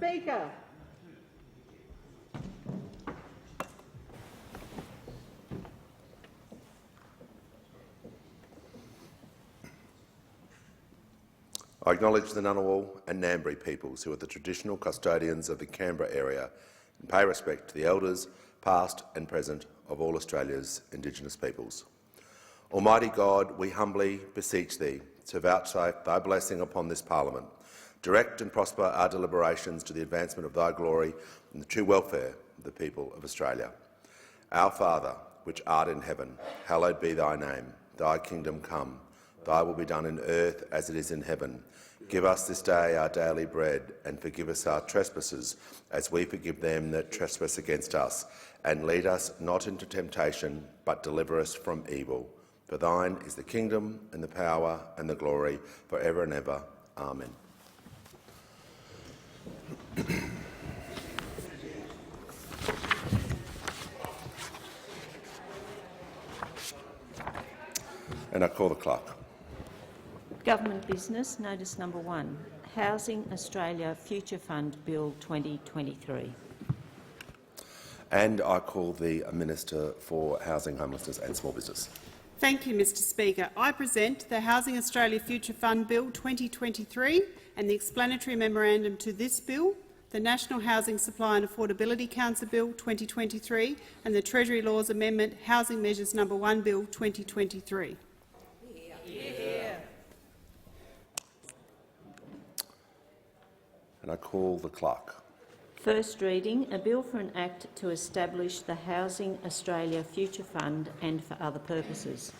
Speaker. I acknowledge the Ngunnawal and Ngambri peoples who are the traditional custodians of the Canberra area and pay respect to the elders, past and present, of all Australia's Indigenous peoples. Almighty God, we humbly beseech Thee to vouchsafe Thy blessing upon this Parliament. Direct and prosper our deliberations to the advancement of Thy glory and the true welfare of the people of Australia. Our Father, which art in heaven, hallowed be Thy name. Thy kingdom come. Thy will be done in earth as it is in heaven. Give us this day our daily bread, and forgive us our trespasses, as we forgive them that trespass against us. And lead us not into temptation, but deliver us from evil. For Thine is the kingdom, and the power, and the glory, for ever and ever. Amen. And I call the clerk. Government business, notice number 1, Housing Australia Future Fund Bill 2023. And I call the Minister for Housing, Homelessness and Small Business. Thank you, Mr Speaker. I present the Housing Australia Future Fund Bill 2023 and the explanatory memorandum to this bill, the National Housing Supply and Affordability Council Bill 2023 and the Treasury Laws Amendment Housing Measures No. 1 Bill 2023. And I call the clerk. First reading, a bill for an act to establish the Housing Australia Future Fund and for other purposes.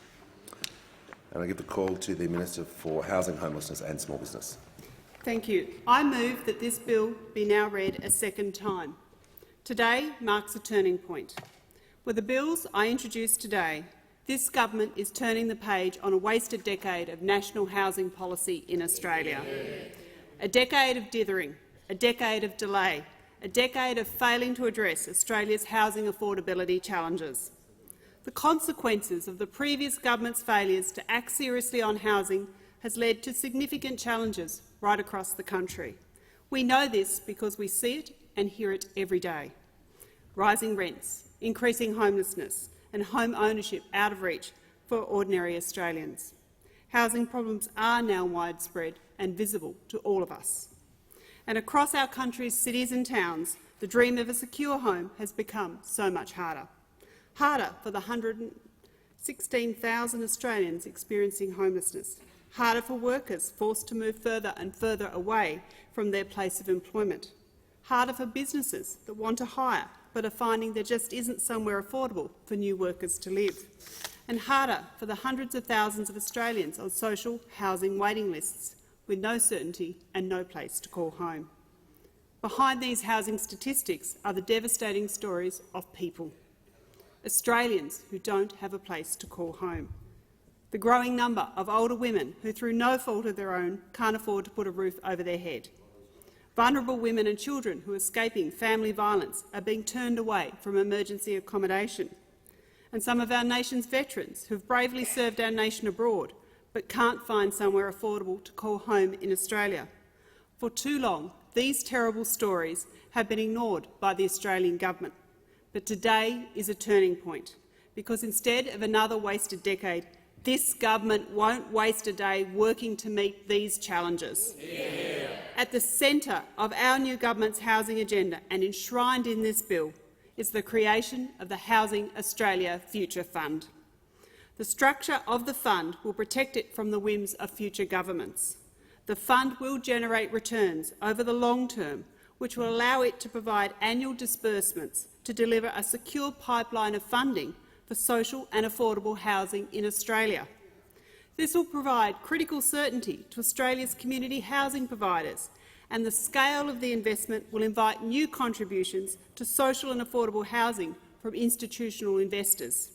And I give the call to the Minister for Housing, Homelessness and Small Business. Thank you. I move that this bill be now read a second time. Today marks a turning point. With the bills I introduce today, this government is turning the page on a wasted decade of national housing policy in Australia. A decade of dithering, a decade of delay, a decade of failing to address Australia's housing affordability challenges. The consequences of the previous government's failures to act seriously on housing has led to significant challenges right across the country. We know this because we see it and hear it every day. Rising rents, increasing homelessness and home ownership out of reach for ordinary Australians. Housing problems are now widespread and visible to all of us. And across our country's cities and towns, the dream of a secure home has become so much harder. Harder for the 116,000 Australians experiencing homelessness. Harder for workers forced to move further and further away from their place of employment. Harder for businesses that want to hire but are finding there just isn't somewhere affordable for new workers to live. And harder for the hundreds of thousands of Australians on social housing waiting lists with no certainty and no place to call home. Behind these housing statistics are the devastating stories of people, Australians who don't have a place to call home. The growing number of older women who, through no fault of their own, can't afford to put a roof over their head. Vulnerable women and children who, escaping family violence, are being turned away from emergency accommodation. And some of our nation's veterans who have bravely served our nation abroad but can't find somewhere affordable to call home in Australia. For too long, these terrible stories have been ignored by the Australian government. But today is a turning point, because instead of another wasted decade, this government won't waste a day working to meet these challenges. Yeah. At the centre of our new government's housing agenda and enshrined in this bill is the creation of the Housing Australia Future Fund. The structure of the fund will protect it from the whims of future governments. The fund will generate returns over the long term, which will allow it to provide annual disbursements to deliver a secure pipeline of funding for social and affordable housing in Australia. This will provide critical certainty to Australia's community housing providers, and the scale of the investment will invite new contributions to social and affordable housing from institutional investors.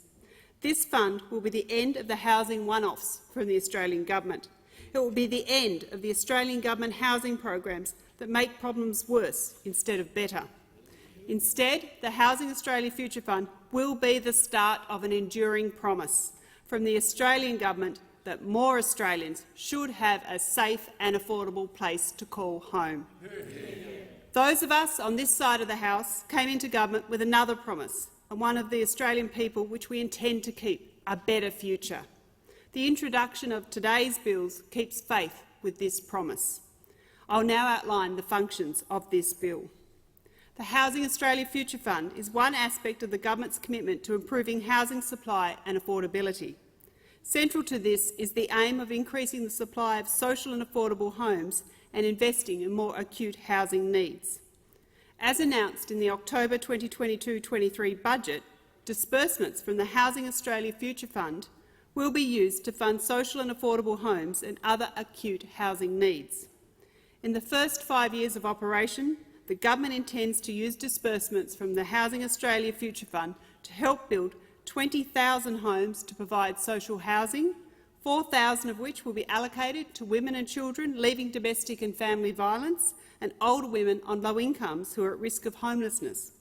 This fund will be the end of the housing one-offs from the Australian government. It will be the end of the Australian government housing programs that make problems worse instead of better. Instead, the Housing Australia Future Fund will be the start of an enduring promise from the Australian government that more Australians should have a safe and affordable place to call home. Those of us on this side of the House came into government with another promise, and one of the Australian people which we intend to keep: a better future. The introduction of today's bills keeps faith with this promise. I'll now outline the functions of this bill. The Housing Australia Future Fund is one aspect of the government's commitment to improving housing supply and affordability. Central to this is the aim of increasing the supply of social and affordable homes and investing in more acute housing needs. As announced in the October 2022-23 budget, disbursements from the Housing Australia Future Fund will be used to fund social and affordable homes and other acute housing needs. In the first 5 years of operation, the government intends to use disbursements from the Housing Australia Future Fund to help build 20,000 homes to provide social housing, 4,000 of which will be allocated to women and children leaving domestic and family violence and older women on low incomes who are at risk of homelessness,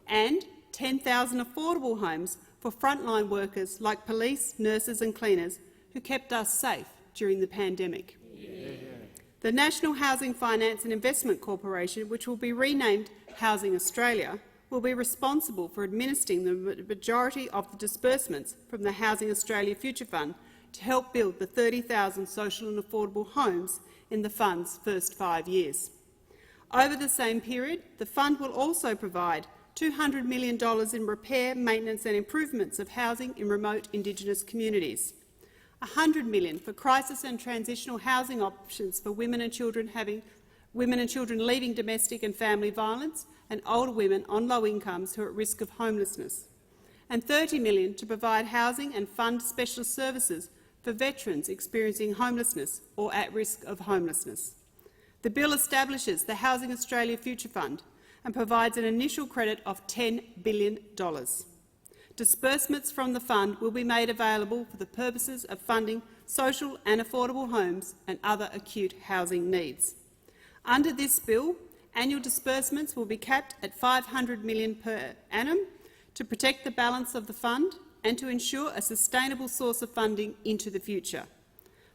and 10,000 affordable homes for frontline workers like police, nurses and cleaners who kept us safe during the pandemic. The National Housing Finance and Investment Corporation, which will be renamed Housing Australia, will be responsible for administering the majority of the disbursements from the Housing Australia Future Fund to help build the 30,000 social and affordable homes in the fund's first 5 years. Over the same period, the fund will also provide $200 million in repair, maintenance and improvements of housing in remote Indigenous communities, $100 million for crisis and transitional housing options for women and children leaving domestic and family violence and older women on low incomes who are at risk of homelessness, and $30 million to provide housing and fund specialist services for veterans experiencing homelessness or at risk of homelessness. The bill establishes the Housing Australia Future Fund and provides an initial credit of $10 billion. Disbursements from the fund will be made available for the purposes of funding social and affordable homes and other acute housing needs. Under this bill, annual disbursements will be capped at $500 million per annum to protect the balance of the fund and to ensure a sustainable source of funding into the future.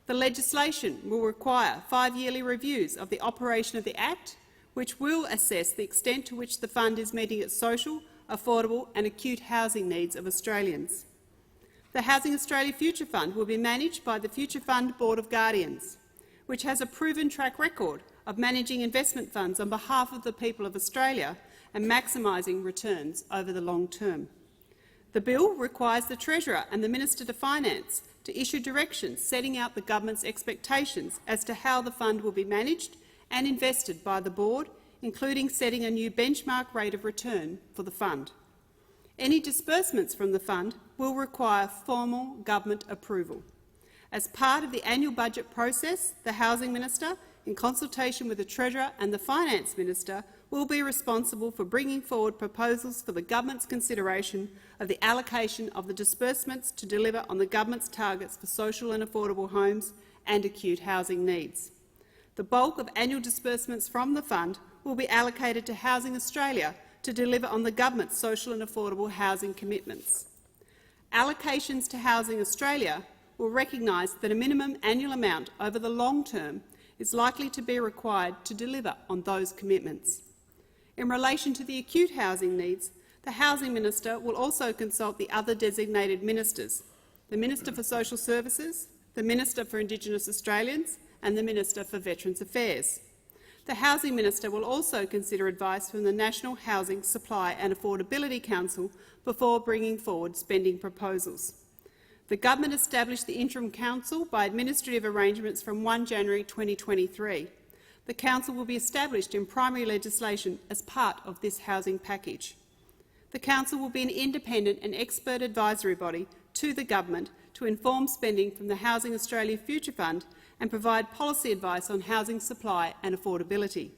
The legislation will require 5-yearly reviews of the operation of the Act, which will assess the extent to which the fund is meeting its social, affordable and acute housing needs of Australians. The Housing Australia Future Fund will be managed by the Future Fund Board of Guardians, which has a proven track record of managing investment funds on behalf of the people of Australia and maximising returns over the long term. The bill requires the Treasurer and the Minister to Finance to issue directions setting out the government's expectations as to how the fund will be managed and invested by the board, including setting a new benchmark rate of return for the fund. Any disbursements from the fund will require formal government approval. As part of the annual budget process, the Housing Minister, in consultation with the Treasurer and the Finance Minister, will be responsible for bringing forward proposals for the government's consideration of the allocation of the disbursements to deliver on the government's targets for social and affordable homes and acute housing needs. The bulk of annual disbursements from the fund will be allocated to Housing Australia to deliver on the government's social and affordable housing commitments. Allocations to Housing Australia will recognise that a minimum annual amount over the long term is likely to be required to deliver on those commitments. In relation to the acute housing needs, the Housing Minister will also consult the other designated ministers, the Minister for Social Services, the Minister for Indigenous Australians and the Minister for Veterans Affairs. The Housing Minister will also consider advice from the National Housing Supply and Affordability Council before bringing forward spending proposals. The government established the Interim Council by administrative arrangements from 1 January 2023. The Council will be established in primary legislation as part of this housing package. The Council will be an independent and expert advisory body to the government to inform spending from the Housing Australia Future Fund and provide policy advice on housing supply and affordability.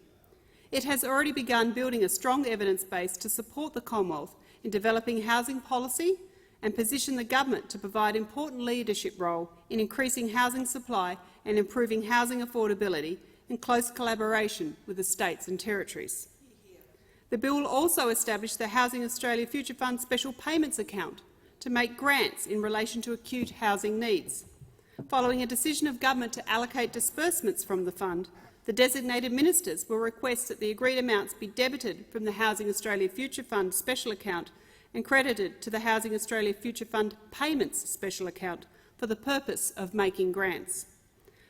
It has already begun building a strong evidence base to support the Commonwealth in developing housing policy and position the government to provide important leadership role in increasing housing supply and improving housing affordability in close collaboration with the states and territories. The bill will also establish the Housing Australia Future Fund Special Payments Account to make grants in relation to acute housing needs. Following a decision of government to allocate disbursements from the fund, The designated ministers will request that the agreed amounts be debited from the Housing Australia Future Fund special account and credited to the Housing Australia Future Fund Payments special account for the purpose of making grants.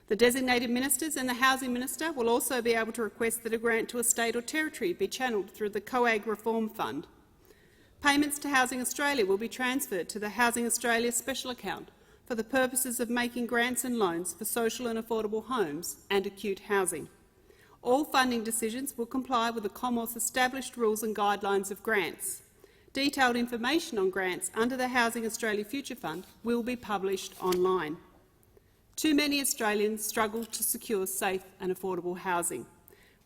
The designated ministers and the Housing Minister will also be able to request that a grant to a state or territory be channelled through the COAG Reform Fund. Payments to Housing Australia will be transferred to the Housing Australia Special Account for the purposes of making grants and loans for social and affordable homes and acute housing. All funding decisions will comply with the Commonwealth's established rules and guidelines of grants. Detailed information on grants under the Housing Australia Future Fund will be published online. Too many Australians struggle to secure safe and affordable housing,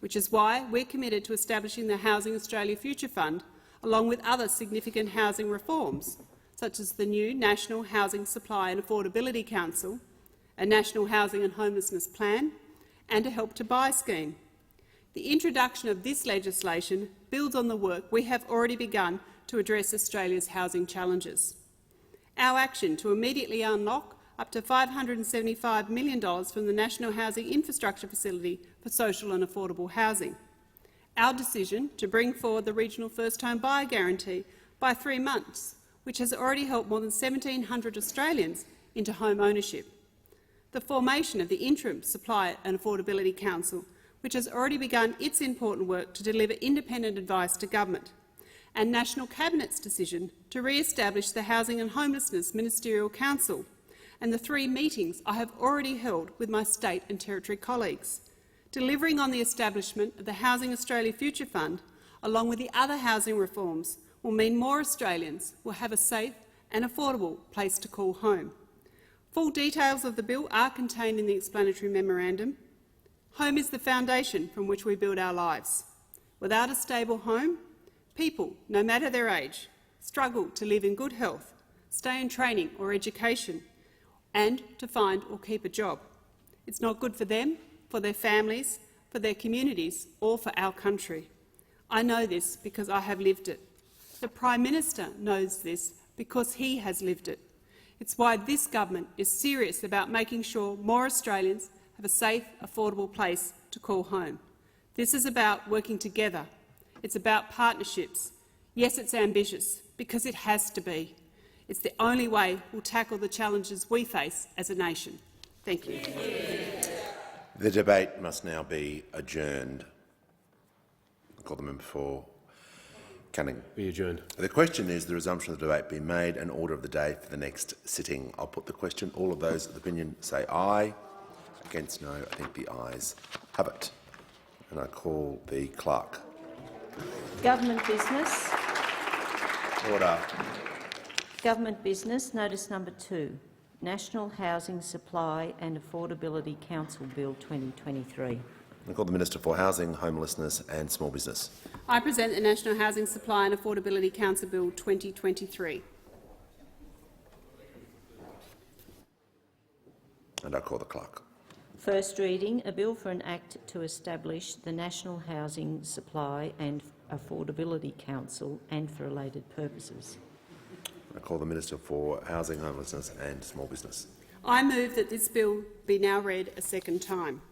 which is why we're committed to establishing the Housing Australia Future Fund, along with other significant housing reforms, such as the new National Housing Supply and Affordability Council, a National Housing and Homelessness Plan, and a Help to Buy scheme. The introduction of this legislation builds on the work we have already begun to address Australia's housing challenges. Our action to immediately unlock up to $575 million from the National Housing Infrastructure Facility for social and affordable housing. Our decision to bring forward the regional first-home buyer guarantee by 3 months, which has already helped more than 1,700 Australians into home ownership. The formation of the Interim Supply and Affordability Council, which has already begun its important work to deliver independent advice to government, and National Cabinet's decision to re-establish the Housing and Homelessness Ministerial Council, and the 3 meetings I have already held with my state and territory colleagues. Delivering on the establishment of the Housing Australia Future Fund, along with the other housing reforms, will mean more Australians will have a safe and affordable place to call home. Full details of the bill are contained in the explanatory memorandum. Home is the foundation from which we build our lives. Without a stable home, people, no matter their age, struggle to live in good health, stay in training or education, and to find or keep a job. It's not good for them, for their families, for their communities, or for our country. I know this because I have lived it. The Prime Minister knows this because he has lived it. It's why this government is serious about making sure more Australians have a safe, affordable place to call home. This is about working together. It's about partnerships. Yes, it's ambitious, because it has to be. It's the only way we'll tackle the challenges we face as a nation. Thank you. The debate must now be adjourned. I call the member for Canning. Be adjourned. The question is the resumption of the debate be made and order of the day for the next sitting. I'll put the question. All of those of the opinion say aye. Against no. I think the ayes have it. And I call the clerk. Government business. Order. Government business, notice number 2, National Housing Supply and Affordability Council Bill 2023. I call the Minister for Housing, Homelessness and Small Business. I present the National Housing Supply and Affordability Council Bill 2023. And I call the clerk. First reading, a bill for an act to establish the National Housing Supply and Affordability Council and for related purposes. I call the Minister for Housing, Homelessness and Small Business. I move that this bill be now read a second time.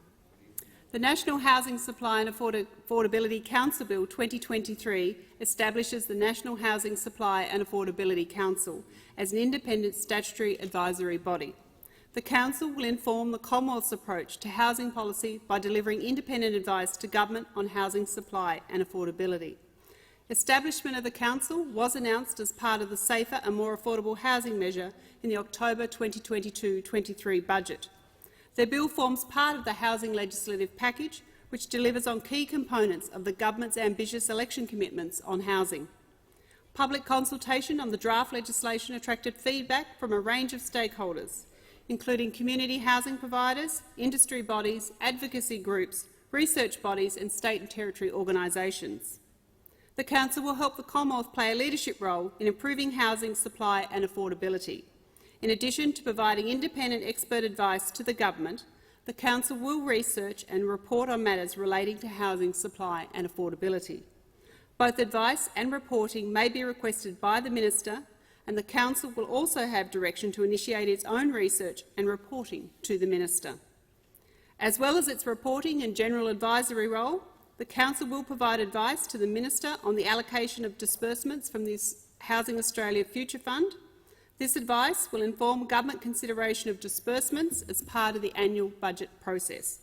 The National Housing Supply and Affordability Council Bill 2023 establishes the National Housing Supply and Affordability Council as an independent statutory advisory body. The Council will inform the Commonwealth's approach to housing policy by delivering independent advice to government on housing supply and affordability. Establishment of the Council was announced as part of the Safer and More Affordable Housing measure in the October 2022-23 budget. The bill forms part of the housing legislative package, which delivers on key components of the government's ambitious election commitments on housing. Public consultation on the draft legislation attracted feedback from a range of stakeholders, including community housing providers, industry bodies, advocacy groups, research bodies and state and territory organisations. The Council will help the Commonwealth play a leadership role in improving housing supply and affordability. In addition to providing independent expert advice to the Government, the Council will research and report on matters relating to housing supply and affordability. Both advice and reporting may be requested by the Minister, and the Council will also have direction to initiate its own research and reporting to the Minister. As well as its reporting and general advisory role, the Council will provide advice to the Minister on the allocation of disbursements from the Housing Australia Future Fund. This advice will inform government consideration of disbursements as part of the annual budget process.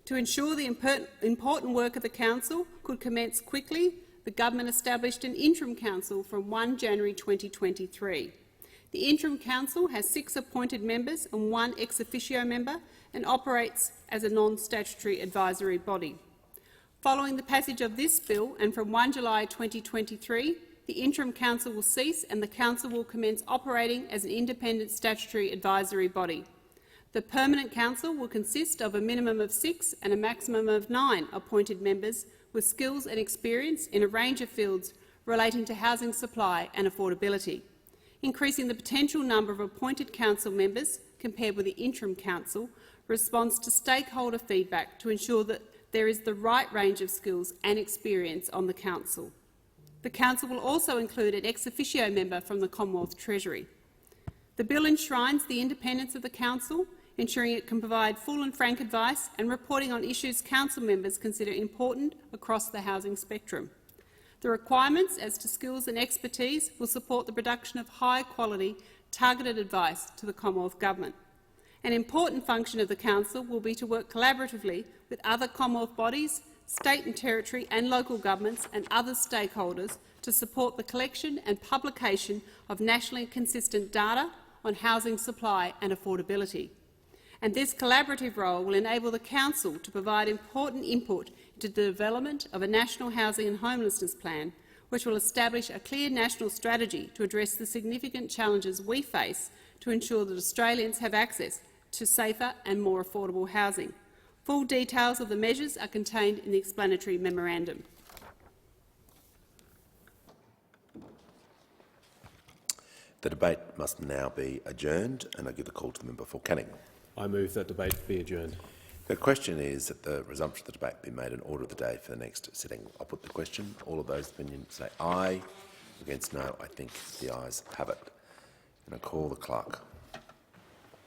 To ensure the important work of the Council could commence quickly, the Government established an Interim Council from 1 January 2023. The Interim Council has 6 appointed members and 1 ex officio member and operates as a non-statutory advisory body. Following the passage of this bill and from 1 July 2023, the Interim Council will cease and the Council will commence operating as an independent statutory advisory body. The Permanent Council will consist of a minimum of 6 and a maximum of 9 appointed members with skills and experience in a range of fields relating to housing supply and affordability. Increasing the potential number of appointed council members compared with the Interim Council responds to stakeholder feedback to ensure that there is the right range of skills and experience on the Council. The Council will also include an ex officio member from the Commonwealth Treasury. The bill enshrines the independence of the Council, ensuring it can provide full and frank advice and reporting on issues Council members consider important across the housing spectrum. The requirements as to skills and expertise will support the production of high-quality, targeted advice to the Commonwealth Government. An important function of the Council will be to work collaboratively with other Commonwealth bodies, state and territory and local governments and other stakeholders to support the collection and publication of nationally consistent data on housing supply and affordability. And this collaborative role will enable the Council to provide important input into the development of a national housing and homelessness plan, which will establish a clear national strategy to address the significant challenges we face to ensure that Australians have access to safer and more affordable housing. Full details of the measures are contained in the explanatory memorandum. The debate must now be adjourned, and I give the call to the member for Canning. I move that debate be adjourned. The question is that the resumption of the debate be made an order of the day for the next sitting. I'll put the question. All of those opinions say aye. Against no. I think the ayes have it. And I call the clerk.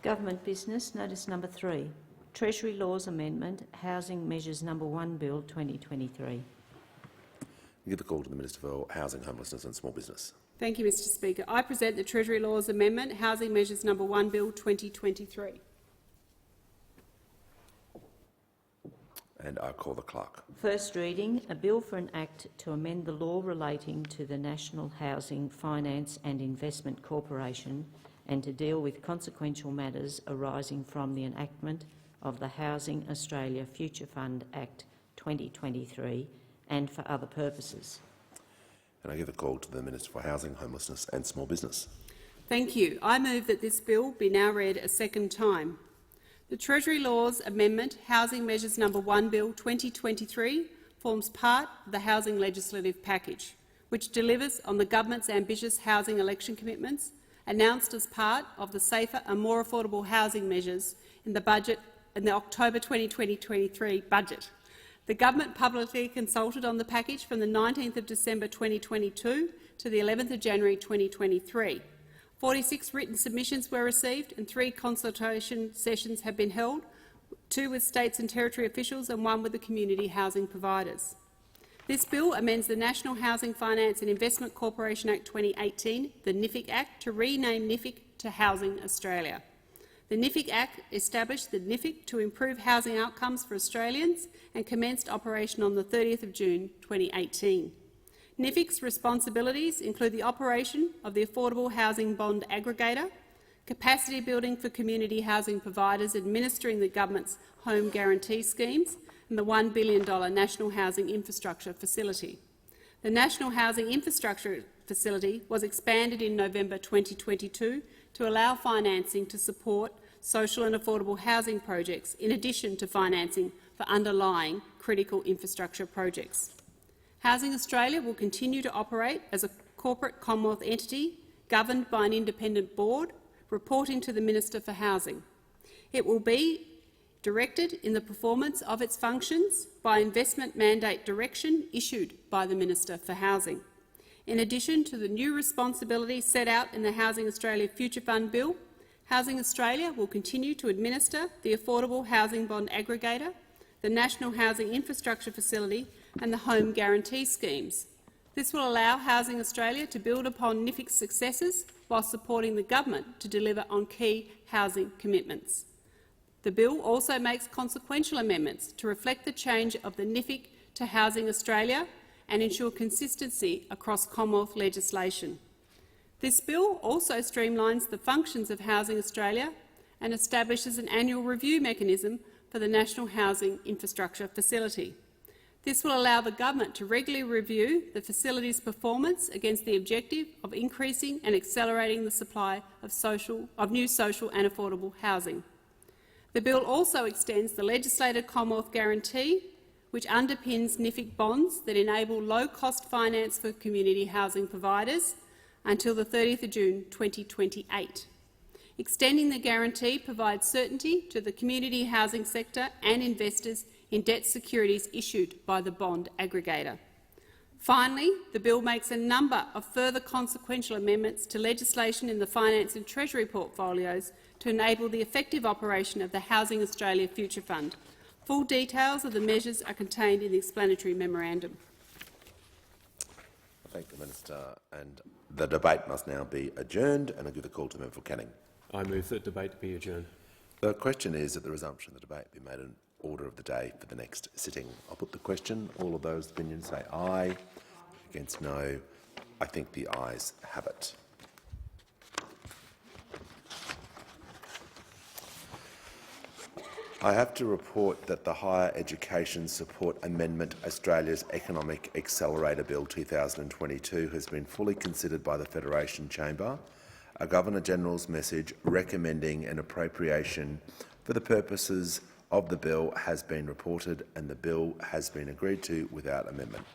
Government business, notice number 3. Treasury Laws Amendment, Housing Measures No. 1 Bill 2023. I give the call to the Minister for Housing, Homelessness and Small Business. Thank you, Mr Speaker. I present the Treasury Laws Amendment, Housing Measures No. 1 Bill 2023. And I call the clerk. First reading, a bill for an act to amend the law relating to the National Housing Finance and Investment Corporation and to deal with consequential matters arising from the enactment of the Housing Australia Future Fund Act 2023 and for other purposes. And I give the call to the Minister for Housing, Homelessness and Small Business. Thank you. I move that this bill be now read a second time. The Treasury Laws Amendment, Housing Measures No. 1 Bill 2023 forms part of the housing legislative package, which delivers on the government's ambitious housing election commitments announced as part of the Safer and More Affordable Housing measures in the October 2023 budget. The government publicly consulted on the package from the 19th of December 2022 to the 11th of January 2023. 46 written submissions were received and 3 consultation sessions have been held, 2 with states and territory officials and 1 with the community housing providers. This bill amends the National Housing Finance and Investment Corporation Act 2018, the NIFIC Act, to rename NIFIC to Housing Australia. The NIFIC Act established the NIFIC to improve housing outcomes for Australians and commenced operation on the 30th of June 2018. NIFIC's responsibilities include the operation of the Affordable Housing Bond Aggregator, capacity building for community housing providers administering the government's home guarantee schemes, and the $1 billion National Housing Infrastructure Facility. The National Housing Infrastructure Facility was expanded in November 2022 to allow financing to support social and affordable housing projects, in addition to financing for underlying critical infrastructure projects. Housing Australia will continue to operate as a corporate Commonwealth entity governed by an independent board, reporting to the Minister for Housing. It will be directed in the performance of its functions by investment mandate direction issued by the Minister for Housing. In addition to the new responsibilities set out in the Housing Australia Future Fund Bill, Housing Australia will continue to administer the Affordable Housing Bond Aggregator, the National Housing Infrastructure Facility and the Home Guarantee Schemes. This will allow Housing Australia to build upon NIFIC's successes while supporting the government to deliver on key housing commitments. The bill also makes consequential amendments to reflect the change of the NIFIC to Housing Australia and ensure consistency across Commonwealth legislation. This bill also streamlines the functions of Housing Australia and establishes an annual review mechanism for the National Housing Infrastructure Facility. This will allow the government to regularly review the facility's performance against the objective of increasing and accelerating the supply of new social and affordable housing. The bill also extends the legislated Commonwealth guarantee, which underpins NIFIC bonds that enable low-cost finance for community housing providers until the 30th of June 2028. Extending the guarantee provides certainty to the community housing sector and investors in debt securities issued by the bond aggregator. Finally, the bill makes a number of further consequential amendments to legislation in the Finance and Treasury portfolios to enable the effective operation of the Housing Australia Future Fund. Full details of the measures are contained in the explanatory memorandum. I thank the Minister, and the debate must now be adjourned, and I give the call to Member for Canning. I move that debate be adjourned. The question is that the resumption of the debate be made an order of the day for the next sitting. I'll put the question. All of those opinions say aye. Against no. I think the ayes have it. I have to report that the Higher Education Support Amendment Australia's Economic Accelerator Bill 2022 has been fully considered by the Federation Chamber. A Governor-General's message recommending an appropriation for the purposes of the bill has been reported and the bill has been agreed to without amendment.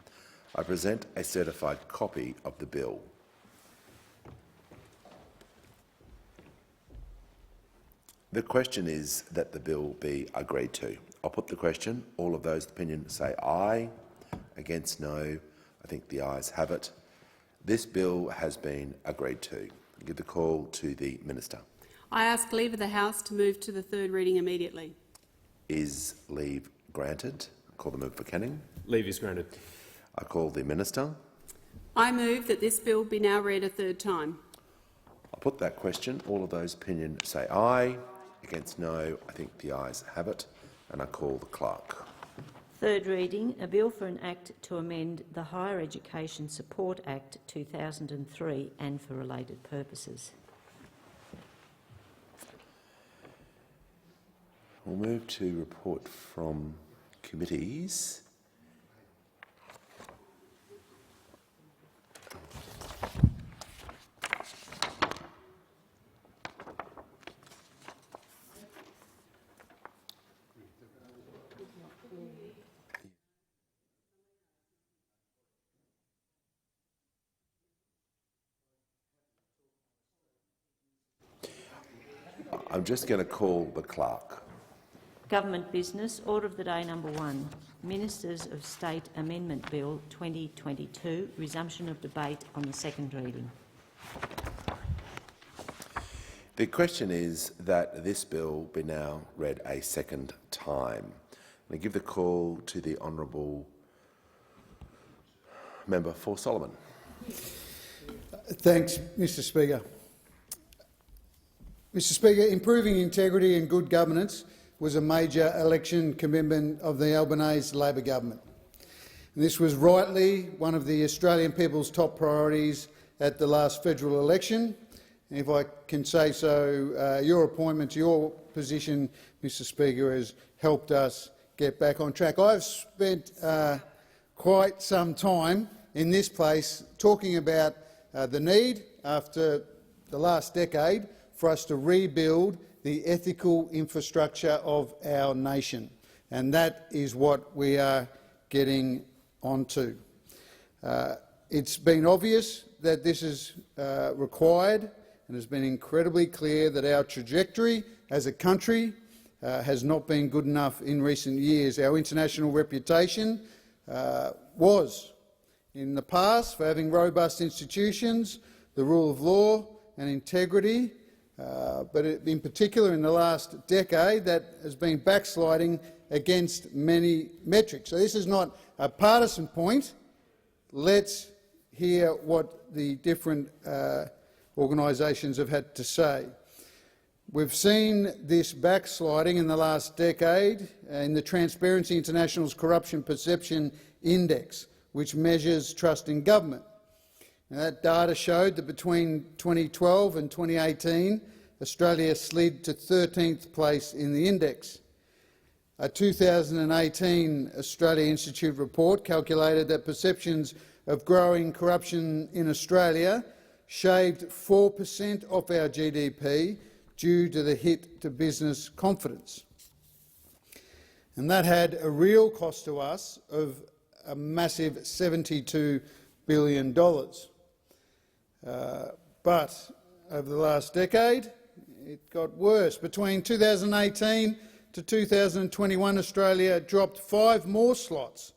I present a certified copy of the bill. The question is that the bill be agreed to. I'll put the question. All of those opinions say aye. Against no. I think the ayes have it. This bill has been agreed to. I give the call to the Minister. I ask leave of the House to move to the third reading immediately. Is leave granted? I call the member for Canning. Leave is granted. I call the Minister. I move that this bill be now read a third time. I'll put that question. All of those opinions say aye. Against no. I think the ayes have it. And I call the clerk. Third reading, a bill for an Act to amend the Higher Education Support Act 2003 and for related purposes. We'll move to report from committees. I'm just going to call the clerk. Government business, order of the day number 1, Ministers of State Amendment Bill 2022, resumption of debate on the second reading. The question is that this bill be now read a second time. I give the call to the Honourable Member for Solomon. Thanks, Mr Speaker. Mr Speaker, improving integrity and good governance was a major election commitment of the Albanese Labor government. And this was rightly one of the Australian people's top priorities at the last federal election. And if I can say so, your appointment to your position, Mr Speaker, has helped us get back on track. I've spent quite some time in this place talking about the need, after the last decade, for us to rebuild the ethical infrastructure of our nation, and that is what we are getting onto. It's been obvious that this is required, and has been incredibly clear that our trajectory as a country has not been good enough in recent years. Our international reputation was, in the past, for having robust institutions, the rule of law and integrity, but in particular in the last decade that has been backsliding against many metrics. So this is not a partisan point. Let's hear what the different organisations have had to say. We've seen this backsliding in the last decade in the Transparency International's Corruption Perception Index, which measures trust in government. Now, that data showed that between 2012 and 2018, Australia slid to 13th place in the index. A 2018 Australia Institute report calculated that perceptions of growing corruption in Australia shaved 4% off our GDP due to the hit to business confidence. And that had a real cost to us of a massive $72 billion. But over the last decade, it got worse. Between 2018 to 2021, Australia dropped 5 more slots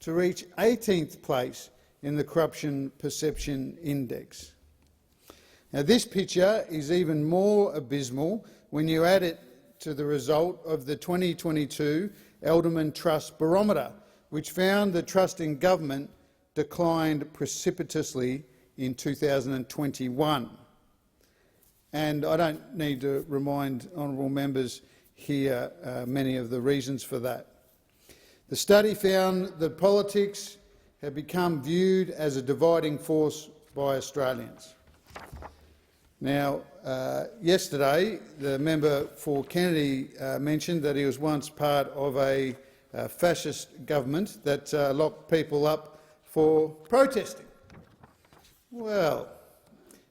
to reach 18th place in the Corruption Perception Index. Now, this picture is even more abysmal when you add it to the result of the 2022 Alderman Trust Barometer, which found that trust in government declined precipitously in 2021. And I don't need to remind honourable members here many of the reasons for that. The study found that politics have become viewed as a dividing force by Australians. Now, yesterday, the member for Kennedy mentioned that he was once part of a fascist government that locked people up for protesting. Well,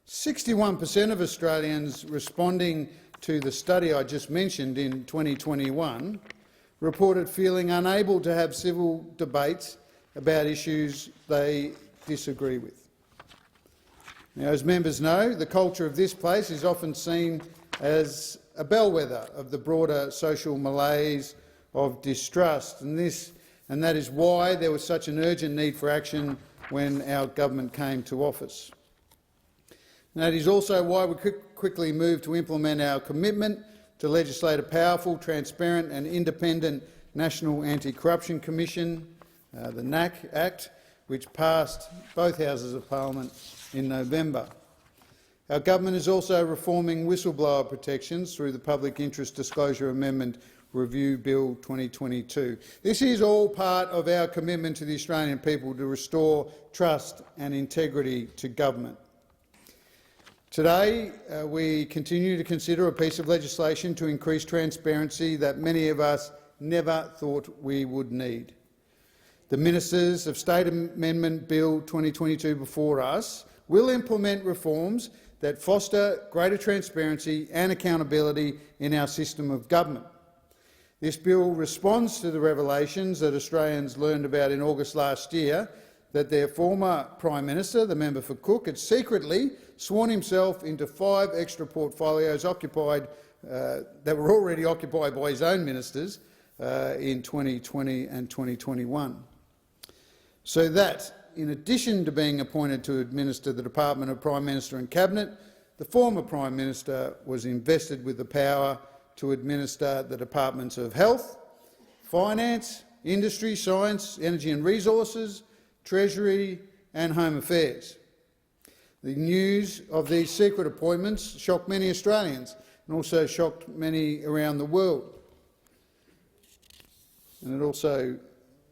61% of Australians responding to the study I just mentioned in 2021 reported feeling unable to have civil debates about issues they disagree with. Now, as members know, the culture of this place is often seen as a bellwether of the broader social malaise of distrust, and that is why there was such an urgent need for action when our government came to office. And that is also why we quickly moved to implement our commitment to legislate a powerful, transparent and independent National Anti-Corruption Commission, the NAC Act, which passed both Houses of Parliament in November. Our government is also reforming whistleblower protections through the Public Interest Disclosure Amendment Review Bill 2022. This is all part of our commitment to the Australian people to restore trust and integrity to government. Today, we continue to consider a piece of legislation to increase transparency that many of us never thought we would need. The Ministers of State Amendment Bill 2022 before us will implement reforms that foster greater transparency and accountability in our system of government. This bill responds to the revelations that Australians learned about in August last year that their former Prime Minister, the member for Cook, had secretly sworn himself into 5 extra portfolios occupied, that were already occupied by his own ministers in 2020 and 2021. So that, in addition to being appointed to administer the Department of Prime Minister and Cabinet, the former Prime Minister was invested with the power to administer the Departments of Health, Finance, Industry, Science, Energy and Resources, Treasury and Home Affairs. The news of these secret appointments shocked many Australians and also shocked many around the world. And it also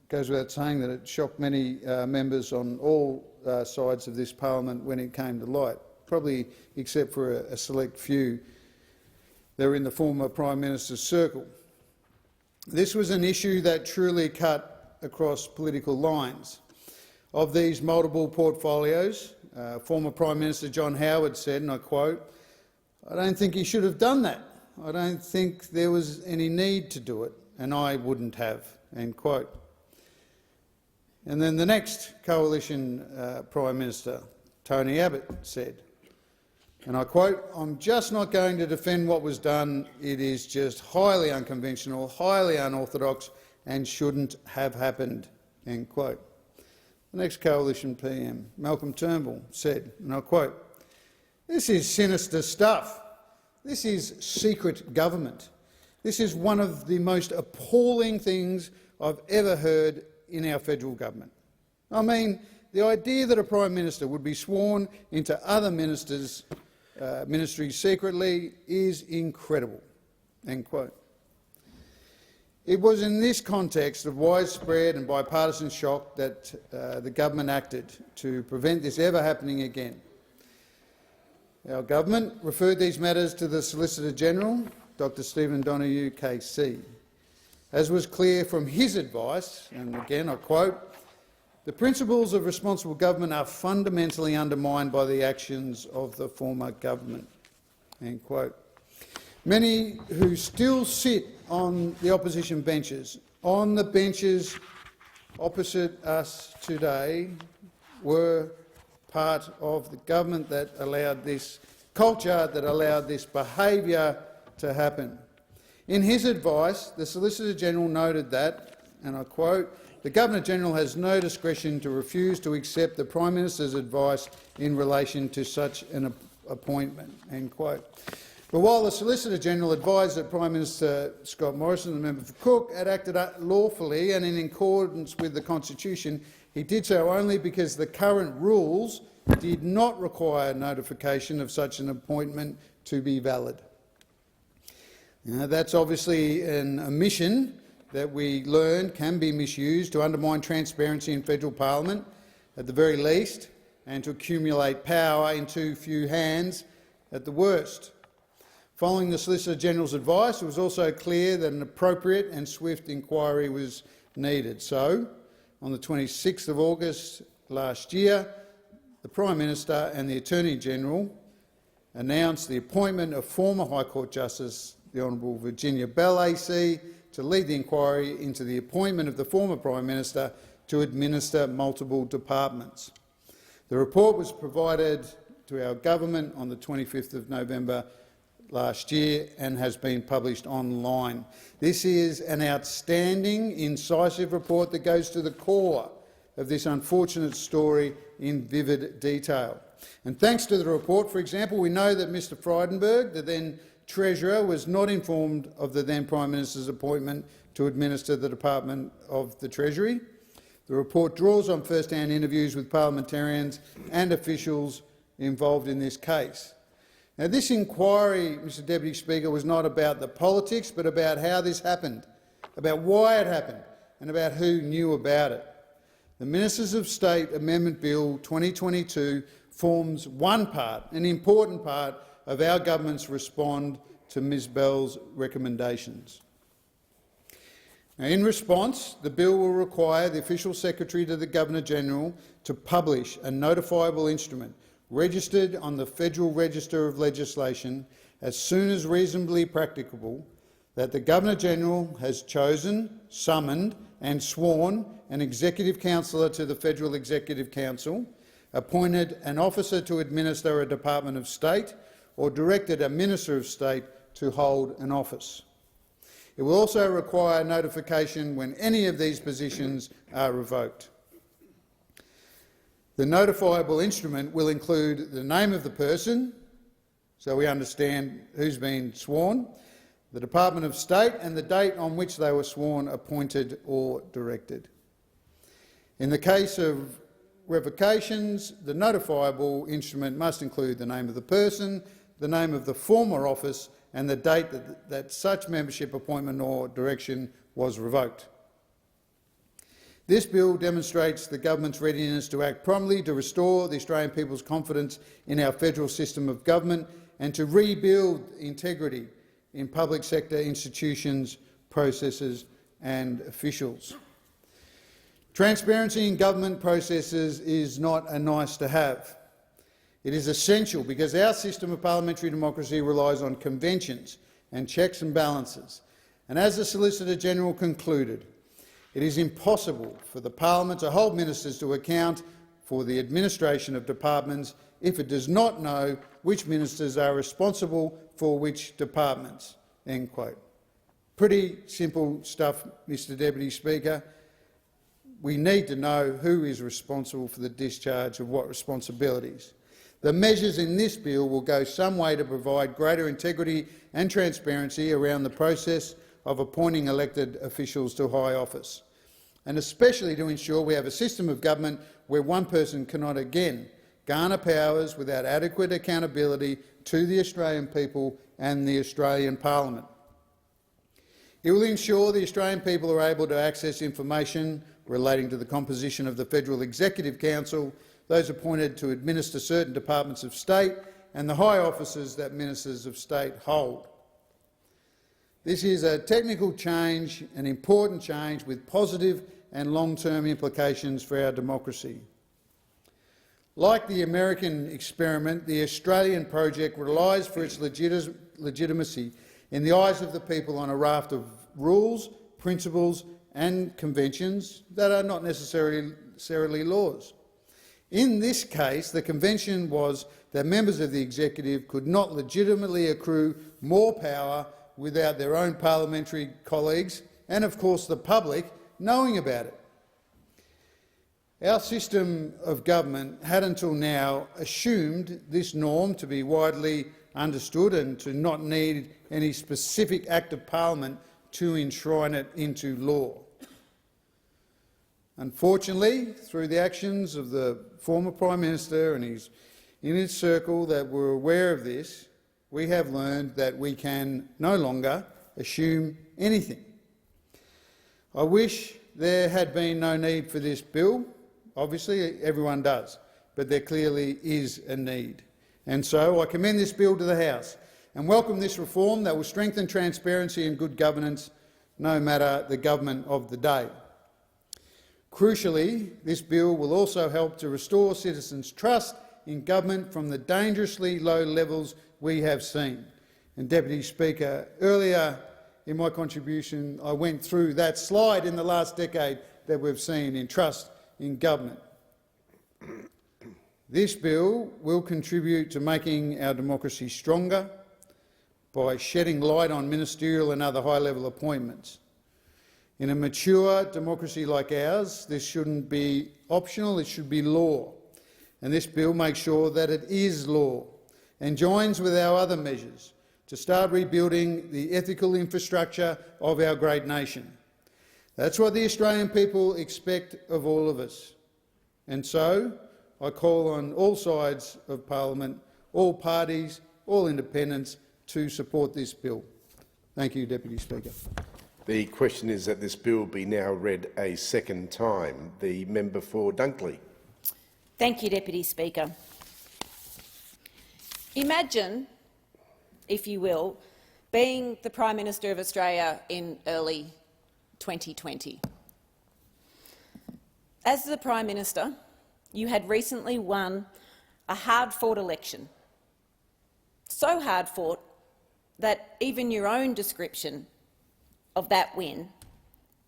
goes without saying that it shocked many members on all sides of this parliament when it came to light, probably except for a select few that were in the former Prime Minister's circle. This was an issue that truly cut across political lines. Of these multiple portfolios, former Prime Minister John Howard said, and I quote, "I don't think he should have done that. I don't think there was any need to do it, and I wouldn't have," end quote. And then the next coalition Prime Minister, Tony Abbott, said, and I quote, "I'm just not going to defend what was done. It is just highly unconventional, highly unorthodox and shouldn't have happened," end quote. The next coalition PM, Malcolm Turnbull, said, and I quote, "This is sinister stuff. This is secret government. This is one of the most appalling things I've ever heard in our federal government. I mean, the idea that a Prime Minister would be sworn into other ministries' secretly is incredible." End quote. It was in this context of widespread and bipartisan shock that the government acted to prevent this ever happening again. Our government referred these matters to the Solicitor-General, Dr Stephen Donoghue KC. As was clear from his advice, and again I quote, "The principles of responsible government are fundamentally undermined by the actions of the former government." End quote. Many who still sit on the opposition benches, on the benches opposite us today, were part of the government that allowed this culture, that allowed this behaviour to happen. In his advice, the Solicitor-General noted that, and I quote, "The Governor-General has no discretion to refuse to accept the Prime Minister's advice in relation to such an appointment." End quote. But while the Solicitor-General advised that Prime Minister Scott Morrison, the member for Cook, had acted lawfully and in accordance with the Constitution, he did so only because the current rules did not require notification of such an appointment to be valid. Now, that's obviously an omission that we learn can be misused to undermine transparency in federal parliament, at the very least, and to accumulate power in too few hands at the worst. Following the Solicitor-General's advice, it was also clear that an appropriate and swift inquiry was needed. So, on the 26th of August last year, the Prime Minister and the Attorney-General announced the appointment of former High Court Justice, the Honourable Virginia Bell AC, to lead the inquiry into the appointment of the former Prime Minister to administer multiple departments. The report was provided to our government on the 25th of November last year and has been published online. This is an outstanding, incisive report that goes to the core of this unfortunate story in vivid detail. And thanks to the report, for example, we know that Mr Frydenberg, the then Treasurer, was not informed of the then Prime Minister's appointment to administer the Department of the Treasury. The report draws on first-hand interviews with parliamentarians and officials involved in this case. Now, this inquiry, Mr Deputy Speaker, was not about the politics, but about how this happened, about why it happened, and about who knew about it. The Ministers of State Amendment Bill 2022 forms one part, an important part, of our government's response to Ms Bell's recommendations. Now, in response, the bill will require the Official Secretary to the Governor-General to publish a notifiable instrument registered on the Federal Register of Legislation as soon as reasonably practicable that the Governor-General has chosen, summoned and sworn an Executive Councillor to the Federal Executive Council, appointed an officer to administer a Department of State or directed a Minister of State to hold an office. It will also require notification when any of these positions are revoked. The notifiable instrument will include the name of the person, so we understand who's been sworn, the Department of State and the date on which they were sworn, appointed or directed. In the case of revocations, the notifiable instrument must include the name of the person, the name of the former office and the date that such membership, appointment or direction was revoked. This bill demonstrates the government's readiness to act promptly to restore the Australian people's confidence in our federal system of government and to rebuild integrity in public sector institutions, processes and officials. Transparency in government processes is not a nice-to-have. It is essential because our system of parliamentary democracy relies on conventions and checks and balances. And as the Solicitor-General concluded, it is impossible for the parliament to hold ministers to account for the administration of departments if it does not know which ministers are responsible for which departments." End quote. Pretty simple stuff, Mr Deputy Speaker. We need to know who is responsible for the discharge of what responsibilities. The measures in this bill will go some way to provide greater integrity and transparency around the process of appointing elected officials to high office, and especially to ensure we have a system of government where one person cannot again garner powers without adequate accountability to the Australian people and the Australian Parliament. It will ensure the Australian people are able to access information relating to the composition of the Federal Executive Council, those appointed to administer certain departments of state, and the high offices that ministers of state hold. This is a technical change, an important change with positive and long-term implications for our democracy. Like the American experiment, the Australian project relies for its legitimacy in the eyes of the people on a raft of rules, principles and conventions that are not necessarily laws. In this case, the convention was that members of the executive could not legitimately accrue more power without their own parliamentary colleagues and, of course, the public knowing about it. Our system of government had until now assumed this norm to be widely understood and to not need any specific act of parliament to enshrine it into law. Unfortunately, through the actions of the former Prime Minister and his inner circle that were aware of this, we have learned that we can no longer assume anything. I wish there had been no need for this bill. Obviously, everyone does, but there clearly is a need. And so I commend this bill to the House and welcome this reform that will strengthen transparency and good governance, no matter the government of the day. Crucially, this bill will also help to restore citizens' trust in government from the dangerously low levels we have seen. And, Deputy Speaker, earlier in my contribution I went through that slide in the last decade that we've seen in trust in government. This bill will contribute to making our democracy stronger by shedding light on ministerial and other high-level appointments. In a mature democracy like ours, this shouldn't be optional, it should be law. And this bill makes sure that it is law and joins with our other measures to start rebuilding the ethical infrastructure of our great nation. That's what the Australian people expect of all of us. And so I call on all sides of parliament, all parties, all independents to support this bill. Thank you, Deputy Speaker. The question is that this bill be now read a second time. The member for Dunkley. Thank you, Deputy Speaker. Imagine, if you will, being the Prime Minister of Australia in early 2020. As the Prime Minister, you had recently won a hard-fought election, so hard-fought that even your own description of that win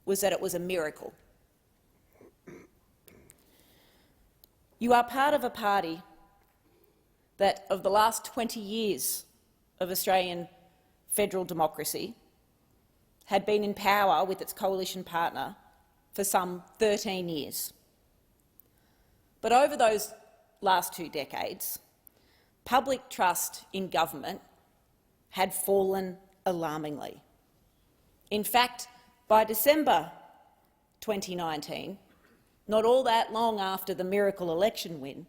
was that it was a miracle. You are part of a party that, of the last 20 years of Australian federal democracy, had been in power with its coalition partner for some 13 years. But over those last 2 decades, public trust in government had fallen alarmingly. In fact, by December 2019, not all that long after the miracle election win,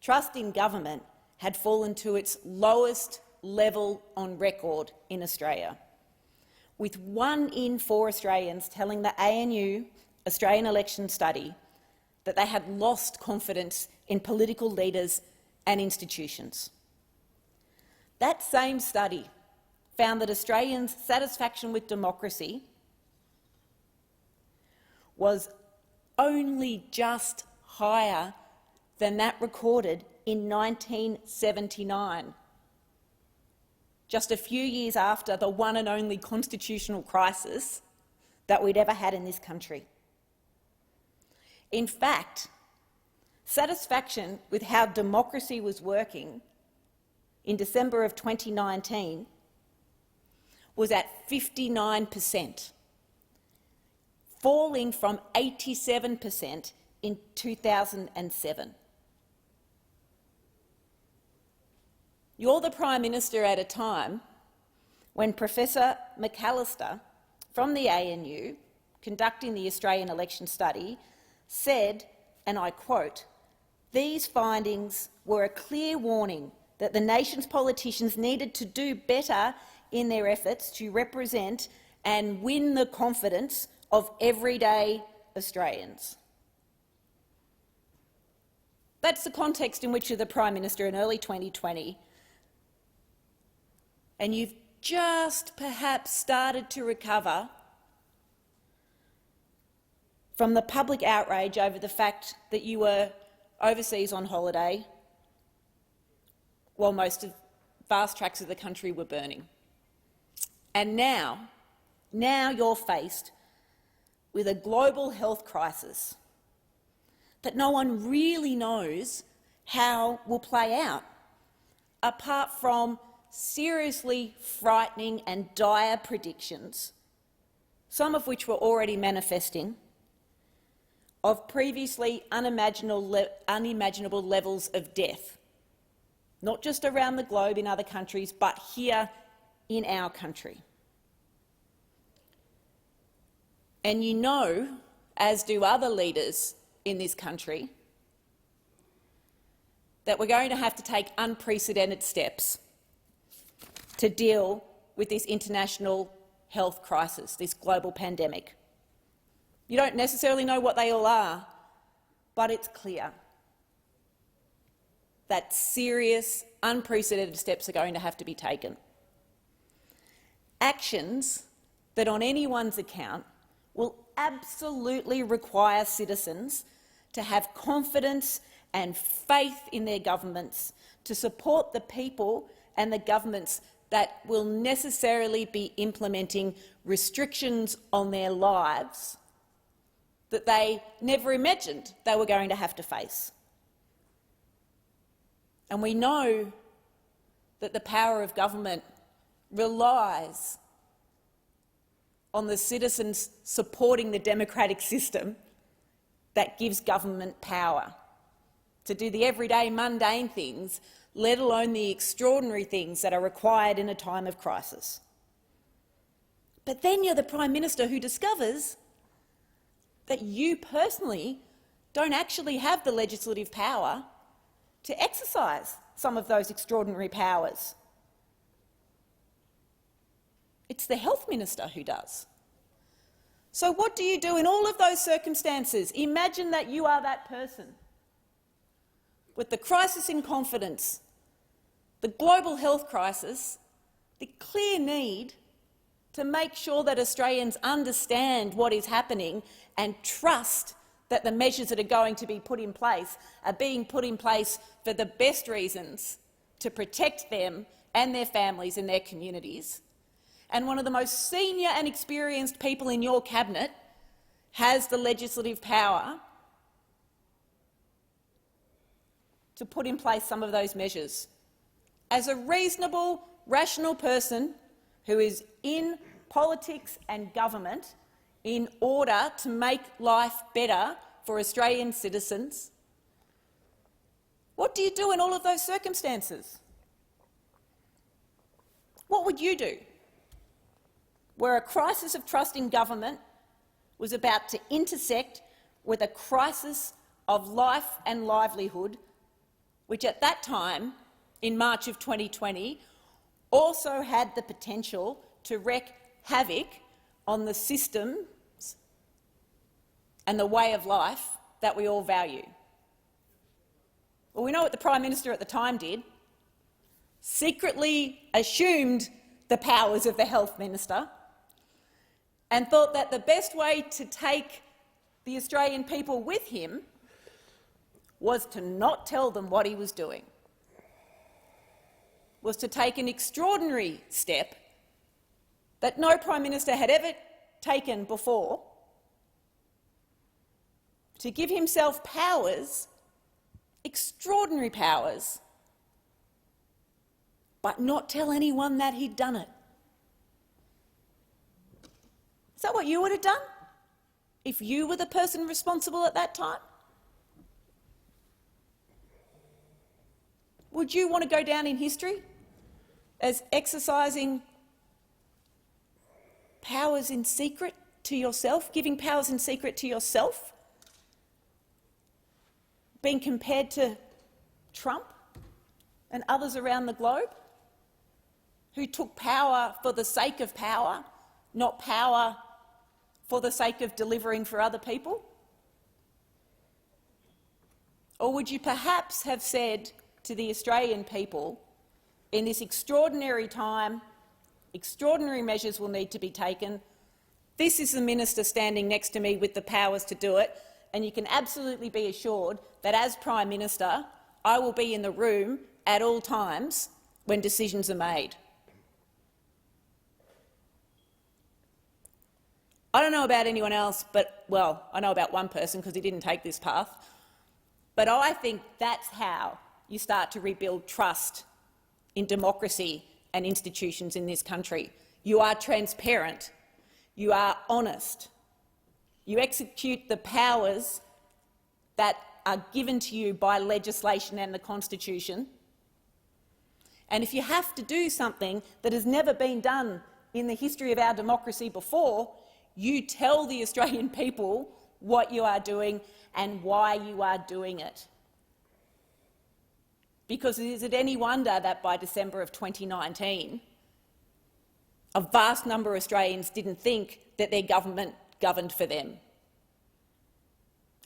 trust in government had fallen to its lowest level on record in Australia, with 1 in 4 Australians telling the ANU Australian Election Study that they had lost confidence in political leaders and institutions. That same study found that Australians' satisfaction with democracy was only just higher than that recorded in 1979, just a few years after the one and only constitutional crisis that we'd ever had in this country. In fact, satisfaction with how democracy was working in December of 2019 was at 59%, falling from 87% in 2007. You're the Prime Minister at a time when Professor McAllister from the ANU, conducting the Australian election study, said, and I quote, "These findings were a clear warning that the nation's politicians needed to do better in their efforts to represent and win the confidence of everyday Australians." That's the context in which you're the Prime Minister in early 2020, and you've just perhaps started to recover from the public outrage over the fact that you were overseas on holiday while vast tracts of the country were burning. And now you're faced with a global health crisis that no one really knows how will play out, apart from seriously frightening and dire predictions, some of which were already manifesting, of previously unimaginable levels of death, not just around the globe in other countries, but here in our country. And you know, as do other leaders in this country, that we're going to have to take unprecedented steps to deal with this international health crisis, this global pandemic. You don't necessarily know what they all are, but it's clear that serious, unprecedented steps are going to have to be taken. Actions that, on anyone's account, will absolutely require citizens to have confidence and faith in their governments, to support the people and the governments that will necessarily be implementing restrictions on their lives that they never imagined they were going to have to face. And we know that the power of government relies on the citizens supporting the democratic system that gives government power to do the everyday mundane things, let alone the extraordinary things that are required in a time of crisis. But then you're the Prime Minister who discovers that you personally don't actually have the legislative power to exercise some of those extraordinary powers. It's the Health Minister who does. So what do you do in all of those circumstances? Imagine that you are that person with the crisis in confidence, the global health crisis, the clear need to make sure that Australians understand what is happening and trust that the measures that are going to be put in place are being put in place for the best reasons to protect them and their families and their communities. And one of the most senior and experienced people in your cabinet has the legislative power to put in place some of those measures. As a reasonable, rational person who is in politics and government in order to make life better for Australian citizens, what do you do in all of those circumstances? What would you do where a crisis of trust in government was about to intersect with a crisis of life and livelihood, which at that time, in March of 2020, also had the potential to wreak havoc on the systems and the way of life that we all value? Well, we know what the Prime Minister at the time did. Secretly assumed the powers of the Health Minister and thought that the best way to take the Australian people with him was to not tell them what he was doing, was to take an extraordinary step that no Prime Minister had ever taken before, to give himself powers, extraordinary powers, but not tell anyone that he'd done it. Is that what you would have done if you were the person responsible at that time? would you want to go down in history as exercising powers in secret to yourself, giving powers in secret to yourself, being compared to Trump and others around the globe who took power for the sake of power, not power for the sake of delivering for other people? Or would you perhaps have said to the Australian people, in this extraordinary time, extraordinary measures will need to be taken, this is the minister standing next to me with the powers to do it, and you can absolutely be assured that as Prime Minister, I will be in the room at all times when decisions are made. I don't know about anyone else, but, well, I know about one person because he didn't take this path, but I think that's how you start to rebuild trust in democracy and institutions in this country. You are transparent, you are honest, you execute the powers that are given to you by legislation and the Constitution, and if you have to do something that has never been done in the history of our democracy before, you tell the Australian people what you are doing and why you are doing it. Because is it any wonder that by December of 2019, a vast number of Australians didn't think that their government governed for them?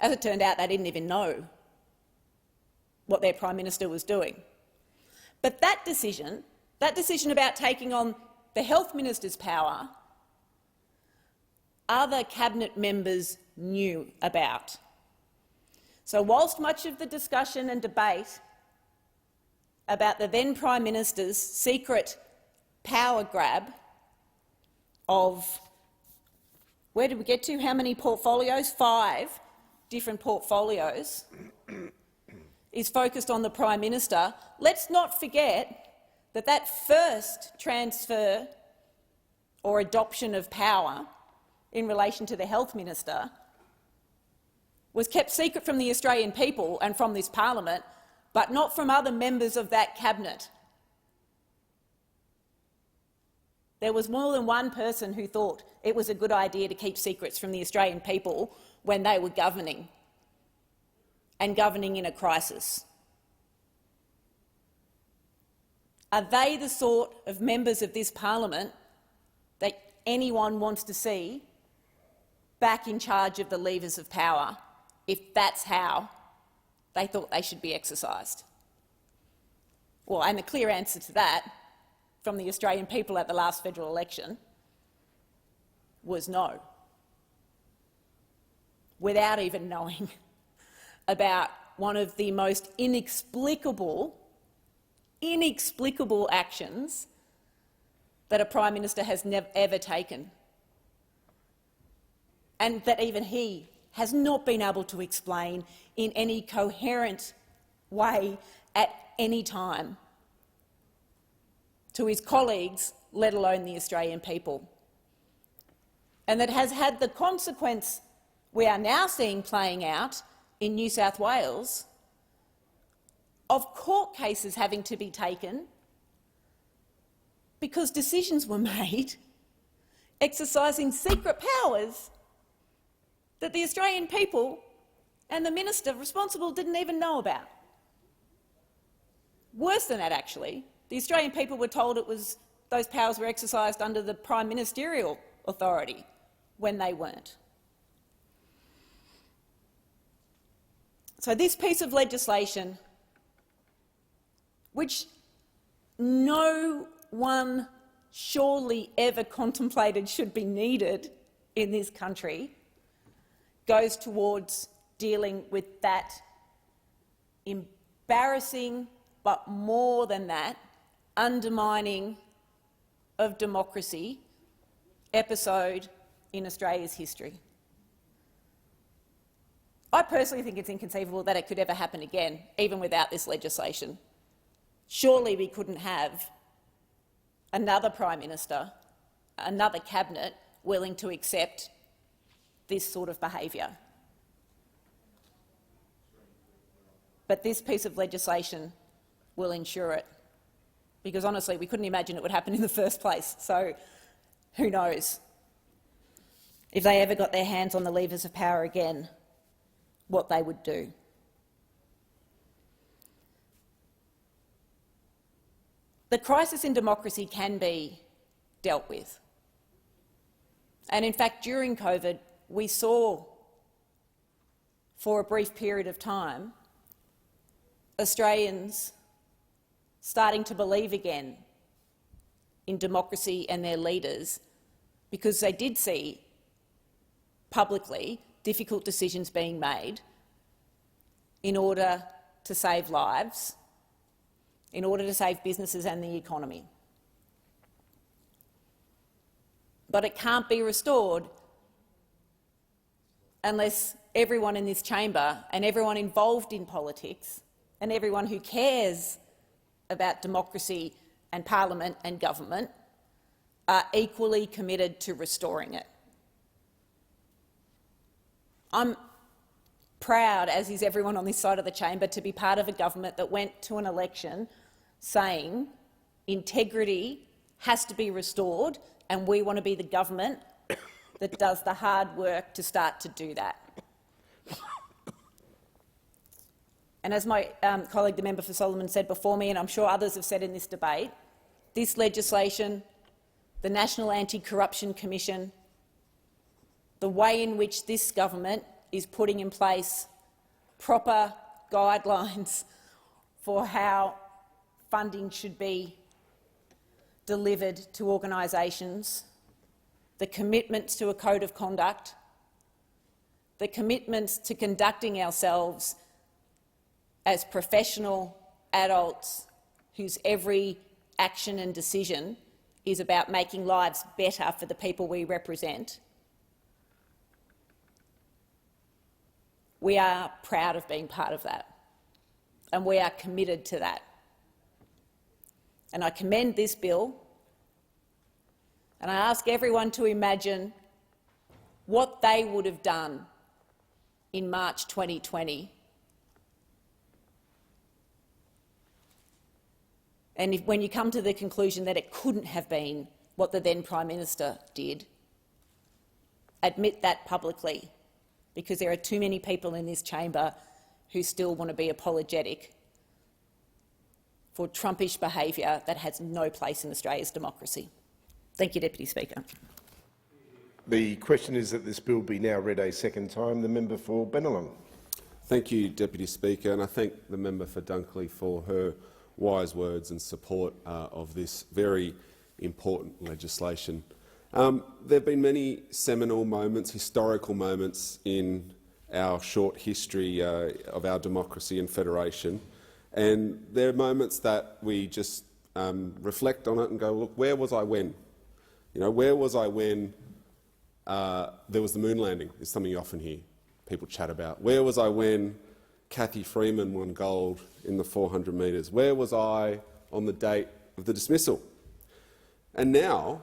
As it turned out, they didn't even know what their Prime Minister was doing. But that decision about taking on the Health Minister's power, other cabinet members knew about. So whilst much of the discussion and debate about the then Prime Minister's secret power grab of, where did we get to? How many portfolios? 5 different portfolios is focused on the Prime Minister, let's not forget that that first transfer or adoption of power in relation to the Health Minister was kept secret from the Australian people and from this parliament, but not from other members of that cabinet. There was more than one person who thought it was a good idea to keep secrets from the Australian people when they were governing, and governing in a crisis. Are they the sort of members of this parliament that anyone wants to see back in charge of the levers of power, if that's how they thought they should be exercised? Well, and the clear answer to that from the Australian people at the last federal election was no, without even knowing about one of the most inexplicable actions that a Prime Minister has ever taken, and that even he has not been able to explain in any coherent way at any time to his colleagues, let alone the Australian people. And that has had the consequence we are now seeing playing out in New South Wales of court cases having to be taken because decisions were made exercising secret powers that the Australian people and the minister responsible didn't even know about. Worse than that, actually, the Australian people were told those powers were exercised under the Prime Ministerial authority when they weren't. So this piece of legislation, which no one surely ever contemplated should be needed in this country, goes towards dealing with that embarrassing, but more than that, undermining of democracy episode in Australia's history. I personally think it's inconceivable that it could ever happen again, even without this legislation. Surely we couldn't have another Prime Minister, another cabinet willing to accept this sort of behaviour. But this piece of legislation will ensure it. Because honestly, we couldn't imagine it would happen in the first place, so who knows? If they ever got their hands on the levers of power again, what they would do. The crisis in democracy can be dealt with. And in fact, during COVID, we saw, for a brief period of time, Australians starting to believe again in democracy and their leaders, because they did see publicly difficult decisions being made in order to save lives, in order to save businesses and the economy. But it can't be restored unless everyone in this chamber and everyone involved in politics and everyone who cares about democracy and parliament and government are equally committed to restoring it. I'm proud, as is everyone on this side of the chamber, to be part of a government that went to an election saying integrity has to be restored and we want to be the government that does the hard work to start to do that. And as my colleague, the member for Solomon, said before me, and I'm sure others have said in this debate, this legislation, the National Anti-Corruption Commission, the way in which this government is putting in place proper guidelines for how funding should be delivered to organisations, the commitments to a code of conduct, the commitments to conducting ourselves as professional adults whose every action and decision is about making lives better for the people we represent. We are proud of being part of that, and we are committed to that. And I commend this bill, and I ask everyone to imagine what they would have done in March 2020. And when you come to the conclusion that it couldn't have been what the then Prime Minister did, admit that publicly, because there are too many people in this chamber who still want to be apologetic for Trumpish behaviour that has no place in Australia's democracy. Thank you, Deputy Speaker. The question is that this bill be now read a second time. The member for Bennelong. Thank you, Deputy Speaker, and I thank the member for Dunkley for her wise words and support of this very important legislation. There have been many seminal moments, historical moments in our short history of our democracy and federation, and there are moments that we just reflect on it and go, look, where was I when? You know, where was I when there was the moon landing? Is something you often hear people chat about. Where was I when Cathy Freeman won gold in the 400 metres? Where was I on the date of the dismissal? And now,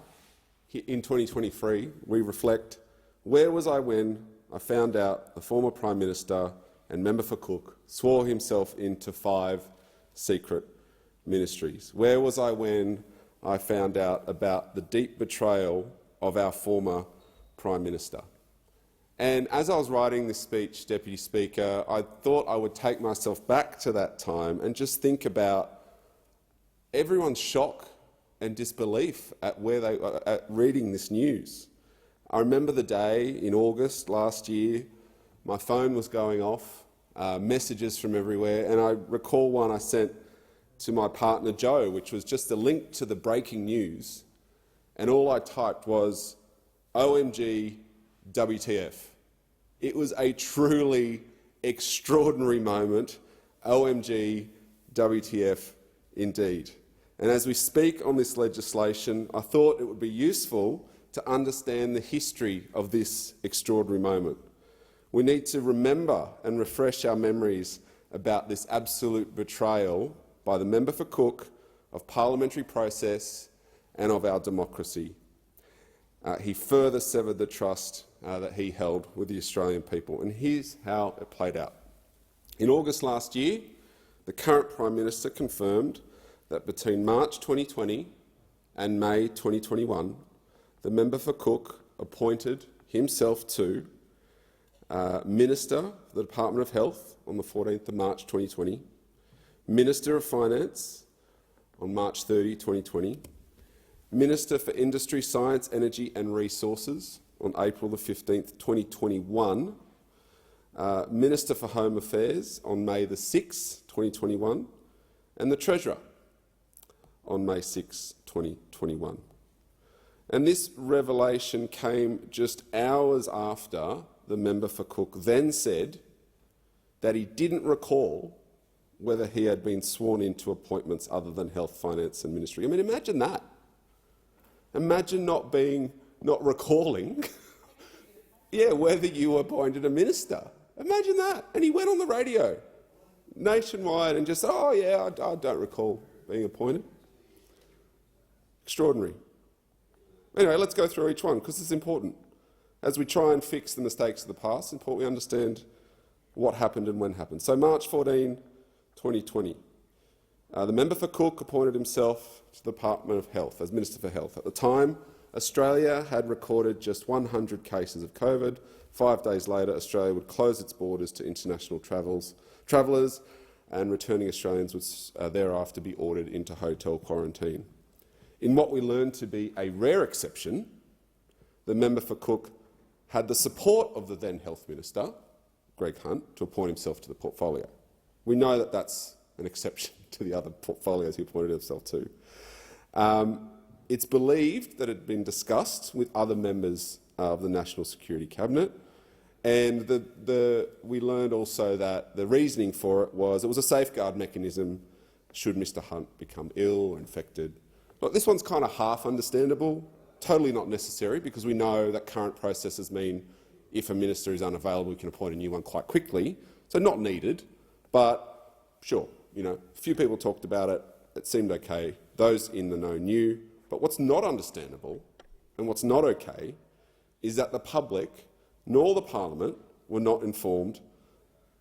in 2023, we reflect, where was I when I found out the former Prime Minister and member for Cook swore himself into 5 secret ministries? Where was I when I found out about the deep betrayal of our former Prime Minister? And as I was writing this speech, Deputy Speaker, I thought I would take myself back to that time and just think about everyone's shock and disbelief at reading this news. I remember the day in August last year, my phone was going off, messages from everywhere, and I recall one I sent to my partner Joe, which was just a link to the breaking news, and all I typed was, OMG, WTF. It was a truly extraordinary moment. OMG, WTF indeed. And as we speak on this legislation, I thought it would be useful to understand the history of this extraordinary moment. We need to remember and refresh our memories about this absolute betrayal by the member for Cook of parliamentary process and of our democracy. He further severed the trust that he held with the Australian people, and here's how it played out. In August last year, the current Prime Minister confirmed that between March 2020 and May 2021, the member for Cook appointed himself to Minister for the Department of Health on the 14th of March 2020, Minister of Finance on March 30, 2020, Minister for Industry, Science, Energy and Resources on April the 15th, 2021, Minister for Home Affairs on May the 6th, 2021, and the Treasurer on May 6, 2021. And this revelation came just hours after the member for Cook then said that he didn't recall whether he had been sworn into appointments other than Health, Finance and Ministry. I mean, imagine that. Imagine not recalling whether you were appointed a minister. Imagine that. And he went on the radio nationwide and just said, oh yeah, I don't recall being appointed. Extraordinary. Anyway, let's go through each one because it's important. As we try and fix the mistakes of the past, it's important we understand what happened and when happened. So March 14, 2020, the member for Cook appointed himself to the Department of Health as Minister for Health. At the time, Australia had recorded just 100 cases of COVID. 5 days later, Australia would close its borders to international travellers, and returning Australians would thereafter be ordered into hotel quarantine. In what we learned to be a rare exception, the member for Cook had the support of the then Health Minister, Greg Hunt, to appoint himself to the portfolio. We know that that's an exception to the other portfolios he appointed himself to. It's believed that it had been discussed with other members of the National Security Cabinet, and we learned also that the reasoning for it was a safeguard mechanism should Mr Hunt become ill or infected. Look, this one's kind of half understandable, totally not necessary, because we know that current processes mean if a minister is unavailable, we can appoint a new one quite quickly, so not needed, but sure, a few people talked about it, it seemed okay, those in the know knew. But what's not understandable and what's not okay is that the public nor the parliament were not informed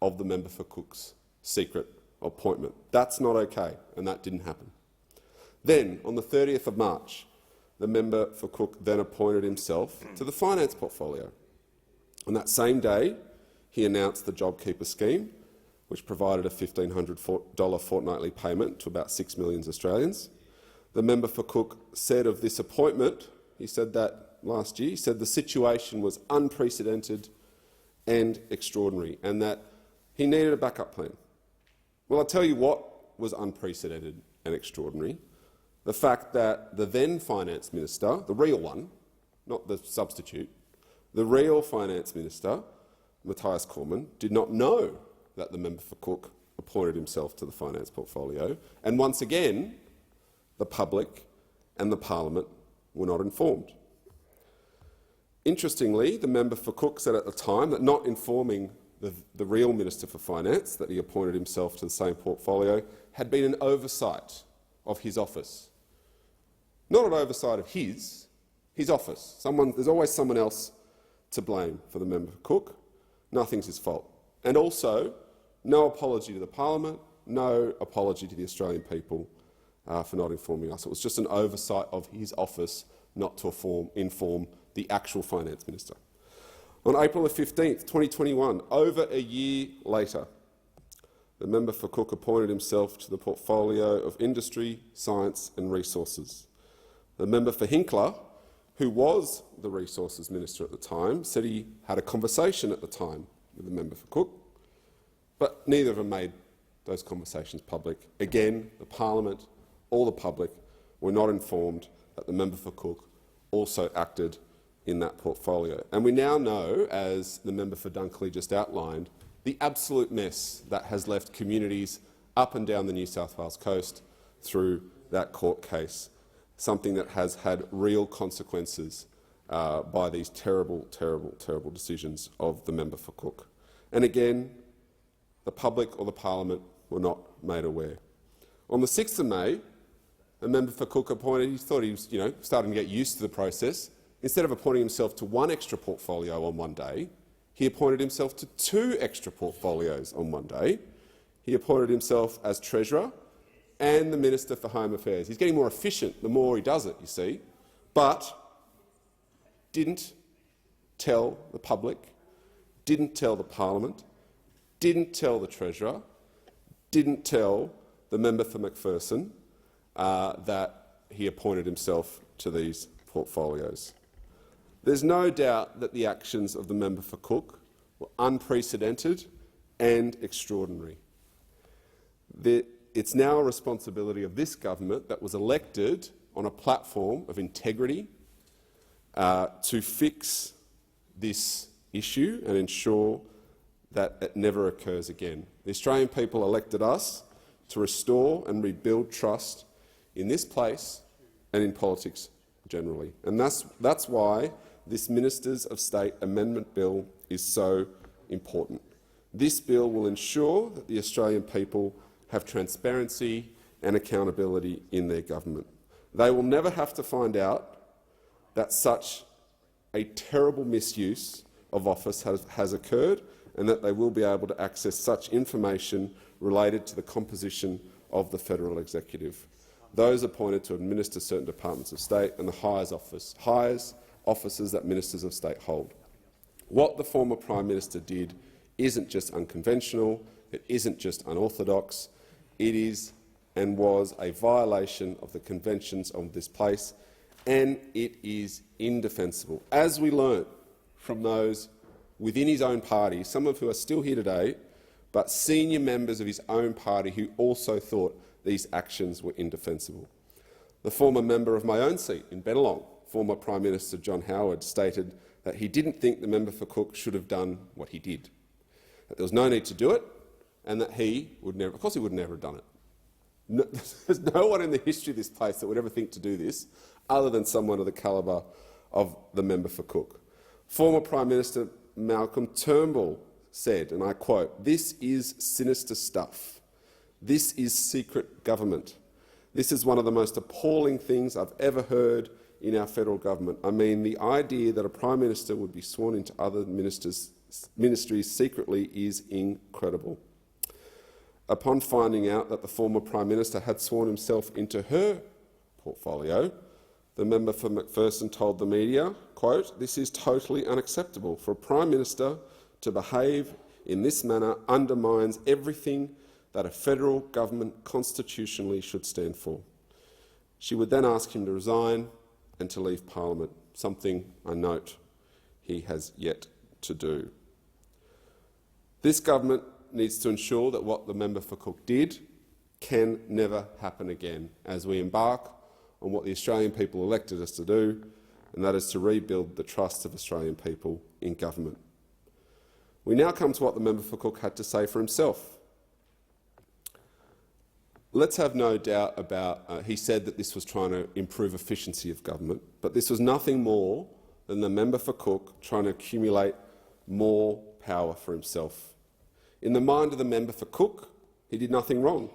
of the member for Cook's secret appointment. That's not okay, and that didn't happen. Then, on the 30th of March, the member for Cook then appointed himself to the finance portfolio. On that same day, he announced the JobKeeper scheme, which provided a $1,500 fortnightly payment to about 6 million Australians. The member for Cook said of this appointment, he said that last year, he said the situation was unprecedented and extraordinary and that he needed a backup plan. Well, I'll tell you what was unprecedented and extraordinary. The fact that the then Finance Minister, the real one, not the substitute, the real Finance Minister, Matthias Cormann, did not know that the member for Cook appointed himself to the finance portfolio, and once again, the public and the parliament were not informed. Interestingly, the member for Cook said at the time that not informing the real Minister for Finance that he appointed himself to the same portfolio had been an oversight of his office. Not an oversight of his office. There's always someone else to blame for the member for Cook. Nothing's his fault. And also, no apology to the parliament, no apology to the Australian people for not informing us. It was just an oversight of his office not to inform the actual finance minister. On April 15, 2021, over a year later, the member for Cook appointed himself to the portfolio of Industry, Science and Resources. The member for Hinkler, who was the Resources Minister at the time, said he had a conversation at the time with the member for Cook, but neither of them made those conversations public. Again, the parliament or the public were not informed that the member for Cook also acted in that portfolio. And we now know, as the member for Dunkley just outlined, the absolute mess that has left communities up and down the New South Wales coast through that court case, something that has had real consequences by these terrible, terrible, terrible decisions of the member for Cook. And again, the public or the parliament were not made aware. On the 6th of May, the member for Cook appointed, he thought he was starting to get used to the process. Instead of appointing himself to one extra portfolio on one day, he appointed himself to 2 extra portfolios on one day. He appointed himself as Treasurer and the Minister for Home Affairs. He's getting more efficient the more he does it, you see, but didn't tell the public, didn't tell the Parliament, didn't tell the Treasurer, didn't tell the member for McPherson that he appointed himself to these portfolios. There's no doubt that the actions of the member for Cook were unprecedented and extraordinary. It's now a responsibility of this government that was elected on a platform of integrity to fix this issue and ensure that it never occurs again. The Australian people elected us to restore and rebuild trust in this place and in politics generally. And that's why this Ministers of State Amendment Bill is so important. This bill will ensure that the Australian people have transparency and accountability in their government. They will never have to find out that such a terrible misuse of office has occurred, and that they will be able to access such information related to the composition of the federal executive, those appointed to administer certain departments of state, and the hires offices that ministers of state hold. What the former Prime Minister did isn't just unconventional, it isn't just unorthodox, it is and was a violation of the conventions of this place, and it is indefensible. As we learnt from those within his own party, some of who are still here today, but senior members of his own party who also thought these actions were indefensible. The former member of my own seat in Bennelong, former Prime Minister John Howard, stated that he didn't think the member for Cook should have done what he did, that there was no need to do it, and that he would never, of course he would never have done it. No, there's no one in the history of this place that would ever think to do this, other than someone of the calibre of the member for Cook. Former Prime Minister Malcolm Turnbull said, and I quote, "This is sinister stuff. This is secret government. This is one of the most appalling things I've ever heard in our federal government. I mean, the idea that a Prime Minister would be sworn into other ministries secretly is incredible." Upon finding out that the former Prime Minister had sworn himself into her portfolio, the member for McPherson told the media, quote, "This is totally unacceptable. For a Prime Minister to behave in this manner undermines everything that a federal government constitutionally should stand for." She would then ask him to resign and to leave Parliament, something I note he has yet to do. This government needs to ensure that what the member for Cook did can never happen again as we embark on what the Australian people elected us to do, and that is to rebuild the trust of Australian people in government. We now come to what the member for Cook had to say for himself. Let's have no doubt about he said that this was trying to improve efficiency of government, but this was nothing more than the member for Cook trying to accumulate more power for himself. In the mind of the member for Cook, he did nothing wrong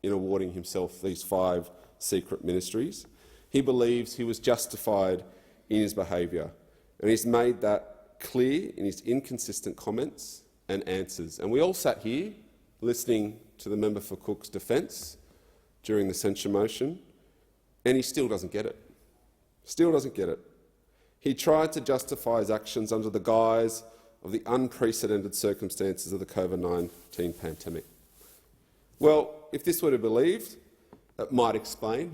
in awarding himself these 5 secret ministries. He believes he was justified in his behaviour, and he's made that clear in his inconsistent comments and answers. And we all sat here listening to the member for Cook's defence during the censure motion, and he still doesn't get it. Still doesn't get it. He tried to justify his actions under the guise of the unprecedented circumstances of the COVID-19 pandemic. Well, if this were to be believed, it might explain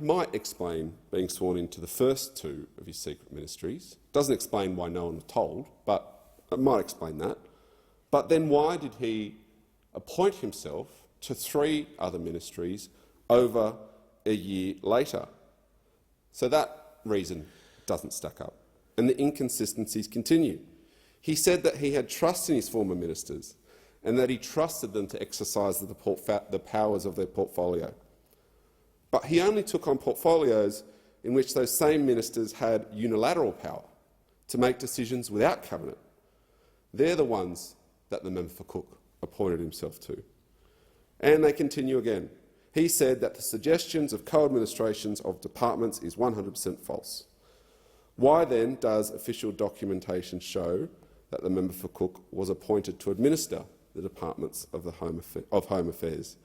being sworn into the first 2 of his secret ministries. It doesn't explain why no one was told, but it might explain that. But then why did he appoint himself to 3 other ministries over a year later? So that reason doesn't stack up, and the inconsistencies continue. He said that he had trust in his former ministers and that he trusted them to exercise the powers of their portfolio. But he only took on portfolios in which those same ministers had unilateral power to make decisions without cabinet. They're the ones that the member for Cook appointed himself to. And they continue again. He said that the suggestions of co-administrations of departments is 100% false. Why then does official documentation show that the member for Cook was appointed to administer the Departments of Home Affairs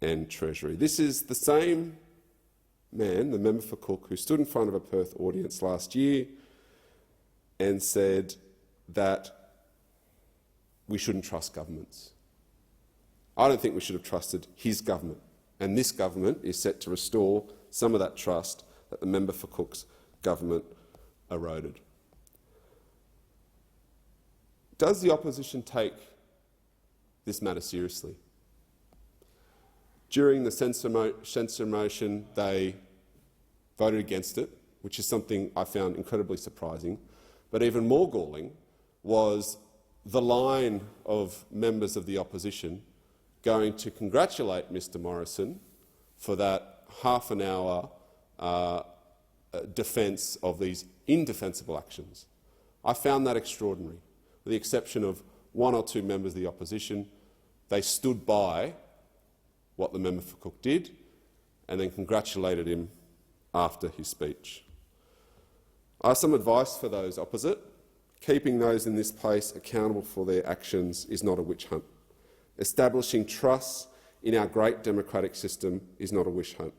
and Treasury. This is the same man, the member for Cook, who stood in front of a Perth audience last year and said that we shouldn't trust governments. I don't think we should have trusted his government, and this government is set to restore some of that trust that the member for Cook's government eroded. Does the opposition take this matter seriously? During the censure motion, they voted against it, which is something I found incredibly surprising. But even more galling was the line of members of the opposition going to congratulate Mr Morrison for that half-an-hour defence of these indefensible actions. I found that extraordinary. With the exception of one or two members of the opposition, they stood by what the member for Cook did and then congratulated him after his speech. I have some advice for those opposite. Keeping those in this place accountable for their actions is not a witch hunt. Establishing trust in our great democratic system is not a witch hunt.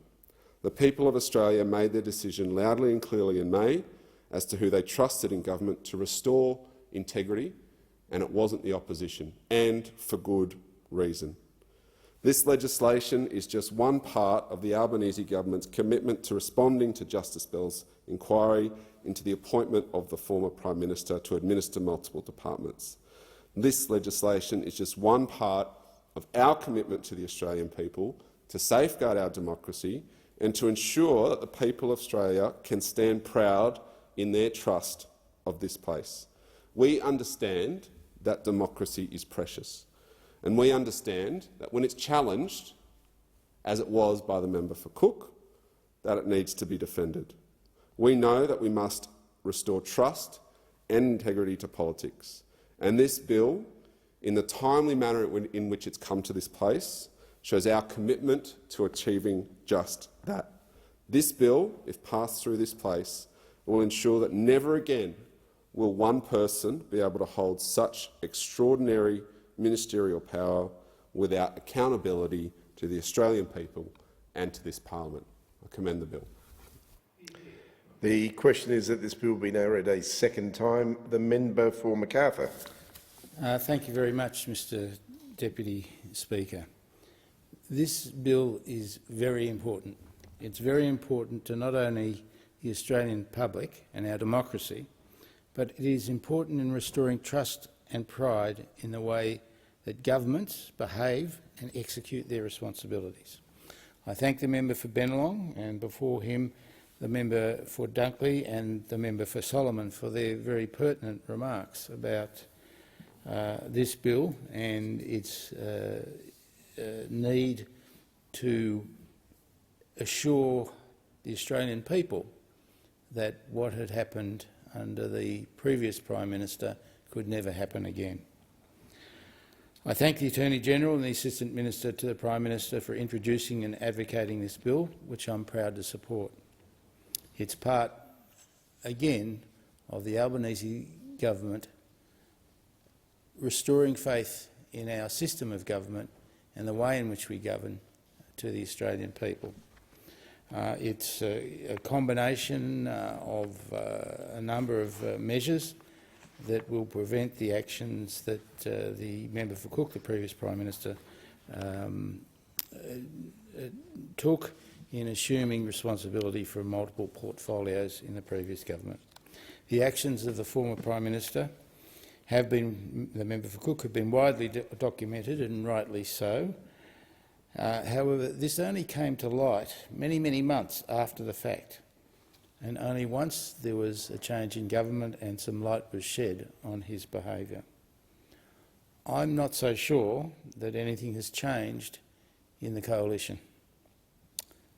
The people of Australia made their decision loudly and clearly in May as to who they trusted in government to restore integrity, and it wasn't the opposition, and for good reason. This legislation is just one part of the Albanese government's commitment to responding to Justice Bell's inquiry into the appointment of the former Prime Minister to administer multiple departments. This legislation is just one part of our commitment to the Australian people to safeguard our democracy and to ensure that the people of Australia can stand proud in their trust of this place. We understand that democracy is precious, and we understand that when it's challenged, as it was by the member for Cook, that it needs to be defended. We know that we must restore trust and integrity to politics, and this bill, in the timely manner in which it's come to this place, shows our commitment to achieving just that. This bill, if passed through this place, will ensure that never again will one person be able to hold such extraordinary ministerial power without accountability to the Australian people and to this parliament. I commend the bill. The question is that this bill be now read a second time. The member for Macarthur. Thank you very much, Mr Deputy Speaker. This bill is very important. It's very important to not only the Australian public and our democracy, but it is important in restoring trust and pride in the way that governments behave and execute their responsibilities. I thank the member for Bennelong and before him the member for Dunkley and the member for Solomon for their very pertinent remarks about this bill and its need to assure the Australian people that what had happened under the previous Prime Minister could never happen again. I thank the Attorney-General and the Assistant Minister to the Prime Minister for introducing and advocating this bill, which I'm proud to support. It's part, again, of the Albanese government restoring faith in our system of government and the way in which we govern to the Australian people. It's a combination of a number of measures that will prevent the actions that the member for Cook, the previous Prime Minister, took in assuming responsibility for multiple portfolios in the previous government. The actions of the former Prime Minister have been, the member for Cook, have been widely documented, and rightly so. However, this only came to light many, many months after the fact, and only once there was a change in government and some light was shed on his behaviour. I'm not so sure that anything has changed in the coalition.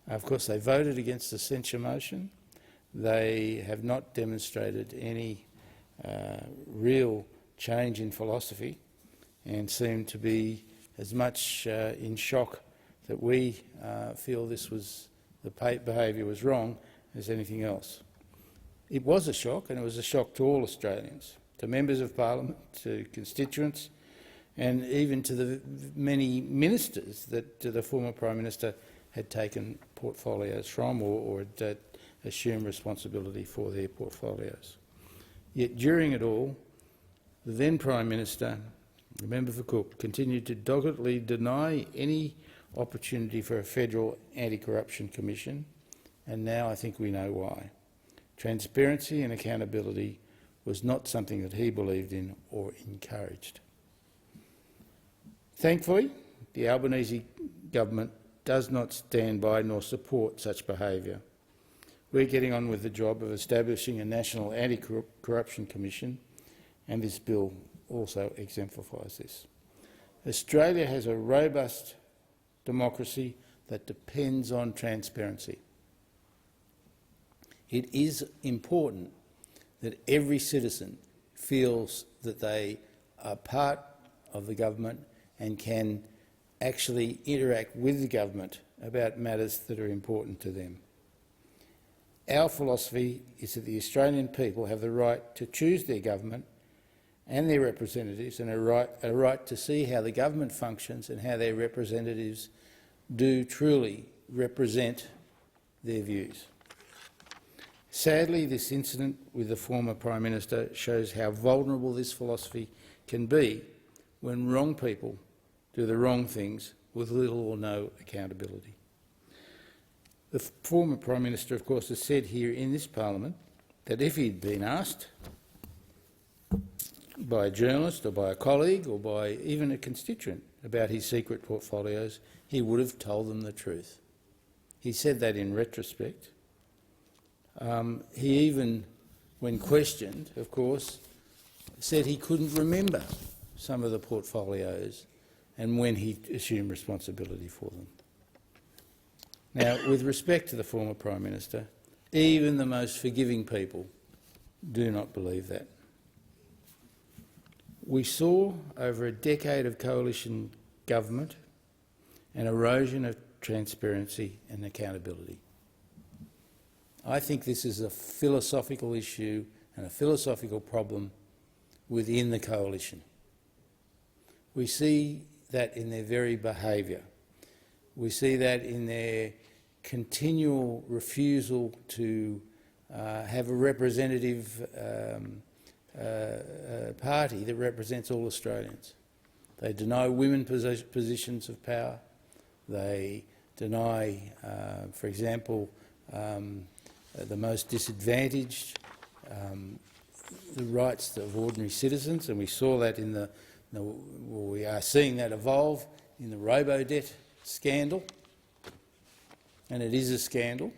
Of course, they voted against the censure motion. They have not demonstrated any real change in philosophy and seem to be as much in shock that we feel this was the behaviour was wrong as anything else. It was a shock, and it was a shock to all Australians, to members of parliament, to constituents, and even to the many ministers that the former Prime Minister had taken portfolios from or had assumed responsibility for their portfolios. Yet during it all, the then Prime Minister, the member for Cook, continued to doggedly deny any opportunity for a federal anti-corruption commission, and now I think we know why. Transparency and accountability was not something that he believed in or encouraged. Thankfully, the Albanese government does not stand by nor support such behaviour. We're getting on with the job of establishing a National Anti-Corruption Commission, and this bill also exemplifies this. Australia has a robust democracy that depends on transparency. It is important that every citizen feels that they are part of the government and can actually interact with the government about matters that are important to them. Our philosophy is that the Australian people have the right to choose their government and their representatives, and a right to see how the government functions and how their representatives do truly represent their views. Sadly, this incident with the former Prime Minister shows how vulnerable this philosophy can be when wrong people do the wrong things with little or no accountability. The former Prime Minister, of course, has said here in this parliament that if he'd been asked by a journalist or by a colleague or by even a constituent about his secret portfolios, he would have told them the truth. He said that in retrospect. He even, when questioned, of course, said he couldn't remember some of the portfolios and when he assumed responsibility for them. Now, with respect to the former Prime Minister, even the most forgiving people do not believe that. We saw over a decade of coalition government an erosion of transparency and accountability. I think this is a philosophical issue and a philosophical problem within the coalition. We see that in their very behaviour. We see that in their continual refusal to have a representative party that represents all Australians. They deny women positions of power. They deny, for example, the most disadvantaged, the rights of ordinary citizens, and we saw that in we are seeing that evolve in the robo-debt scandal, and it is a scandal.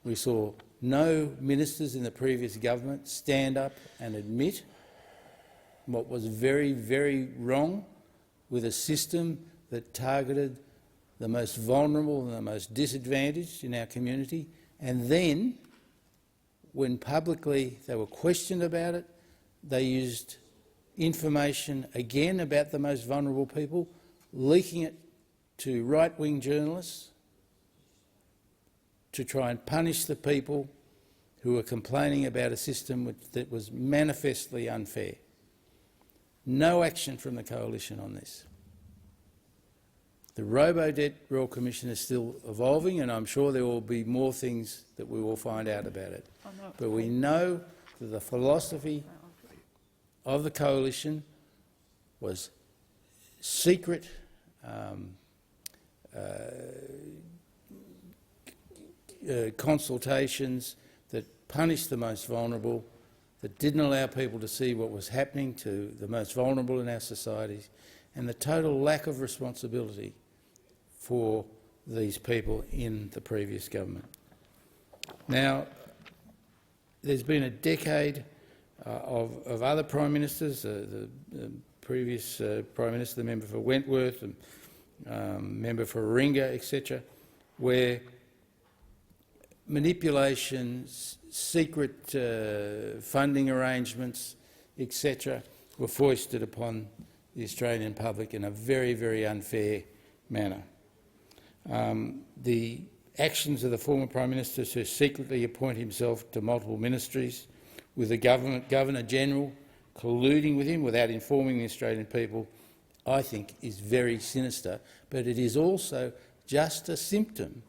We saw no ministers in the previous government stand up and admit what was very, very wrong with a system that targeted the most vulnerable and the most disadvantaged in our community, and then, when publicly they were questioned about it, they used information again about the most vulnerable people, leaking it to right-wing journalists to try and punish the people who were complaining about a system that was manifestly unfair. No action from the coalition on this. The Robo-Debt Royal Commission is still evolving, and I'm sure there will be more things that we will find out about it. But we know that the philosophy of the coalition was secret consultations that punished the most vulnerable, that didn't allow people to see what was happening to the most vulnerable in our societies, and the total lack of responsibility for these people in the previous government. Now, there's been a decade of other Prime Ministers, the previous Prime Minister, the member for Wentworth, and member for Warringah, etc., where manipulations, secret funding arrangements, etc., were foisted upon the Australian public in a very, very unfair manner. The actions of the former Prime Minister to secretly appoint himself to multiple ministries, with the Governor-General colluding with him without informing the Australian people, I think is very sinister, but it is also just a symptom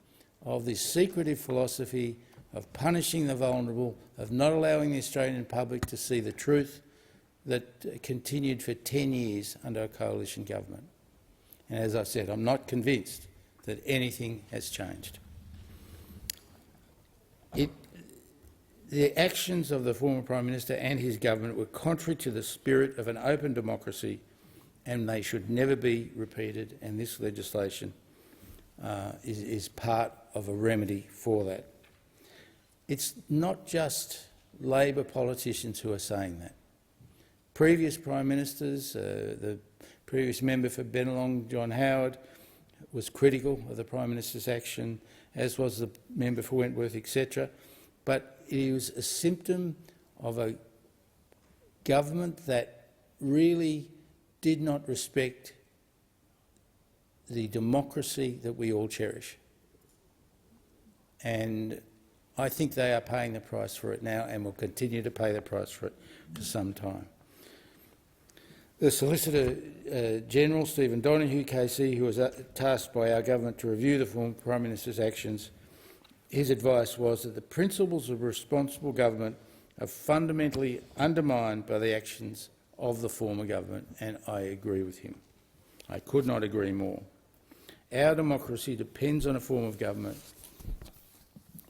of this secretive philosophy of punishing the vulnerable, of not allowing the Australian public to see the truth that continued for 10 years under a coalition government. And as I said, I'm not convinced that anything has changed. The actions of the former Prime Minister and his government were contrary to the spirit of an open democracy, and they should never be repeated, and this legislation is part of a remedy for that. It's not just Labor politicians who are saying that. Previous Prime Ministers, the previous member for Bennelong, John Howard, was critical of the Prime Minister's action, as was the member for Wentworth, etc. But it was a symptom of a government that really did not respect the democracy that we all cherish. And I think they are paying the price for it now and will continue to pay the price for it for some time. The Solicitor General, Stephen Donoghue, KC, who was tasked by our government to review the former Prime Minister's actions, his advice was that the principles of responsible government are fundamentally undermined by the actions of the former government, and I agree with him. I could not agree more. Our democracy depends on a form of government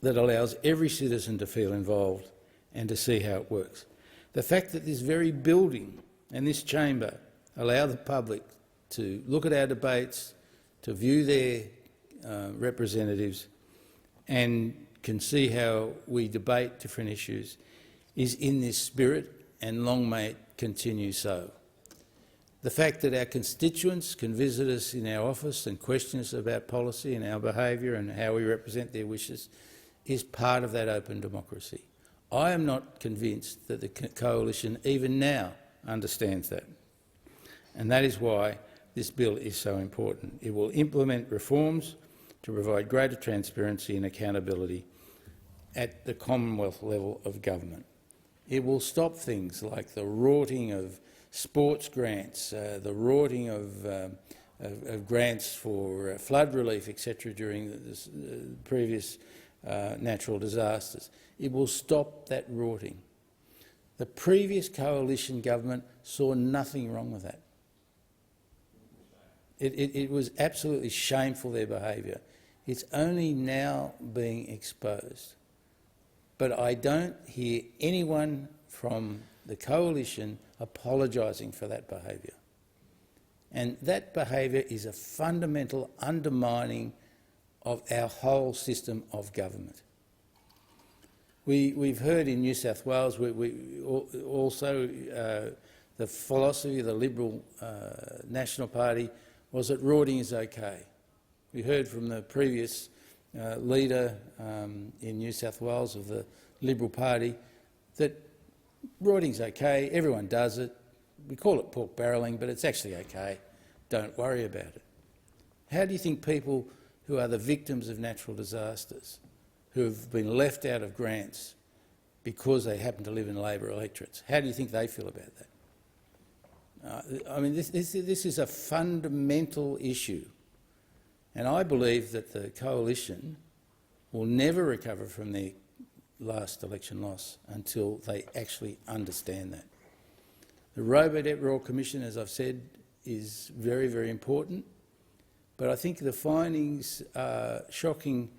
that allows every citizen to feel involved and to see how it works. The fact that this very building and this chamber allow the public to look at our debates, to view their representatives and can see how we debate different issues is in this spirit, and long may it continue so. The fact that our constituents can visit us in our office and question us about policy and our behaviour and how we represent their wishes is part of that open democracy. I am not convinced that the coalition even now understands that, and that is why this bill is so important. It will implement reforms to provide greater transparency and accountability at the Commonwealth level of government. It will stop things like the rorting of sports grants, the rorting of grants for flood relief, etc., during the previous natural disasters. It will stop that rorting. The previous coalition government saw nothing wrong with that. It was absolutely shameful, their behaviour. It's only now being exposed. But I don't hear anyone from the coalition apologising for that behaviour. And that behaviour is a fundamental undermining of our whole system of government. We've heard in New South Wales also the philosophy of the Liberal National Party was that rorting is okay. We heard from the previous leader in New South Wales of the Liberal Party that rorting's okay, everyone does it. We call it pork barrelling, but it's actually okay. Don't worry about it. How do you think people who are the victims of natural disasters, who have been left out of grants because they happen to live in Labor electorates, how do you think they feel about that? I mean, this is a fundamental issue, and I believe that the coalition will never recover from their last election loss until they actually understand that. The Robodebt Royal Commission, as I've said, is very, very important, but I think the findings are shocking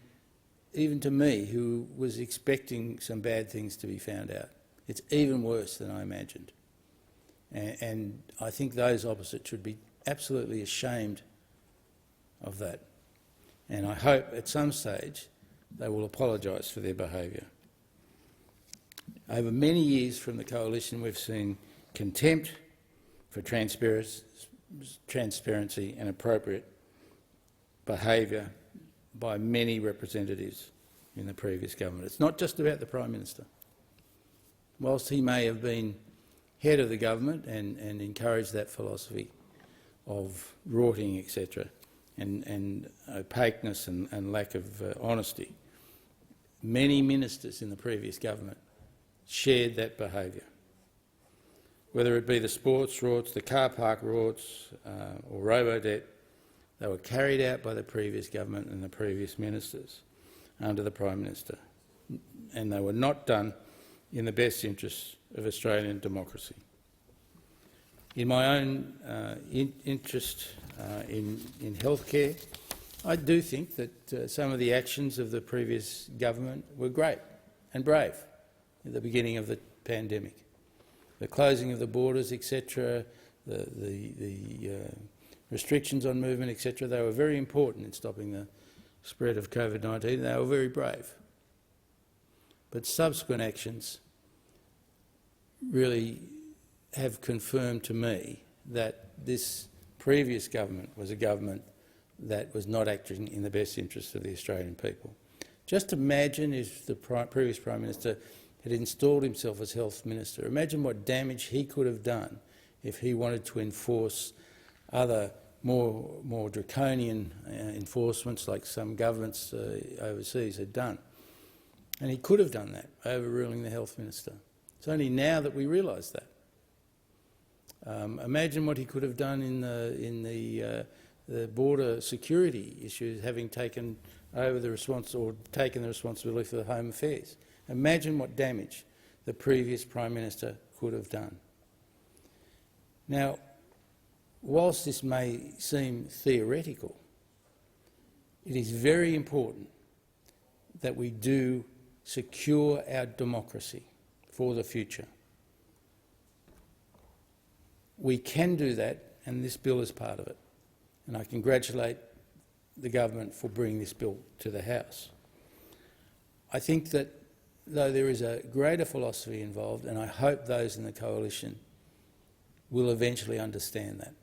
even to me, who was expecting some bad things to be found out. It's even worse than I imagined. And I think those opposite should be absolutely ashamed of that. And I hope at some stage they will apologise for their behaviour. Over many years from the coalition, we've seen contempt for transparency and appropriate behaviour by many representatives in the previous government. It's not just about the Prime Minister. Whilst he may have been head of the government and encouraged that philosophy of rorting, etc., and opaqueness and lack of honesty, many ministers in the previous government shared that behaviour. whether it be the sports routes, the car park routes or robo-debt, they were carried out by the previous government and the previous ministers under the Prime Minister, and they were not done in the best interests of Australian democracy. In my own interest in healthcare, I do think that some of the actions of the previous government were great and brave at the beginning of the pandemic. The closing of the borders, etc., the restrictions on movement, etc., they were very important in stopping the spread of COVID-19. They were very brave. But subsequent actions really have confirmed to me that this previous government was a government that was not acting in the best interests of the Australian people. Just imagine if the previous Prime Minister had installed himself as Health Minister. Imagine what damage he could have done if he wanted to enforce other more draconian enforcements like some governments overseas had done. And he could have done that, overruling the Health Minister. It's only now that we realise that. Imagine what he could have done in the border security issues, having taken over the responsibility for the Home Affairs. Imagine what damage the previous Prime Minister could have done. Now, whilst this may seem theoretical, it is very important that we do secure our democracy for the future. We can do that, and this bill is part of it. And I congratulate the government for bringing this bill to the House. I think that though there is a greater philosophy involved, and I hope those in the coalition will eventually understand that.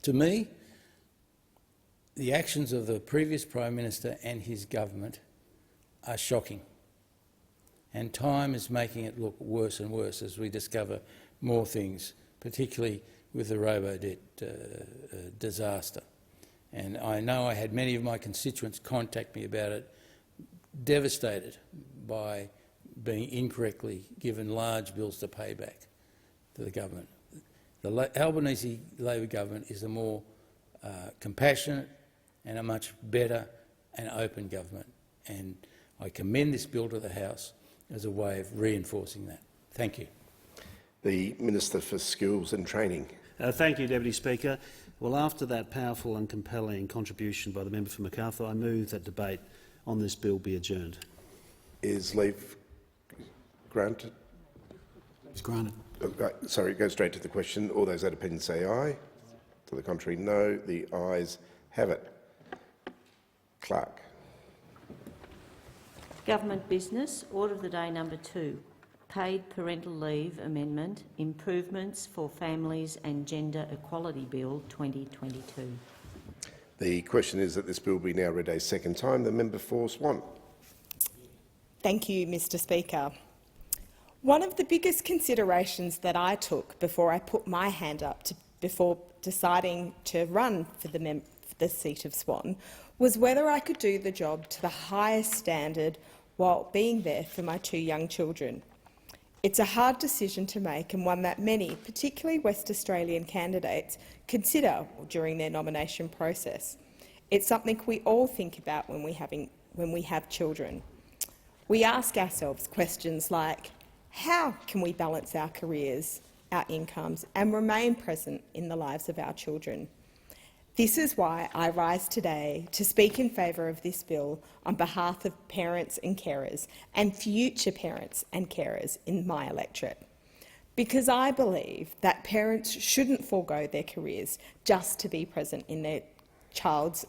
To me, the actions of the previous Prime Minister and his government are shocking, and time is making it look worse and worse as we discover more things, particularly with the robo-debt disaster. And I know I had many of my constituents contact me about it, devastated by being incorrectly given large bills to pay back to the government. The Albanese Labor government is a more compassionate and a much better and open government, and I commend this bill to the House as a way of reinforcing that. Thank you. The Minister for Skills and Training. Thank you, Deputy Speaker. Well, after that powerful and compelling contribution by the member for Macarthur, I move that debate on this bill be adjourned. Is leave granted? It's granted. Sorry, go straight to the question. All those that opinion say aye. To the contrary, no. The ayes have it. Clerk. Government business. Order of the day number 2. Paid Parental Leave Amendment, Improvements for Families and Gender Equality Bill 2022. The question is that this bill be now read a second time. The member for Swan. Thank you, Mr Speaker. One of the biggest considerations that I took before I put my hand up before deciding to run for the seat of Swan was whether I could do the job to the highest standard while being there for my 2 young children. It's a hard decision to make, and one that many, particularly West Australian candidates, consider during their nomination process. It's something we all think about when we have children. We ask ourselves questions like, how can we balance our careers, our incomes, and remain present in the lives of our children? This is why I rise today to speak in favour of this bill on behalf of parents and carers and future parents and carers in my electorate, because I believe that parents shouldn't forego their careers just to be present in their child's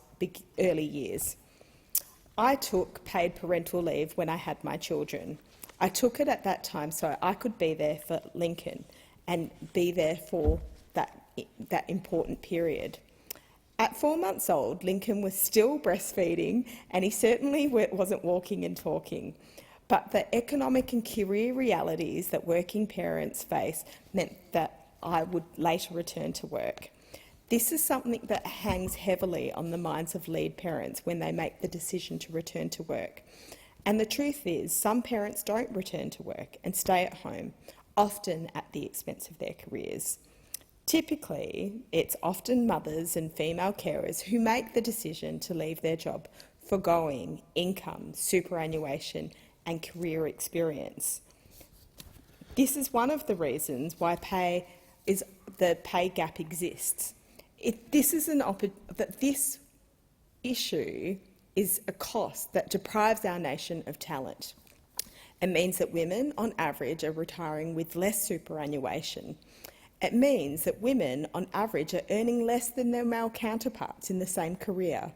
early years. I took paid parental leave when I had my children. I took it at that time so I could be there for Lincoln and be there for that important period. At 4 months old, Lincoln was still breastfeeding, and he certainly wasn't walking and talking. But the economic and career realities that working parents face meant that I would later return to work. This is something that hangs heavily on the minds of lead parents when they make the decision to return to work. And the truth is, some parents don't return to work and stay at home, often at the expense of their careers. Typically, it's often mothers and female carers who make the decision to leave their job, foregoing income, superannuation and career experience. This is one of the reasons why the pay gap exists. This issue is a cost that deprives our nation of talent. It means that women, on average, are retiring with less superannuation. It means that women, on average, are earning less than their male counterparts in the same career.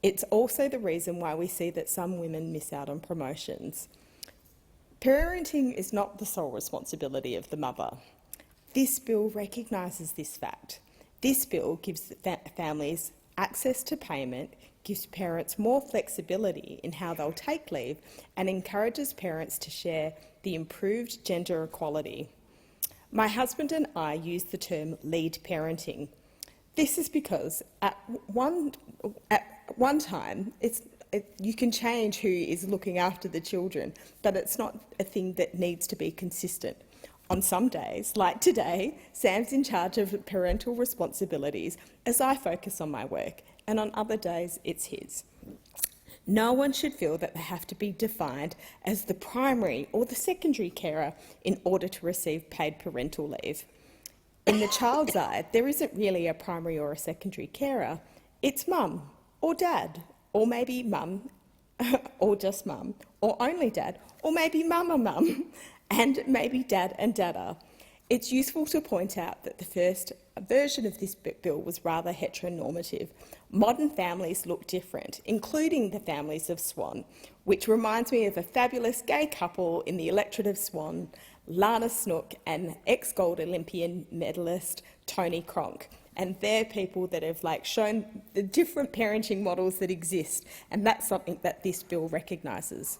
It's also the reason why we see that some women miss out on promotions. Parenting is not the sole responsibility of the mother. This bill recognises this fact. This bill gives families access to payment, gives parents more flexibility in how they'll take leave, and encourages parents to share the improved gender equality. My husband and I use the term lead parenting. This is because at one time you can change who is looking after the children, but it's not a thing that needs to be consistent. On some days, like today, Sam's in charge of parental responsibilities as I focus on my work, and on other days it's his. No one should feel that they have to be defined as the primary or the secondary carer in order to receive paid parental leave. In the child's eye, there isn't really a primary or a secondary carer. It's mum or dad, or maybe mum, or just mum, or only dad, or maybe mum or mum, and maybe dad and dada. It's useful to point out that the first version of this bill was rather heteronormative. Modern families look different, including the families of Swan, which reminds me of a fabulous gay couple in the electorate of Swan, Lana Snook and ex-gold Olympian medalist Tony Cronk. And they're people that have shown the different parenting models that exist, and that's something that this bill recognises.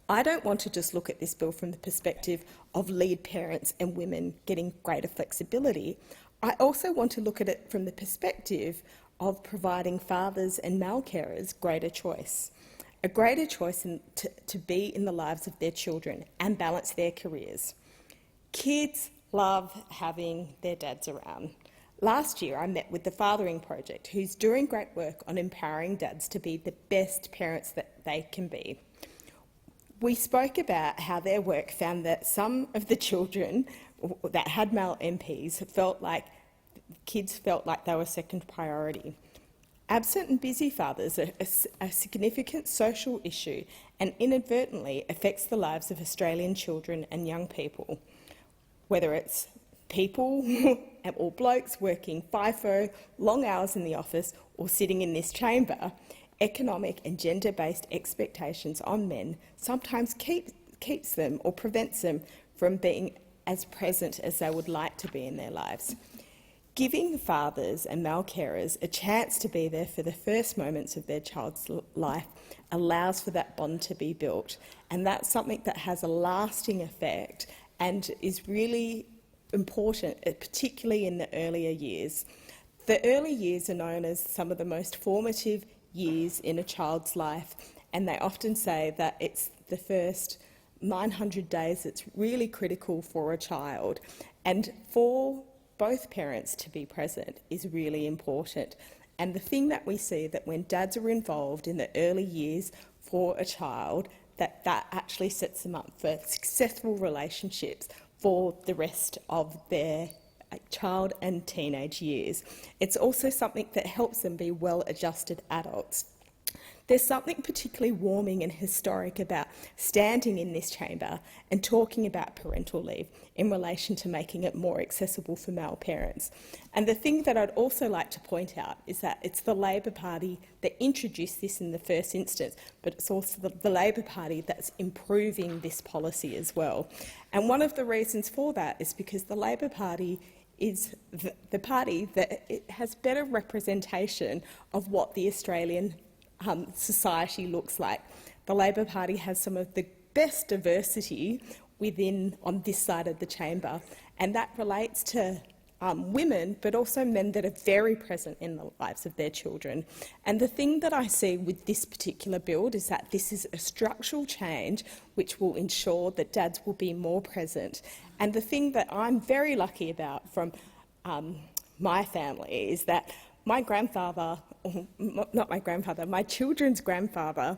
I don't want to just look at this bill from the perspective of lead parents and women getting greater flexibility. I also want to look at it from the perspective of providing fathers and male carers greater choice, a greater choice to be in the lives of their children and balance their careers. Kids love having their dads around. Last year, I met with the Fathering Project, who's doing great work on empowering dads to be the best parents that they can be. We spoke about how their work found that some of the children that had male MPs kids felt like they were second priority. Absent and busy fathers are a significant social issue and inadvertently affects the lives of Australian children and young people. Whether it's people or blokes working FIFO, long hours in the office, or sitting in this chamber, economic and gender-based expectations on men sometimes keeps them or prevents them from being as present as they would like to be in their lives. Giving fathers and male carers a chance to be there for the first moments of their child's life allows for that bond to be built, and that's something that has a lasting effect and is really important, particularly in the earlier years. The early years are known as some of the most formative years in a child's life, and they often say that it's the first 900 days that's really critical for a child, and for both parents to be present is really important. And the thing that we see that when dads are involved in the early years for a child, that actually sets them up for successful relationships for the rest of their child and teenage years. It's also something that helps them be well-adjusted adults. There's something particularly warming and historic about standing in this chamber and talking about parental leave in relation to making it more accessible for male parents. And the thing that I'd also like to point out is that it's the Labor Party that introduced this in the first instance, but it's also the Labor Party that's improving this policy as well. And one of the reasons for that is because the Labor Party is the party that it has better representation of what the Australian society looks like. The Labor Party has some of the best diversity on this side of the chamber, and that relates to women, but also men that are very present in the lives of their children. And the thing that I see with this particular bill is that this is a structural change which will ensure that dads will be more present. And the thing that I'm very lucky about from my family is that my grandfather, or not my grandfather, my children's grandfather,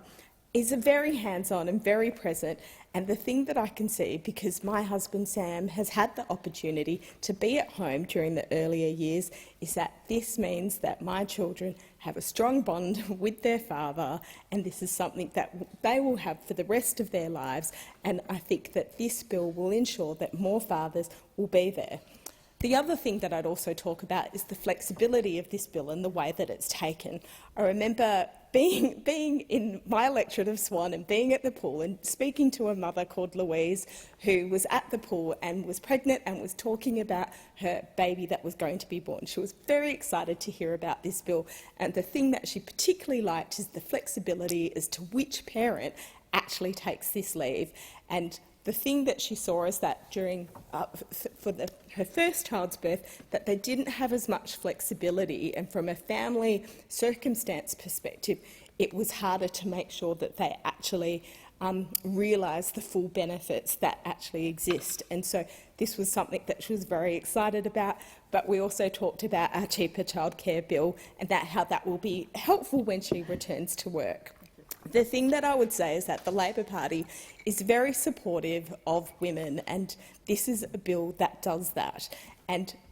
is very hands-on and very present. And the thing that I can see, because my husband Sam has had the opportunity to be at home during the earlier years, is that this means that my children have a strong bond with their father, and this is something that they will have for the rest of their lives. And I think that this bill will ensure that more fathers will be there. The other thing that I'd also talk about is the flexibility of this bill and the way that it's taken. I remember being in my electorate of Swan and being at the pool and speaking to a mother called Louise who was at the pool and was pregnant and was talking about her baby that was going to be born. She was very excited to hear about this bill, and the thing that she particularly liked is the flexibility as to which parent actually takes this leave. And the thing that she saw is that during her first child's birth, that they didn't have as much flexibility, and from a family circumstance perspective, it was harder to make sure that they actually realise the full benefits that actually exist. And so this was something that she was very excited about, but we also talked about our cheaper childcare bill and how that will be helpful when she returns to work. The thing that I would say is that the Labor Party is very supportive of women, and this is a bill that does that.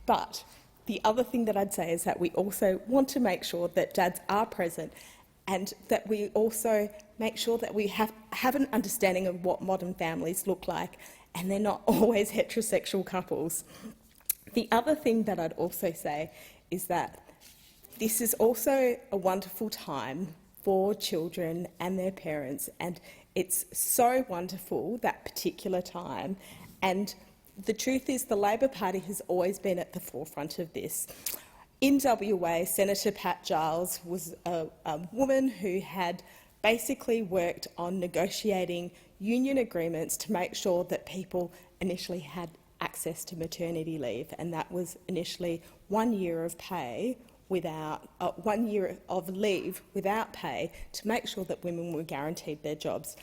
But the other thing that I'd say is that we also want to make sure that dads are present, and that we also make sure that we have an understanding of what modern families look like, and they're not always heterosexual couples. The other thing that I'd also say is that this is also a wonderful time for children and their parents, and it's so wonderful, that particular time. And the truth is the Labor Party has always been at the forefront of this. In WA, Senator Pat Giles was a woman who had basically worked on negotiating union agreements to make sure that people initially had access to maternity leave, and that was initially 1 year of pay without 1 year of leave without pay, to make sure that women were guaranteed their jobs.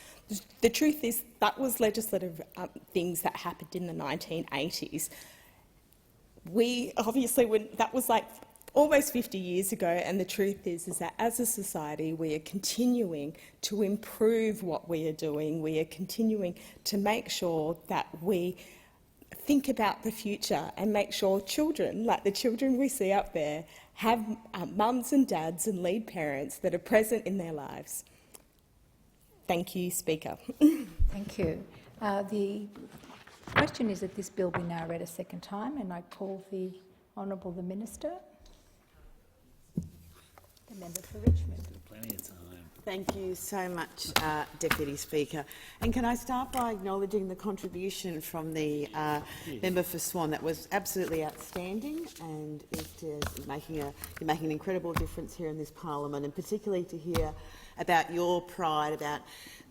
The truth is that was legislative things that happened in the 1980s. That was like almost 50 years ago, and the truth is that as a society we are continuing to improve what we are doing. We are continuing to make sure that we think about the future and make sure children, like the children we see up there, have mums and dads and lead parents that are present in their lives. Thank you, Speaker. Thank you. The question is that this bill be now read a second time, and I call the Honourable the Minister, the member for Richmond. Plenty of time. Thank you so much, Deputy Speaker. And can I start by acknowledging the contribution from the member for Swan? That was absolutely outstanding, and it is you're making an incredible difference here in this parliament, and particularly to hear about your pride about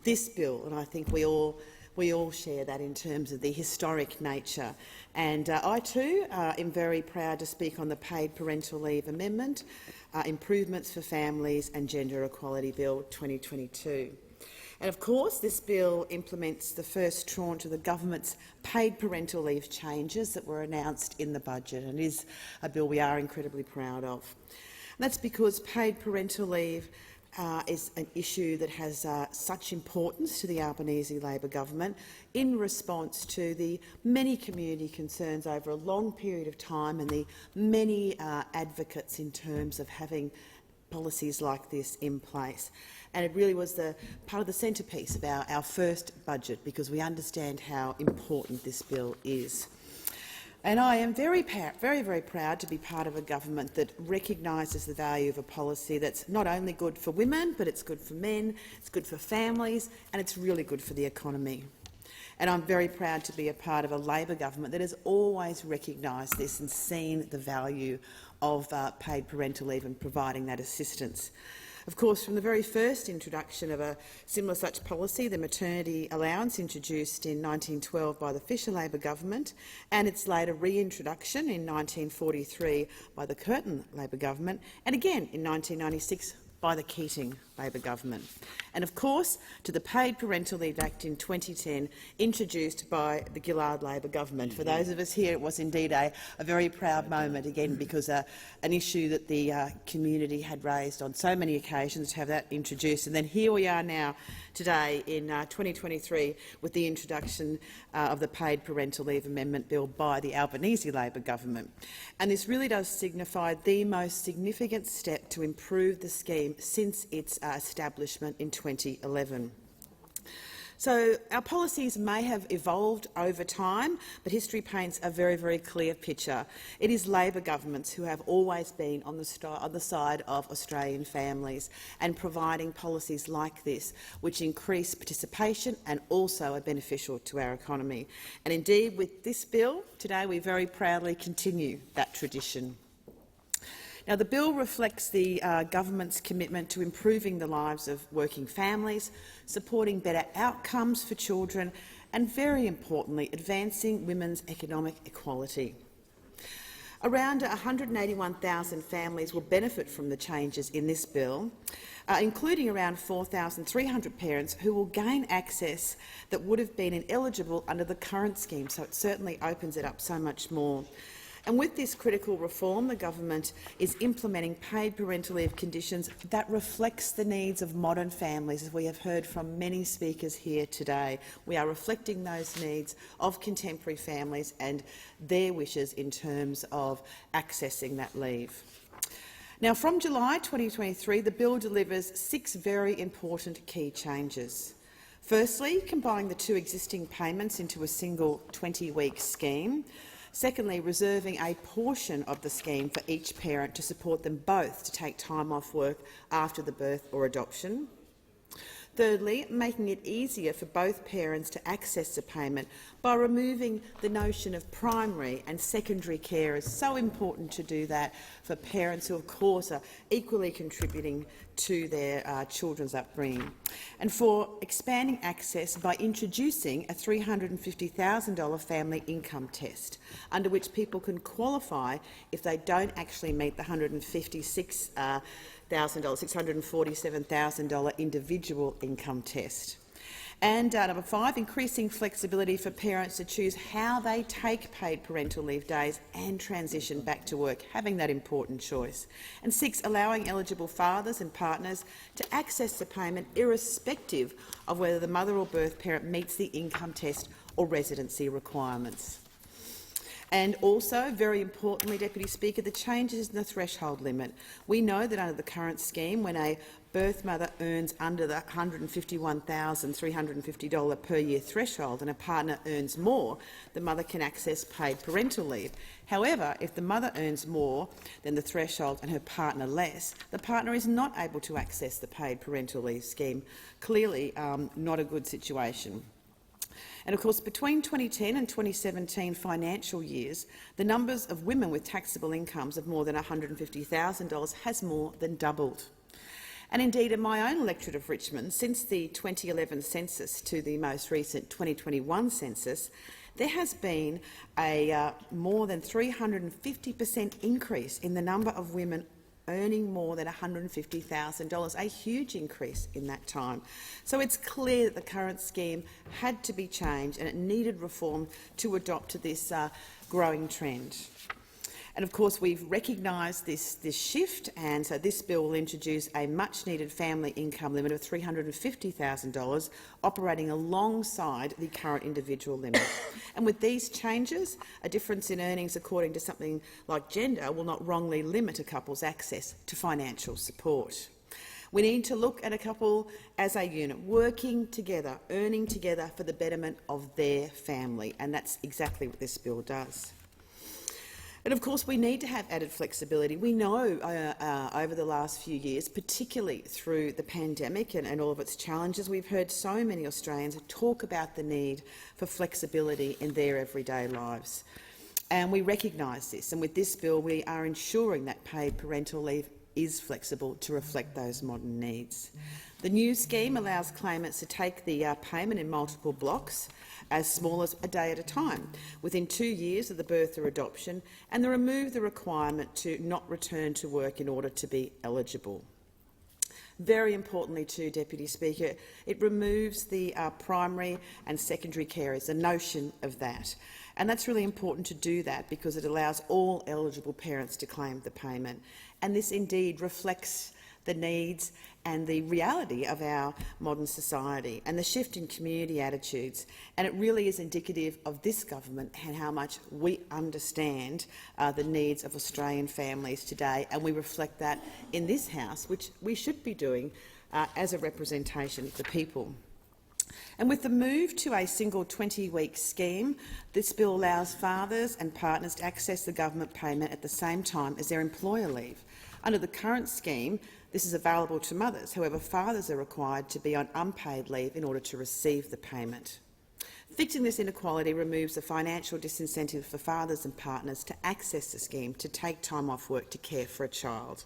this bill. And I think we all share that in terms of the historic nature. And I too am very proud to speak on the Paid Parental Leave Amendment, Improvements for Families and Gender Equality Bill 2022. And of course this bill implements the first tranche of the government's paid parental leave changes that were announced in the budget, and is a bill we are incredibly proud of. And that's because paid parental leave is an issue that has such importance to the Albanese Labor government in response to the many community concerns over a long period of time, and the many advocates in terms of having policies like this in place. And it really was the part of the centrepiece of our first budget, because we understand how important this bill is. And I am very, very proud to be part of a government that recognises the value of a policy that's not only good for women, but it's good for men, it's good for families, and it's really good for the economy. And I'm very proud to be a part of a Labor government that has always recognised this and seen the value of paid parental leave and providing that assistance. Of course, from the very first introduction of a similar such policy, the maternity allowance introduced in 1912 by the Fisher Labor government and its later reintroduction in 1943 by the Curtin Labor government and again in 1996 by the Keating Labor government. And of course to the Paid Parental Leave Act in 2010 introduced by the Gillard Labor government. For those of us here, it was indeed a very proud moment, again because an issue that the community had raised on so many occasions, to have that introduced. And then here we are now today in 2023 with the introduction of the Paid Parental Leave Amendment Bill by the Albanese Labor government. And this really does signify the most significant step to improve the scheme since its establishment in 2011. So our policies may have evolved over time, but history paints a very, very clear picture. It is Labor governments who have always been on the side of Australian families and providing policies like this, which increase participation and also are beneficial to our economy. And indeed, with this bill today, we very proudly continue that tradition. Now, the bill reflects the government's commitment to improving the lives of working families, supporting better outcomes for children and, very importantly, advancing women's economic equality. Around 181,000 families will benefit from the changes in this bill, including around 4,300 parents who will gain access that would have been ineligible under the current scheme, so it certainly opens it up so much more. And with this critical reform, the government is implementing paid parental leave conditions that reflects the needs of modern families, as we have heard from many speakers here today. We are reflecting those needs of contemporary families and their wishes in terms of accessing that leave. Now, from July 2023, the bill delivers 6 very important key changes. Firstly, combining the 2 existing payments into a single 20-week scheme. Secondly, reserving a portion of the scheme for each parent to support them both to take time off work after the birth or adoption. Thirdly, making it easier for both parents to access the payment by removing the notion of primary and secondary care. It's so important to do that for parents who, of course, are equally contributing to their children's upbringing. And for expanding access by introducing a $350,000 family income test, under which people can qualify if they don't actually meet the $647,000 individual income test. And number 5, increasing flexibility for parents to choose how they take paid parental leave days and transition back to work, having that important choice. And 6, allowing eligible fathers and partners to access the payment irrespective of whether the mother or birth parent meets the income test or residency requirements. And also, very importantly, Deputy Speaker, the changes in the threshold limit. We know that under the current scheme, when a birth mother earns under the $151,350 per year threshold and a partner earns more, the mother can access paid parental leave. However, if the mother earns more than the threshold and her partner less, the partner is not able to access the paid parental leave scheme. Clearly not a good situation. And of course, between 2010 and 2017 financial years, the numbers of women with taxable incomes of more than $150,000 has more than doubled. And indeed, in my own electorate of Richmond, since the 2011 census to the most recent 2021 census, there has been a more than 350% increase in the number of women earning more than $150,000, a huge increase in that time. So it's clear that the current scheme had to be changed and it needed reform to adopt to this growing trend. And of course, we've recognised this shift, and so this bill will introduce a much-needed family income limit of $350,000, operating alongside the current individual limit. And with these changes, a difference in earnings according to something like gender will not wrongly limit a couple's access to financial support. We need to look at a couple as a unit, working together, earning together for the betterment of their family, and that's exactly what this bill does. And of course, we need to have added flexibility. We know over the last few years, particularly through the pandemic and all of its challenges, we've heard so many Australians talk about the need for flexibility in their everyday lives. And we recognise this, and with this bill we are ensuring that paid parental leave is flexible to reflect those modern needs. The new scheme allows claimants to take the payment in multiple blocks, as small as a day at a time, within 2 years of the birth or adoption, and they remove the requirement to not return to work in order to be eligible. Very importantly too, Deputy Speaker, it removes the primary and secondary carers, the notion of that. And that's really important to do that because it allows all eligible parents to claim the payment. And this indeed reflects the needs and the reality of our modern society and the shift in community attitudes. And it really is indicative of this government and how much we understand the needs of Australian families today, and we reflect that in this House, which we should be doing as a representation of the people. And with the move to a single 20-week scheme, this bill allows fathers and partners to access the government payment at the same time as their employer leave. Under the current scheme, this is available to mothers. However, fathers are required to be on unpaid leave in order to receive the payment. Fixing this inequality removes the financial disincentive for fathers and partners to access the scheme to take time off work to care for a child.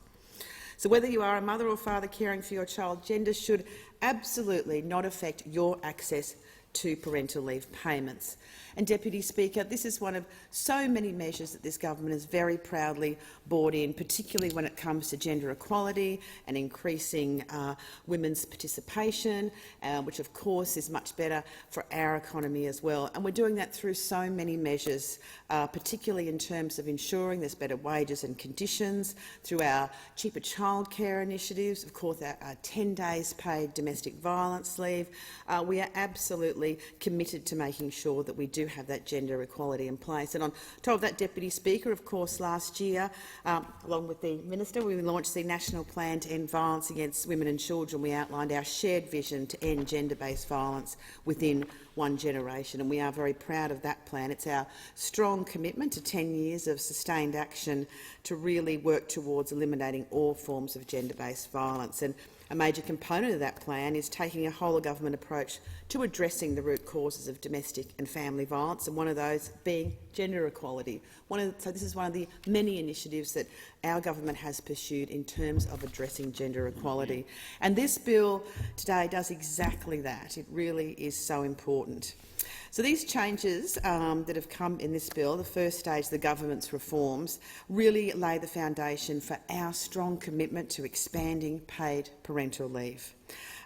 So whether you are a mother or father caring for your child, gender should absolutely not affect your access to parental leave payments. And, Deputy Speaker, this is one of so many measures that this government has very proudly brought in, particularly when it comes to gender equality and increasing women's participation, which of course is much better for our economy as well. And we're doing that through so many measures, particularly in terms of ensuring there's better wages and conditions, through our cheaper childcare initiatives, of course our 10 days paid domestic violence leave. We are absolutely committed to making sure that we do have that gender equality in place. And on top of that, Deputy Speaker, of course, last year, along with the Minister, we launched the National Plan to End Violence Against Women and Children. We outlined our shared vision to end gender-based violence within one generation, and we are very proud of that plan. It's our strong commitment to 10 years of sustained action to really work towards eliminating all forms of gender-based violence. And a major component of that plan is taking a whole-of-government approach to addressing the root causes of domestic and family violence, and one of those being gender equality. So this is one of the many initiatives that our government has pursued in terms of addressing gender equality. And this bill today does exactly that. It really is so important. So these changes that have come in this bill, the first stage of the government's reforms, really lay the foundation for our strong commitment to expanding paid parental leave.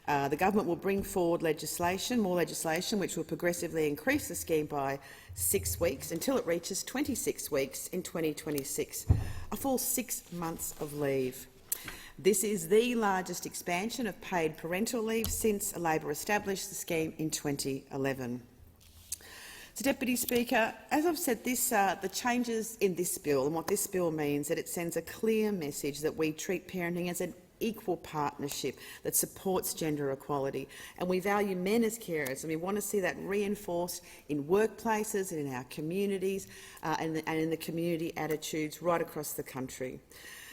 The government will bring forward more legislation, which will progressively increase the scheme by 6 weeks until it reaches 26 weeks in 2026, a full 6 months of leave. This is the largest expansion of paid parental leave since Labor established the scheme in 2011. So, Deputy Speaker, as I've said, the changes in this bill and what this bill means, that it sends a clear message that we treat parenting as an equal partnership that supports gender equality, and we value men as carers, and we want to see that reinforced in workplaces and in our communities and in the community attitudes right across the country.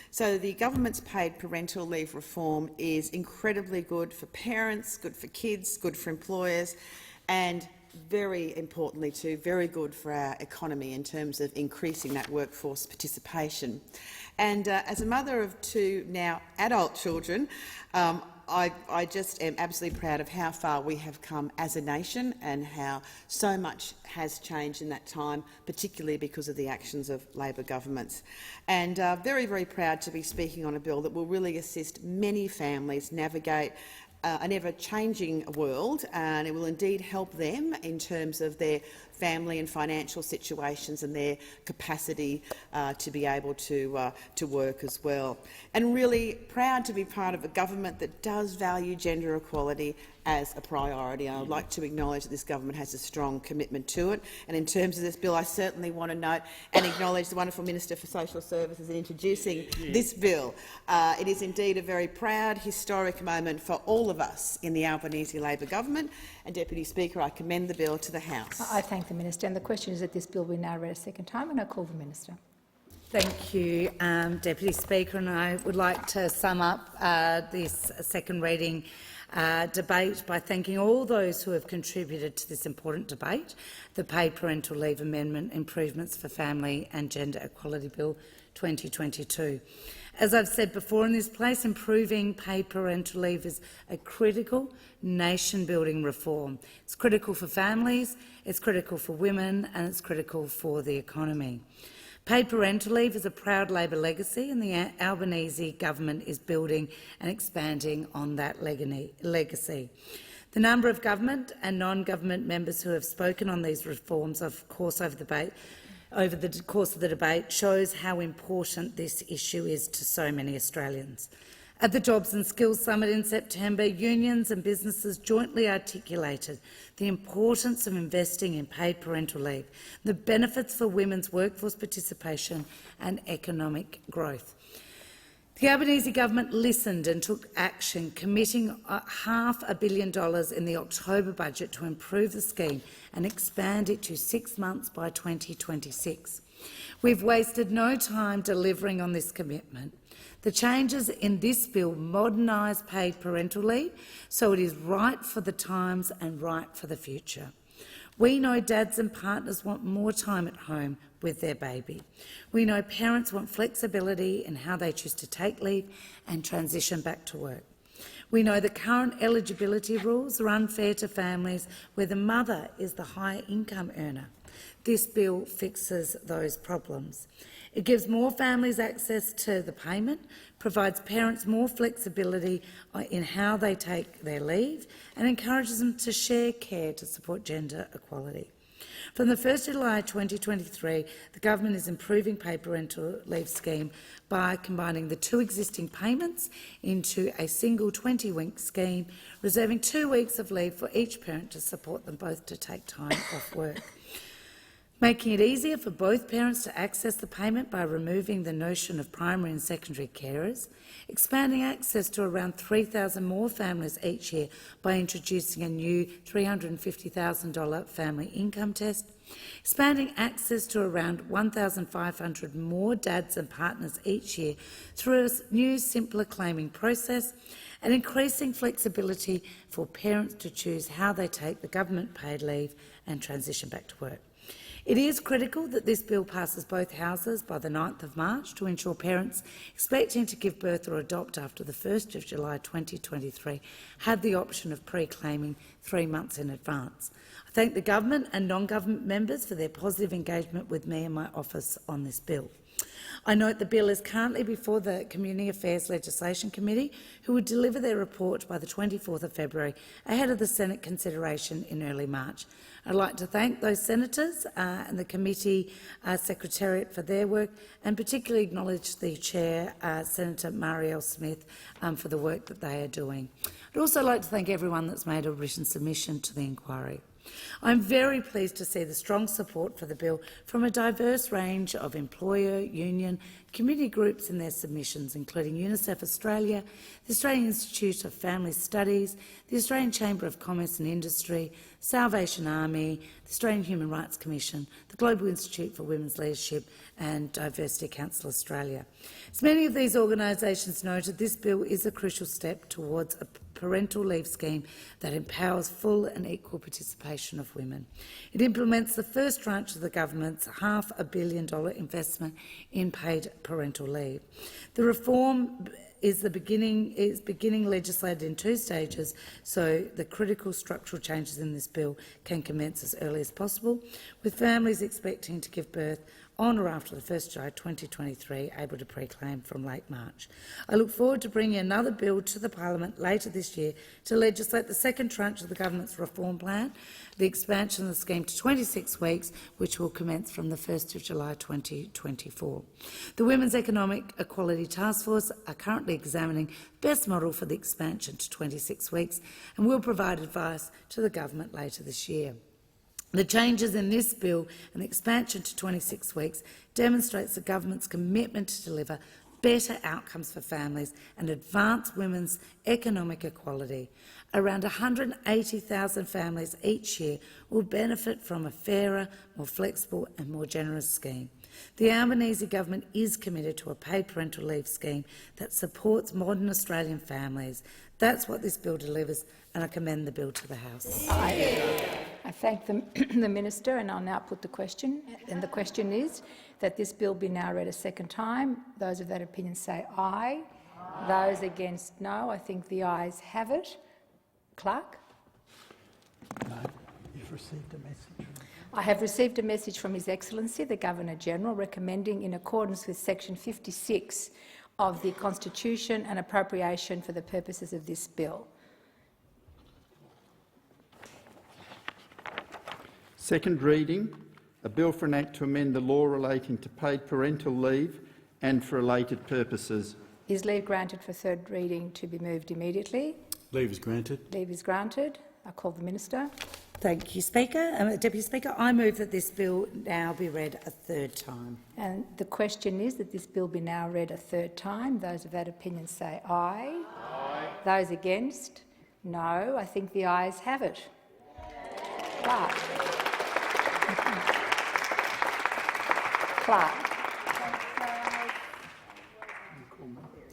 So the government's paid parental leave reform is incredibly good for parents, good for kids, good for employers, and very importantly too, very good for our economy in terms of increasing that workforce participation. And as a mother of 2 now adult children, I just am absolutely proud of how far we have come as a nation and how so much has changed in that time, particularly because of the actions of Labor governments. And very, very proud to be speaking on a bill that will really assist many families navigate an ever-changing world, and it will indeed help them in terms of their family and financial situations and their capacity to be able to work as well. And really proud to be part of a government that does value gender equality as a priority. I would like to acknowledge that this government has a strong commitment to it. And in terms of this bill, I certainly want to note and acknowledge the wonderful Minister for Social Services in introducing this bill. It is indeed a very proud, historic moment for all of us in the Albanese Labor government. And, Deputy Speaker, I commend the bill to the House. I thank the Minister. And the question is that this bill be now read a second time, and I call the Minister. Thank you, Deputy Speaker, and I would like to sum up this second reading debate by thanking all those who have contributed to this important debate, the Paid Parental Leave Amendment Improvements for Family and Gender Equality Bill 2022. As I've said before in this place, improving paid parental leave is a critical nation-building reform. It's critical for families, it's critical for women, and it's critical for the economy. Paid parental leave is a proud Labor legacy, and the Albanese government is building and expanding on that legacy. The number of government and non-government members who have spoken on these reforms, of course, over the course of the debate, shows how important this issue is to so many Australians. At the Jobs and Skills Summit in September, unions and businesses jointly articulated the importance of investing in paid parental leave, the benefits for women's workforce participation and economic growth. The Albanese government listened and took action, committing $500 million in the October budget to improve the scheme and expand it to 6 months by 2026. We've wasted no time delivering on this commitment. The changes in this bill modernise paid parental leave so it is right for the times and right for the future. We know dads and partners want more time at home with their baby. We know parents want flexibility in how they choose to take leave and transition back to work. We know the current eligibility rules are unfair to families where the mother is the higher income earner. This bill fixes those problems. It gives more families access to the payment, provides parents more flexibility in how they take their leave, and encourages them to share care to support gender equality. From the 1st of July 2023, the government is improving paid parental leave scheme by combining the 2 existing payments into a single 20-week scheme, reserving 2 weeks of leave for each parent to support them both to take time off work. Making it easier for both parents to access the payment by removing the notion of primary and secondary carers, expanding access to around 3,000 more families each year by introducing a new $350,000 family income test, expanding access to around 1,500 more dads and partners each year through a new, simpler claiming process, and increasing flexibility for parents to choose how they take the government-paid leave and transition back to work. It is critical that this bill passes both houses by the 9th of March to ensure parents expecting to give birth or adopt after the 1st of July 2023 have the option of pre-claiming 3 months in advance. I thank the government and non-government members for their positive engagement with me and my office on this bill. I note the bill is currently before the Community Affairs Legislation Committee, who will deliver their report by the 24th of February, ahead of the Senate consideration in early March. I'd like to thank those senators and the committee secretariat for their work, and particularly acknowledge the chair, Senator Marielle Smith, for the work that they are doing. I'd also like to thank everyone that's made a written submission to the inquiry. I'm very pleased to see the strong support for the bill from a diverse range of employer, union, community groups in their submissions, including UNICEF Australia, the Australian Institute of Family Studies, the Australian Chamber of Commerce and Industry, Salvation Army, the Australian Human Rights Commission, the Global Institute for Women's Leadership and Diversity Council Australia. As many of these organisations noted, this bill is a crucial step towards a parental leave scheme that empowers full and equal participation of women. It implements the first tranche of the government's $500 million investment in paid parental leave. The reform is beginning legislated in 2 stages, so the critical structural changes in this bill can commence as early as possible, with families expecting to give birth on or after the 1st of July 2023 able to pre-claim from late March. I look forward to bringing another bill to the Parliament later this year to legislate the second tranche of the government's reform plan, the expansion of the scheme to 26 weeks, which will commence from the 1st of July 2024. The Women's Economic Equality Task Force are currently examining the best model for the expansion to 26 weeks and will provide advice to the government later this year. The changes in this bill and the expansion to 26 weeks demonstrates the government's commitment to deliver better outcomes for families and advance women's economic equality. Around 180,000 families each year will benefit from a fairer, more flexible and more generous scheme. The Albanese government is committed to a paid parental leave scheme that supports modern Australian families. That's what this bill delivers, and I commend the bill to the House. I thank the Minister, and I'll now put the question. And the question is that this bill be now read a second time. Those of that opinion say aye. Aye. Those against no. I think the ayes have it. Clerk? No, you've received a message. I have received a message from His Excellency the Governor-General recommending, in accordance with Section 56 of the Constitution, an appropriation for the purposes of this bill. Second reading, a bill for an act to amend the law relating to paid parental leave and for related purposes. Is leave granted for third reading to be moved immediately? Leave is granted. Leave is granted. I call the Minister. Thank you, Speaker. Deputy Speaker, I move that this bill now be read a third time. And the question is that this bill be now read a third time. Those of that opinion say aye. Aye. Those against, no. I think the ayes have it. Clerk. Clerk.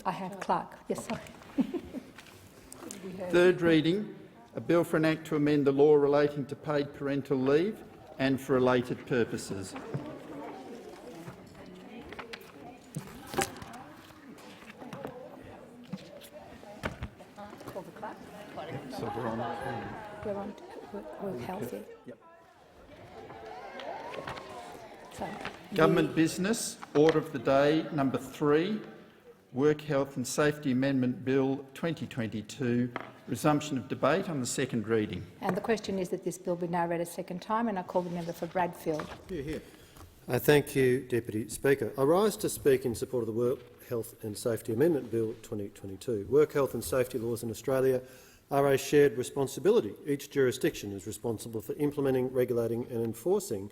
I have clerk. Yes, sorry. Third reading, a bill for an act to amend the law relating to paid parental leave and for related purposes. Call the clerk. So we're on. We're healthy. Yep. So, Government business, order of the day number 3, Work Health and Safety Amendment Bill 2022, resumption of debate on the second reading. and the question is that this bill be now read a second time, and I call the member for Bradfield. Thank you, Deputy Speaker. I rise to speak in support of the Work Health and Safety Amendment Bill 2022. Work health and safety laws in Australia are a shared responsibility. Each jurisdiction is responsible for implementing, regulating and enforcing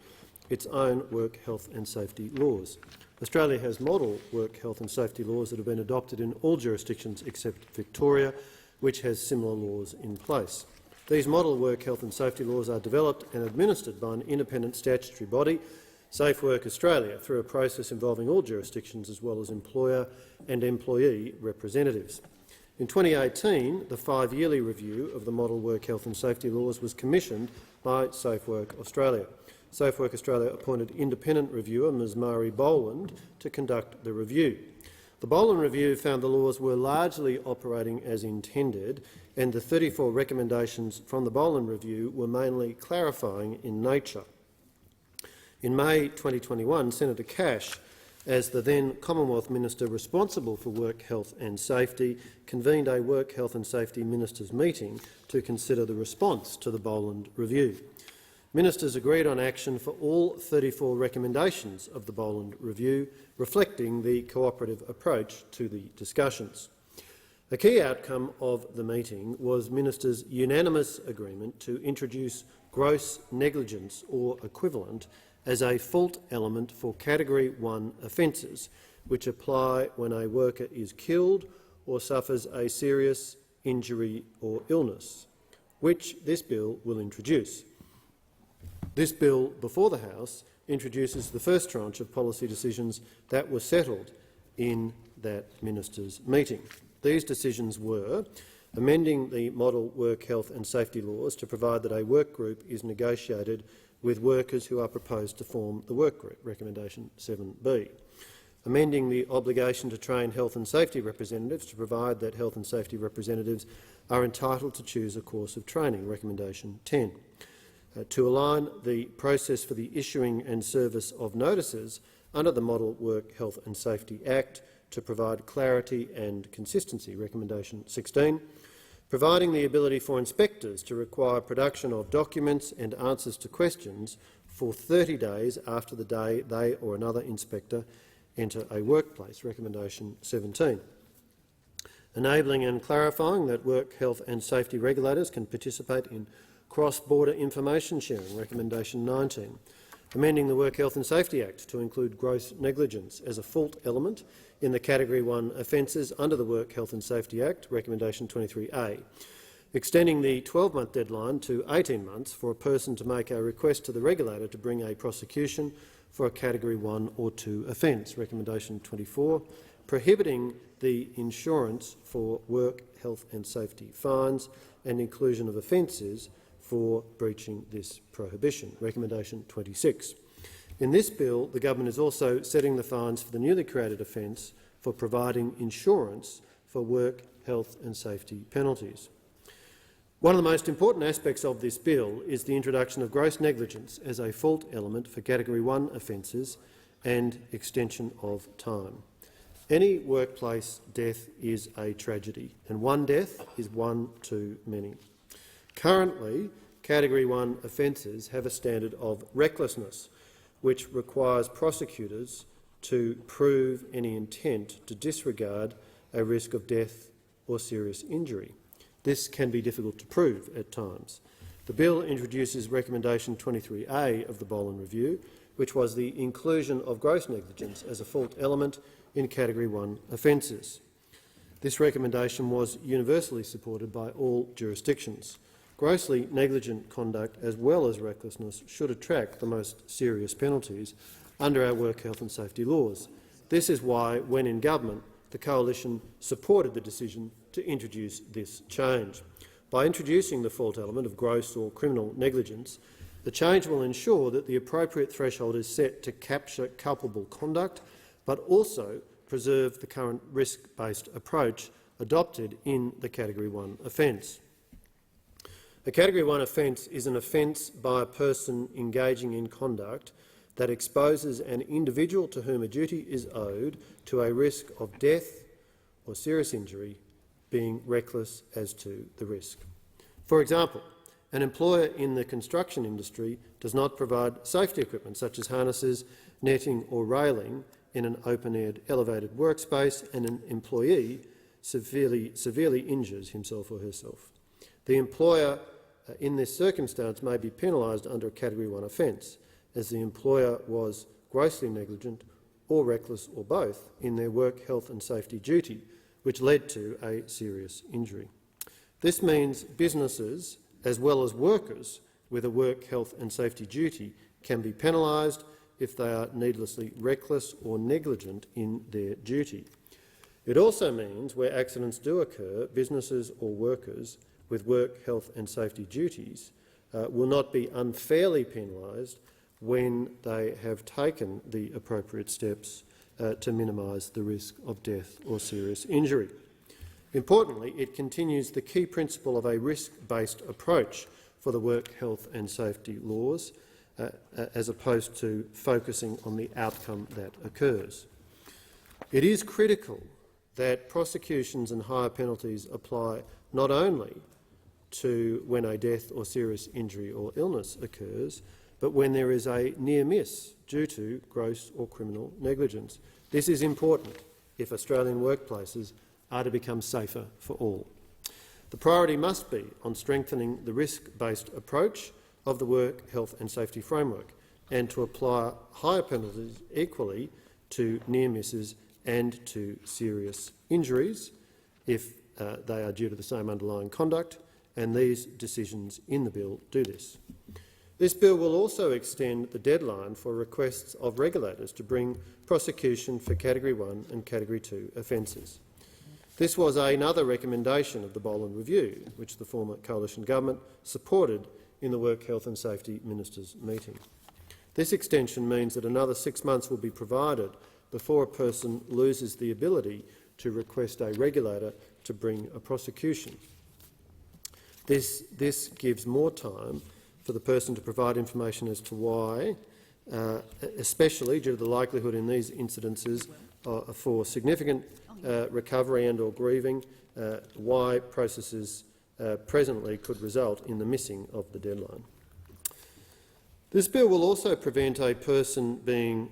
its own work health and safety laws. Australia has model work health and safety laws that have been adopted in all jurisdictions except Victoria, which has similar laws in place. These model work health and safety laws are developed and administered by an independent statutory body, Safe Work Australia, through a process involving all jurisdictions as well as employer and employee representatives. In 2018, the 5-yearly review of the model work health and safety laws was commissioned by Safe Work Australia. Safe Work Australia appointed independent reviewer Ms Mari Boland to conduct the review. The Boland review found the laws were largely operating as intended, and the 34 recommendations from the Boland review were mainly clarifying in nature. In May 2021, Senator Cash, as the then Commonwealth Minister responsible for work health and safety, convened a Work Health and Safety Ministers' meeting to consider the response to the Boland review. Ministers agreed on action for all 34 recommendations of the Boland review, reflecting the cooperative approach to the discussions. A key outcome of the meeting was Ministers' unanimous agreement to introduce gross negligence or equivalent as a fault element for Category 1 offences, which apply when a worker is killed or suffers a serious injury or illness, which this bill will introduce. This bill before the House introduces the first tranche of policy decisions that were settled in that ministers' meeting. These decisions were amending the model work health and safety laws to provide that a work group is negotiated with workers who are proposed to form the work group, recommendation 7B. Amending the obligation to train health and safety representatives to provide that health and safety representatives are entitled to choose a course of training, recommendation 10. To align the process for the issuing and service of notices under the Model Work Health and Safety Act to provide clarity and consistency, recommendation 16. Providing the ability for inspectors to require production of documents and answers to questions for 30 days after the day they or another inspector enter a workplace, recommendation 17. Enabling and clarifying that work health and safety regulators can participate in cross-border information sharing, recommendation 19. Amending the Work Health and Safety Act to include gross negligence as a fault element in the Category 1 offences under the Work Health and Safety Act, recommendation 23A. Extending the 12-month deadline to 18 months for a person to make a request to the regulator to bring a prosecution for a Category 1 or 2 offence, recommendation 24. Prohibiting the insurance for work health and safety fines and inclusion of offences for breaching this prohibition. Recommendation 26. In this bill, the government is also setting the fines for the newly created offence for providing insurance for work, health and safety penalties. One of the most important aspects of this bill is the introduction of gross negligence as a fault element for Category 1 offences and extension of time. Any workplace death is a tragedy, and one death is one too many. Currently, Category 1 offences have a standard of recklessness, which requires prosecutors to prove any intent to disregard a risk of death or serious injury. This can be difficult to prove at times. The bill introduces Recommendation 23A of the Boland Review, which was the inclusion of gross negligence as a fault element in Category 1 offences. This recommendation was universally supported by all jurisdictions. Grossly negligent conduct as well as recklessness should attract the most serious penalties under our work health and safety laws. This is why, when in government, the Coalition supported the decision to introduce this change. By introducing the fault element of gross or criminal negligence, the change will ensure that the appropriate threshold is set to capture culpable conduct, but also preserve the current risk-based approach adopted in the Category 1 offence. A Category 1 offence is an offence by a person engaging in conduct that exposes an individual to whom a duty is owed to a risk of death or serious injury, being reckless as to the risk. For example, an employer in the construction industry does not provide safety equipment such as harnesses, netting or railing in an open-aired elevated workspace, and an employee severely injures himself or herself. The employer in this circumstance may be penalised under a Category 1 offence, as the employer was grossly negligent or reckless or both in their work health and safety duty, which led to a serious injury. This means businesses, as well as workers with a work health and safety duty, can be penalised if they are needlessly reckless or negligent in their duty. It also means where accidents do occur, businesses or workers with work health and safety duties will not be unfairly penalised when they have taken the appropriate steps to minimise the risk of death or serious injury. Importantly, it continues the key principle of a risk-based approach for the work health and safety laws, as opposed to focusing on the outcome that occurs. It is critical that prosecutions and higher penalties apply not only to when a death or serious injury or illness occurs, but when there is a near miss due to gross or criminal negligence. This is important if Australian workplaces are to become safer for all. The priority must be on strengthening the risk-based approach of the work health and safety framework, and to apply higher penalties equally to near misses and to serious injuries if they are due to the same underlying conduct, and these decisions in the bill do this. This bill will also extend the deadline for requests of regulators to bring prosecution for Category 1 and Category 2 offences. This was another recommendation of the Boland Review, which the former Coalition Government supported in the Work Health and Safety Ministers' meeting. This extension means that another 6 months will be provided before a person loses the ability to request a regulator to bring a prosecution. This gives more time for the person to provide information as to why, especially due to the likelihood in these incidences for significant recovery and or grieving, why processes presently could result in the missing of the deadline. This bill will also prevent a person being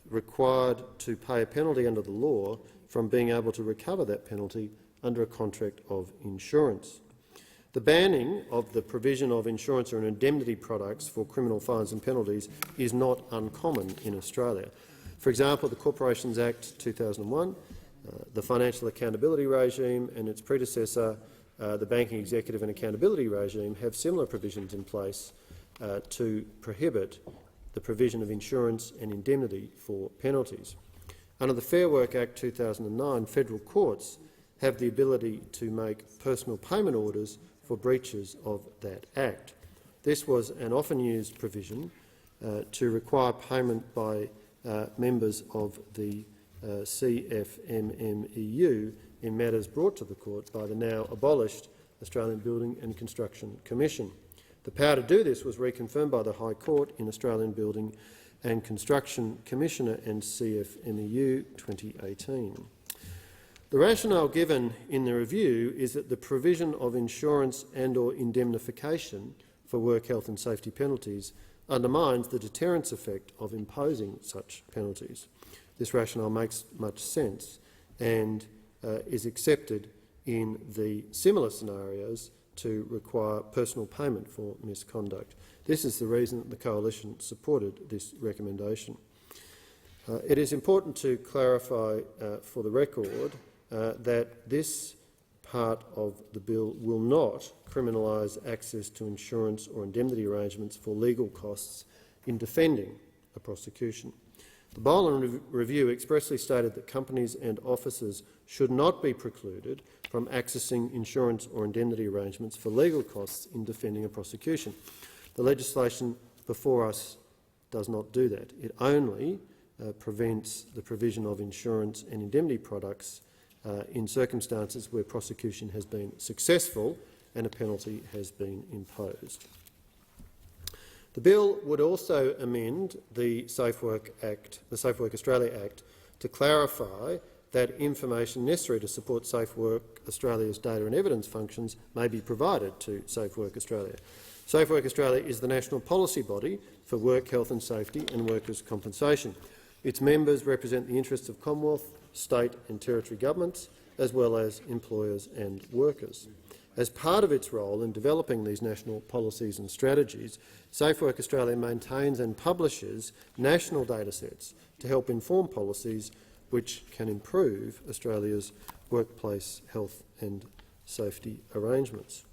required to pay a penalty under the law from being able to recover that penalty under a contract of insurance. The banning of the provision of insurance or indemnity products for criminal fines and penalties is not uncommon in Australia. For example, the Corporations Act 2001, the Financial Accountability Regime and its predecessor, the Banking Executive and Accountability Regime, have similar provisions in place to prohibit the provision of insurance and indemnity for penalties. Under the Fair Work Act 2009, federal courts have the ability to make personal payment orders for breaches of that Act. This was an often used provision to require payment by members of the CFMMEU in matters brought to the court by the now abolished Australian Building and Construction Commission. The power to do this was reconfirmed by the High Court in Australian Building and Construction Commissioner and CFMEU 2018. The rationale given in the review is that the provision of insurance and/or indemnification for work health and safety penalties undermines the deterrence effect of imposing such penalties. This rationale makes much sense and is accepted in the similar scenarios to require personal payment for misconduct. This is the reason that the Coalition supported this recommendation. It is important to clarify for the record that this part of the bill will not criminalise access to insurance or indemnity arrangements for legal costs in defending a prosecution. The Boland Review expressly stated that companies and officers should not be precluded from accessing insurance or indemnity arrangements for legal costs in defending a prosecution. The legislation before us does not do that. It only prevents the provision of insurance and indemnity products in circumstances where prosecution has been successful and a penalty has been imposed. The bill would also amend the Safe Work Australia Act to clarify that information necessary to support Safe Work Australia's data and evidence functions may be provided to Safe Work Australia. Safe Work Australia is the national policy body for work health and safety and workers' compensation. Its members represent the interests of Commonwealth, state and territory governments, as well as employers and workers. As part of its role in developing these national policies and strategies, Safe Work Australia maintains and publishes national datasets to help inform policies which can improve Australia's workplace health and safety arrangements.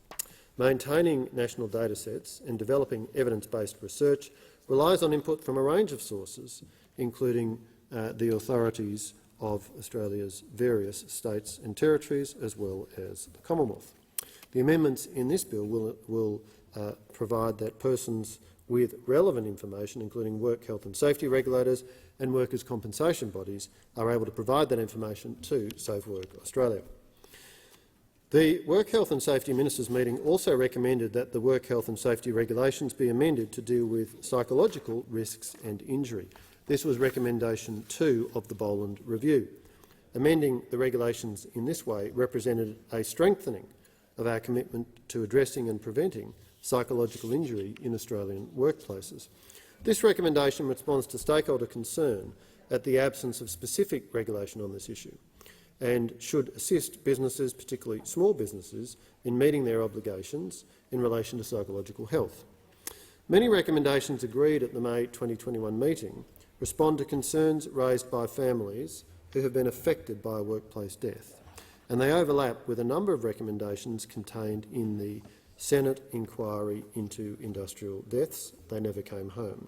Maintaining national datasets and developing evidence-based research relies on input from a range of sources, including the authorities of Australia's various states and territories, as well as the Commonwealth. The amendments in this bill will provide that persons with relevant information, including work health and safety regulators and workers' compensation bodies, are able to provide that information to Safe Work Australia. The Work Health and Safety Ministers' meeting also recommended that the work health and safety regulations be amended to deal with psychological risks and injury. This was recommendation 2 of the Boland Review. Amending the regulations in this way represented a strengthening of our commitment to addressing and preventing psychological injury in Australian workplaces. This recommendation responds to stakeholder concern at the absence of specific regulation on this issue and should assist businesses, particularly small businesses, in meeting their obligations in relation to psychological health. Many recommendations agreed at the May 2021 meeting respond to concerns raised by families who have been affected by a workplace death, and they overlap with a number of recommendations contained in the Senate inquiry into industrial deaths. They never came home.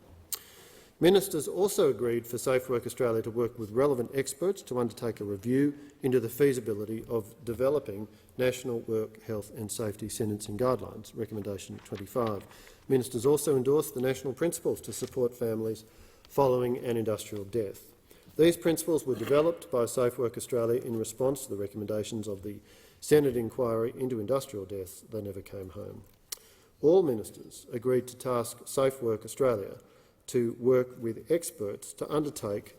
Ministers also agreed for Safe Work Australia to work with relevant experts to undertake a review into the feasibility of developing national work health and safety sentencing guidelines, recommendation 25. Ministers also endorsed the national principles to support families following an industrial death. These principles were developed by Safe Work Australia in response to the recommendations of the Senate inquiry into industrial deaths. They never came home. All ministers agreed to task Safe Work Australia to work with experts to undertake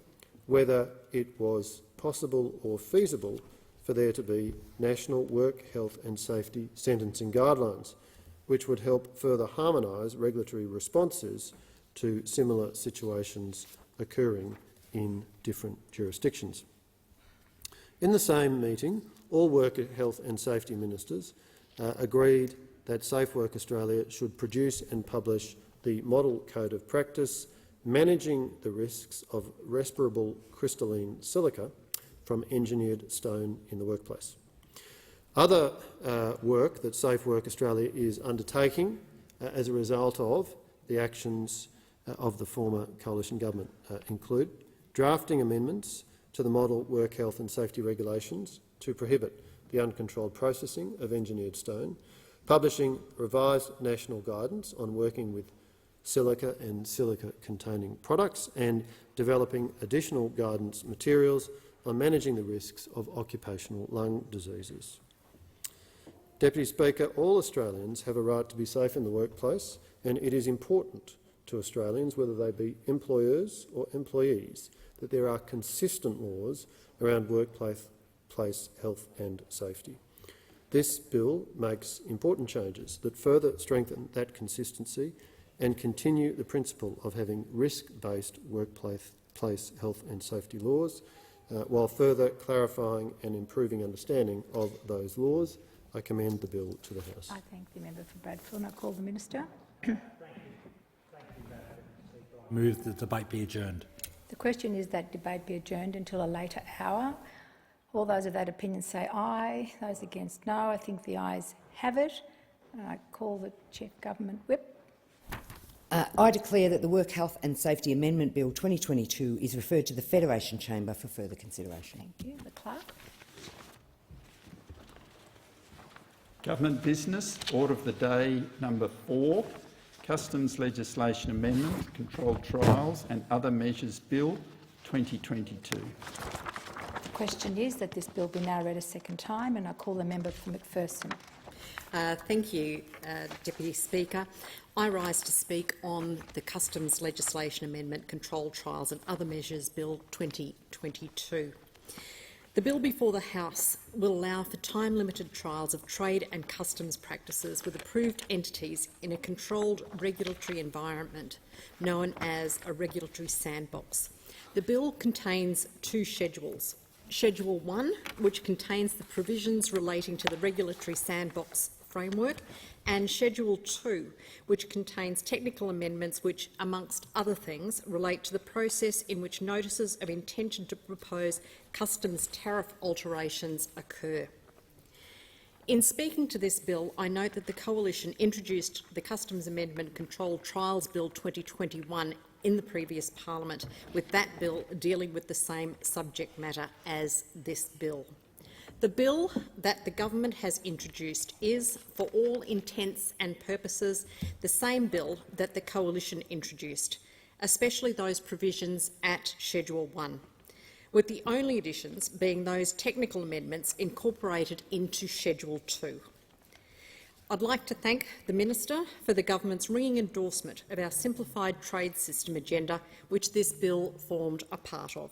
whether it was possible or feasible for there to be national work health and safety sentencing guidelines, which would help further harmonise regulatory responses to similar situations occurring in different jurisdictions. In the same meeting, all work health and safety ministers agreed that Safe Work Australia should produce and publish the Model Code of Practice managing the risks of respirable crystalline silica from engineered stone in the workplace. Other work that Safe Work Australia is undertaking as a result of the actions of the former coalition government include drafting amendments to the Model Work Health and Safety Regulations to prohibit the uncontrolled processing of engineered stone, publishing revised national guidance on working with silica and silica-containing products, and developing additional guidance materials on managing the risks of occupational lung diseases. Deputy Speaker, all Australians have a right to be safe in the workplace, and it is important to Australians, whether they be employers or employees, that there are consistent laws around workplace health and safety. This bill makes important changes that further strengthen that consistency and continue the principle of having risk-based workplace health and safety laws, while further clarifying and improving understanding of those laws. I commend the bill to the House. I thank the member for Bradfield and I call the Minister. Move the debate be adjourned. The question is that debate be adjourned until a later hour. All those of that opinion say aye. Those against no. I think the ayes have it. I call the Chief Government Whip. I declare that the Work Health and Safety Amendment Bill 2022 is referred to the Federation Chamber for further consideration. Thank you. The Clerk. Government business, order of the day number 4, Customs Legislation Amendment, Controlled Trials and Other Measures Bill 2022. The question is that this bill be now read a second time, and I call the member for McPherson. Thank you, Deputy Speaker. I rise to speak on the Customs Legislation Amendment, Controlled Trials and Other Measures Bill 2022. The bill before the House will allow for time-limited trials of trade and customs practices with approved entities in a controlled regulatory environment known as a regulatory sandbox. The bill contains 2 schedules. Schedule 1, which contains the provisions relating to the regulatory sandbox framework, and Schedule 2, which contains technical amendments which, amongst other things, relate to the process in which notices of intention to propose customs tariff alterations occur. In speaking to this bill, I note that the Coalition introduced the Customs Amendment Controlled Trials Bill 2021 in the previous Parliament, with that bill dealing with the same subject matter as this bill. The bill that the government has introduced is, for all intents and purposes, the same bill that the Coalition introduced, especially those provisions at Schedule 1, with the only additions being those technical amendments incorporated into Schedule 2. I'd like to thank the Minister for the government's ringing endorsement of our simplified trade system agenda, which this bill formed a part of.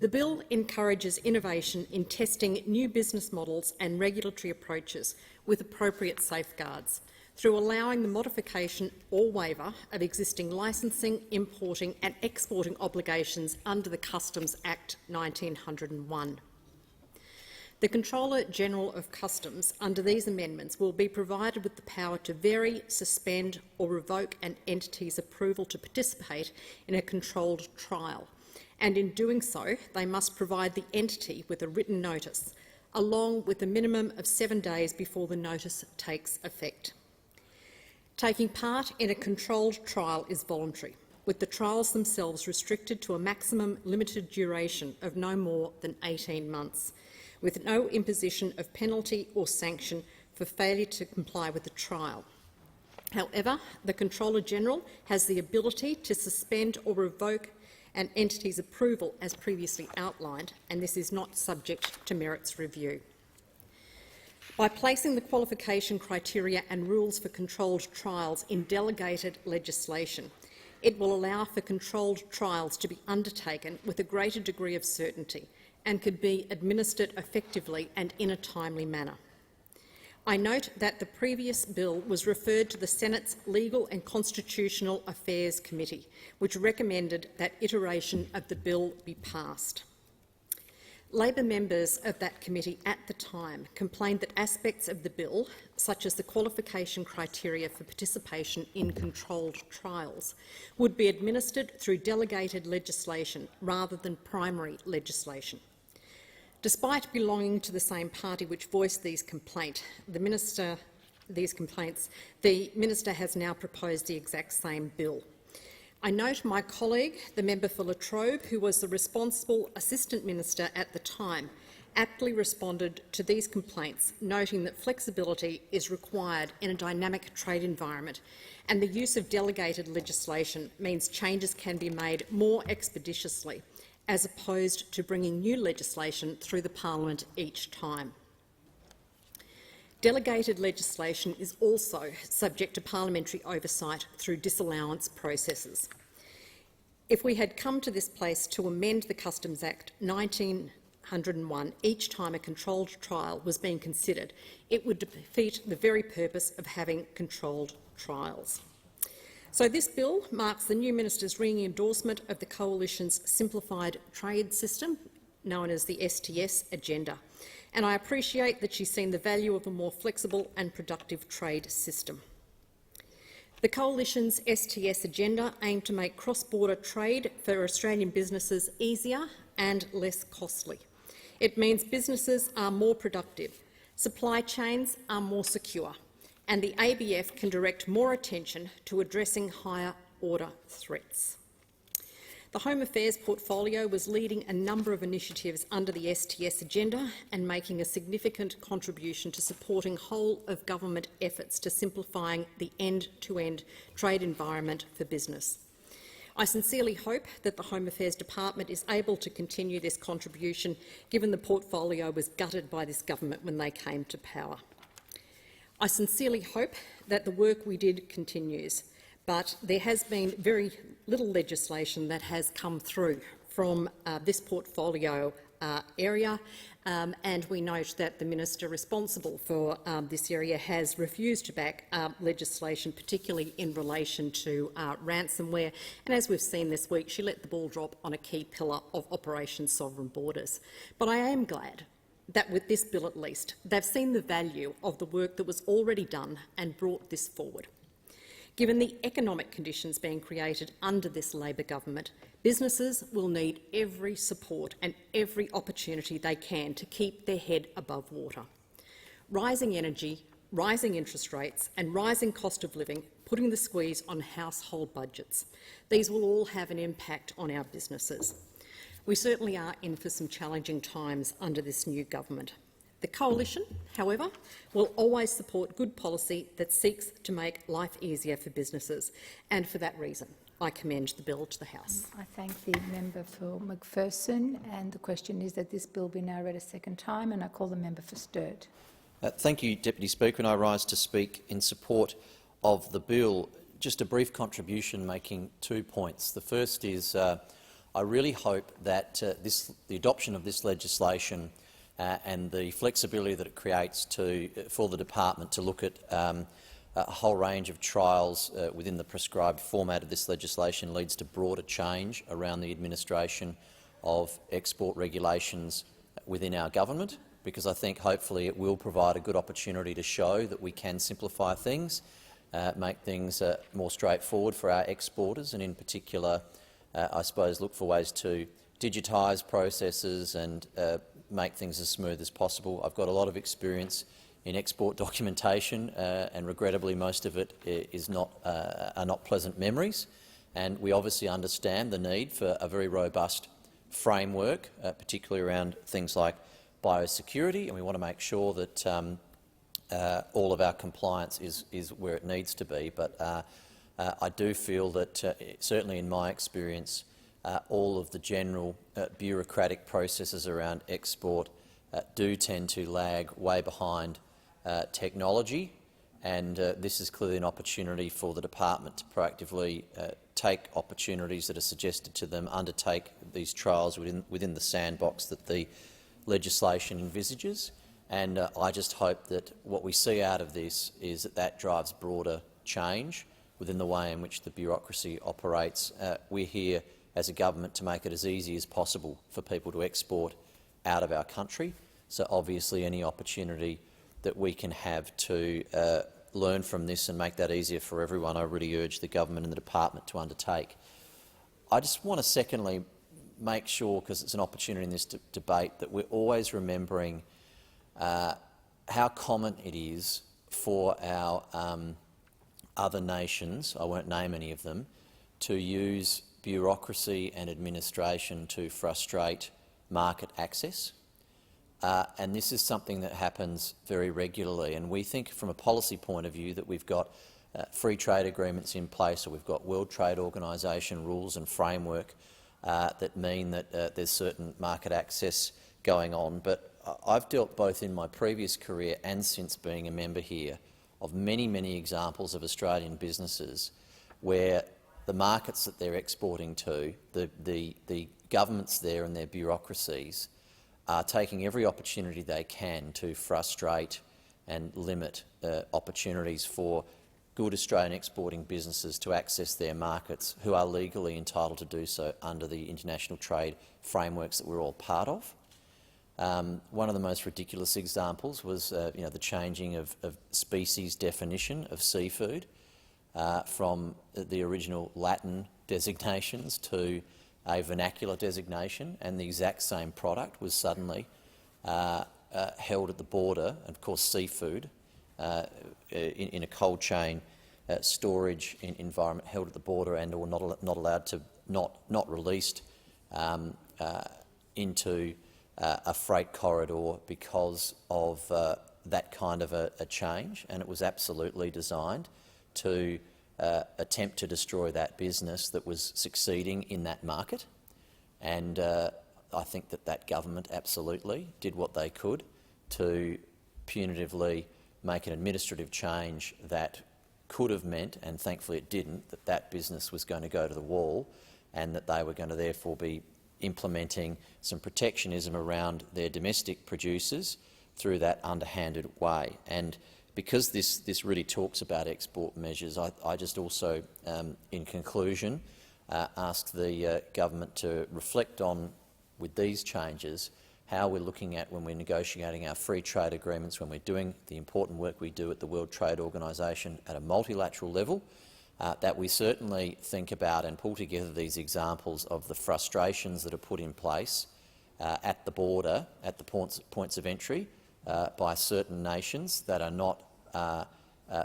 The bill encourages innovation in testing new business models and regulatory approaches with appropriate safeguards through allowing the modification or waiver of existing licensing, importing and exporting obligations under the Customs Act 1901. The Controller-General of Customs, under these amendments, will be provided with the power to vary, suspend or revoke an entity's approval to participate in a controlled trial, and in doing so, they must provide the entity with a written notice, along with a minimum of 7 days before the notice takes effect. Taking part in a controlled trial is voluntary, with the trials themselves restricted to a maximum limited duration of no more than 18 months, with no imposition of penalty or sanction for failure to comply with the trial. However, the Controller-General has the ability to suspend or revoke an entity's approval as previously outlined, and this is not subject to merits review. By placing the qualification criteria and rules for controlled trials in delegated legislation, it will allow for controlled trials to be undertaken with a greater degree of certainty and could be administered effectively and in a timely manner. I note that the previous bill was referred to the Senate's Legal and Constitutional Affairs Committee, which recommended that iteration of the bill be passed. Labor members of that committee at the time complained that aspects of the bill, such as the qualification criteria for participation in controlled trials, would be administered through delegated legislation rather than primary legislation. Despite belonging to the same party which voiced these complaints, the Minister has now proposed the exact same bill. I note my colleague, the member for Latrobe, who was the responsible Assistant Minister at the time, aptly responded to these complaints, noting that flexibility is required in a dynamic trade environment and the use of delegated legislation means changes can be made more expeditiously, as opposed to bringing new legislation through the Parliament each time. Delegated legislation is also subject to parliamentary oversight through disallowance processes. If we had come to this place to amend the Customs Act 1901 each time a controlled trial was being considered, it would defeat the very purpose of having controlled trials. So this bill marks the new minister's re-endorsement of the Coalition's simplified trade system, known as the STS agenda, and I appreciate that she's seen the value of a more flexible and productive trade system. The Coalition's STS agenda aimed to make cross-border trade for Australian businesses easier and less costly. It means businesses are more productive, supply chains are more secure, and the ABF can direct more attention to addressing higher-order threats. The Home Affairs portfolio was leading a number of initiatives under the STS agenda and making a significant contribution to supporting whole-of-government efforts to simplifying the end-to-end trade environment for business. I sincerely hope that the Home Affairs Department is able to continue this contribution, given the portfolio was gutted by this government when they came to power. I sincerely hope that the work we did continues, but there has been very little legislation that has come through from this portfolio area, and we note that the minister responsible for this area has refused to back legislation, particularly in relation to ransomware, and as we've seen this week, she let the ball drop on a key pillar of Operation Sovereign Borders. But I am glad that with this bill at least, they've seen the value of the work that was already done and brought this forward. Given the economic conditions being created under this Labor government, businesses will need every support and every opportunity they can to keep their head above water. Rising energy, rising interest rates and rising cost of living, putting the squeeze on household budgets. These will all have an impact on our businesses. We certainly are in for some challenging times under this new government. The Coalition, however, will always support good policy that seeks to make life easier for businesses, and for that reason I commend the bill to the House. I thank the member for McPherson, and the question is that this bill be now read a second time, and I call the member for Sturt. Thank you, Deputy Speaker, and I rise to speak in support of the bill. Just a brief contribution making 2 points. The first is I really hope that the adoption of this legislation and the flexibility that it creates for the department to look at a whole range of trials within the prescribed format of this legislation leads to broader change around the administration of export regulations within our government, because I think hopefully it will provide a good opportunity to show that we can simplify things, make things more straightforward for our exporters, and in particular, I suppose, look for ways to digitise processes and make things as smooth as possible. I've got a lot of experience in export documentation, and regrettably most of it are not pleasant memories. And we obviously understand the need for a very robust framework, particularly around things like biosecurity, and we want to make sure that all of our compliance is where it needs to be. But I do feel that, certainly in my experience, all of the general bureaucratic processes around export do tend to lag way behind technology, and this is clearly an opportunity for the department to proactively take opportunities that are suggested to them, undertake these trials within the sandbox that the legislation envisages. And I just hope that what we see out of this is that drives broader change within the way in which the bureaucracy operates. We're here as a government to make it as easy as possible for people to export out of our country. So obviously any opportunity that we can have to learn from this and make that easier for everyone, I really urge the government and the department to undertake. I just want to secondly make sure, because it's an opportunity in this debate, that we're always remembering how common it is for our other nations, I won't name any of them, to use bureaucracy and administration to frustrate market access. and this is something that happens very regularly. And we think from a policy point of view that we've got free trade agreements in place, or we've got World Trade Organisation rules and framework that mean that there's certain market access going on. But I've dealt both in my previous career and since being a member here of many, many examples of Australian businesses where the markets that they're exporting to, the governments there and their bureaucracies are taking every opportunity they can to frustrate and limit opportunities for good Australian exporting businesses to access their markets who are legally entitled to do so under the international trade frameworks that we're all part of. One of the most ridiculous examples was the changing of species definition of seafood from the original Latin designations to a vernacular designation, and the exact same product was suddenly held at the border, and of course seafood, in a cold chain storage environment, held at the border and or not allowed to, not released into a freight corridor because of that kind of a change. And it was absolutely designed to attempt to destroy that business that was succeeding in that market. And I think that government absolutely did what they could to punitively make an administrative change that could have meant, and thankfully it didn't, that business was going to go to the wall and that they were going to therefore be implementing some protectionism around their domestic producers through that underhanded way. And because this really talks about export measures, I just also, in conclusion, ask the government to reflect on, with these changes, how we're looking at when we're negotiating our free trade agreements, when we're doing the important work we do at the World Trade Organisation at a multilateral level, that we certainly think about and pull together these examples of the frustrations that are put in place at the border, at the points of entry, by certain nations that are not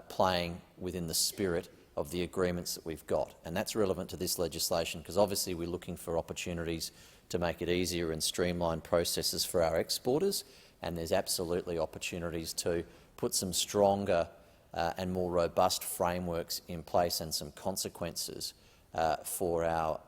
playing within the spirit of the agreements that we've got. And that's relevant to this legislation because obviously we're looking for opportunities to make it easier and streamline processes for our exporters, and there's absolutely opportunities to put some stronger and more robust frameworks in place and some consequences for our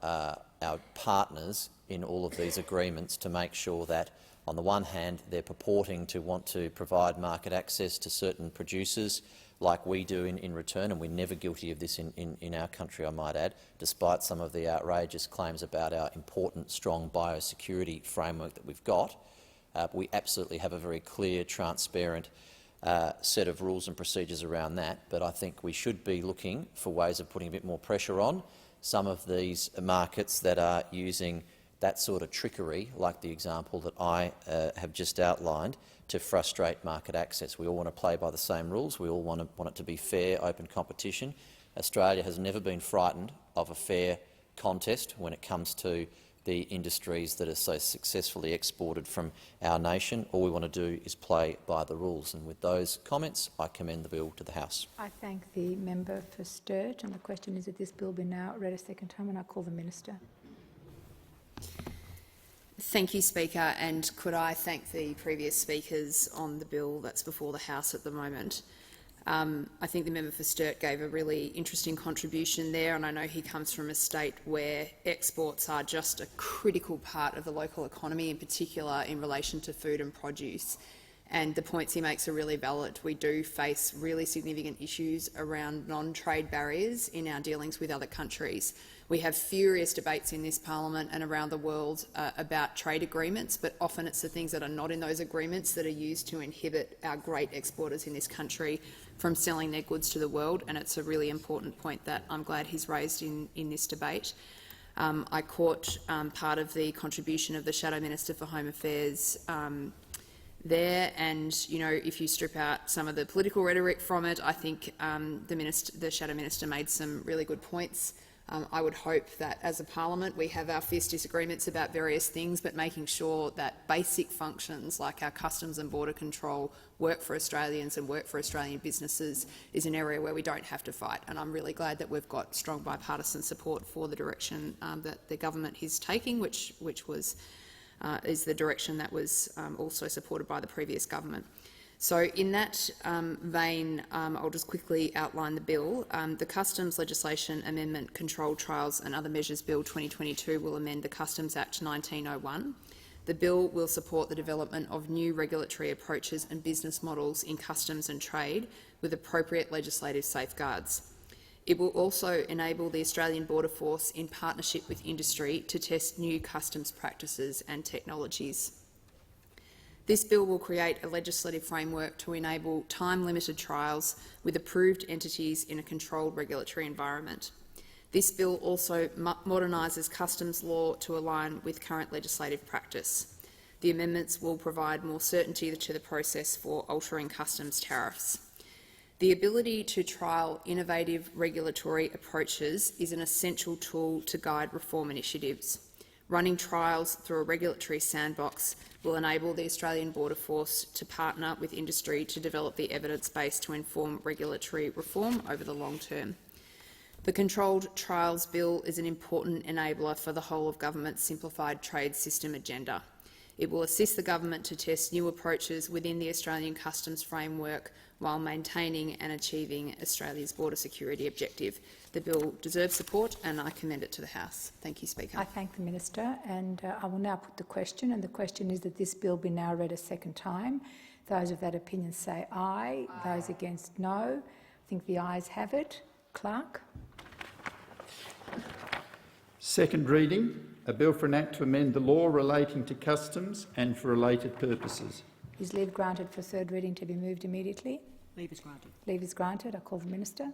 partners in all of these agreements to make sure that, on the one hand, they're purporting to want to provide market access to certain producers like we do in return, and we're never guilty of this in our country, I might add, despite some of the outrageous claims about our important, strong biosecurity framework that we've got. We absolutely have a very clear, transparent set of rules and procedures around that, but I think we should be looking for ways of putting a bit more pressure on some of these markets that are using that sort of trickery, like the example that I have just outlined, to frustrate market access. We all want to play by the same rules. We all want it to be fair, open competition. Australia has never been frightened of a fair contest when it comes to the industries that are so successfully exported from our nation. All we want to do is play by the rules. And with those comments, I commend the bill to the House. I thank the member for Sturt, and the question is that this bill be now read a second time, and I call the Minister. Thank you, Speaker, and could I thank the previous speakers on the bill that's before the House at the moment. I think the member for Sturt gave a really interesting contribution there, and I know he comes from a state where exports are just a critical part of the local economy, in particular in relation to food and produce. And the points he makes are really valid. We do face really significant issues around non-trade barriers in our dealings with other countries. We have furious debates in this parliament and around the world about trade agreements, but often it's the things that are not in those agreements that are used to inhibit our great exporters in this country from selling their goods to the world, and it's a really important point that I'm glad he's raised in this debate. I caught part of the contribution of the Shadow Minister for Home Affairs there, and if you strip out some of the political rhetoric from it, I think the Shadow Minister made some really good points. I would hope that as a parliament we have our fierce disagreements about various things, but making sure that basic functions like our customs and border control work for Australians and work for Australian businesses is an area where we don't have to fight. And I'm really glad that we've got strong bipartisan support for the direction that the government is taking, which was is the direction that was also supported by the previous government. So in that vein, I'll just quickly outline the bill. The Customs Legislation Amendment, Control Trials and Other Measures Bill 2022 will amend the Customs Act 1901. The bill will support the development of new regulatory approaches and business models in customs and trade with appropriate legislative safeguards. It will also enable the Australian Border Force, in partnership with industry, to test new customs practices and technologies. This bill will create a legislative framework to enable time-limited trials with approved entities in a controlled regulatory environment. This bill also modernises customs law to align with current legislative practice. The amendments will provide more certainty to the process for altering customs tariffs. The ability to trial innovative regulatory approaches is an essential tool to guide reform initiatives. Running trials through a regulatory sandbox will enable the Australian Border Force to partner with industry to develop the evidence base to inform regulatory reform over the long term. The Controlled Trials Bill is an important enabler for the whole of government's simplified trade system agenda. It will assist the government to test new approaches within the Australian customs framework while maintaining and achieving Australia's border security objective. The bill deserves support and I commend it to the House. Thank you, Speaker. I thank the Minister, and I will now put the question, and the question is that this bill be now read a second time. Those of that opinion say aye. Those against no. I think the ayes have it. Clerk. Second reading, a bill for an act to amend the law relating to customs and for related purposes. Is leave granted for third reading to be moved immediately? Leave is granted. Leave is granted. I call the Minister.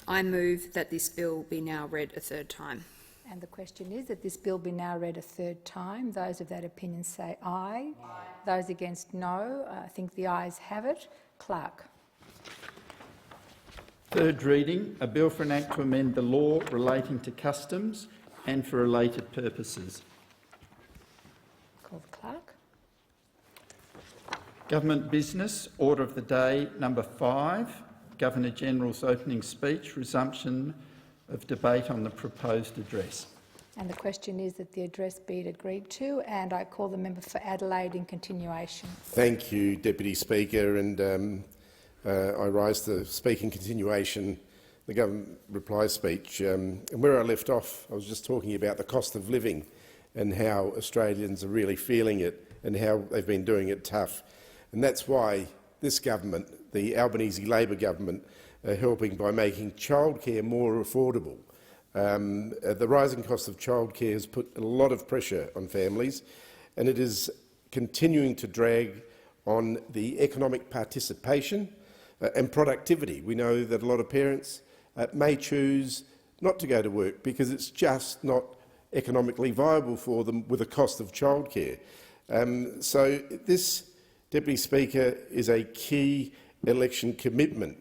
I move that this bill be now read a third time. And the question is that this bill be now read a third time. Those of that opinion say aye. Those against no. I think the ayes have it. Clerk. Third reading, a bill for an act to amend the law relating to customs and for related purposes. Call the Clerk. Government Business, Order of the Day number 5, Governor-General's opening speech, resumption of debate on the proposed address. And the question is that the address be agreed to, and I call the member for Adelaide in continuation. Thank you, Deputy Speaker, and I rise to speak in continuation the government reply speech. And where I left off, I was just talking about the cost of living and how Australians are really feeling it and how they've been doing it tough. And that's why this government, the Albanese Labor government, are helping by making childcare more affordable. The rising cost of childcare has put a lot of pressure on families, and it is continuing to drag on the economic participation and productivity. We know that a lot of parents may choose not to go to work because it's just not economically viable for them with the cost of childcare. So this, Deputy Speaker, is a key election commitment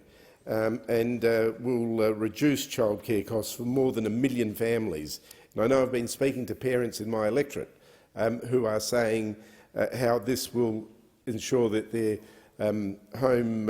and will reduce childcare costs for more than 1 million families. And I know I've been speaking to parents in my electorate who are saying how this will ensure that their home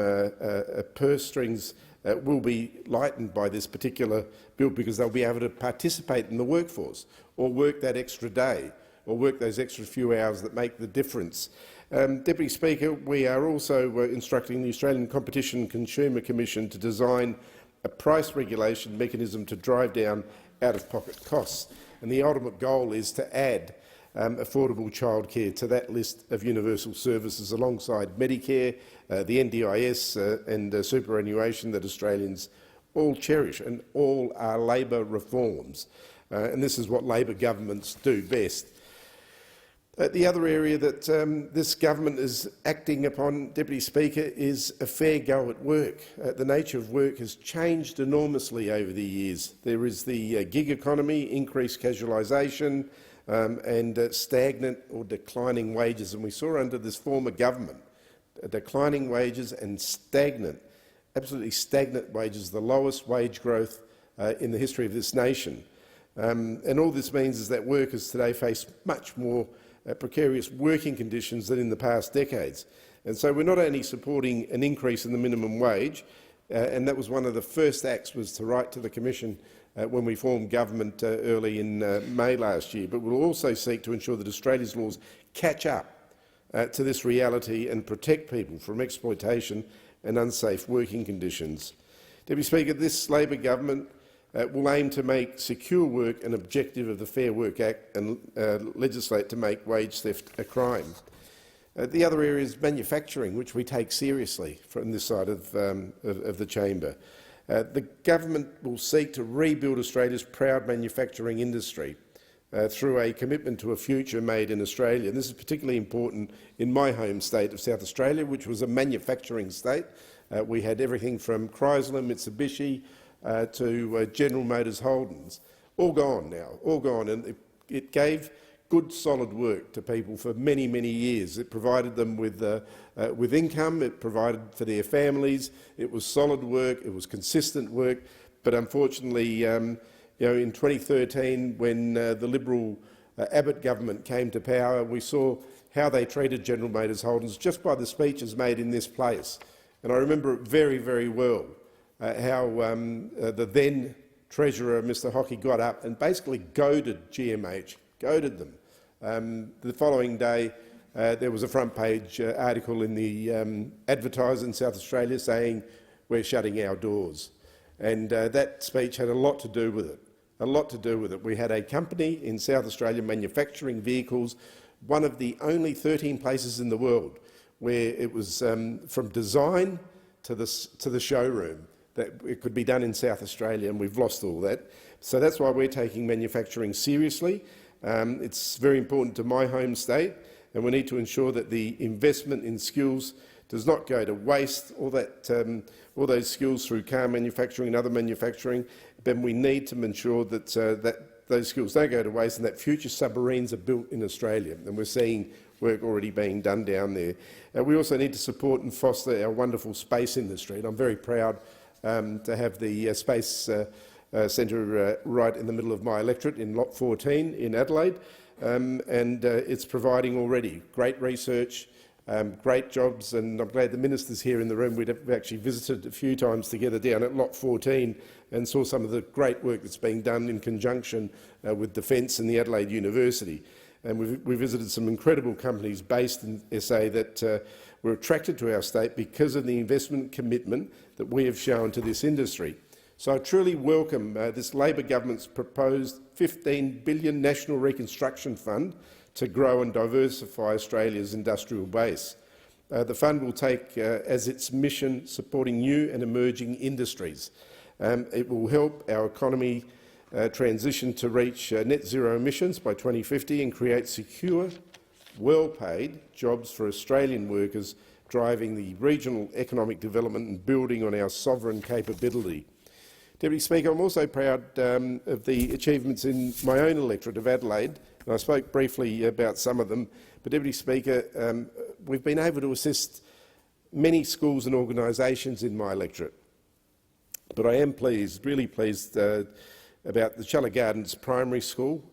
purse strings will be lightened by this particular bill because they'll be able to participate in the workforce or work that extra day or work those extra few hours that make the difference. Deputy Speaker, we are also instructing the Australian Competition and Consumer Commission to design a price regulation mechanism to drive down out-of-pocket costs. And the ultimate goal is to add affordable childcare to that list of universal services alongside Medicare, the NDIS and superannuation that Australians all cherish, and all are Labor reforms. And this is what Labor governments do best. The other area that this government is acting upon, Deputy Speaker, is a fair go at work. The nature of work has changed enormously over the years. There is the gig economy, increased casualisation and stagnant or declining wages. And we saw under this former government declining wages and stagnant, absolutely stagnant wages, the lowest wage growth in the history of this nation. And all this means is that workers today face much more precarious working conditions than in the past decades. And so we're not only supporting an increase in the minimum wage, and that was one of the first acts was to write to the Commission when we formed government early in May last year, but we'll also seek to ensure that Australia's laws catch up to this reality and protect people from exploitation and unsafe working conditions. Deputy Speaker, this Labor government will aim to make secure work an objective of the Fair Work Act and legislate to make wage theft a crime. The other area is manufacturing, which we take seriously from this side of the chamber. The government will seek to rebuild Australia's proud manufacturing industry through a commitment to a future made in Australia. And this is particularly important in my home state of South Australia, which was a manufacturing state. We had everything from Chrysler, Mitsubishi to General Motors Holdens, all gone now, all gone. And it gave good, solid work to people for many, many years. It provided them with income, it provided for their families, it was solid work, it was consistent work. But unfortunately, in 2013, when the Liberal Abbott government came to power, we saw how they treated General Motors Holdens just by the speeches made in this place. And I remember it very, very well, how the then Treasurer, Mr Hockey, got up and basically goaded GMH, goaded them. The following day, there was a front-page article in the Advertiser in South Australia saying, "We're shutting our doors." And that speech had a lot to do with it, a lot to do with it. We had a company in South Australia manufacturing vehicles, one of the only 13 places in the world where it was from design to the showroom that it could be done in South Australia, and we've lost all that. So that's why we're taking manufacturing seriously. It's very important to my home state, and we need to ensure that the investment in skills does not go to waste. All those skills through car manufacturing and other manufacturing, then we need to ensure that those skills don't go to waste and that future submarines are built in Australia. And we're seeing work already being done down there. We also need to support and foster our wonderful space industry, and I'm very proud to have the Space Centre right in the middle of my electorate in Lot 14 in Adelaide, and it's providing already great research, great jobs, and I'm glad the minister's here in the room. We've actually visited a few times together down at Lot 14 and saw some of the great work that's being done in conjunction with Defence and the Adelaide University. And we visited some incredible companies based in SA that were attracted to our state because of the investment commitment that we have shown to this industry. So I truly welcome this Labor government's proposed $15 billion National Reconstruction Fund to grow and diversify Australia's industrial base. The fund will take as its mission supporting new and emerging industries. It will help our economy transition to reach net zero emissions by 2050 and create secure, well-paid jobs for Australian workers, driving the regional economic development and building on our sovereign capability. Deputy Speaker, I'm also proud of the achievements in my own electorate of Adelaide, and I spoke briefly about some of them. But, Deputy Speaker, we've been able to assist many schools and organisations in my electorate. But I am pleased, really pleased, about the Challa Gardens Primary School,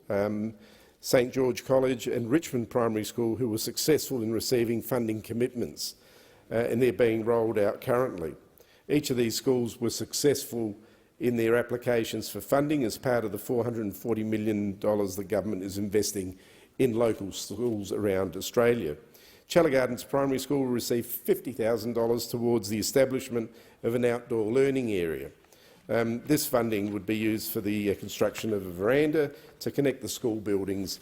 St George College and Richmond Primary School, who were successful in receiving funding commitments, and they're being rolled out currently. Each of these schools were successful in their applications for funding as part of the $440 million the government is investing in local schools around Australia. Challa Gardens Primary School will receive $50,000 towards the establishment of an outdoor learning area. This funding would be used for the construction of a veranda to connect the school buildings.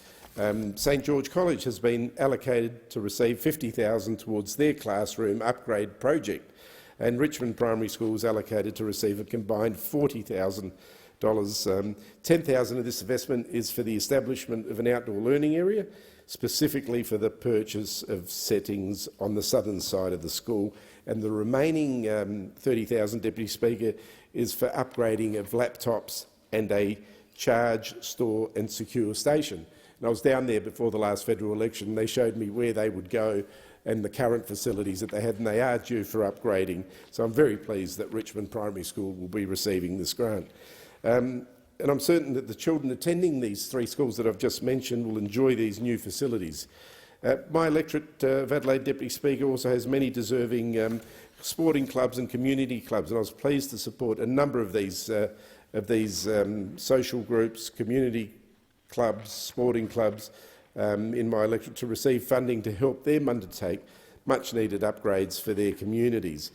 St George College has been allocated to receive $50,000 towards their classroom upgrade project, and Richmond Primary School is allocated to receive a combined $40,000. $10,000 of this investment is for the establishment of an outdoor learning area, specifically for the purchase of settings on the southern side of the school, and the remaining $30,000, Deputy Speaker, is for upgrading of laptops and a charge, store and secure station. And I was down there before the last federal election, and they showed me where they would go and the current facilities that they had, and they are due for upgrading. So I'm very pleased that Richmond Primary School will be receiving this grant. And I'm certain that the children attending these three schools that I've just mentioned will enjoy these new facilities. My electorate of Adelaide, Deputy Speaker, also has many deserving sporting clubs and community clubs, and I was pleased to support a number of these of these social groups, community clubs, sporting clubs in my electorate to receive funding to help them undertake much-needed upgrades for their communities.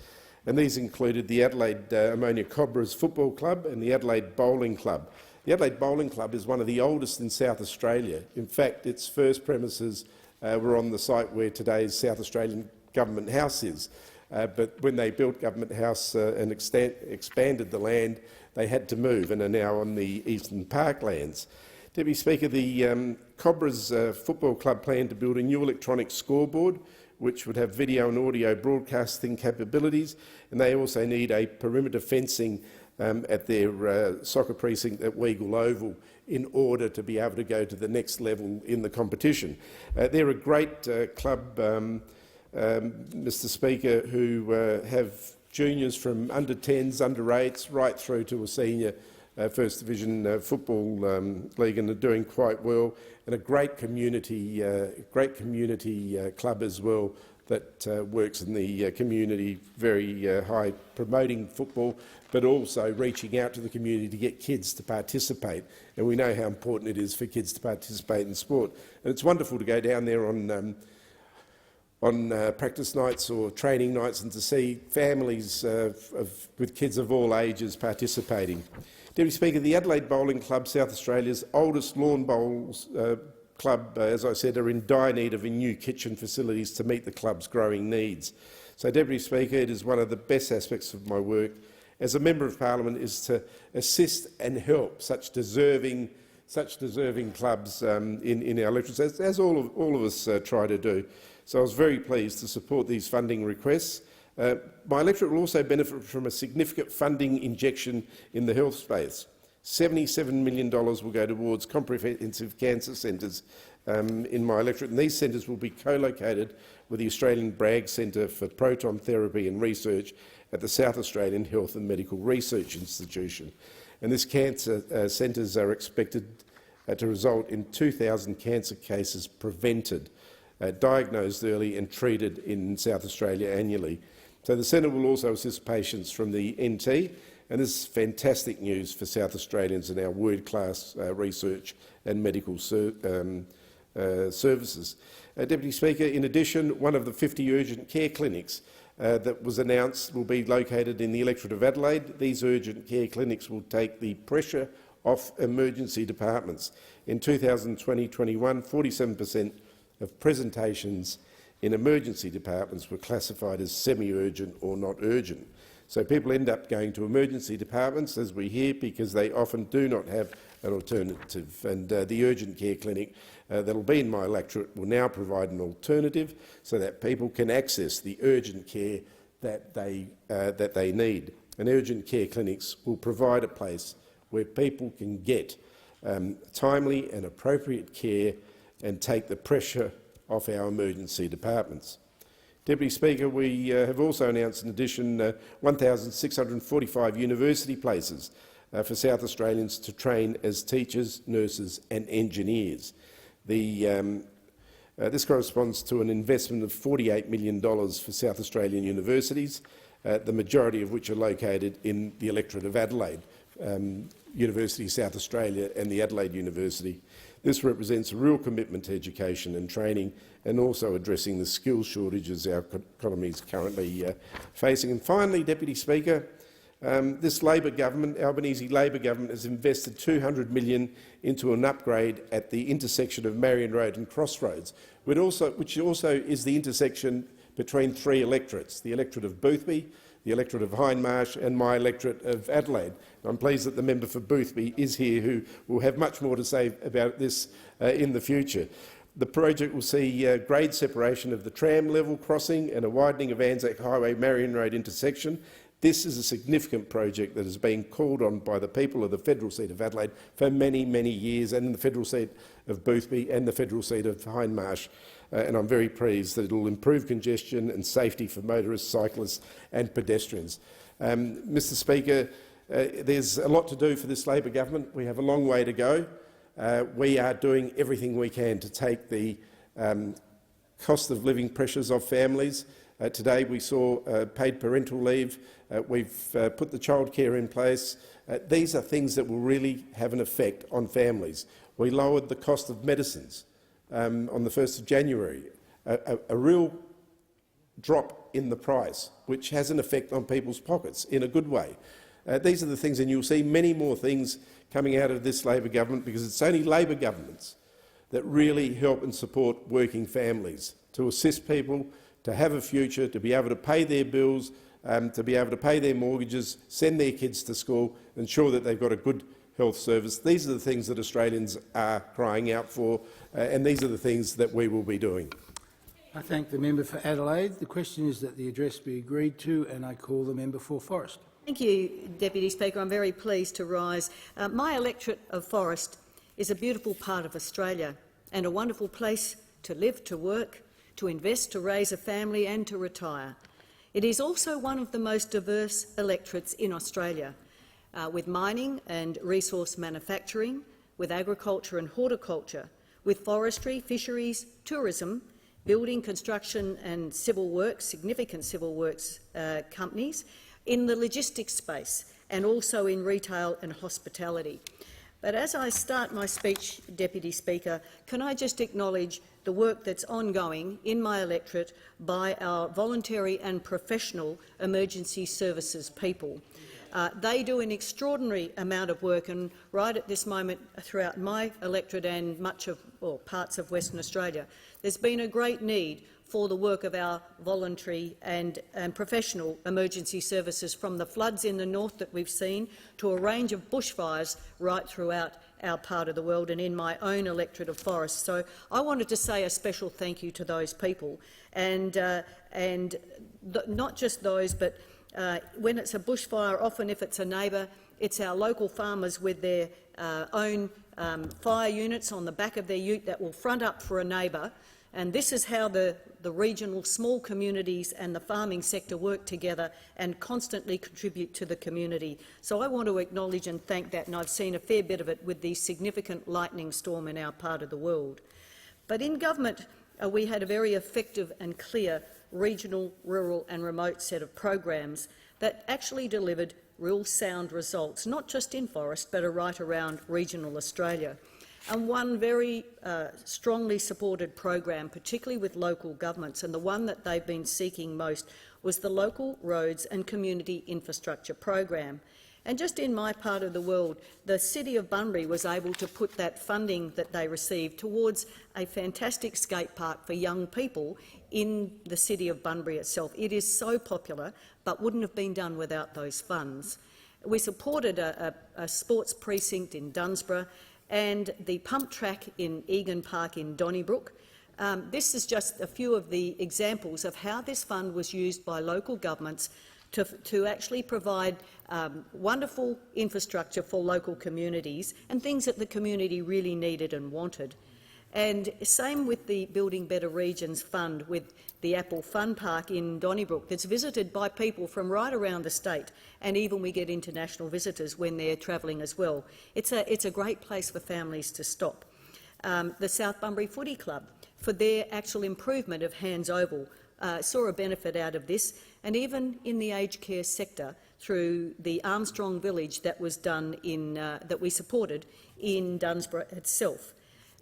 And these included the Adelaide Ammonia Cobras Football Club and the Adelaide Bowling Club. The Adelaide Bowling Club is one of the oldest in South Australia. In fact, its first premises were on the site where today's South Australian Government House is. But when they built Government House and expanded the land, they had to move and are now on the Eastern Parklands. Deputy Speaker, the Cobras Football Club plan to build a new electronic scoreboard which would have video and audio broadcasting capabilities, and they also need a perimeter fencing at their soccer precinct at Weagle Oval in order to be able to go to the next level in the competition. They're a great club, Mr Speaker, who have juniors from under 10s, under 8s, right through to a senior First Division football league, and are doing quite well, and a great community club as well that works in the community very high, promoting football, but also reaching out to the community to get kids to participate. And we know how important it is for kids to participate in sport. And it's wonderful to go down there on practice nights or training nights and to see families with kids of all ages participating. Deputy Speaker, the Adelaide Bowling Club, South Australia's oldest lawn bowls club, as I said, are in dire need of new kitchen facilities to meet the club's growing needs. So, Deputy Speaker, it is one of the best aspects of my work as a Member of Parliament is to assist and help such deserving clubs in our electorates, as all of us try to do. So I was very pleased to support these funding requests. My electorate will also benefit from a significant funding injection in the health space. $77 million will go towards comprehensive cancer centres in my electorate, and these centres will be co-located with the Australian Bragg Centre for Proton Therapy and Research at the South Australian Health and Medical Research Institution. And these cancer centres are expected to result in 2,000 cancer cases prevented, diagnosed early and treated in South Australia annually. So the centre will also assist patients from the NT, and this is fantastic news for South Australians and our world-class research and medical services. Deputy Speaker, in addition, one of the 50 urgent care clinics that was announced will be located in the electorate of Adelaide. These urgent care clinics will take the pressure off emergency departments. In 2020-21, 47% of presentations in emergency departments were classified as semi-urgent or not urgent. So people end up going to emergency departments, as we hear, because they often do not have an alternative. And the urgent care clinic that will be in my electorate will now provide an alternative so that people can access the urgent care that they need. And urgent care clinics will provide a place where people can get timely and appropriate care and take the pressure off our emergency departments. Deputy Speaker, we have also announced in addition 1,645 university places for South Australians to train as teachers, nurses and engineers. This corresponds to an investment of $48 million for South Australian universities, the majority of which are located in the electorate of Adelaide, University of South Australia and the Adelaide University. This represents a real commitment to education and training and also addressing the skills shortages our economy is currently facing. And finally, Deputy Speaker, this Labor government, Albanese Labor government, has invested $200 million into an upgrade at the intersection of Marion Road and Crossroads, which also is the intersection between three electorates, the electorate of Boothby, the electorate of Hindmarsh and my electorate of Adelaide. I'm pleased that the member for Boothby is here, who will have much more to say about this in the future. The project will see grade separation of the tram level crossing and a widening of Anzac Highway Marion Road intersection. This is a significant project that has been called on by the people of the federal seat of Adelaide for many, many years, and the federal seat of Boothby and the federal seat of Hindmarsh. And I'm very pleased that it will improve congestion and safety for motorists, cyclists and pedestrians. Mr Speaker, there's a lot to do for this Labor government. We have a long way to go. We are doing everything we can to take the cost of living pressures of families. Today we saw paid parental leave. We've put the childcare in place. These are things that will really have an effect on families. We lowered the cost of medicines on the 1st of January, a real drop in the price, which has an effect on people's pockets in a good way. These are the things, and you'll see many more things coming out of this Labor government, because it's only Labor governments that really help and support working families, to assist people to have a future, to be able to pay their bills, to be able to pay their mortgages, send their kids to school, ensure that they've got a good health service. These are the things that Australians are crying out for, and these are the things that we will be doing. I thank the member for Adelaide. The question is that the address be agreed to, and I call the member for Forrest. Thank you, Deputy Speaker. I'm very pleased to rise. My electorate of Forrest is a beautiful part of Australia and a wonderful place to live, to work, to invest, to raise a family and to retire. It is also one of the most diverse electorates in Australia, with mining and resource manufacturing, with agriculture and horticulture, with forestry, fisheries, tourism, building, construction and civil works, significant civil works companies, in the logistics space and also in retail and hospitality. But as I start my speech, Deputy Speaker, can I just acknowledge the work that's ongoing in my electorate by our voluntary and professional emergency services people. They do an extraordinary amount of work, and right at this moment throughout my electorate and much of, or parts of Western Australia, there's been a great need for the work of our voluntary and professional emergency services, from the floods in the north that we've seen to a range of bushfires right throughout our part of the world and in my own electorate of Forrest. So I wanted to say a special thank you to those people, and not just those, but when it's a bushfire, often if it's a neighbour, it's our local farmers with their own fire units on the back of their ute that will front up for a neighbour. And this is how the regional small communities and the farming sector work together and constantly contribute to the community. So I want to acknowledge and thank that, and I've seen a fair bit of it with the significant lightning storm in our part of the world. But in government, we had a very effective and clear regional, rural and remote set of programs that actually delivered real sound results, not just in Forrest but right around regional Australia. And one very strongly supported program, particularly with local governments, and the one that they've been seeking most, was the Local Roads and Community Infrastructure program. And just in my part of the world, the City of Bunbury was able to put that funding that they received towards a fantastic skate park for young people in the City of Bunbury itself. It is so popular, but wouldn't have been done without those funds. We supported a sports precinct in Dunsborough and the pump track in Egan Park in Donnybrook. This is just a few of the examples of how this fund was used by local governments to actually provide wonderful infrastructure for local communities and things that the community really needed and wanted. And same with the Building Better Regions Fund, with the Apple Fun Park in Donnybrook that's visited by people from right around the state, and even we get international visitors when they're travelling as well. It's a great place for families to stop. The South Bunbury Footy Club, for their actual improvement of Hands Oval, saw a benefit out of this, and even in the aged care sector through the Armstrong Village that was done in that we supported in Dunsborough itself.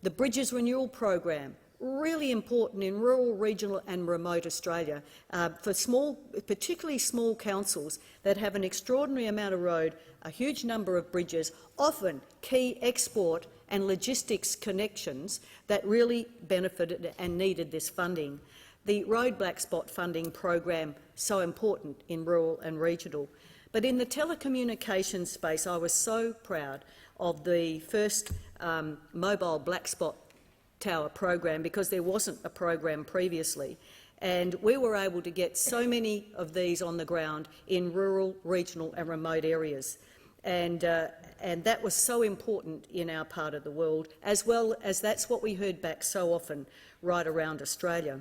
The Bridges Renewal Program, really important in rural, regional and remote Australia for particularly small councils that have an extraordinary amount of road, a huge number of bridges, often key export and logistics connections that really benefited and needed this funding. The Road Black Spot funding program, so important in rural and regional. But in the telecommunications space, I was so proud of the first mobile black spot tower program, because there wasn't a program previously. And we were able to get so many of these on the ground in rural, regional and remote areas. And that was so important in our part of the world, as well as that's what we heard back so often right around Australia.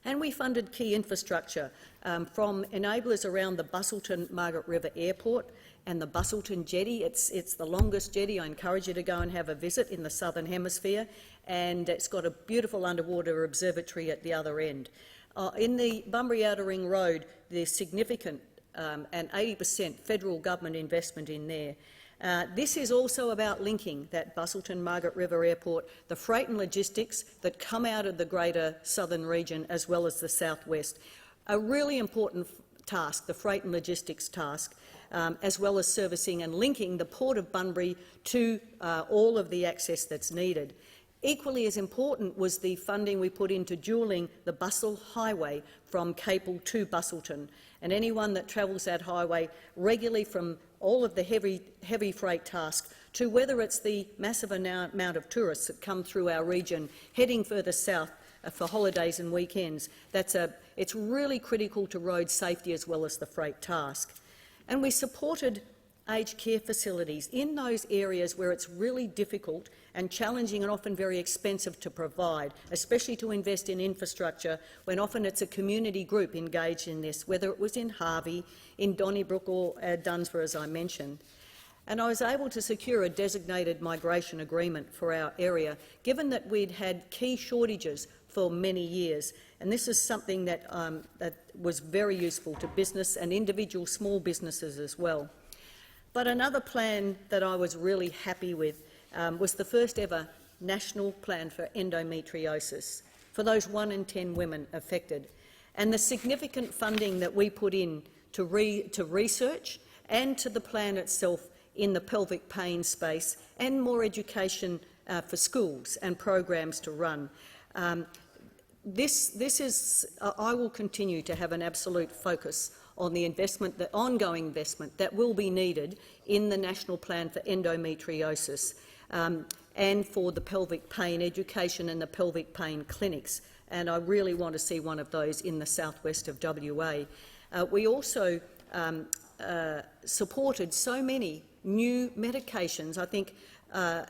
And we funded key infrastructure from enablers around the Busselton Margaret River Airport and the Busselton Jetty. It's the longest jetty. I encourage you to go and have a visit in the Southern Hemisphere, and it's got a beautiful underwater observatory at the other end. In the Bunbury Outer Ring Road, there's significant and 80% federal government investment in there. This is also about linking that Busselton-Margaret River Airport, the freight and logistics that come out of the greater southern region as well as the southwest. A really important task, the freight and logistics task, as well as servicing and linking the Port of Bunbury to all of the access that's needed. Equally as important was the funding we put into dualling the Bustle Highway from Capel to Busselton. And anyone that travels that highway regularly from all of the heavy freight tasks to whether it's the massive amount of tourists that come through our region heading further south for holidays and weekends, it's really critical to road safety as well as the freight task. And we supported aged care facilities in those areas where it's really difficult and challenging and often very expensive to provide, especially to invest in infrastructure when often it's a community group engaged in this, whether it was in Harvey, in Donnybrook or Dunsborough, as I mentioned. And I was able to secure a designated migration agreement for our area, given that we'd had key shortages for many years. And this is something that, that was very useful to business and individual small businesses as well. But another plan that I was really happy with was the first ever national plan for endometriosis for those 1 in 10 women affected, and the significant funding that we put in to research and to the plan itself in the pelvic pain space, and more education for schools and programs to run. I will continue to have an absolute focus on the investment, the ongoing investment that will be needed in the National Plan for Endometriosis and for the pelvic pain education and the pelvic pain clinics. And I really want to see one of those in the southwest of WA. We also supported so many new medications, I think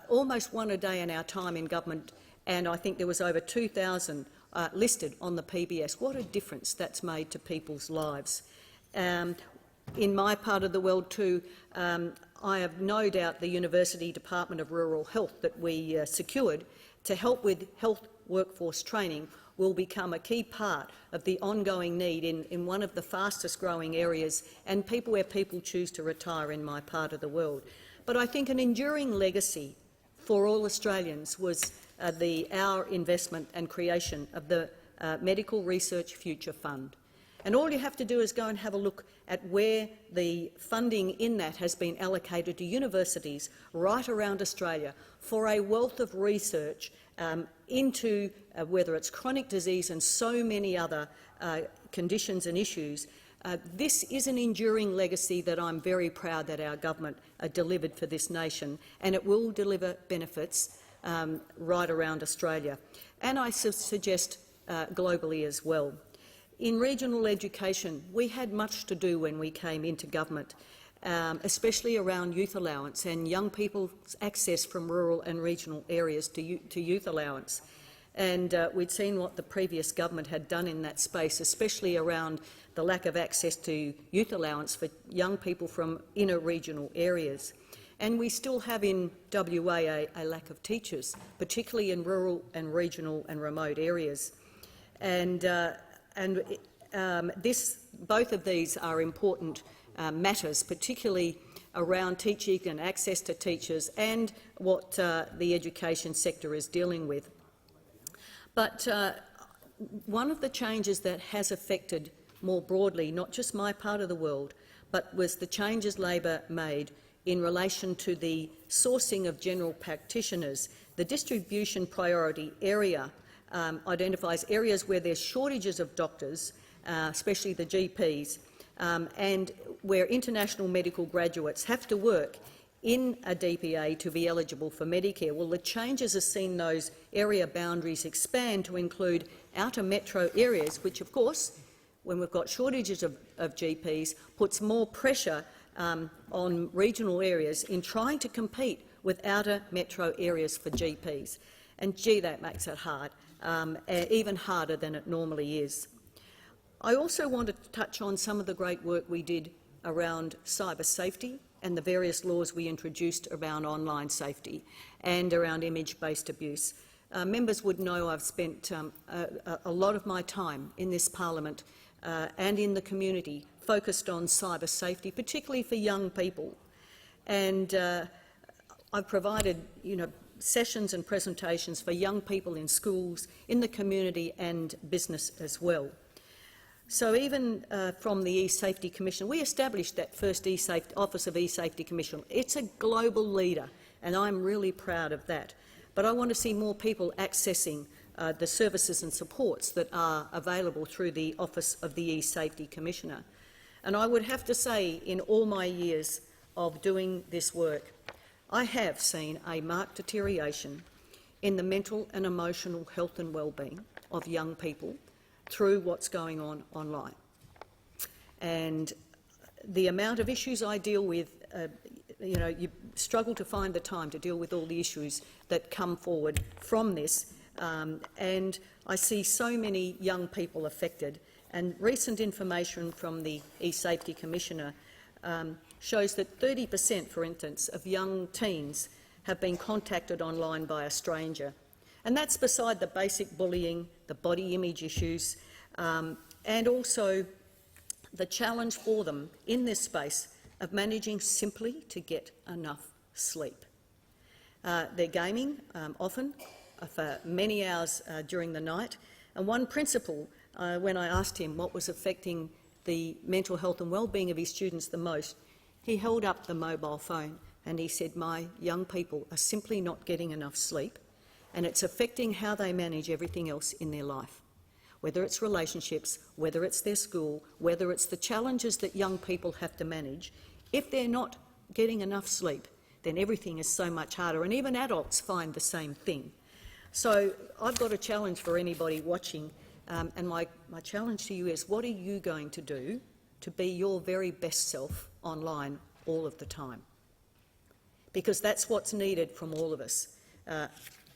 almost one a day in our time in government, and I think there was over 2,000 listed on the PBS. What a difference that's made to people's lives. In my part of the world too, I have no doubt the University Department of Rural Health that we secured to help with health workforce training will become a key part of the ongoing need in one of the fastest growing areas and where people choose to retire in my part of the world. But I think an enduring legacy for all Australians was our investment and creation of the Medical Research Future Fund. And all you have to do is go and have a look at where the funding in that has been allocated to universities right around Australia for a wealth of research into whether it's chronic disease and so many other conditions and issues. This is an enduring legacy that I'm very proud that our government delivered for this nation, and it will deliver benefits right around Australia, and I suggest globally as well. In regional education, we had much to do when we came into government, especially around youth allowance and young people's access from rural and regional areas to youth allowance. And we'd seen what the previous government had done in that space, especially around the lack of access to youth allowance for young people from inner regional areas. And we still have in WA a lack of teachers, particularly in rural and regional and remote areas. And both of these are important matters, particularly around teaching and access to teachers and what the education sector is dealing with. But one of the changes that has affected more broadly, not just my part of the world, but was the changes Labor made in relation to the sourcing of general practitioners. The distribution priority area identifies areas where there's shortages of doctors, especially the GPs, and where international medical graduates have to work in a DPA to be eligible for Medicare. Well, the changes have seen those area boundaries expand to include outer metro areas, which, of course, when we've got shortages of GPs, puts more pressure on regional areas in trying to compete with outer metro areas for GPs. And gee, that makes it hard, even harder than it normally is. I also want to touch on some of the great work we did around cyber safety and the various laws we introduced around online safety and around image-based abuse. Members would know I've spent a lot of my time in this parliament and in the community focused on cyber safety, particularly for young people. And I've provided, sessions and presentations for young people in schools, in the community and business as well. So even from the E-Safety Commission, we established that first Office of E-Safety Commission. It's a global leader, and I'm really proud of that. But I want to see more people accessing the services and supports that are available through the Office of the E-Safety Commissioner. And I would have to say, in all my years of doing this work, I have seen a marked deterioration in the mental and emotional health and well-being of young people through what's going on online. And the amount of issues I deal with, you struggle to find the time to deal with all the issues that come forward from this, and I see so many young people affected. And recent information from the E-Safety Commissioner shows that 30%, for instance, of young teens have been contacted online by a stranger. And that's beside the basic bullying, the body image issues, and also the challenge for them in this space of managing simply to get enough sleep. They're gaming often for many hours during the night. And one principal, when I asked him what was affecting the mental health and well-being of his students the most, he held up the mobile phone and he said, "My young people are simply not getting enough sleep, and it's affecting how they manage everything else in their life, whether it's relationships, whether it's their school, whether it's the challenges that young people have to manage. If they're not getting enough sleep, then everything is so much harder." And even adults find the same thing. So I've got a challenge for anybody watching, and my challenge to you is, what are you going to do to be your very best self online all of the time? Because that's what's needed from all of us.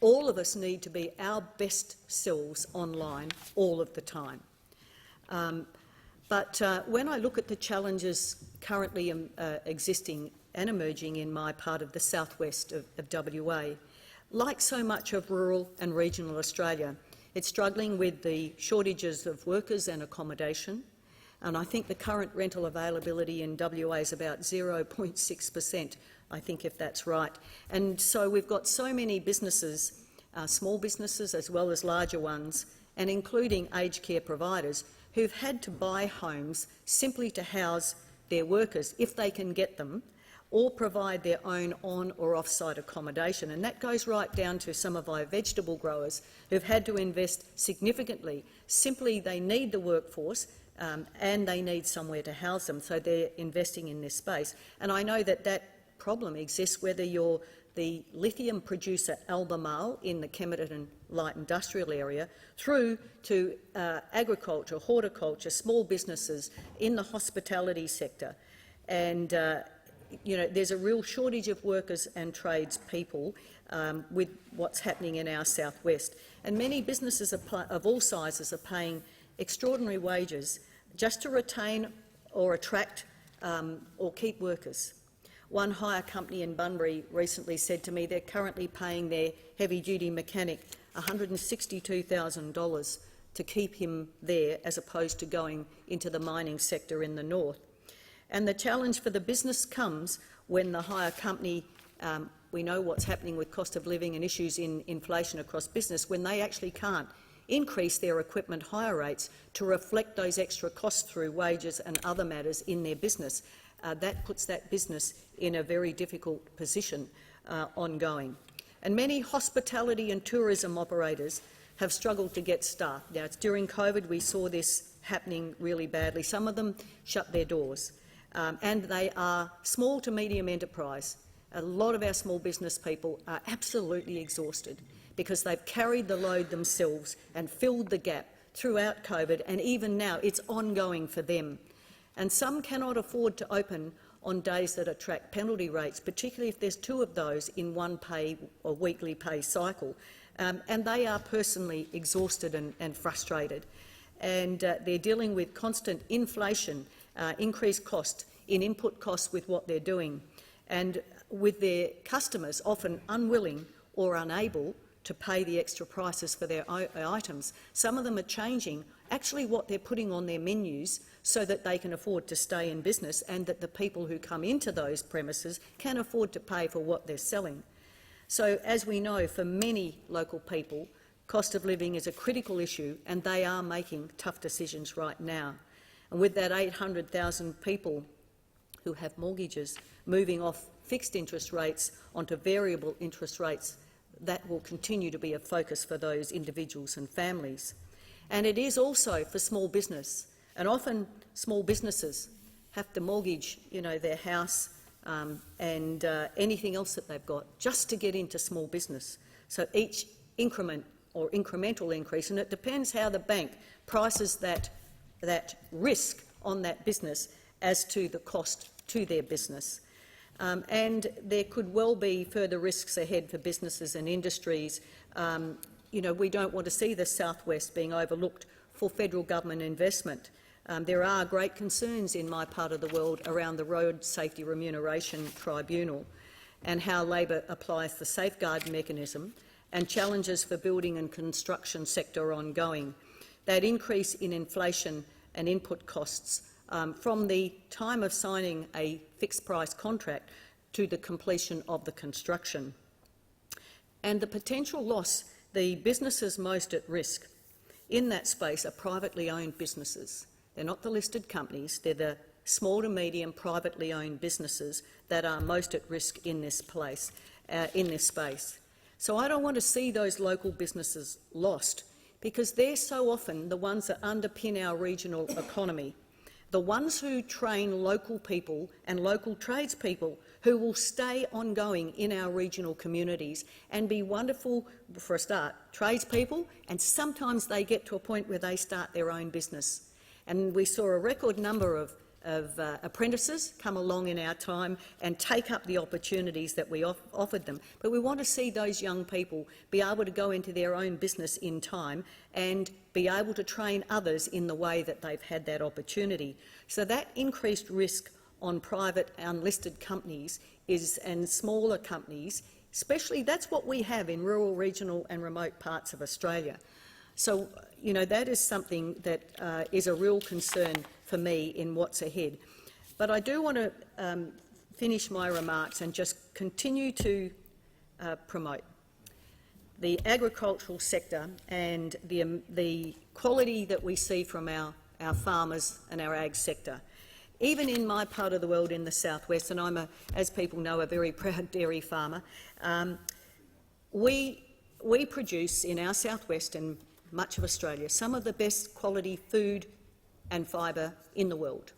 All of us need to be our best selves online all of the time. But when I look at the challenges currently existing and emerging in my part of the southwest of WA, like so much of rural and regional Australia, it's struggling with the shortages of workers and accommodation. And I think the current rental availability in WA is about 0.6%, I think, if that's right. And so we've got so many businesses, small businesses as well as larger ones, and including aged care providers, who've had to buy homes simply to house their workers, if they can get them, or provide their own on- or off-site accommodation. And that goes right down to some of our vegetable growers who've had to invest significantly. Simply they need the workforce, and they need somewhere to house them, so they're investing in this space. And I know that that problem exists whether you're the lithium producer Albemarle in the Kemerton light industrial area, through to agriculture, horticulture, small businesses in the hospitality sector. And there's a real shortage of workers and tradespeople with what's happening in our southwest. And many businesses of all sizes are paying extraordinary wages just to retain or attract or keep workers. One hire company in Bunbury recently said to me they're currently paying their heavy-duty mechanic $162,000 to keep him there, as opposed to going into the mining sector in the north. And the challenge for the business comes when the hire company, we know what's happening with cost of living and issues in inflation across business, when they actually can't increase their equipment hire rates to reflect those extra costs through wages and other matters in their business. That puts that business in a very difficult position ongoing. And many hospitality and tourism operators have struggled to get staff. Now, it's during COVID we saw this happening really badly. Some of them shut their doors, and they are small to medium enterprise. A lot of our small business people are absolutely exhausted because they've carried the load themselves and filled the gap throughout COVID, and even now it's ongoing for them. And some cannot afford to open on days that attract penalty rates, particularly if there's two of those in one pay or weekly pay cycle. And they are personally exhausted and frustrated. And they're dealing with constant inflation, increased cost in input costs with what they're doing, and with their customers often unwilling or unable to pay the extra prices for their items. Some of them are changing actually what they're putting on their menus so that they can afford to stay in business and that the people who come into those premises can afford to pay for what they're selling. So, as we know, for many local people, cost of living is a critical issue and they are making tough decisions right now. And with that 800,000 people who have mortgages moving off fixed interest rates onto variable interest rates, that will continue to be a focus for those individuals and families. And it is also for small business, and often small businesses have to mortgage, their house and anything else that they've got just to get into small business. So each increment or incremental increase, and it depends how the bank prices that risk on that business as to the cost to their business. And there could well be further risks ahead for businesses and industries. We don't want to see the southwest being overlooked for federal government investment. There are great concerns in my part of the world around the Road Safety Remuneration Tribunal and how Labor applies the safeguard mechanism, and challenges for building and construction sector ongoing. That increase in inflation and input costs from the time of signing a fixed-price contract to the completion of the construction. And the potential loss, the businesses most at risk in that space are privately owned businesses. They're not the listed companies, they're the small to medium privately owned businesses that are most at risk in this place, in this space. So I don't want to see those local businesses lost, because they're so often the ones that underpin our regional economy, the ones who train local people and local tradespeople who will stay ongoing in our regional communities and be wonderful, for a start, tradespeople, and sometimes they get to a point where they start their own business. And we saw a record number of apprentices come along in our time and take up the opportunities that we offered them. But we want to see those young people be able to go into their own business in time and be able to train others in the way that they've had that opportunity. So that increased risk on private unlisted companies and smaller companies, especially that's what we have in rural, regional and remote parts of Australia. So, that is something that is a real concern for me in what's ahead. But I do want to finish my remarks and just continue to promote the agricultural sector and the quality that we see from our farmers and our ag sector. Even in my part of the world in the southwest, and I'm, as people know, a very proud dairy farmer, we produce in our southwest and much of Australia some of the best quality food and fibre in the world.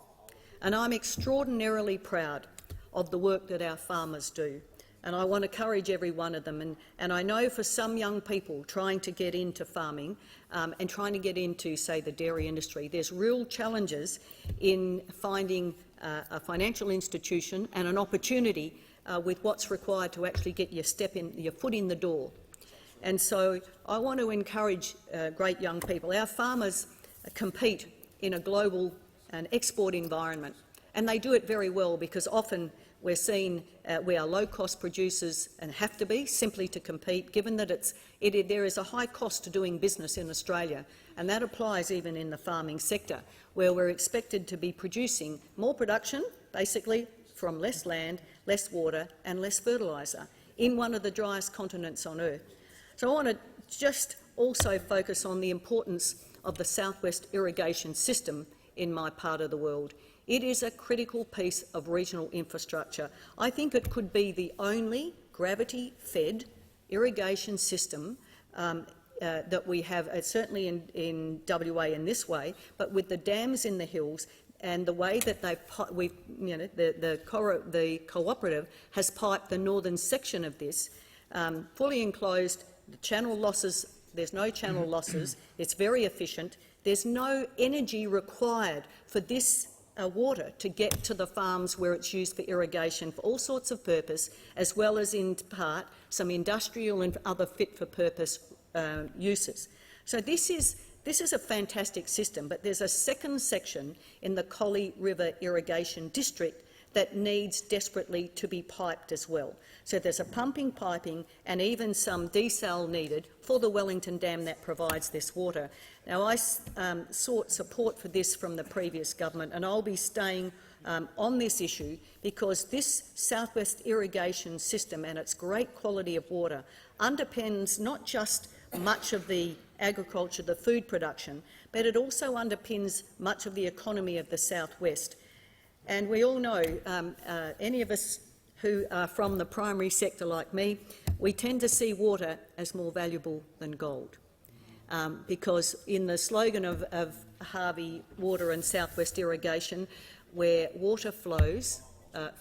And I'm extraordinarily proud of the work that our farmers do. And I want to encourage every one of them. And I know for some young people trying to get into farming and trying to get into, say, the dairy industry, there's real challenges in finding a financial institution and an opportunity with what's required to actually get your foot in the door. And so I want to encourage great young people. Our farmers compete in a global and export environment, and they do it very well because often we're seen we are low-cost producers and have to be simply to compete, given that there is a high cost to doing business in Australia, and that applies even in the farming sector, where we're expected to be producing more production, basically from less land, less water and less fertiliser, in one of the driest continents on earth. So I want to just also focus on the importance of the southwest irrigation system in my part of the world. It is a critical piece of regional infrastructure. I think it could be the only gravity-fed irrigation system that we have, certainly in WA in this way, but with the dams in the hills and the way that the cooperative has piped the northern section of this, fully enclosed, the channel losses, there's no channel losses, it's very efficient, there's no energy required for this water to get to the farms where it's used for irrigation for all sorts of purpose, as well as in part some industrial and other fit-for-purpose uses. So this is a fantastic system, but there's a second section in the Collie River Irrigation District that needs desperately to be piped as well. So there's a piping, and even some desal needed for the Wellington Dam that provides this water. Now, I sought support for this from the previous government, and I'll be staying on this issue because this southwest irrigation system and its great quality of water underpins not just much of the agriculture, the food production, but it also underpins much of the economy of the southwest. And we all know, any of us who are from the primary sector like me, we tend to see water as more valuable than gold. Because in the slogan of Harvey Water and Southwest Irrigation, where water flows,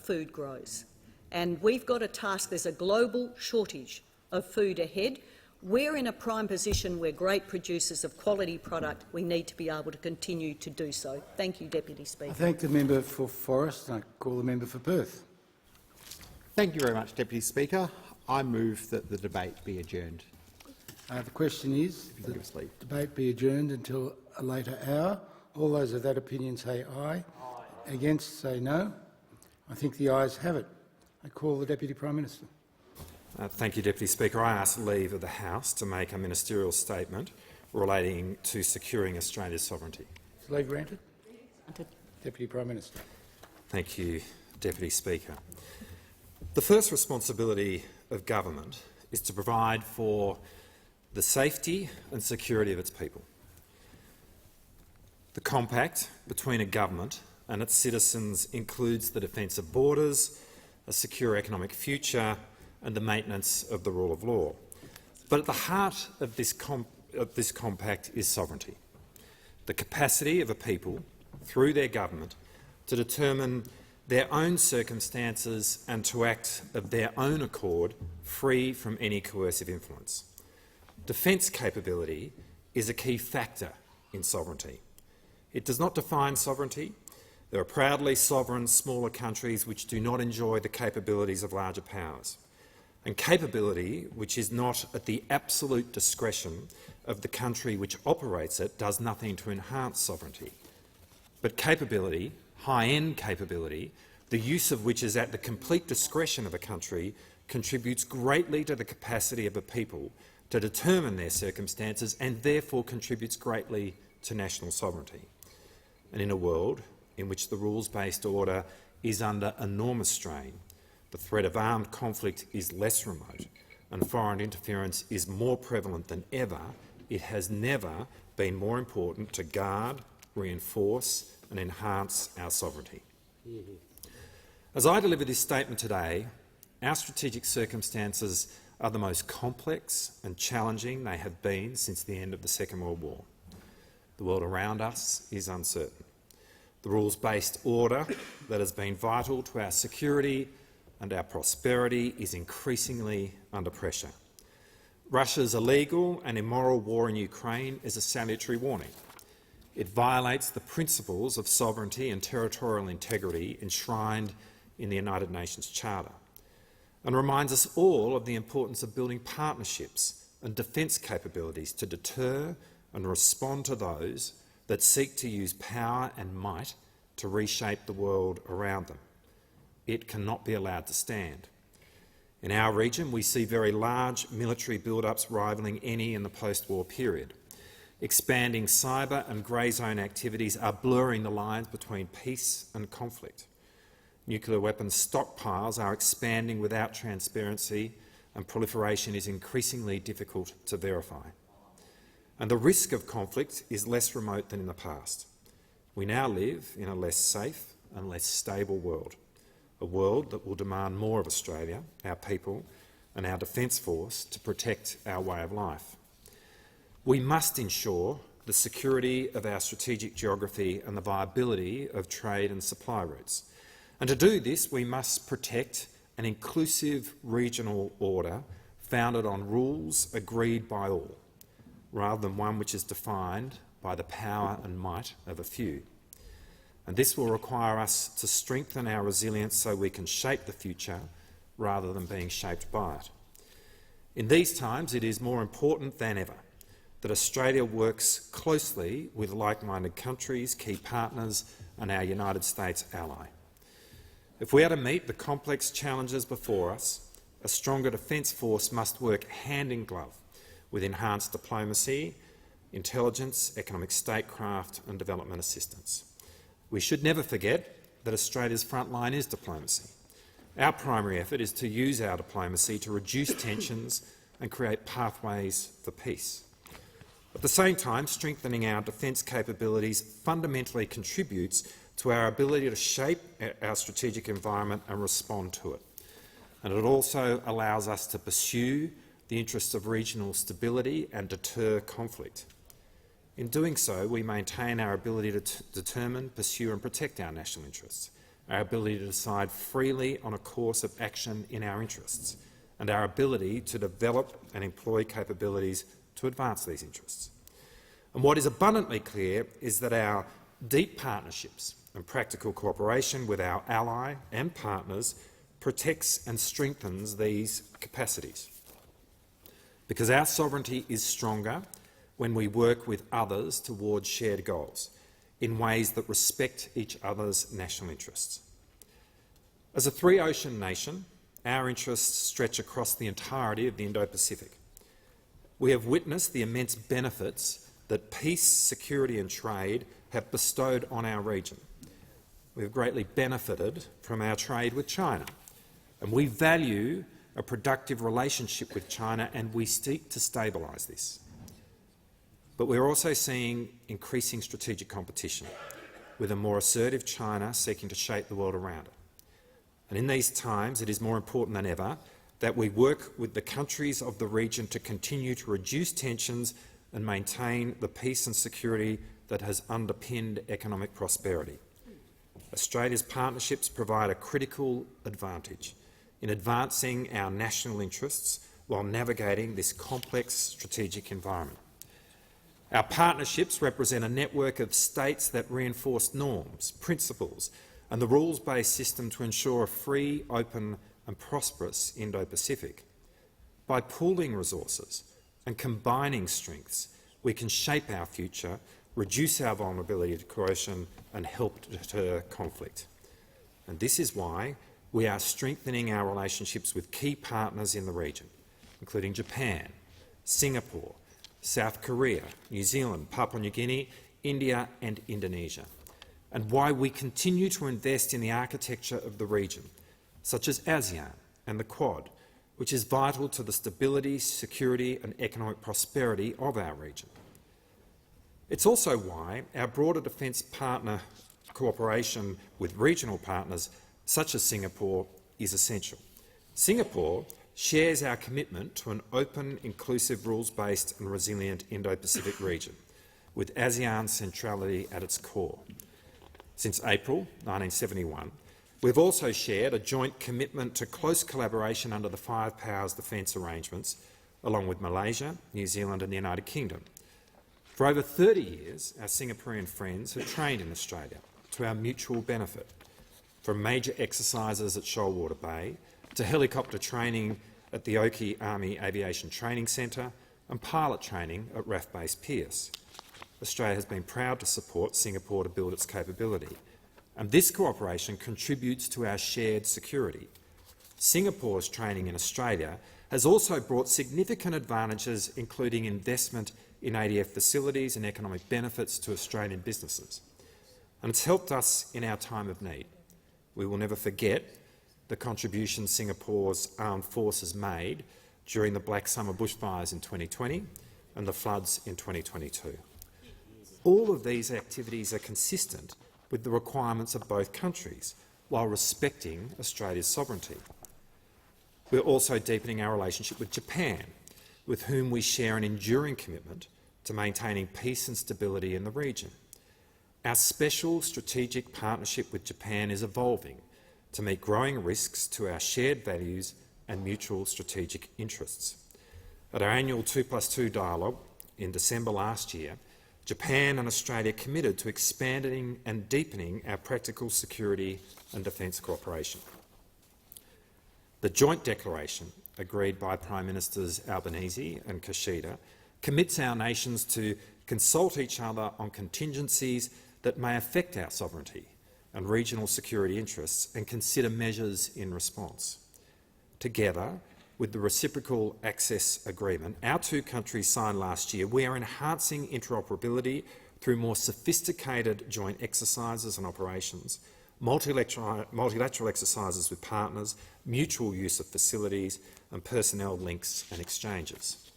food grows. And we've got a task. There's a global shortage of food ahead. We're in a prime position. We're great producers of quality product. We need to be able to continue to do so. Thank you, Deputy Speaker. I thank the member for Forrest and I call the member for Perth. Thank you very much, Deputy Speaker. I move that the debate be adjourned. The question is that the debate be adjourned until a later hour. All those of that opinion say aye. Against say no. I think the ayes have it. I call the Deputy Prime Minister. Thank you, Deputy Speaker. I ask leave of the House to make a ministerial statement relating to securing Australia's sovereignty. Is leave granted? Deputy Prime Minister. Thank you, Deputy Speaker. The first responsibility of government is to provide for the safety and security of its people. The compact between a government and its citizens includes the defence of borders, a secure economic future and the maintenance of the rule of law. But at the heart of this compact is sovereignty, the capacity of a people, through their government, to determine their own circumstances and to act of their own accord, free from any coercive influence. Defence capability is a key factor in sovereignty. It does not define sovereignty. There are proudly sovereign smaller countries which do not enjoy the capabilities of larger powers. And capability, which is not at the absolute discretion of the country which operates it, does nothing to enhance sovereignty. But capability, high-end capability, the use of which is at the complete discretion of a country, contributes greatly to the capacity of a people to determine their circumstances and therefore contributes greatly to national sovereignty. And in a world in which the rules-based order is under enormous strain, the threat of armed conflict is less remote and foreign interference is more prevalent than ever, it has never been more important to guard, reinforce and enhance our sovereignty. As I deliver this statement today, our strategic circumstances are the most complex and challenging they have been since the end of the Second World War. The world around us is uncertain. The rules-based order that has been vital to our security and our prosperity is increasingly under pressure. Russia's illegal and immoral war in Ukraine is a salutary warning. It violates the principles of sovereignty and territorial integrity enshrined in the United Nations Charter and reminds us all of the importance of building partnerships and defence capabilities to deter and respond to those that seek to use power and might to reshape the world around them. It cannot be allowed to stand. In our region, we see very large military build-ups rivalling any in the post-war period. Expanding cyber and grey zone activities are blurring the lines between peace and conflict. Nuclear weapons stockpiles are expanding without transparency and proliferation is increasingly difficult to verify. And the risk of conflict is less remote than in the past. We now live in a less safe and less stable world, a world that will demand more of Australia, our people and our Defence Force to protect our way of life. We must ensure the security of our strategic geography and the viability of trade and supply routes. And to do this, we must protect an inclusive regional order founded on rules agreed by all, rather than one which is defined by the power and might of a few. And this will require us to strengthen our resilience so we can shape the future rather than being shaped by it. In these times, it is more important than ever that Australia works closely with like-minded countries, key partners and our United States ally. If we are to meet the complex challenges before us, a stronger defence force must work hand in glove with enhanced diplomacy, intelligence, economic statecraft and development assistance. We should never forget that Australia's front line is diplomacy. Our primary effort is to use our diplomacy to reduce tensions and create pathways for peace. At the same time, strengthening our defence capabilities fundamentally contributes to our ability to shape our strategic environment and respond to it. And it also allows us to pursue the interests of regional stability and deter conflict. In doing so, we maintain our ability to determine, pursue and protect our national interests, our ability to decide freely on a course of action in our interests, and our ability to develop and employ capabilities to advance these interests. And what is abundantly clear is that our deep partnerships and practical cooperation with our ally and partners protects and strengthens these capacities. Because our sovereignty is stronger when we work with others towards shared goals in ways that respect each other's national interests. As a three-ocean nation, our interests stretch across the entirety of the Indo-Pacific. We have witnessed the immense benefits that peace, security and trade have bestowed on our region. We have greatly benefited from our trade with China, and we value a productive relationship with China, and we seek to stabilise this. But we're also seeing increasing strategic competition, with a more assertive China seeking to shape the world around it. And in these times, it is more important than ever that we work with the countries of the region to continue to reduce tensions and maintain the peace and security that has underpinned economic prosperity. Australia's partnerships provide a critical advantage in advancing our national interests while navigating this complex strategic environment. Our partnerships represent a network of states that reinforce norms, principles and the rules-based system to ensure a free, open and prosperous Indo-Pacific. By pooling resources and combining strengths, we can shape our future, reduce our vulnerability to coercion and help deter conflict. And this is why we are strengthening our relationships with key partners in the region, including Japan, Singapore, South Korea, New Zealand, Papua New Guinea, India and Indonesia, and why we continue to invest in the architecture of the region, such as ASEAN and the Quad, which is vital to the stability, security and economic prosperity of our region. It's also why our broader defence partner cooperation with regional partners such as Singapore is essential. Singapore shares our commitment to an open, inclusive, rules-based and resilient Indo-Pacific region, with ASEAN centrality at its core. Since April 1971, we've also shared a joint commitment to close collaboration under the Five Powers Defence Arrangements, along with Malaysia, New Zealand and the United Kingdom. For over 30 years, our Singaporean friends have trained in Australia to our mutual benefit, from major exercises at Shoalwater Bay to helicopter training at the Oki Army Aviation Training Centre and pilot training at RAF Base Pearce. Australia has been proud to support Singapore to build its capability, and this cooperation contributes to our shared security. Singapore's training in Australia has also brought significant advantages, including investment in ADF facilities and economic benefits to Australian businesses. And it's helped us in our time of need. We will never forget the contribution Singapore's armed forces made during the Black Summer bushfires in 2020 and the floods in 2022. All of these activities are consistent with the requirements of both countries, while respecting Australia's sovereignty. We're also deepening our relationship with Japan, with whom we share an enduring commitment to maintaining peace and stability in the region. Our special strategic partnership with Japan is evolving to meet growing risks to our shared values and mutual strategic interests. At our annual 2+2 dialogue in December last year, Japan and Australia committed to expanding and deepening our practical security and defence cooperation. The joint declaration, agreed by Prime Ministers Albanese and Kishida, commits our nations to consult each other on contingencies that may affect our sovereignty and regional security interests and consider measures in response. Together, with the Reciprocal Access Agreement our two countries signed last year, we are enhancing interoperability through more sophisticated joint exercises and operations, multilateral exercises with partners, mutual use of facilities and personnel links and exchanges.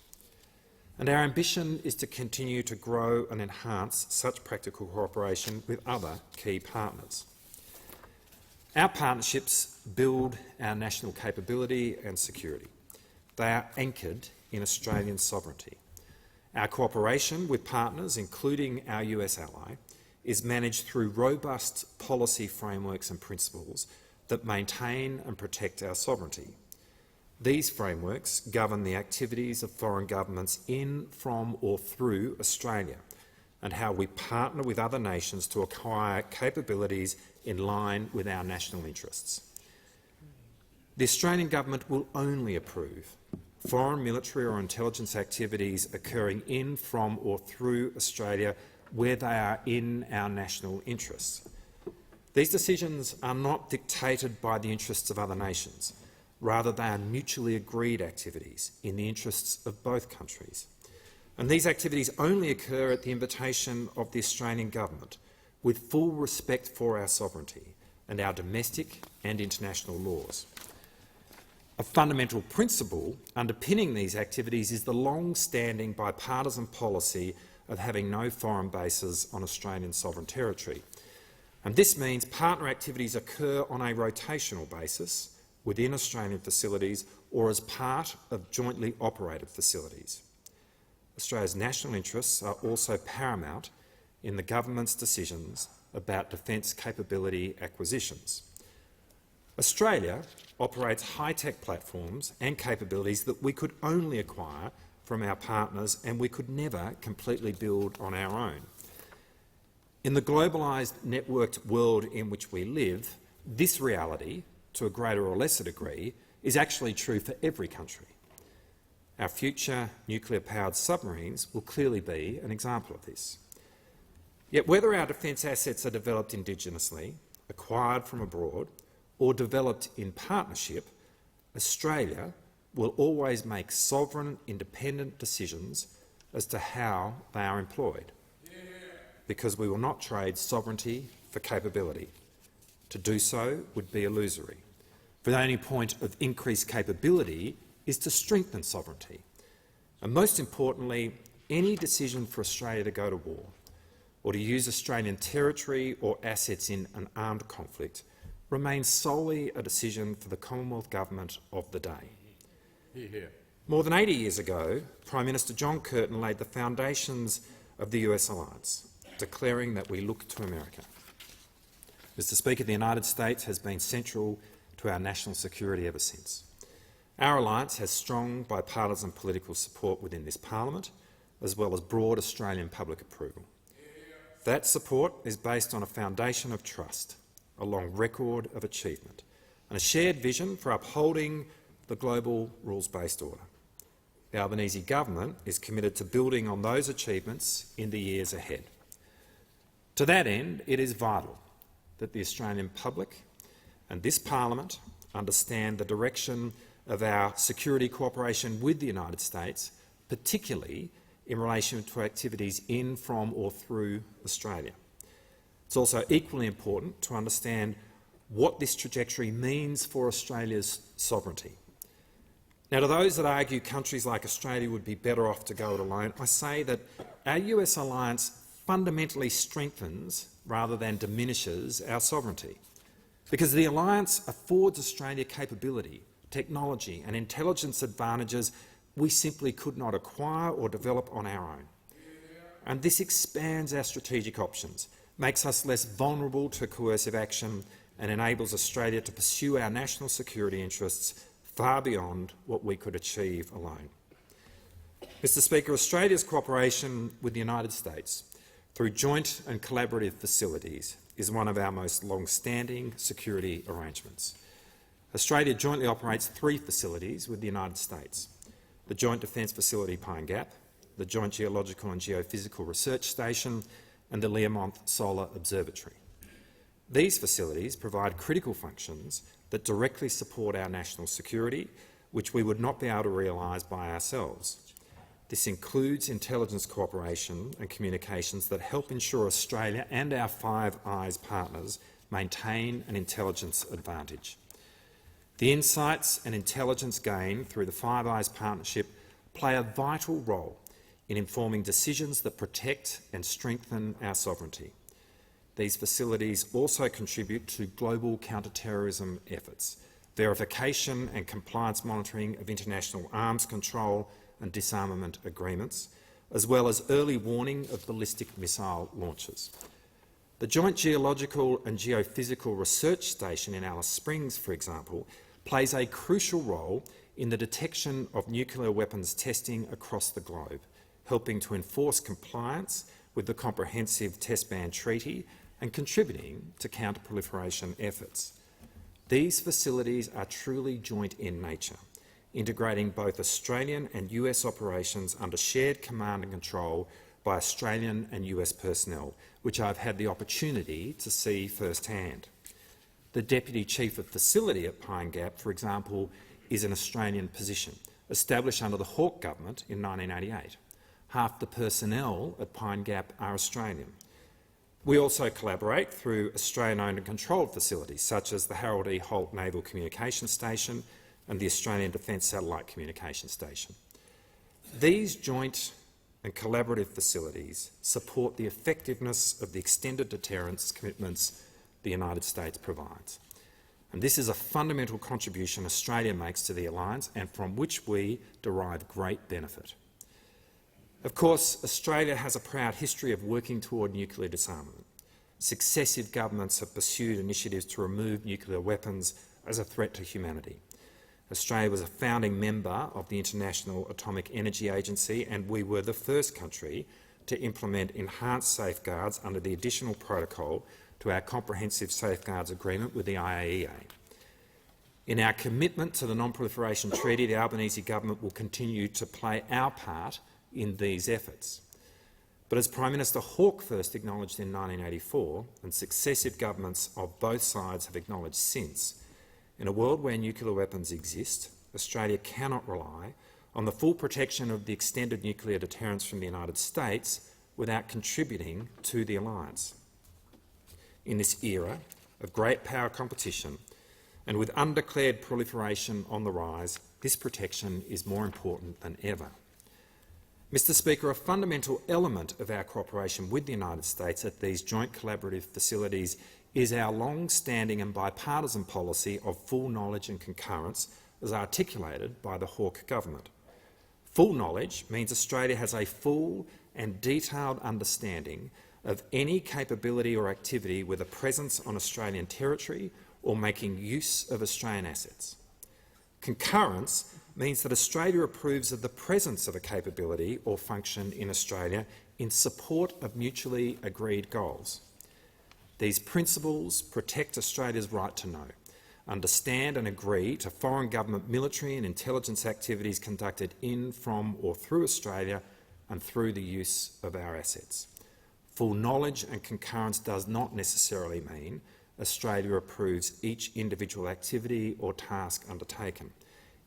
And our ambition is to continue to grow and enhance such practical cooperation with other key partners. Our partnerships build our national capability and security. They are anchored in Australian sovereignty. Our cooperation with partners, including our US ally, is managed through robust policy frameworks and principles that maintain and protect our sovereignty. These frameworks govern the activities of foreign governments in, from or through Australia and how we partner with other nations to acquire capabilities in line with our national interests. The Australian government will only approve foreign military or intelligence activities occurring in, from or through Australia where they are in our national interests. These decisions are not dictated by the interests of other nations. Rather, they are mutually agreed activities in the interests of both countries. And these activities only occur at the invitation of the Australian government, with full respect for our sovereignty and our domestic and international laws. A fundamental principle underpinning these activities is the long-standing bipartisan policy of having no foreign bases on Australian sovereign territory. And this means partner activities occur on a rotational basis within Australian facilities or as part of jointly operated facilities. Australia's national interests are also paramount in the government's decisions about defence capability acquisitions. Australia operates high-tech platforms and capabilities that we could only acquire from our partners and we could never completely build on our own. In the globalised, networked world in which we live, this reality, to a greater or lesser degree, is actually true for every country. Our future nuclear-powered submarines will clearly be an example of this. Yet whether our defence assets are developed indigenously, acquired from abroad, or developed in partnership, Australia will always make sovereign, independent decisions as to how they are employed, because we will not trade sovereignty for capability. To do so would be illusory. For the only point of increased capability is to strengthen sovereignty. And most importantly, any decision for Australia to go to war or to use Australian territory or assets in an armed conflict remains solely a decision for the Commonwealth Government of the day. Hear, hear. More than 80 years ago, Prime Minister John Curtin laid the foundations of the US alliance, declaring that we look to America. Mr Speaker, the United States has been central to our national security ever since. Our alliance has strong bipartisan political support within this parliament, as well as broad Australian public approval. That support is based on a foundation of trust, a long record of achievement, and a shared vision for upholding the global rules-based order. The Albanese government is committed to building on those achievements in the years ahead. To that end, it is vital that the Australian public and this parliament understand the direction of our security cooperation with the United States, particularly in relation to activities in, from or through Australia. It's also equally important to understand what this trajectory means for Australia's sovereignty. Now, to those that argue countries like Australia would be better off to go it alone, I say that our US alliance fundamentally strengthens rather than diminishes our sovereignty, because the alliance affords Australia capability, technology and intelligence advantages we simply could not acquire or develop on our own. And this expands our strategic options, makes us less vulnerable to coercive action and enables Australia to pursue our national security interests far beyond what we could achieve alone. Mr Speaker, Australia's cooperation with the United States through joint and collaborative facilities is one of our most long-standing security arrangements. Australia jointly operates 3 facilities with the United States: the Joint Defence Facility Pine Gap, the Joint Geological and Geophysical Research Station and the Learmonth Solar Observatory. These facilities provide critical functions that directly support our national security, which we would not be able to realise by ourselves. This includes intelligence cooperation and communications that help ensure Australia and our Five Eyes partners maintain an intelligence advantage. The insights and intelligence gained through the Five Eyes partnership play a vital role in informing decisions that protect and strengthen our sovereignty. These facilities also contribute to global counter-terrorism efforts, verification and compliance monitoring of international arms control and disarmament agreements, as well as early warning of ballistic missile launches. The Joint Geological and Geophysical Research Station in Alice Springs, for example, plays a crucial role in the detection of nuclear weapons testing across the globe, helping to enforce compliance with the Comprehensive Test Ban Treaty and contributing to counter-proliferation efforts. These facilities are truly joint in nature, integrating both Australian and US operations under shared command and control by Australian and US personnel, which I've had the opportunity to see firsthand. The Deputy Chief of Facility at Pine Gap, for example, is an Australian position, established under the Hawke government in 1988. Half the personnel at Pine Gap are Australian. We also collaborate through Australian-owned and controlled facilities, such as the Harold E. Holt Naval Communications Station and the Australian Defence Satellite Communications Station. These joint and collaborative facilities support the effectiveness of the extended deterrence commitments the United States provides. And this is a fundamental contribution Australia makes to the alliance and from which we derive great benefit. Of course, Australia has a proud history of working toward nuclear disarmament. Successive governments have pursued initiatives to remove nuclear weapons as a threat to humanity. Australia was a founding member of the International Atomic Energy Agency, and we were the first country to implement enhanced safeguards under the additional protocol to our Comprehensive Safeguards Agreement with the IAEA. In our commitment to the Non-Proliferation Treaty, the Albanese government will continue to play our part in these efforts. But as Prime Minister Hawke first acknowledged in 1984, and successive governments of both sides have acknowledged since, in a world where nuclear weapons exist, Australia cannot rely on the full protection of the extended nuclear deterrence from the United States without contributing to the alliance. In this era of great power competition, and with undeclared proliferation on the rise, this protection is more important than ever. Mr Speaker, a fundamental element of our cooperation with the United States at these joint collaborative facilities is our long-standing and bipartisan policy of full knowledge and concurrence as articulated by the Hawke government. Full knowledge means Australia has a full and detailed understanding of any capability or activity with a presence on Australian territory or making use of Australian assets. Concurrence means that Australia approves of the presence of a capability or function in Australia in support of mutually agreed goals. These principles protect Australia's right to know, understand and agree to foreign government military and intelligence activities conducted in, from or through Australia and through the use of our assets. Full knowledge and concurrence does not necessarily mean Australia approves each individual activity or task undertaken.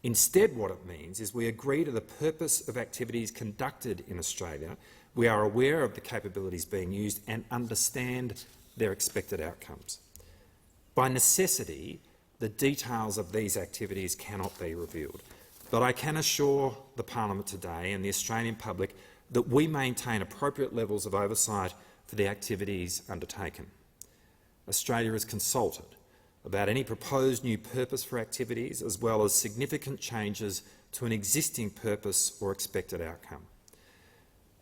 Instead, what it means is we agree to the purpose of activities conducted in Australia, we are aware of the capabilities being used and understand their expected outcomes. By necessity, the details of these activities cannot be revealed, but I can assure the Parliament today and the Australian public that we maintain appropriate levels of oversight for the activities undertaken. Australia is consulted about any proposed new purpose for activities, as well as significant changes to an existing purpose or expected outcome.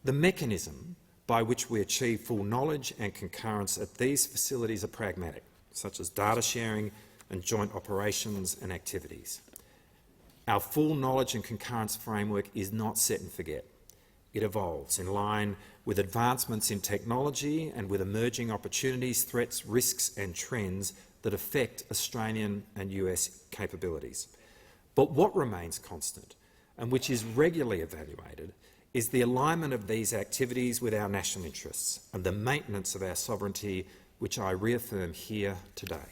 The mechanism by which we achieve full knowledge and concurrence at these facilities are pragmatic, such as data sharing and joint operations and activities. Our full knowledge and concurrence framework is not set and forget. It evolves in line with advancements in technology and with emerging opportunities, threats, risks and trends that affect Australian and US capabilities. But what remains constant, and which is regularly evaluated, is the alignment of these activities with our national interests and the maintenance of our sovereignty which I reaffirm here today.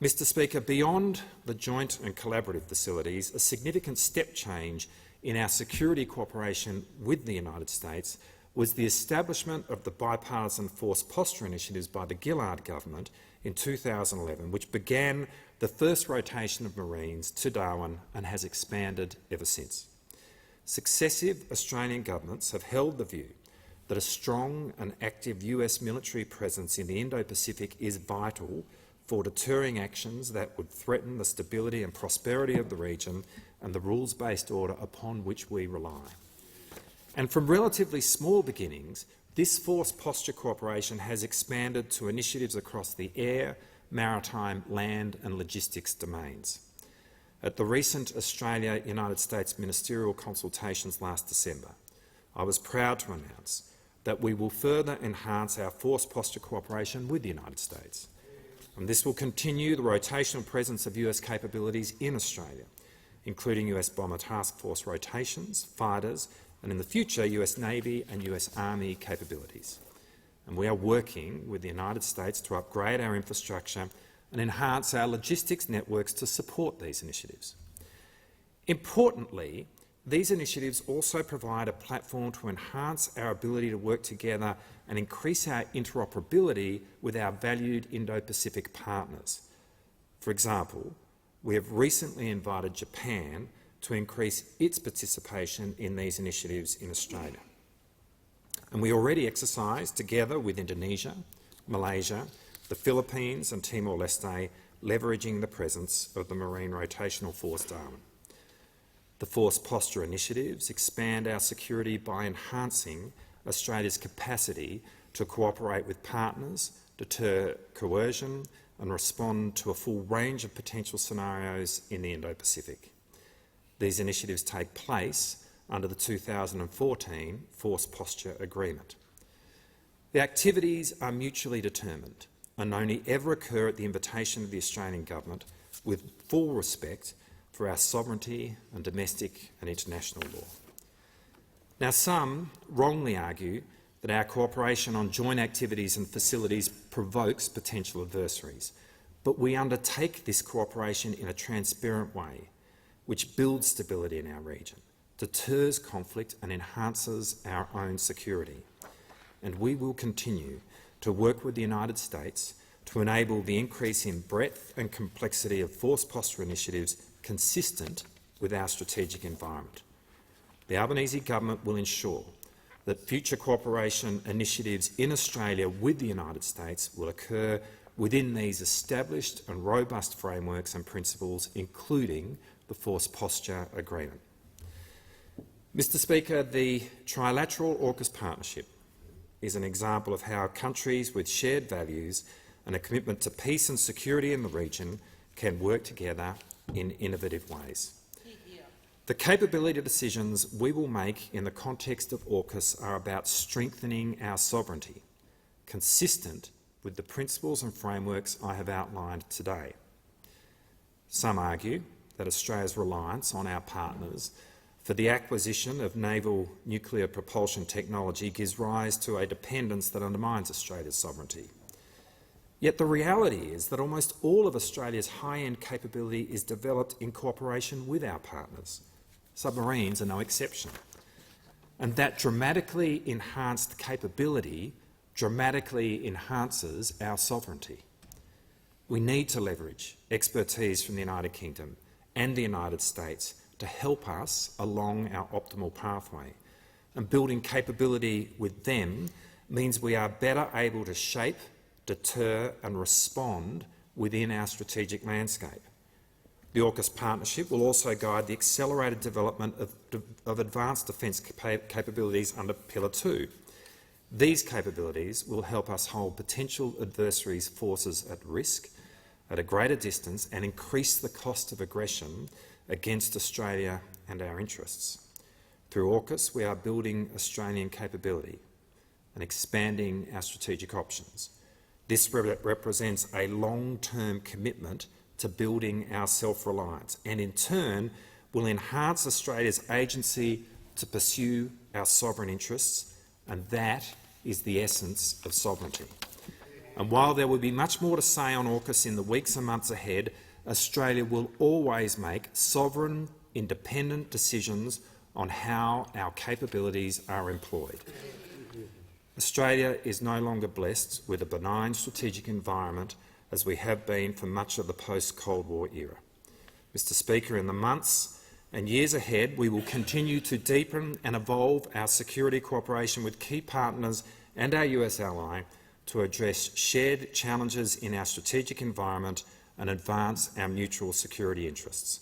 Mr Speaker, beyond the joint and collaborative facilities, a significant step change in our security cooperation with the United States was the establishment of the bipartisan force posture initiatives by the Gillard government in 2011, which began the first rotation of Marines to Darwin and has expanded ever since. Successive Australian governments have held the view that a strong and active US military presence in the Indo-Pacific is vital for deterring actions that would threaten the stability and prosperity of the region and the rules-based order upon which we rely. And from relatively small beginnings, this force posture cooperation has expanded to initiatives across the air, maritime, land and logistics domains. At the recent Australia-United States ministerial consultations last December, I was proud to announce that we will further enhance our force posture cooperation with the United States. And this will continue the rotational presence of US capabilities in Australia, including US Bomber Task Force rotations, fighters, and in the future US Navy and US Army capabilities. And we are working with the United States to upgrade our infrastructure and enhance our logistics networks to support these initiatives. Importantly, these initiatives also provide a platform to enhance our ability to work together and increase our interoperability with our valued Indo-Pacific partners. For example, we have recently invited Japan to increase its participation in these initiatives in Australia. And we already exercise, together with Indonesia, Malaysia, the Philippines and Timor-Leste, leveraging the presence of the Marine Rotational Force Darwin. The force posture initiatives expand our security by enhancing Australia's capacity to cooperate with partners, deter coercion and respond to a full range of potential scenarios in the Indo-Pacific. These initiatives take place under the 2014 Force Posture Agreement. The activities are mutually determined and only ever occur at the invitation of the Australian Government with full respect for our sovereignty and domestic and international law. Now, some wrongly argue that our cooperation on joint activities and facilities provokes potential adversaries, but we undertake this cooperation in a transparent way, which builds stability in our region, deters conflict and enhances our own security. And we will continue to work with the United States to enable the increase in breadth and complexity of force posture initiatives consistent with our strategic environment. The Albanese government will ensure that future cooperation initiatives in Australia with the United States will occur within these established and robust frameworks and principles, including the Force Posture Agreement. Mr Speaker, the trilateral AUKUS partnership is an example of how countries with shared values and a commitment to peace and security in the region can work together in innovative ways. The capability decisions we will make in the context of AUKUS are about strengthening our sovereignty, consistent with the principles and frameworks I have outlined today. Some argue that Australia's reliance on our partners for the acquisition of naval nuclear propulsion technology gives rise to a dependence that undermines Australia's sovereignty. Yet the reality is that almost all of Australia's high-end capability is developed in cooperation with our partners. Submarines are no exception. And that dramatically enhanced capability dramatically enhances our sovereignty. We need to leverage expertise from the United Kingdom and the United States to help us along our optimal pathway. And building capability with them means we are better able to shape, deter and respond within our strategic landscape. The AUKUS partnership will also guide the accelerated development of advanced defence capabilities under Pillar 2. These capabilities will help us hold potential adversaries' forces at risk, at a greater distance, and increase the cost of aggression against Australia and our interests. Through AUKUS, we are building Australian capability and expanding our strategic options. This represents a long-term commitment to building our self-reliance and, in turn, will enhance Australia's agency to pursue our sovereign interests, and that is the essence of sovereignty. And while there will be much more to say on AUKUS in the weeks and months ahead, Australia will always make sovereign, independent decisions on how our capabilities are employed. Australia is no longer blessed with a benign strategic environment as we have been for much of the post-Cold War era. Mr Speaker, in the months and years ahead, we will continue to deepen and evolve our security cooperation with key partners and our US ally to address shared challenges in our strategic environment and advance our mutual security interests.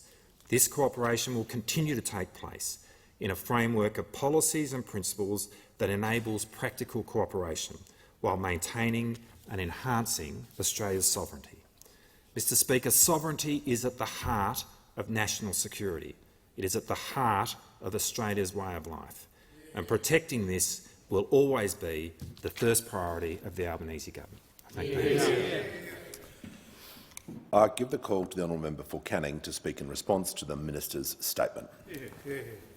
This cooperation will continue to take place in a framework of policies and principles that enables practical cooperation while maintaining and enhancing Australia's sovereignty. Mr Speaker, sovereignty is at the heart of national security. It is at the heart of Australia's way of life, and protecting this will always be the first priority of the Albanese government. Thank you. I give the call to the honourable member for Canning to speak in response to the minister's statement.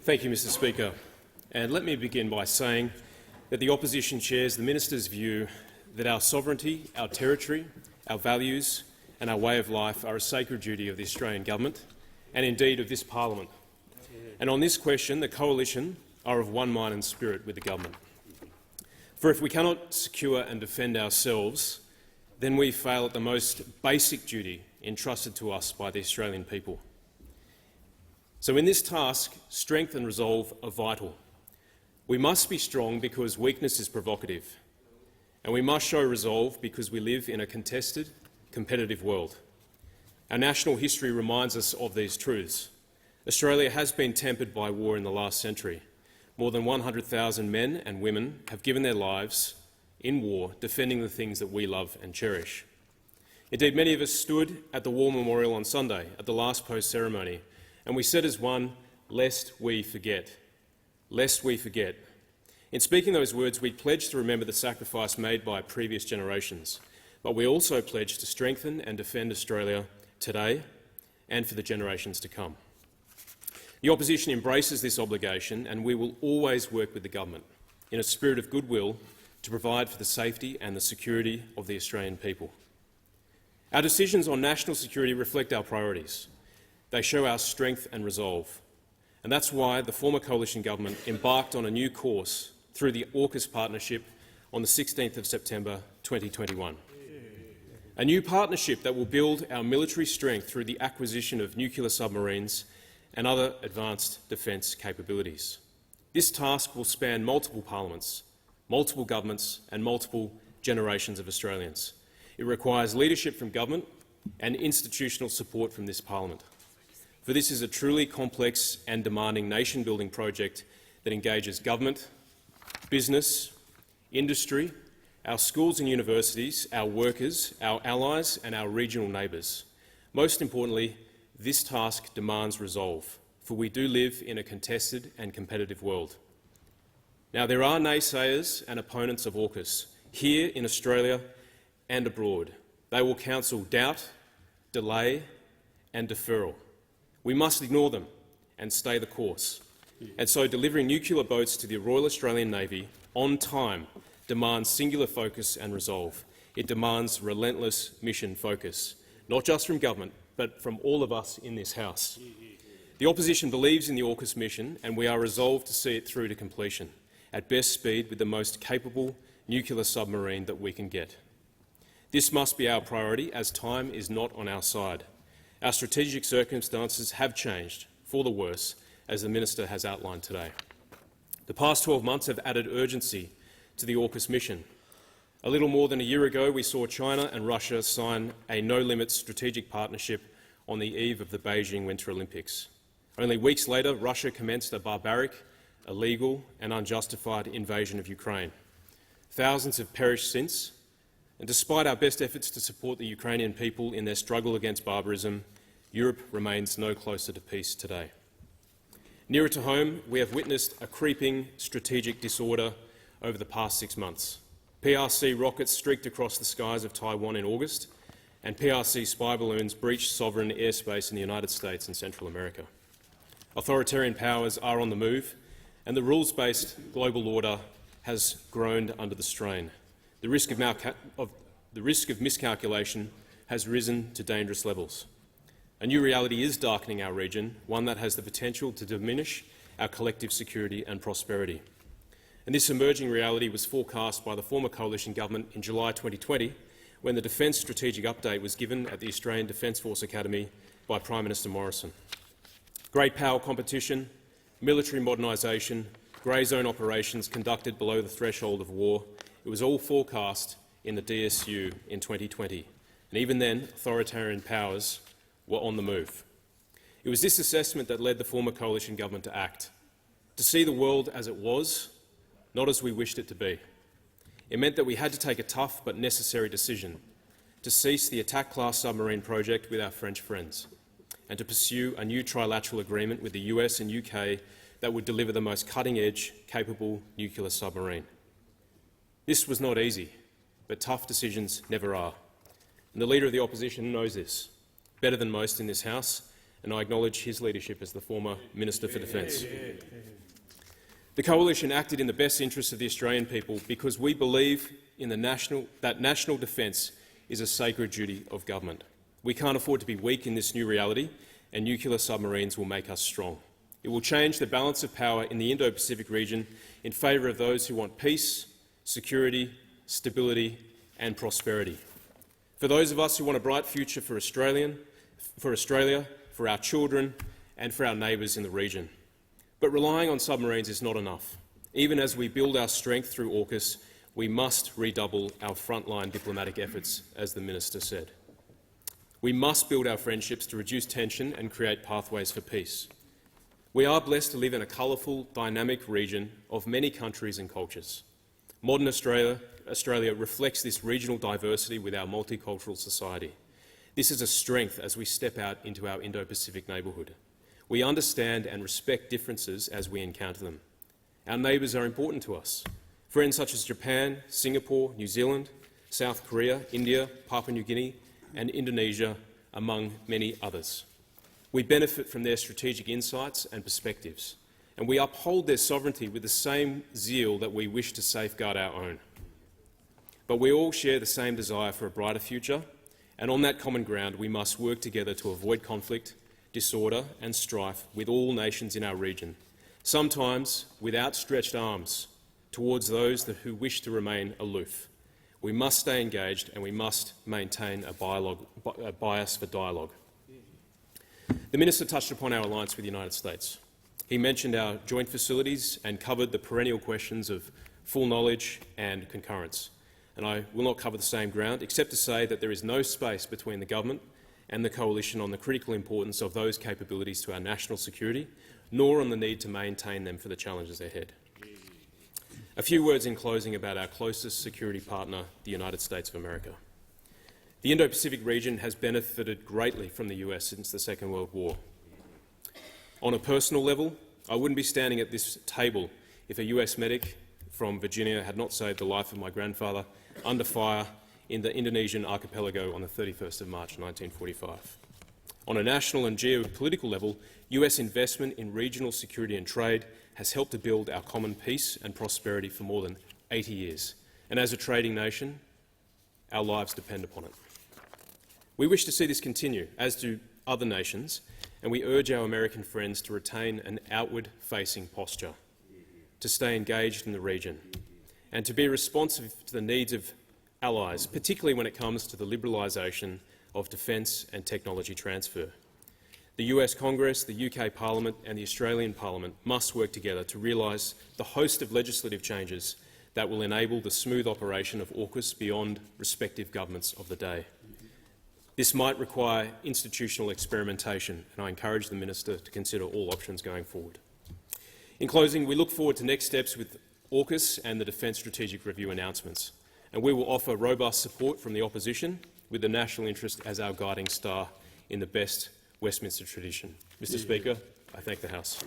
Thank you, Mr Speaker. And let me begin by saying that the opposition shares the minister's view that our sovereignty, our territory, our values and our way of life are a sacred duty of the Australian government and indeed of this parliament. And on this question, the coalition are of one mind and spirit with the government. For if we cannot secure and defend ourselves, then we fail at the most basic duty entrusted to us by the Australian people. So in this task, strength and resolve are vital. We must be strong because weakness is provocative, and we must show resolve because we live in a contested, competitive world. Our national history reminds us of these truths. Australia has been tempered by war in the last century. More than 100,000 men and women have given their lives in war defending the things that we love and cherish. Indeed, many of us stood at the War Memorial on Sunday at the last post ceremony, and we said as one, "Lest we forget." Lest we forget. In speaking those words, we pledged to remember the sacrifice made by previous generations, but we also pledged to strengthen and defend Australia today and for the generations to come. The opposition embraces this obligation, and we will always work with the government in a spirit of goodwill to provide for the safety and the security of the Australian people. Our decisions on national security reflect our priorities. They show our strength and resolve. And that's why the former coalition government embarked on a new course through the AUKUS partnership on the 16th of September 2021. A new partnership that will build our military strength through the acquisition of nuclear submarines and other advanced defence capabilities. This task will span multiple parliaments, multiple governments and multiple generations of Australians. It requires leadership from government and institutional support from this parliament. For this is a truly complex and demanding nation-building project that engages government, business, industry, our schools and universities, our workers, our allies and our regional neighbours. Most importantly, this task demands resolve, for we do live in a contested and competitive world. Now, there are naysayers and opponents of AUKUS here in Australia and abroad. They will counsel doubt, delay and deferral. We must ignore them and stay the course. And so delivering nuclear boats to the Royal Australian Navy on time demands singular focus and resolve. It demands relentless mission focus, not just from government, but from all of us in this House. The opposition believes in the AUKUS mission, and we are resolved to see it through to completion, at best speed with the most capable nuclear submarine that we can get. This must be our priority, as time is not on our side. Our strategic circumstances have changed for the worse, as the minister has outlined today. The past 12 months have added urgency to the AUKUS mission. A little more than a year ago, we saw China and Russia sign a no-limits strategic partnership on the eve of the Beijing Winter Olympics. Only weeks later, Russia commenced a barbaric, illegal and unjustified invasion of Ukraine. Thousands have perished since, and despite our best efforts to support the Ukrainian people in their struggle against barbarism, Europe remains no closer to peace today. Nearer to home, we have witnessed a creeping strategic disorder over the past 6 months. PRC rockets streaked across the skies of Taiwan in August, and PRC spy balloons breached sovereign airspace in the United States and Central America. Authoritarian powers are on the move, and the rules-based global order has groaned under the strain. The risk of the risk of miscalculation has risen to dangerous levels. A new reality is darkening our region, one that has the potential to diminish our collective security and prosperity. And this emerging reality was forecast by the former coalition government in July 2020, when the Defence Strategic Update was given at the Australian Defence Force Academy by Prime Minister Morrison. Great power competition, military modernisation, grey zone operations conducted below the threshold of war, it was all forecast in the DSU in 2020. And even then, authoritarian powers were on the move. It was this assessment that led the former coalition government to act, to see the world as it was, not as we wished it to be. It meant that we had to take a tough but necessary decision to cease the attack-class submarine project with our French friends and to pursue a new trilateral agreement with the US and UK that would deliver the most cutting-edge, capable nuclear submarine. This was not easy, but tough decisions never are. And the Leader of the Opposition knows this better than most in this House, and I acknowledge his leadership as the former Minister for Defence. The Coalition acted in the best interests of the Australian people because we believe in that national defence is a sacred duty of government. We can't afford to be weak in this new reality, and nuclear submarines will make us strong. It will change the balance of power in the Indo-Pacific region in favour of those who want peace, security, stability and prosperity. For those of us who want a bright future for Australia, for our children and for our neighbours in the region. But relying on submarines is not enough. Even as we build our strength through AUKUS, we must redouble our frontline diplomatic efforts, as the Minister said. We must build our friendships to reduce tension and create pathways for peace. We are blessed to live in a colourful, dynamic region of many countries and cultures. Modern Australia reflects this regional diversity with our multicultural society. This is a strength as we step out into our Indo-Pacific neighbourhood. We understand and respect differences as we encounter them. Our neighbours are important to us. Friends such as Japan, Singapore, New Zealand, South Korea, India, Papua New Guinea and Indonesia, among many others. We benefit from their strategic insights and perspectives, and we uphold their sovereignty with the same zeal that we wish to safeguard our own. But we all share the same desire for a brighter future, and on that common ground we must work together to avoid conflict, disorder and strife with all nations in our region, sometimes with outstretched arms towards those who wish to remain aloof. We must stay engaged and we must maintain a bias for dialogue. The Minister touched upon our alliance with the United States. He mentioned our joint facilities and covered the perennial questions of full knowledge and concurrence. And I will not cover the same ground, except to say that there is no space between the government and the coalition on the critical importance of those capabilities to our national security, nor on the need to maintain them for the challenges ahead. A few words in closing about our closest security partner, the United States of America. The Indo-Pacific region has benefited greatly from the US since the Second World War. On a personal level, I wouldn't be standing at this table if a US medic from Virginia had not saved the life of my grandfather under fire in the Indonesian archipelago on the 31st of March 1945. On a national and geopolitical level, US investment in regional security and trade has helped to build our common peace and prosperity for more than 80 years. And as a trading nation, our lives depend upon it. We wish to see this continue, as do other nations, and we urge our American friends to retain an outward-facing posture, to stay engaged in the region, and to be responsive to the needs of allies, particularly when it comes to the liberalisation of defence and technology transfer. The US Congress, the UK Parliament and the Australian Parliament must work together to realise the host of legislative changes that will enable the smooth operation of AUKUS beyond respective governments of the day. This might require institutional experimentation, and I encourage the Minister to consider all options going forward. In closing, we look forward to next steps with AUKUS and the Defence Strategic Review announcements, and we will offer robust support from the opposition with the national interest as our guiding star in the best Westminster tradition. Mr. Speaker, I thank the House.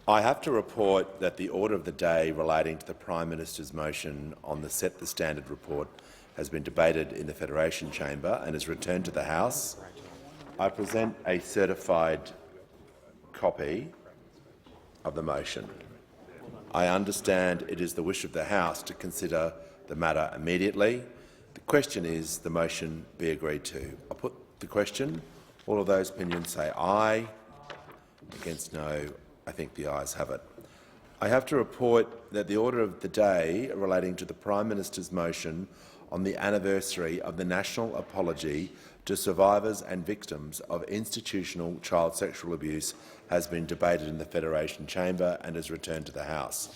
I have to report that the order of the day relating to the Prime Minister's motion on the Set the Standard report has been debated in the Federation Chamber and is returned to the House. I present a certified copy of the motion. I understand it is the wish of the House to consider the matter immediately. The question is the motion be agreed to. I'll put the question. All of those opinions say aye. Against no. I think the ayes have it. I have to report that the order of the day relating to the Prime Minister's motion on the anniversary of the national apology to survivors and victims of institutional child sexual abuse has been debated in the Federation Chamber and is returned to the House.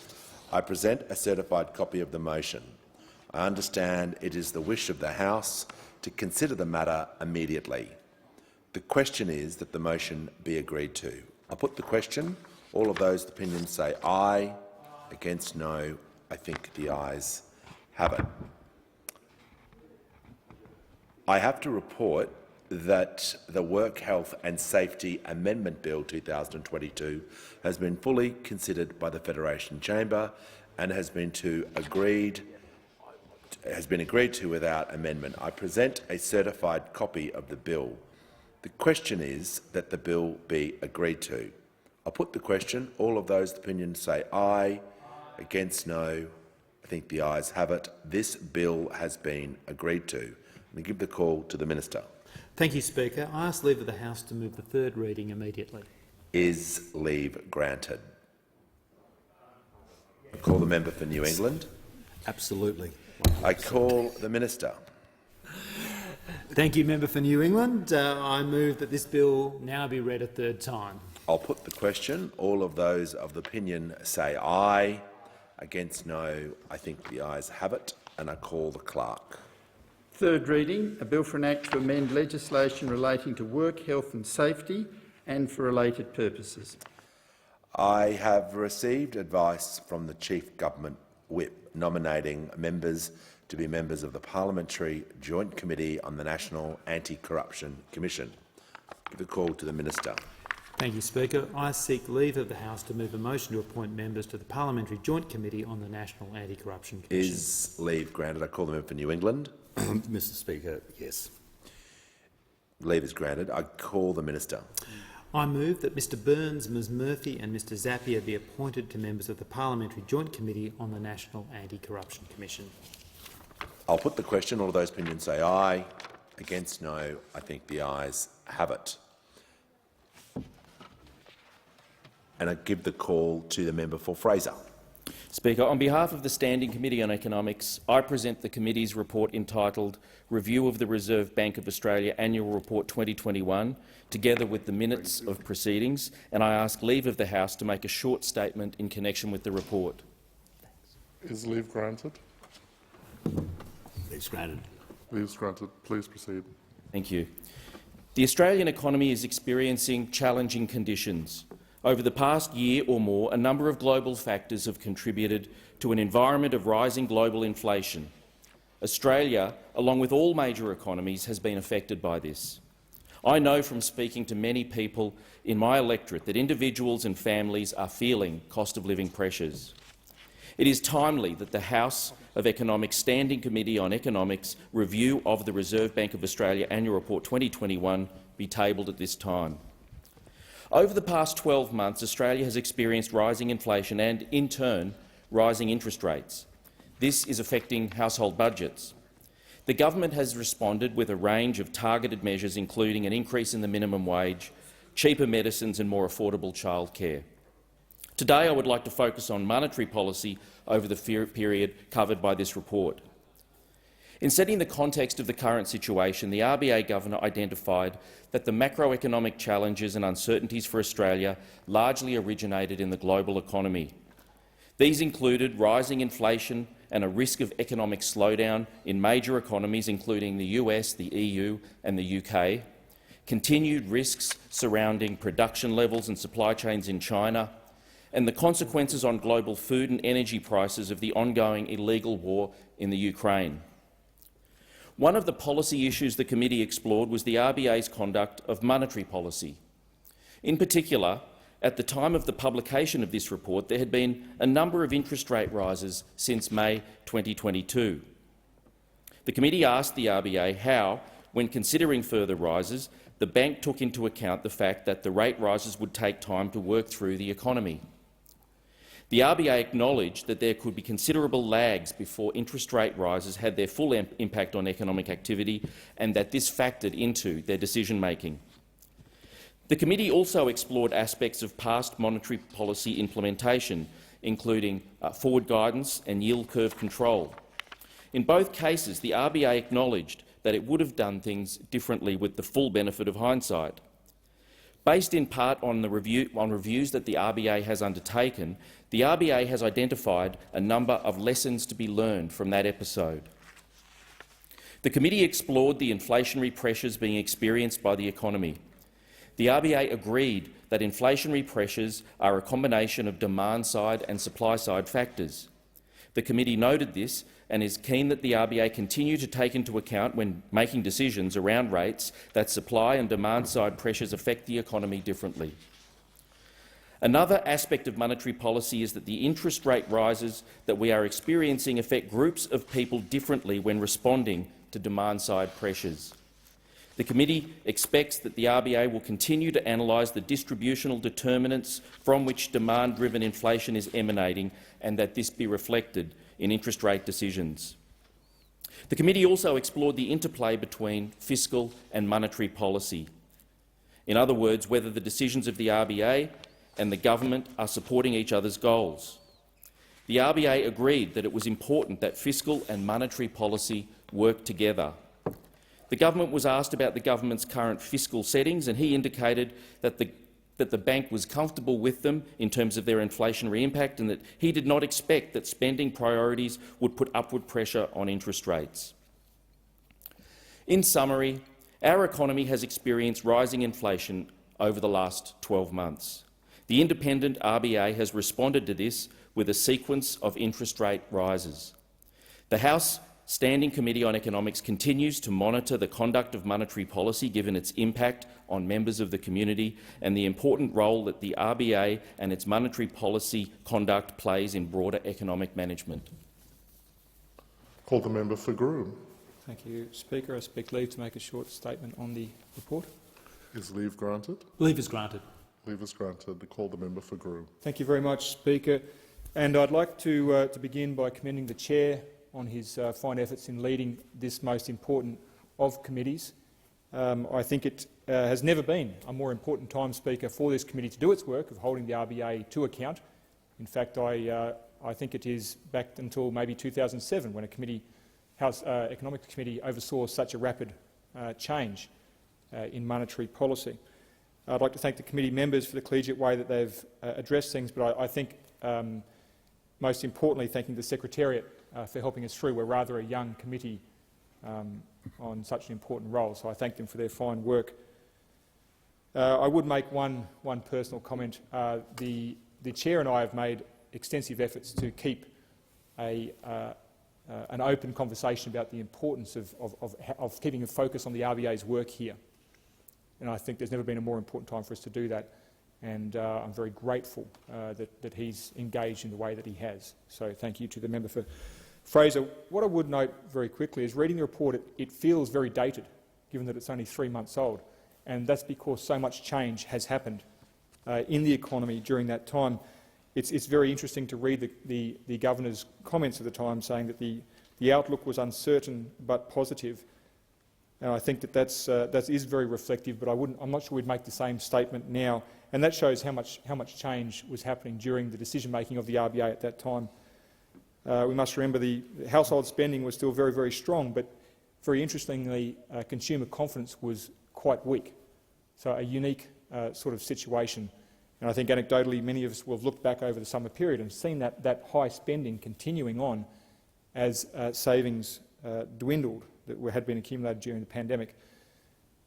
I present a certified copy of the motion. I understand it is the wish of the House to consider the matter immediately. The question is that the motion be agreed to. I put the question. All of those opinions say aye. Against no. I think the ayes have it. I have to report that the Work Health and Safety Amendment Bill 2022 has been fully considered by the Federation Chamber and has been agreed to without amendment. I present a certified copy of the bill. The question is that the bill be agreed to. I'll put the question. All of those opinions say aye. Against no. I think the ayes have it. This bill has been agreed to. I give the call to the Minister. Thank you, Speaker. I ask leave of the House to move the third reading immediately. Is leave granted? I call the member for New England. Absolutely. I call the Minister. Thank you, member for New England. I move that this bill now be read a third time. I'll put the question. All of those of the opinion say aye. Against no. I think the ayes have it, and I call the clerk. Third reading, a bill for an act to amend legislation relating to work, health and safety and for related purposes. I have received advice from the Chief Government Whip nominating members to be members of the Parliamentary Joint Committee on the National Anti-Corruption Commission. Give the call to the Minister. Thank you, Speaker. I seek leave of the House to move a motion to appoint members to the Parliamentary Joint Committee on the National Anti-Corruption Commission. Is leave granted? I call the member for New England. Mr Speaker, yes. Leave is granted. I call the Minister. I move that Mr Burns, Ms Murphy and Mr Zapier be appointed to members of the Parliamentary Joint Committee on the National Anti-Corruption Commission. I'll put the question. All of those opinions say aye. Against no. I think the ayes have it. And I give the call to the member for Fraser. Speaker, on behalf of the Standing Committee on Economics, I present the committee's report entitled Review of the Reserve Bank of Australia Annual Report 2021, together with the minutes of proceedings, and I ask leave of the House to make a short statement in connection with the report. Is leave granted? Leave granted. Leave granted. Please proceed. Thank you. The Australian economy is experiencing challenging conditions. Over the past year or more, a number of global factors have contributed to an environment of rising global inflation. Australia, along with all major economies, has been affected by this. I know from speaking to many people in my electorate that individuals and families are feeling cost of living pressures. It is timely that the House of Economics Standing Committee on Economics review of the Reserve Bank of Australia Annual Report 2021 be tabled at this time. Over the past 12 months, Australia has experienced rising inflation and, in turn, rising interest rates. This is affecting household budgets. The government has responded with a range of targeted measures, including an increase in the minimum wage, cheaper medicines and more affordable childcare. Today, I would like to focus on monetary policy over the period covered by this report. In setting the context of the current situation, the RBA Governor identified that the macroeconomic challenges and uncertainties for Australia largely originated in the global economy. These included rising inflation and a risk of economic slowdown in major economies, including the US, the EU and the UK, continued risks surrounding production levels and supply chains in China, and the consequences on global food and energy prices of the ongoing illegal war in the Ukraine. One of the policy issues the committee explored was the RBA's conduct of monetary policy. In particular, at the time of the publication of this report, there had been a number of interest rate rises since May 2022. The committee asked the RBA how, when considering further rises, the bank took into account the fact that the rate rises would take time to work through the economy. The RBA acknowledged that there could be considerable lags before interest rate rises had their full impact on economic activity and that this factored into their decision-making. The committee also explored aspects of past monetary policy implementation, including forward guidance and yield curve control. In both cases, the RBA acknowledged that it would have done things differently with the full benefit of hindsight. Based in part on reviews that the RBA has undertaken, the RBA has identified a number of lessons to be learned from that episode. The committee explored the inflationary pressures being experienced by the economy. The RBA agreed that inflationary pressures are a combination of demand-side and supply-side factors. The committee noted this and is keen that the RBA continue to take into account when making decisions around rates that supply and demand-side pressures affect the economy differently. Another aspect of monetary policy is that the interest rate rises that we are experiencing affect groups of people differently when responding to demand-side pressures. The committee expects that the RBA will continue to analyse the distributional determinants from which demand-driven inflation is emanating and that this be reflected in interest rate decisions. The committee also explored the interplay between fiscal and monetary policy. In other words, whether the decisions of the RBA and the government are supporting each other's goals. The RBA agreed that it was important that fiscal and monetary policy work together. The government was asked about the government's current fiscal settings, and he indicated that the bank was comfortable with them in terms of their inflationary impact and that he did not expect that spending priorities would put upward pressure on interest rates. In summary, our economy has experienced rising inflation over the last 12 months. The independent RBA has responded to this with a sequence of interest rate rises. The House Standing Committee on Economics continues to monitor the conduct of monetary policy given its impact on members of the community and the important role that the RBA and its monetary policy conduct plays in broader economic management. Call the member for Groom. Thank you, Speaker. I speak leave to make a short statement on the report. Is leave granted? Leave is granted. Leave is granted. Call the member for Groom. Thank you very much, Speaker. And I'd like to begin by commending the Chair on his fine efforts in leading this most important of committees. I think it has never been a more important time, Speaker, for this committee to do its work of holding the RBA to account. In fact, I think it is back until maybe 2007 when a House Economic Committee oversaw such a rapid change in monetary policy. I'd like to thank the committee members for the collegiate way that they've addressed things, but I think most importantly thanking the Secretariat for helping us through. We're rather a young committee on such an important role, so I thank them for their fine work. I would make one personal comment. The Chair and I have made extensive efforts to keep an open conversation about the importance of keeping a focus on the RBA's work here. And I think there's never been a more important time for us to do that. And I'm very grateful that he's engaged in the way that he has. So thank you to the member for Fraser. What I would note very quickly is reading the report, it feels very dated, given that it's only 3 months old. And that's because so much change has happened in the economy during that time. It's very interesting to read the Governor's comments at the time saying that the outlook was uncertain but positive. And I think that is very reflective, but I'm not sure we'd make the same statement now. And that shows how much change was happening during the decision-making of the RBA at that time. We must remember the household spending was still very, very strong, but very interestingly, consumer confidence was quite weak. So a unique sort of situation. And I think anecdotally many of us will have looked back over the summer period and seen that high spending continuing on as savings dwindled that had been accumulated during the pandemic.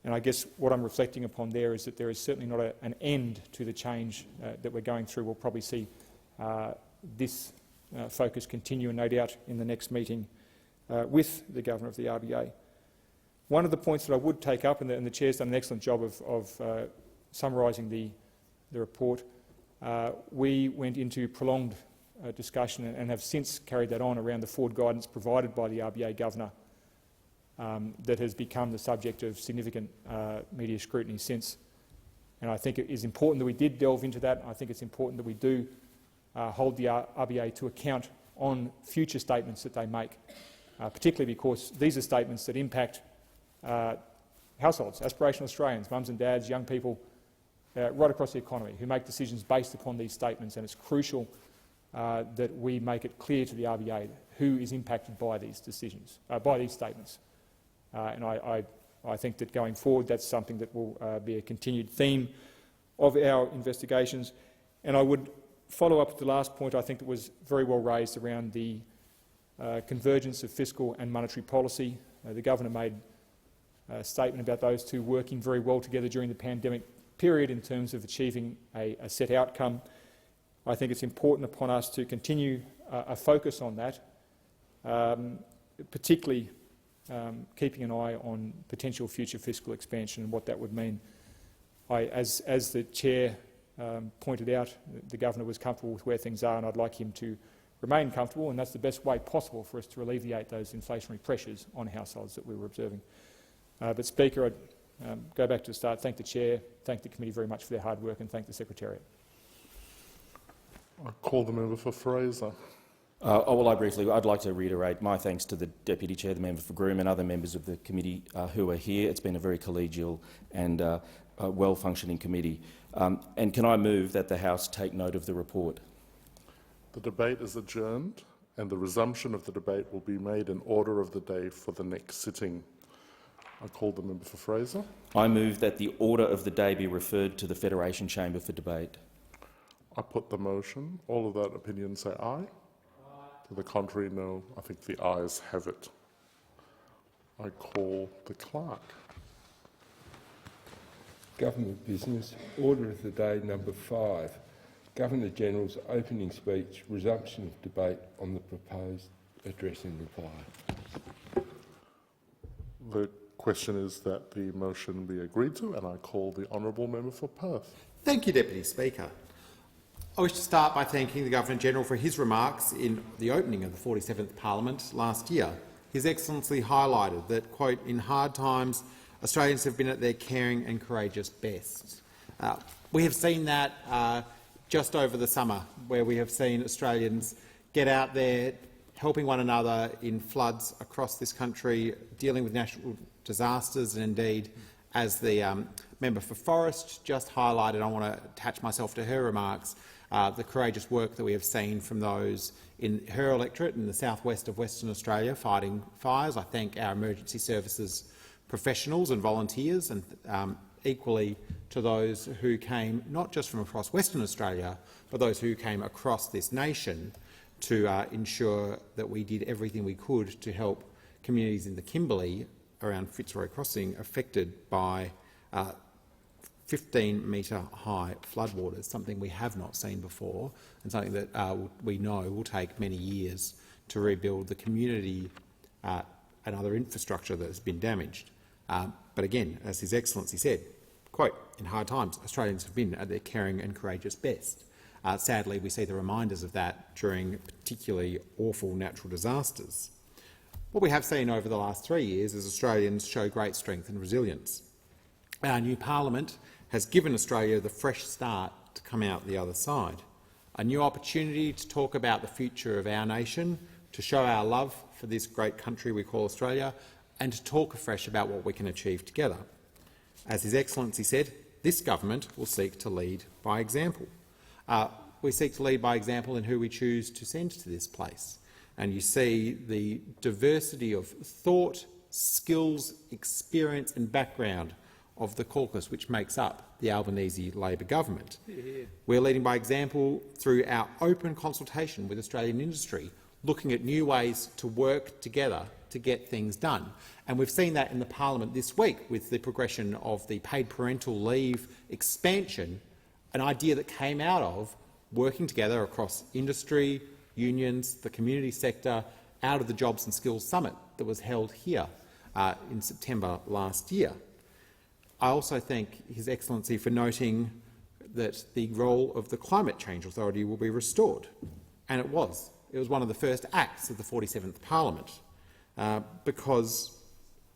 And I guess what I'm reflecting upon there is that there is certainly not an end to the change that we're going through. We'll probably see this focus continue, and no doubt in the next meeting with the Governor of the RBA. One of the points that I would take up, and the Chair's done an excellent job of summarising the report, we went into prolonged discussion and have since carried that on around the forward guidance provided by the RBA Governor that has become the subject of significant media scrutiny since. And I think it is important that we did delve into that. I think it's important that we do hold the RBA to account on future statements that they make, particularly because these are statements that impact households, aspirational Australians, mums and dads, young people, right across the economy, who make decisions based upon these statements, and it's crucial that we make it clear to the RBA who is impacted by these decisions, by these statements. And I think that going forward, that's something that will be a continued theme of our investigations. And I would follow up with the last point I think that was very well raised around the convergence of fiscal and monetary policy. The Governor made a statement about those two working very well together during the pandemic period in terms of achieving a set outcome. I think it's important upon us to continue a focus on that, particularly keeping an eye on potential future fiscal expansion and what that would mean. As the Chair pointed out, the Governor was comfortable with where things are, and I'd like him to remain comfortable, and that's the best way possible for us to alleviate those inflationary pressures on households that we were observing. But, Speaker, I'd go back to the start, thank the Chair, thank the committee very much for their hard work, and thank the Secretariat. I call the member for Fraser. I'd like to reiterate my thanks to the Deputy Chair, the member for Groom, and other members of the committee who are here. It's been a very collegial and well-functioning committee. And can I move that the House take note of the report? The debate is adjourned, and the resumption of the debate will be made in order of the day for the next sitting. I call the member for Fraser. I move that the order of the day be referred to the Federation Chamber for debate. I put the motion. All of that opinion say aye. Aye. To the contrary, no. I think the ayes have it. I call the clerk. Government business. Order of the day number 5. Governor-General's opening speech, resumption of debate on the proposed address in reply. The question is that the motion be agreed to, and I call the honourable member for Perth. Thank you, Deputy Speaker. I wish to start by thanking the Governor-General for his remarks in the opening of the 47th Parliament last year. His Excellency highlighted that, quote, in hard times, Australians have been at their caring and courageous best. We have seen that just over the summer, where we have seen Australians get out there helping one another in floods across this country, dealing with natural disasters, and indeed, as the member for Forest just highlighted, I want to attach myself to her remarks, the courageous work that we have seen from those in her electorate in the southwest of Western Australia fighting fires. I thank our emergency services professionals and volunteers, and equally to those who came not just from across Western Australia, but those who came across this nation to ensure that we did everything we could to help communities in the Kimberley around Fitzroy Crossing affected by 15-metre high floodwaters, something we have not seen before and something that we know will take many years to rebuild the community and other infrastructure that has been damaged. But again, as His Excellency said, quote, in hard times, Australians have been at their caring and courageous best. Sadly, we see the reminders of that during particularly awful natural disasters. What we have seen over the last 3 years is Australians show great strength and resilience. Our new parliament has given Australia the fresh start to come out the other side, a new opportunity to talk about the future of our nation, to show our love for this great country we call Australia, and to talk afresh about what we can achieve together. As His Excellency said, this government will seek to lead by example. We seek to lead by example in who we choose to send to this place. And you see the diversity of thought, skills, experience and background of the caucus which makes up the Albanese Labor government. We're leading by example through our open consultation with Australian industry, looking at new ways to work together to get things done. And we've seen that in the parliament this week with the progression of the paid parental leave expansion, an idea that came out of working together across industry, unions, the community sector, out of the Jobs and Skills Summit that was held here in September last year. I also thank His Excellency for noting that the role of the Climate Change Authority will be restored, and it was. It was one of the first acts of the 47th Parliament, because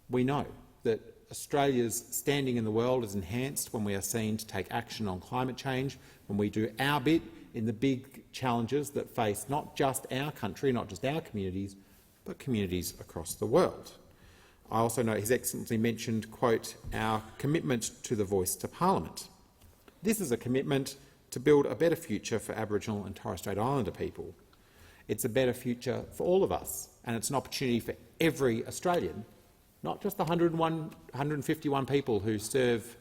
we know that Australia's standing in the world is enhanced when we are seen to take action on climate change, when we do our bit in the big challenges that face not just our country, not just our communities, but communities across the world. I also note His Excellency mentioned, quote, our commitment to the voice to Parliament. This is a commitment to build a better future for Aboriginal and Torres Strait Islander people. It's a better future for all of us, and it's an opportunity for every Australian, not just the 151 people who serve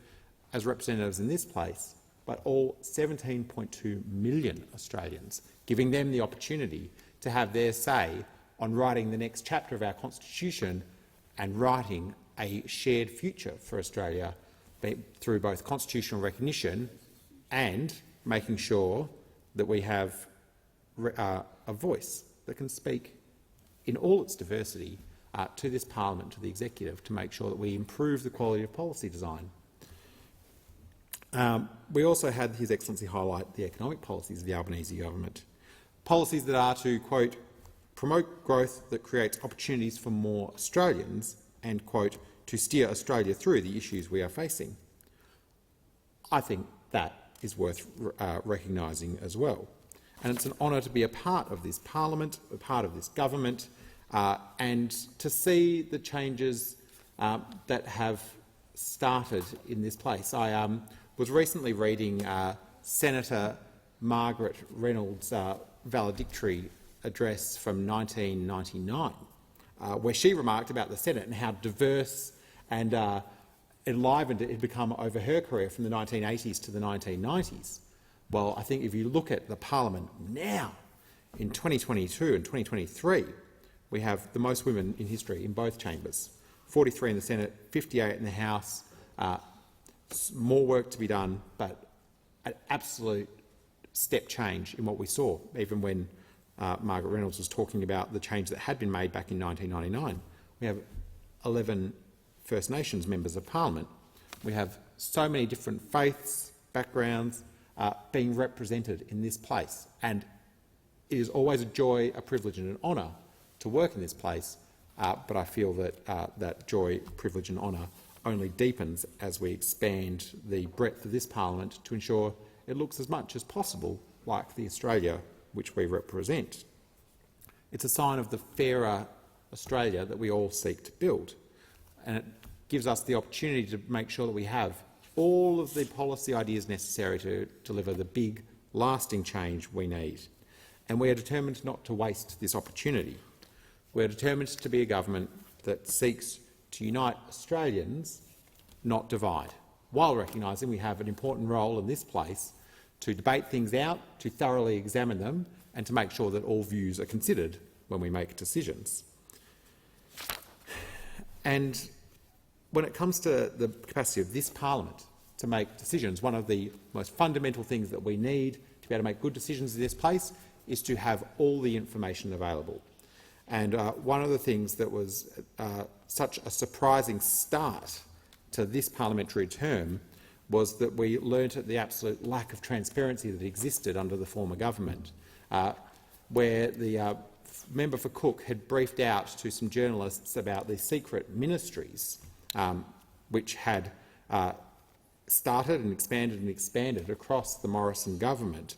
as representatives in this place, but all 17.2 million Australians, giving them the opportunity to have their say on writing the next chapter of our Constitution and writing a shared future for Australia through both constitutional recognition and making sure that we have a voice that can speak in all its diversity to this Parliament, to the Executive, to make sure that we improve the quality of policy design. We also had His Excellency highlight the economic policies of the Albanese government, policies that are to, quote, promote growth that creates opportunities for more Australians and, quote, to steer Australia through the issues we are facing. I think that is worth recognising as well. And it's an honour to be a part of this Parliament, a part of this government, and to see the changes that have started in this place. I was recently reading Senator Margaret Reynolds' valedictory address from 1999, where she remarked about the Senate and how diverse and enlivened it had become over her career from the 1980s to the 1990s. Well, I think if you look at the Parliament now, in 2022 and 2023, we have the most women in history in both chambers, 43 in the Senate, 58 in the House. More work to be done, but an absolute step change in what we saw, even when Margaret Reynolds was talking about the change that had been made back in 1999. We have 11 First Nations members of Parliament. We have so many different faiths, backgrounds being represented in this place, and it is always a joy, a privilege and an honour to work in this place, but I feel that that joy, privilege and honour only deepens as we expand the breadth of this Parliament to ensure it looks as much as possible like the Australia which we represent. It's a sign of the fairer Australia that we all seek to build, and it gives us the opportunity to make sure that we have all of the policy ideas necessary to deliver the big, lasting change we need. And we are determined not to waste this opportunity. We are determined to be a government that seeks to unite Australians, not divide, while recognising we have an important role in this place to debate things out, to thoroughly examine them, and to make sure that all views are considered when we make decisions. And when it comes to the capacity of this Parliament to make decisions, one of the most fundamental things that we need to be able to make good decisions in this place is to have all the information available. And one of the things that was such a surprising start to this parliamentary term was that we learnt at the absolute lack of transparency that existed under the former government, where the member for Cook had briefed out to some journalists about the secret ministries which had started and expanded across the Morrison government,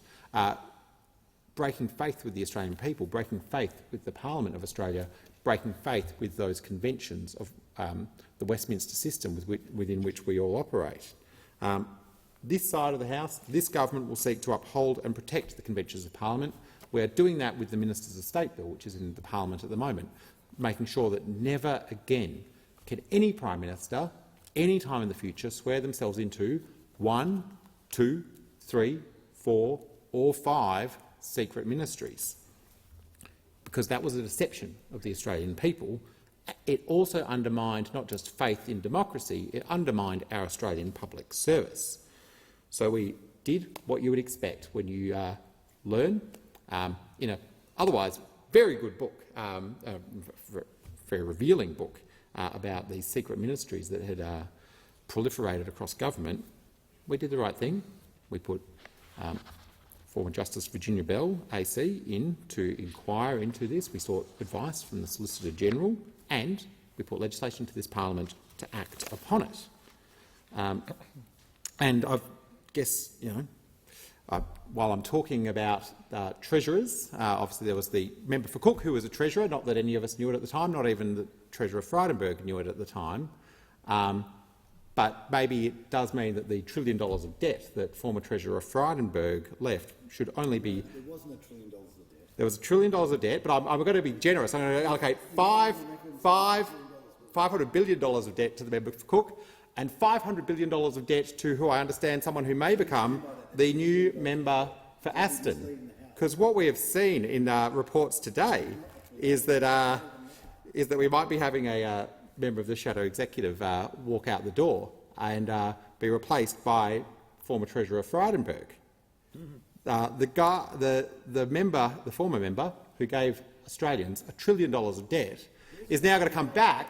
breaking faith with the Australian people, breaking faith with the Parliament of Australia, breaking faith with those conventions of the Westminster system within which we all operate. This side of the House, this government will seek to uphold and protect the conventions of Parliament. We are doing that with the Ministers of State Bill, which is in the Parliament at the moment, making sure that never again can any Prime Minister, any time in the future, swear themselves into 1, 2, 3, 4 or 5 secret ministries, because that was a deception of the Australian people. It also undermined not just faith in democracy, it undermined our Australian public service. So we did what you would expect when you learn in an otherwise very good book, very revealing book about these secret ministries that had proliferated across government. We did the right thing. We put former Justice Virginia Bell, AC, in to inquire into this. We sought advice from the Solicitor General, and we put legislation to this Parliament to act upon it. And I guess, while I'm talking about treasurers, obviously there was the member for Cook who was a treasurer, not that any of us knew it at the time, not even the Treasurer Frydenberg knew it at the time. But maybe it does mean that the $1 trillion of debt that former Treasurer Frydenberg left should only be— There wasn't $1 trillion of debt. There was $1 trillion of debt, but I'm going to be generous. I'm going to allocate $500 billion of debt to the member for Cook and $500 billion of debt to who I understand someone who may become the new member for Aston. Because what we have seen in reports today is that we might be having a member of the shadow executive walk out the door and be replaced by former Treasurer Frydenberg. The former member who gave Australians $1 trillion of debt is now going to come back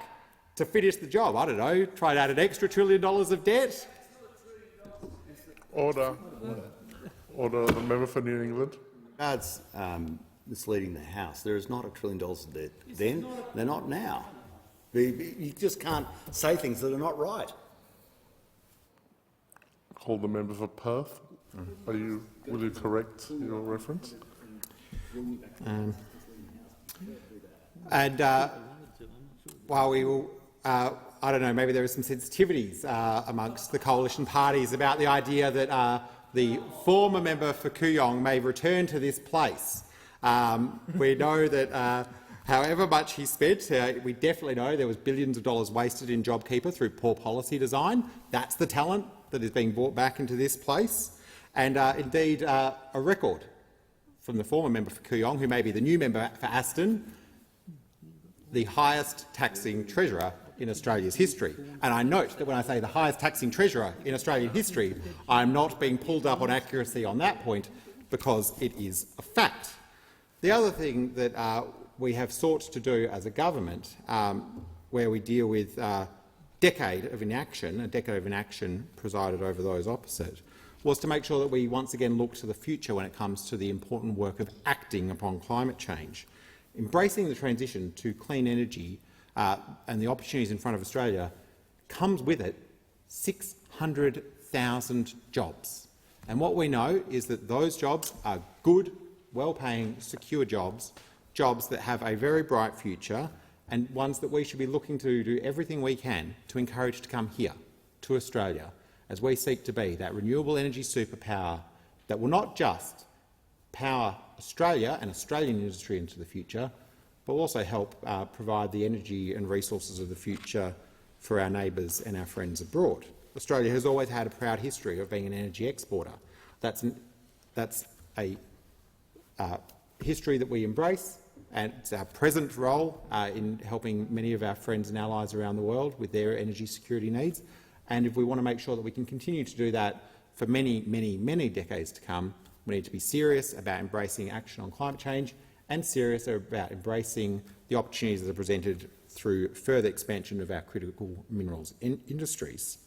to finish the job. I don't know, try to add an extra $1 trillion of debt. Order. Order. The member for New England. Regards misleading the House. There is not $1 trillion of debt then. They're not now. You just can't say things that are not right. Call the member for Perth. Will you correct your reference? While we will, I don't know, maybe there are some sensitivities amongst the coalition parties about the idea that the former member for Kooyong may return to this place. We know that however much he spent, we definitely know there was billions of dollars wasted in JobKeeper through poor policy design. That's the talent that is being brought back into this place. And indeed, a record from the former member for Kooyong, who may be the new member for Aston, the highest taxing treasurer in Australia's history. And I note that when I say the highest taxing treasurer in Australian history, I'm not being pulled up on accuracy on that point because it is a fact. The other thing that we have sought to do as a government, where we deal with a decade of inaction presided over those opposite, was to make sure that we once again look to the future when it comes to the important work of acting upon climate change. Embracing the transition to clean energy and the opportunities in front of Australia comes with it 600,000 jobs. And what we know is that those jobs are good, well-paying, secure jobs, jobs that have a very bright future and ones that we should be looking to do everything we can to encourage to come here, to Australia, as we seek to be that renewable energy superpower that will not just power Australia and Australian industry into the future, but will also help provide the energy and resources of the future for our neighbours and our friends abroad. Australia has always had a proud history of being an energy exporter. That's a history that we embrace, and it's our present role in helping many of our friends and allies around the world with their energy security needs. And if we want to make sure that we can continue to do that for many, many, many decades to come, we need to be serious about embracing action on climate change and serious about embracing the opportunities that are presented through further expansion of our critical minerals industries.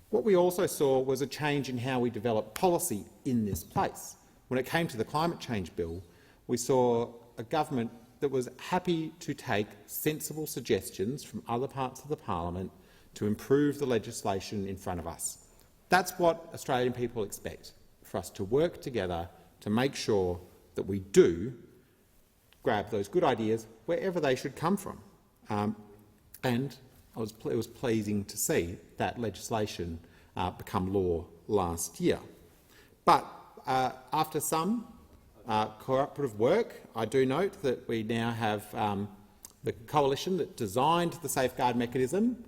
What we also saw was a change in how we develop policy in this place. When it came to the climate change bill, we saw a government that was happy to take sensible suggestions from other parts of the parliament to improve the legislation in front of us. That's what Australian people expect, for us to work together to make sure that we do grab those good ideas wherever they should come from. And it was pleasing to see that legislation become law last year. But after some cooperative work, I do note that we now have the coalition that designed the safeguard mechanism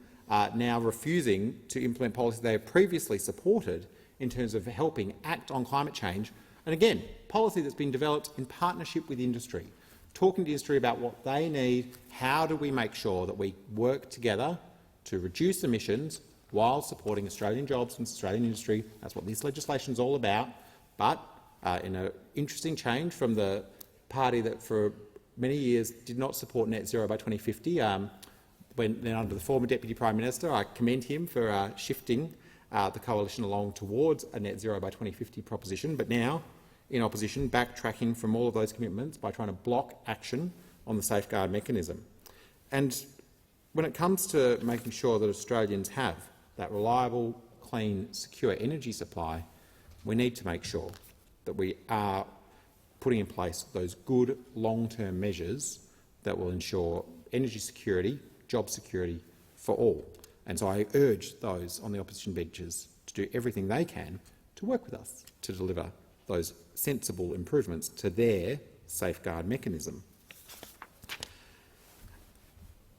now refusing to implement policy they have previously supported in terms of helping act on climate change. And again, policy that's been developed in partnership with industry, talking to industry about what they need, how do we make sure that we work together to reduce emissions while supporting Australian jobs and Australian industry. That's what this legislation is all about. But in an interesting change from the party that for many years did not support net zero by 2050, then under the former Deputy Prime Minister, I commend him for shifting the coalition along towards a net zero by 2050 proposition, but now, in opposition, backtracking from all of those commitments by trying to block action on the safeguard mechanism. And when it comes to making sure that Australians have that reliable, clean, secure energy supply, we need to make sure that we are putting in place those good long-term measures that will ensure energy security, job security for all. And so I urge those on the opposition benches to do everything they can to work with us to deliver those sensible improvements to their safeguard mechanism.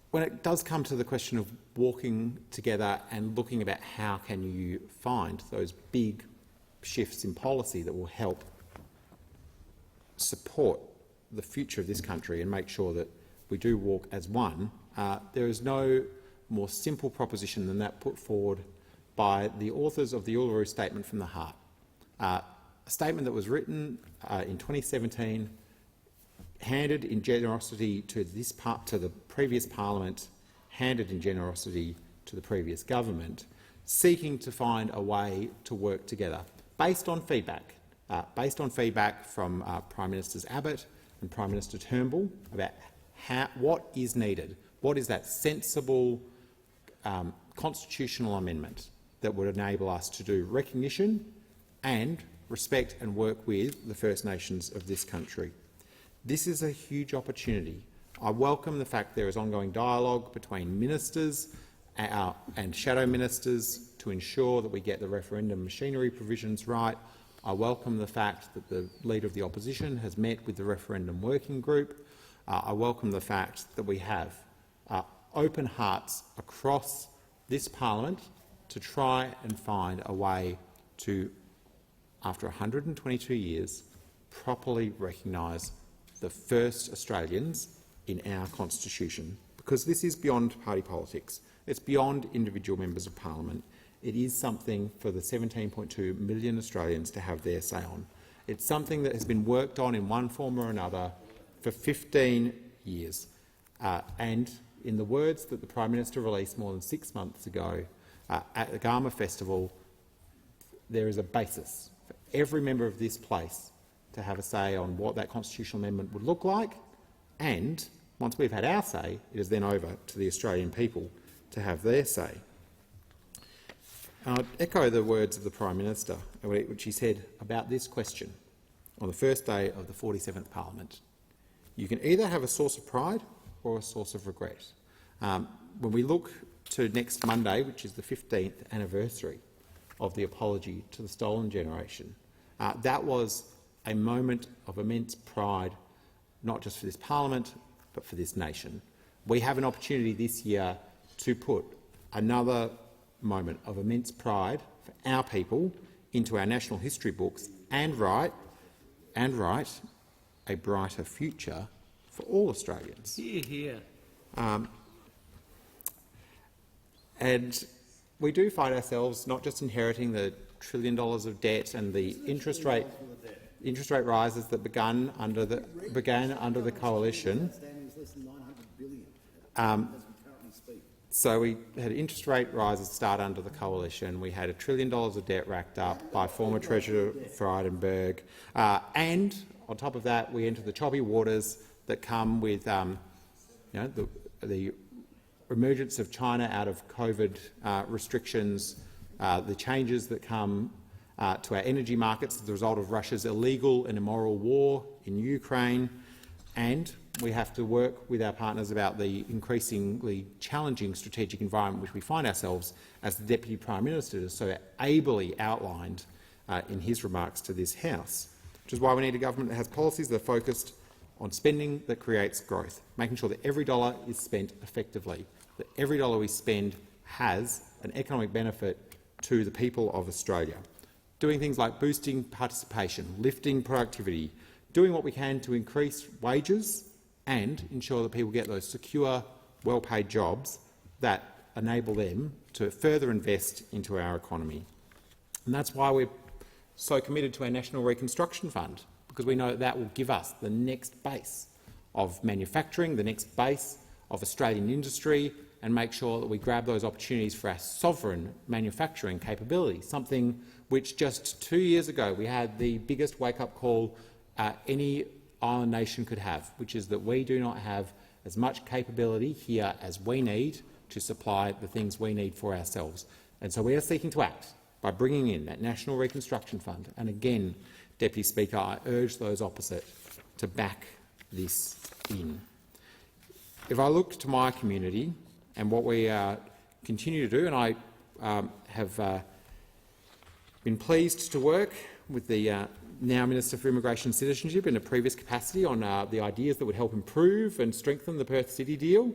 When it does come to the question of walking together and looking about how can you find those big shifts in policy that will help support the future of this country and make sure that we do walk as one, there is no more simple proposition than that put forward by the authors of the Uluru Statement from the Heart, a statement that was written in 2017, handed in generosity to the previous parliament, handed in generosity to the previous government, seeking to find a way to work together based on feedback from Prime Ministers Abbott and Prime Minister Turnbull about what is needed, what is that sensible constitutional amendment that would enable us to do recognition and respect and work with the First Nations of this country. This is a huge opportunity. I welcome the fact there is ongoing dialogue between ministers and shadow ministers to ensure that we get the referendum machinery provisions right. I welcome the fact that the Leader of the Opposition has met with the referendum working group. I welcome the fact that we have open hearts across this parliament to try and find a way to, after 122 years, properly recognise the first Australians in our constitution, because this is beyond party politics. It's beyond individual members of parliament. It is something for the 17.2 million Australians to have their say on. It's something that has been worked on in one form or another for 15 years. And in the words that the Prime Minister released more than 6 months ago at the Garma Festival, there is a basis for every member of this place to have a say on what that constitutional amendment would look like, and once we've had our say, it is then over to the Australian people to have their say. I'll echo the words of the Prime Minister, which he said about this question on the first day of the 47th Parliament. You can either have a source of pride or a source of regret. When we look to next Monday, which is the 15th anniversary of the apology to the stolen generation, that was a moment of immense pride, not just for this parliament, but for this nation. We have an opportunity this year to put another moment of immense pride for our people into our national history books and write a brighter future for all Australians. Hear, hear. And we do find ourselves not just inheriting the $1 trillion of debt and the interest rate rises that began under the coalition. So we had interest rate rises start under the coalition. We had $1 trillion of debt racked up by former Treasurer Frydenberg, and on top of that, we enter the choppy waters that come with the emergence of China out of COVID restrictions, the changes that come to our energy markets as a result of Russia's illegal and immoral war in Ukraine, and we have to work with our partners about the increasingly challenging strategic environment which we find ourselves, as the Deputy Prime Minister has so ably outlined in his remarks to this House, which is why we need a government that has policies that are focused on spending that creates growth, making sure that every dollar is spent effectively, that every dollar we spend has an economic benefit to the people of Australia. Doing things like boosting participation, lifting productivity, doing what we can to increase wages and ensure that people get those secure, well-paid jobs that enable them to further invest into our economy. And that's why we're so committed to our National Reconstruction Fund, because we know that will give us the next base of manufacturing, the next base of Australian industry, and make sure that we grab those opportunities for our sovereign manufacturing capability, something which just 2 years ago we had the biggest wake-up call any island nation could have, which is that we do not have as much capability here as we need to supply the things we need for ourselves. And so we are seeking to act. by bringing in that National Reconstruction Fund. And again, Deputy Speaker, I urge those opposite to back this in. If I look to my community and what we continue to do, and I have been pleased to work with the now Minister for Immigration and Citizenship in a previous capacity on the ideas that would help improve and strengthen the Perth City deal,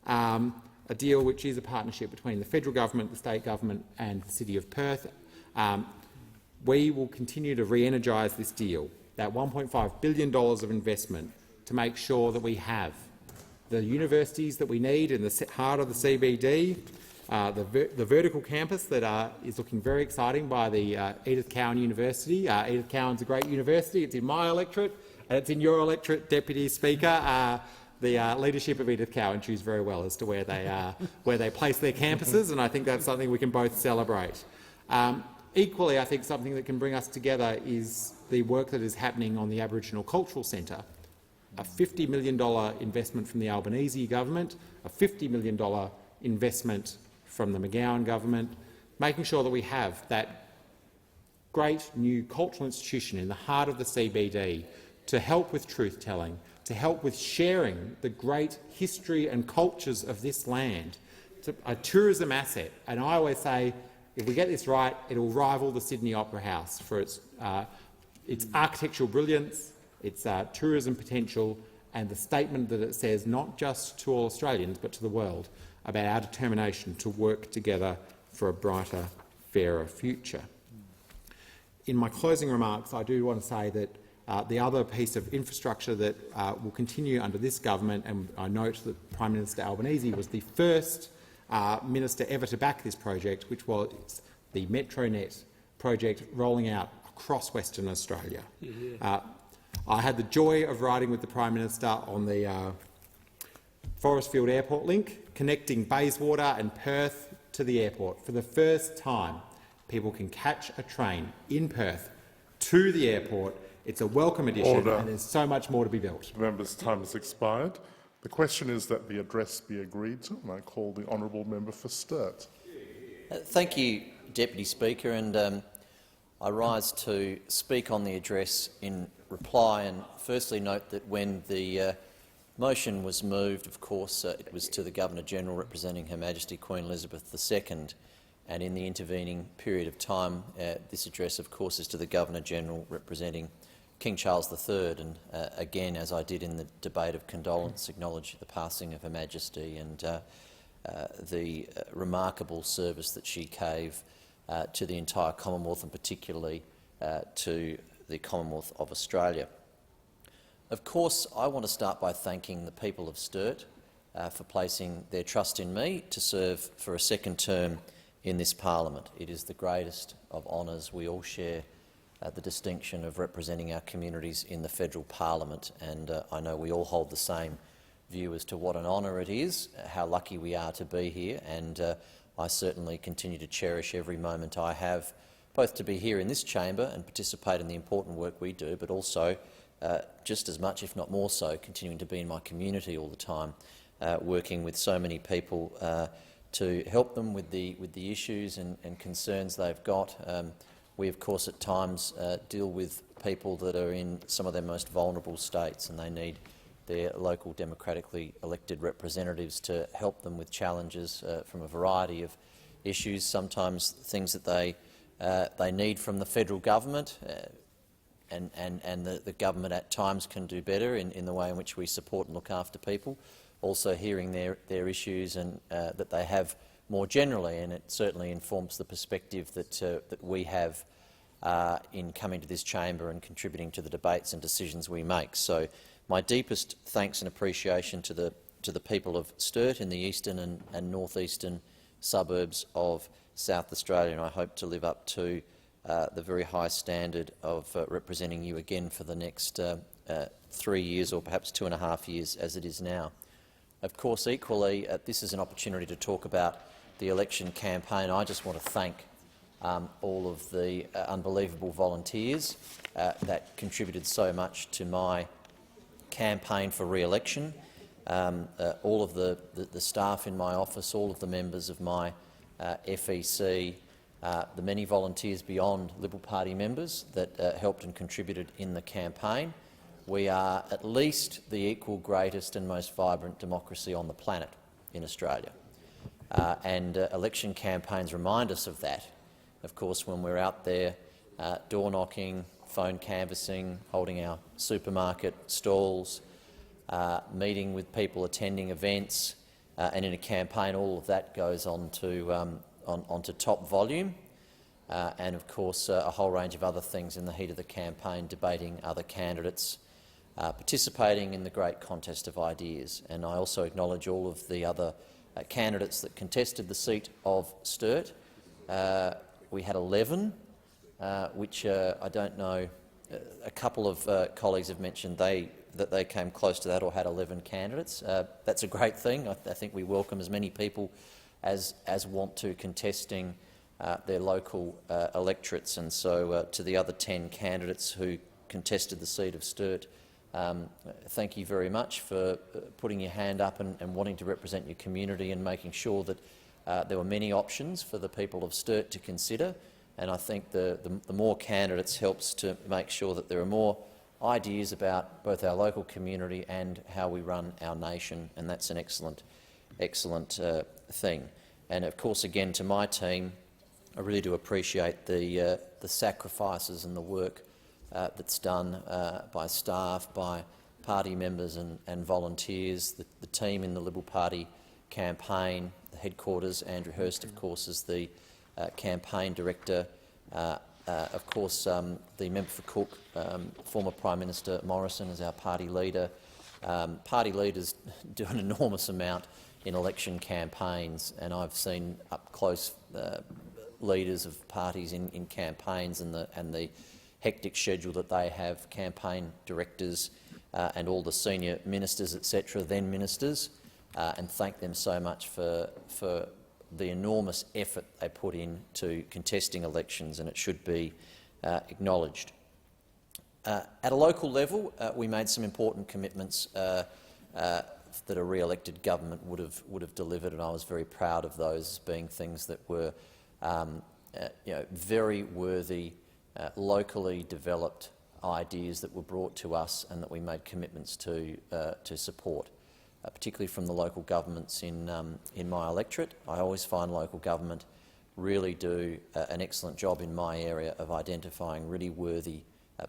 a deal which is a partnership between the federal government, the state government and the City of Perth. We will continue to re-energise this deal, that $1.5 billion of investment, to make sure that we have the universities that we need in the heart of the CBD, the vertical campus that is looking very exciting by the Edith Cowan University. Edith Cowan's a great university. It's in my electorate and it's in your electorate, Deputy Speaker. The leadership of Edith Cowan choose very well as to where they place their campuses, and I think that's something we can both celebrate. Equally, I think something that can bring us together is the work that is happening on the Aboriginal Cultural Centre. A $50 million investment from the Albanese government, a $50 million investment from the McGowan government, making sure that we have that great new cultural institution in the heart of the CBD to help with truth-telling, to help with sharing the great history and cultures of this land, a tourism asset. And I always say, if we get this right, it will rival the Sydney Opera House for its architectural brilliance, its tourism potential, and the statement that it says not just to all Australians but to the world about our determination to work together for a brighter, fairer future. In my closing remarks, I do want to say that the other piece of infrastructure that will continue under this government, and I note that Prime Minister Albanese was the first minister ever to back this project, which was the MetroNet project rolling out across Western Australia. I had the joy of riding with the Prime Minister on the Forestfield Airport link, connecting Bayswater and Perth to the airport. For the first time, people can catch a train in Perth to the airport. It's a welcome addition, and there's so much more to be built. Members' time has expired. The question is that the address be agreed to, and I call the honourable member for Sturt. Thank you, Deputy Speaker, and I rise to speak on the address in reply, and firstly note that when the motion was moved, of course, it was to the Governor-General representing Her Majesty Queen Elizabeth II, and in the intervening period of time, this address, of course, is to the Governor-General representing King Charles III, and again, as I did in the debate of condolence, acknowledge the passing of Her Majesty and the remarkable service that she gave to the entire Commonwealth, and particularly to the Commonwealth of Australia. Of course, I want to start by thanking the people of Sturt for placing their trust in me to serve for a second term in this parliament. It is the greatest of honours. We all share the distinction of representing our communities in the federal parliament, and I know we all hold the same view as to what an honour it is, how lucky we are to be here, and I certainly continue to cherish every moment I have, both to be here in this chamber and participate in the important work we do, but also just as much, if not more so, continuing to be in my community all the time, working with so many people to help them with the issues and concerns they've got. We, of course, at times deal with people that are in some of their most vulnerable states, and they need their local democratically elected representatives to help them with challenges from a variety of issues, sometimes things that they need from the federal government, and the government at times can do better in the way in which we support and look after people. Also hearing their issues and that they have more generally, and it certainly informs the perspective that we have in coming to this chamber and contributing to the debates and decisions we make. So my deepest thanks and appreciation to the people of Sturt in the eastern and northeastern suburbs of South Australia, and I hope to live up to the very high standard of representing you again for the next 3 years, or perhaps 2.5 years as it is now. Of course, equally, this is an opportunity to talk about the election campaign. I just want to thank all of the unbelievable volunteers that contributed so much to my campaign for re-election, all of the staff in my office, all of the members of my FEC, the many volunteers beyond Liberal Party members that helped and contributed in the campaign. We are at least the equal greatest and most vibrant democracy on the planet in Australia. Election campaigns remind us of that, of course, when we're out there door-knocking, phone canvassing, holding our supermarket stalls, meeting with people, attending events, and in a campaign all of that goes on to onto top volume, and of course a whole range of other things in the heat of the campaign, debating other candidates, participating in the great contest of ideas. And I also acknowledge all of the other candidates that contested the seat of Sturt. We had 11, which I don't know, a couple of colleagues have mentioned that they came close to that or had 11 candidates. That's a great thing. I think we welcome as many people as want to contesting their local electorates. And so to the other 10 candidates who contested the seat of Sturt, thank you very much for putting your hand up and wanting to represent your community and making sure that there were many options for the people of Sturt to consider. And I think the more candidates helps to make sure that there are more ideas about both our local community and how we run our nation, and that's an excellent thing. And of course, again, to my team, I really do appreciate the sacrifices and the work that's done by staff, by party members and volunteers, the team in the Liberal Party campaign, the headquarters. Andrew Hurst, of course, is the campaign director. Of course, the member for Cook, former Prime Minister Morrison, is our party leader. Party leaders do an enormous amount in election campaigns, and I've seen up close leaders of parties in campaigns and the hectic schedule that they have, campaign directors and all the senior ministers, etc., then ministers, and thank them so much for the enormous effort they put into contesting elections, and it should be acknowledged. At a local level, we made some important commitments that a re-elected government would have delivered, and I was very proud of those being things that were very worthy, locally developed ideas that were brought to us and that we made commitments to support. Particularly from the local governments in my electorate. I always find local government really do an excellent job in my area of identifying really worthy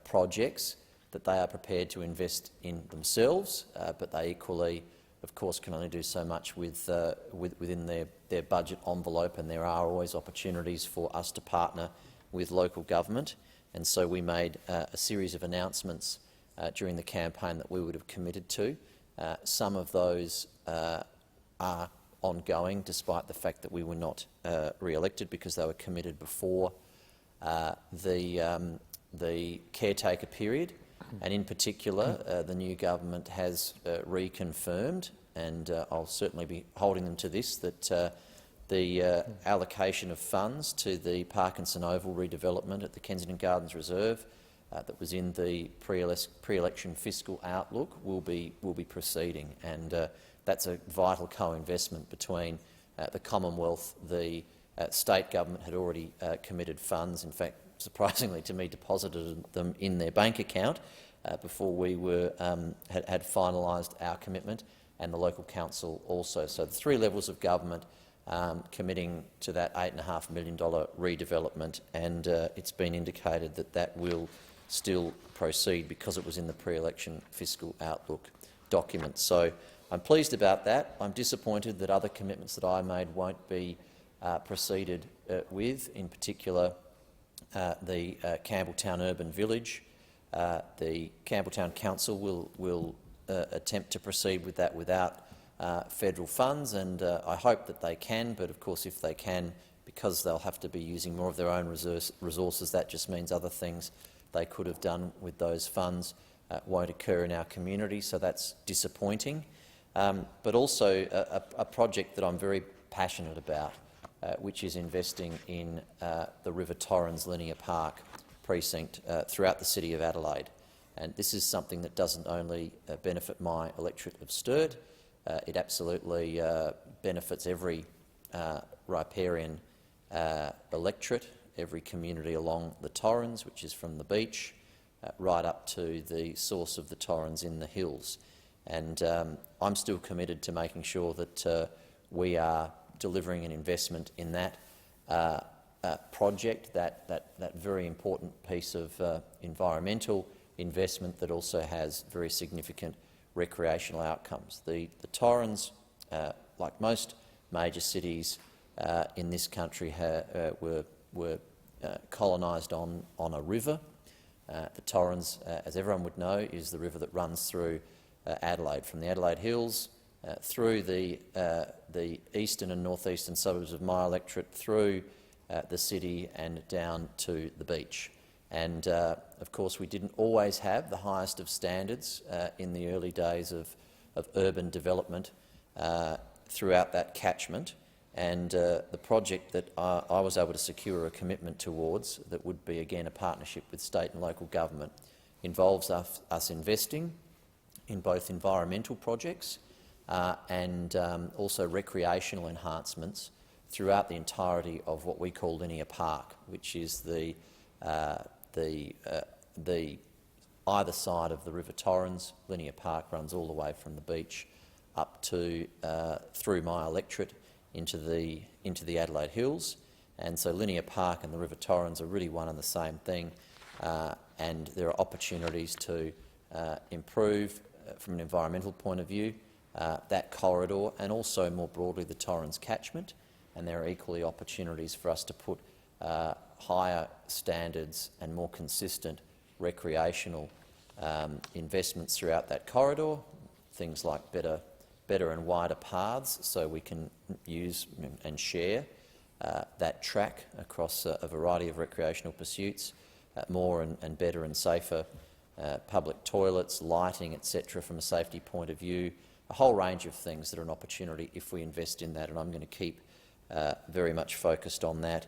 projects that they are prepared to invest in themselves, but they equally, of course, can only do so much within their budget envelope, and there are always opportunities for us to partner with local government. And so we made a series of announcements during the campaign that we would have committed to. Some of those are ongoing, despite the fact that we were not re-elected, because they were committed before the caretaker period. And in particular, the new government has reconfirmed, and I'll certainly be holding them to this, that the allocation of funds to the Parkinson Oval redevelopment at the Kensington Gardens Reserve that was in the pre-election fiscal outlook will be proceeding, and that's a vital co-investment between the Commonwealth. The state government had already committed funds. In fact, surprisingly to me, deposited them in their bank account before we had finalised our commitment, and the local council also. So the three levels of government committing to that $8.5 million redevelopment, and it's been indicated that that will still proceed because it was in the pre-election fiscal outlook document. So I'm pleased about that. I'm disappointed that other commitments that I made won't be proceeded with, in particular the Campbelltown Urban Village. The Campbelltown Council will attempt to proceed with that without federal funds, and I hope that they can, but of course if they can, because they'll have to be using more of their own resources, that just means other things they could have done with those funds won't occur in our community, so that's disappointing. But also a project that I'm very passionate about, which is investing in the River Torrens Linear Park precinct throughout the City of Adelaide. And this is something that doesn't only benefit my electorate of Sturt, it absolutely benefits every riparian electorate, every community along the Torrens, which is from the beach right up to the source of the Torrens in the hills. And I'm still committed to making sure that we are delivering an investment in that project, that very important piece of environmental investment that also has very significant recreational outcomes. The Torrens, like most major cities in this country, were colonised on a river. The Torrens, as everyone would know, is the river that runs through Adelaide, from the Adelaide Hills, through the eastern and northeastern suburbs of my electorate, through the city and down to the beach. And of course we didn't always have the highest of standards in the early days of urban development throughout that catchment. And the project that I was able to secure a commitment towards, that would be again a partnership with state and local government, involves us investing in both environmental projects and also recreational enhancements throughout the entirety of what we call Linear Park, which is the either side of the River Torrens. Linear Park runs all the way from the beach up to through my electorate into the Adelaide Hills, and so Linear Park and the River Torrens are really one and the same thing, and there are opportunities to improve from an environmental point of view that corridor and also more broadly the Torrens catchment, and there are equally opportunities for us to put higher standards and more consistent recreational investments throughout that corridor, things like better and wider paths so we can use and share that track across a variety of recreational pursuits, more and better and safer public toilets, lighting, etc. from a safety point of view, a whole range of things that are an opportunity if we invest in that, and I'm going to keep very much focused on that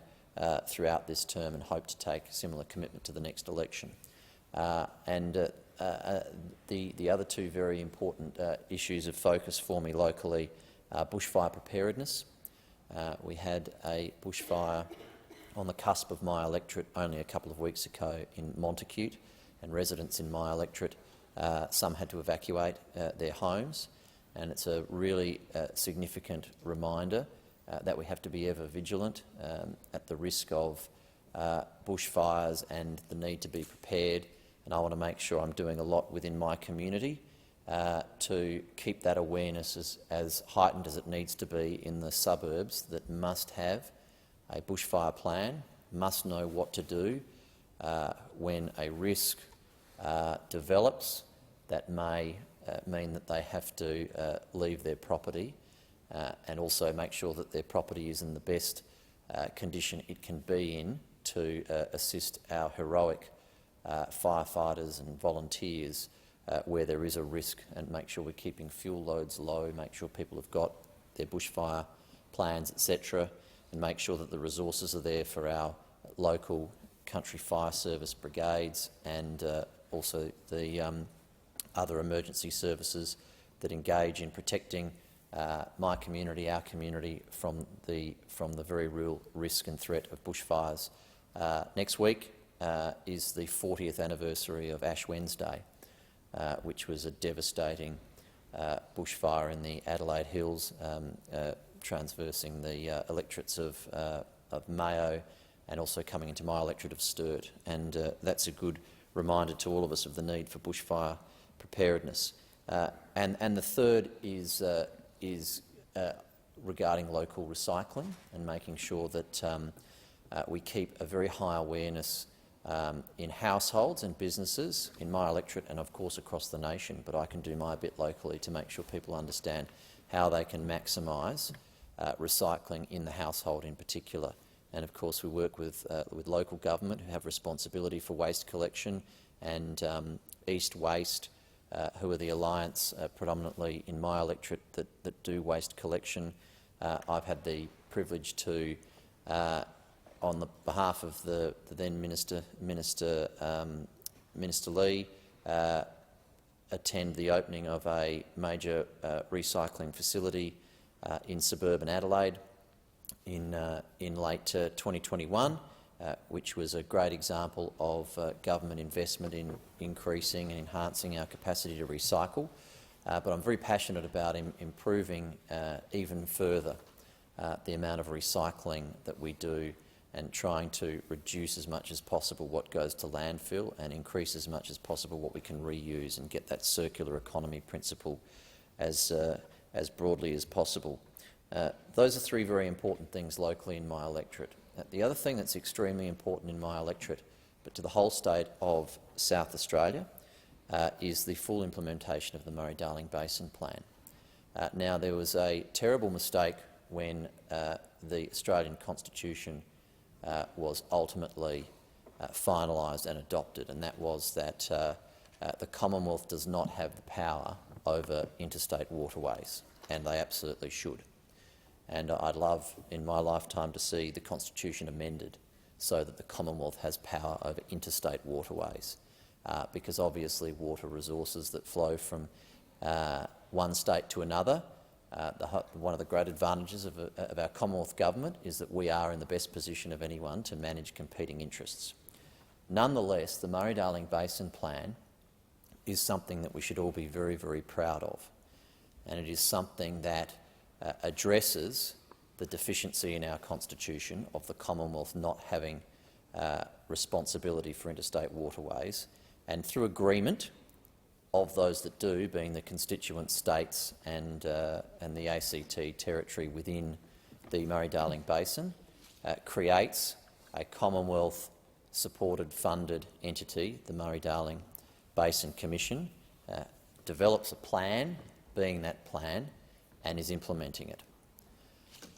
throughout this term and hope to take a similar commitment to the next election. The other two very important issues of focus for me locally are bushfire preparedness. We had a bushfire on the cusp of my electorate only a couple of weeks ago in Montacute, and residents in my electorate, some had to evacuate their homes, and it's a really significant reminder that we have to be ever vigilant at the risk of bushfires and the need to be prepared. And I want to make sure I'm doing a lot within my community to keep that awareness as heightened as it needs to be in the suburbs that must have a bushfire plan, must know what to do when a risk develops that may mean that they have to leave their property, and also make sure that their property is in the best condition it can be in to assist our heroic firefighters and volunteers where there is a risk, and make sure we're keeping fuel loads low, make sure people have got their bushfire plans, etc., and make sure that the resources are there for our local country fire service brigades and also the other emergency services that engage in protecting my community, our community, from the very real risk and threat of bushfires. Next week is the 40th anniversary of Ash Wednesday, which was a devastating bushfire in the Adelaide Hills, transversing the electorates of Mayo and also coming into my electorate of Sturt. And that's a good reminder to all of us of the need for bushfire preparedness. And the third is regarding local recycling and making sure that we keep a very high awareness in households and businesses in my electorate and of course across the nation, but I can do my bit locally to make sure people understand how they can maximise recycling in the household in particular. And of course we work with local government who have responsibility for waste collection, and East Waste, who are the alliance predominantly in my electorate that do waste collection. I've had the privilege to, on the behalf of the then Minister Lee, attend the opening of a major recycling facility in suburban Adelaide. in late 2021, which was a great example of government investment in increasing and enhancing our capacity to recycle. But I'm very passionate about improving even further the amount of recycling that we do, and trying to reduce as much as possible what goes to landfill and increase as much as possible what we can reuse, and get that circular economy principle as broadly as possible. Those are three very important things locally in my electorate. The other thing that's extremely important in my electorate, but to the whole state of South Australia, is the full implementation of the Murray-Darling Basin Plan. Now, there was a terrible mistake when the Australian Constitution was ultimately finalised and adopted, and that was that the Commonwealth does not have the power over interstate waterways, and they absolutely should. And I'd love in my lifetime to see the Constitution amended so that the Commonwealth has power over interstate waterways, because obviously water resources that flow from one state to another, one of the great advantages of our Commonwealth government is that we are in the best position of anyone to manage competing interests. Nonetheless, the Murray-Darling Basin Plan is something that we should all be very, very proud of, and it is something that addresses the deficiency in our Constitution of the Commonwealth not having responsibility for interstate waterways, and through agreement of those that do, being the constituent states and the ACT territory within the Murray-Darling Basin, creates a Commonwealth-supported, funded entity, the Murray-Darling Basin Commission, develops a plan, being that plan, and is implementing it.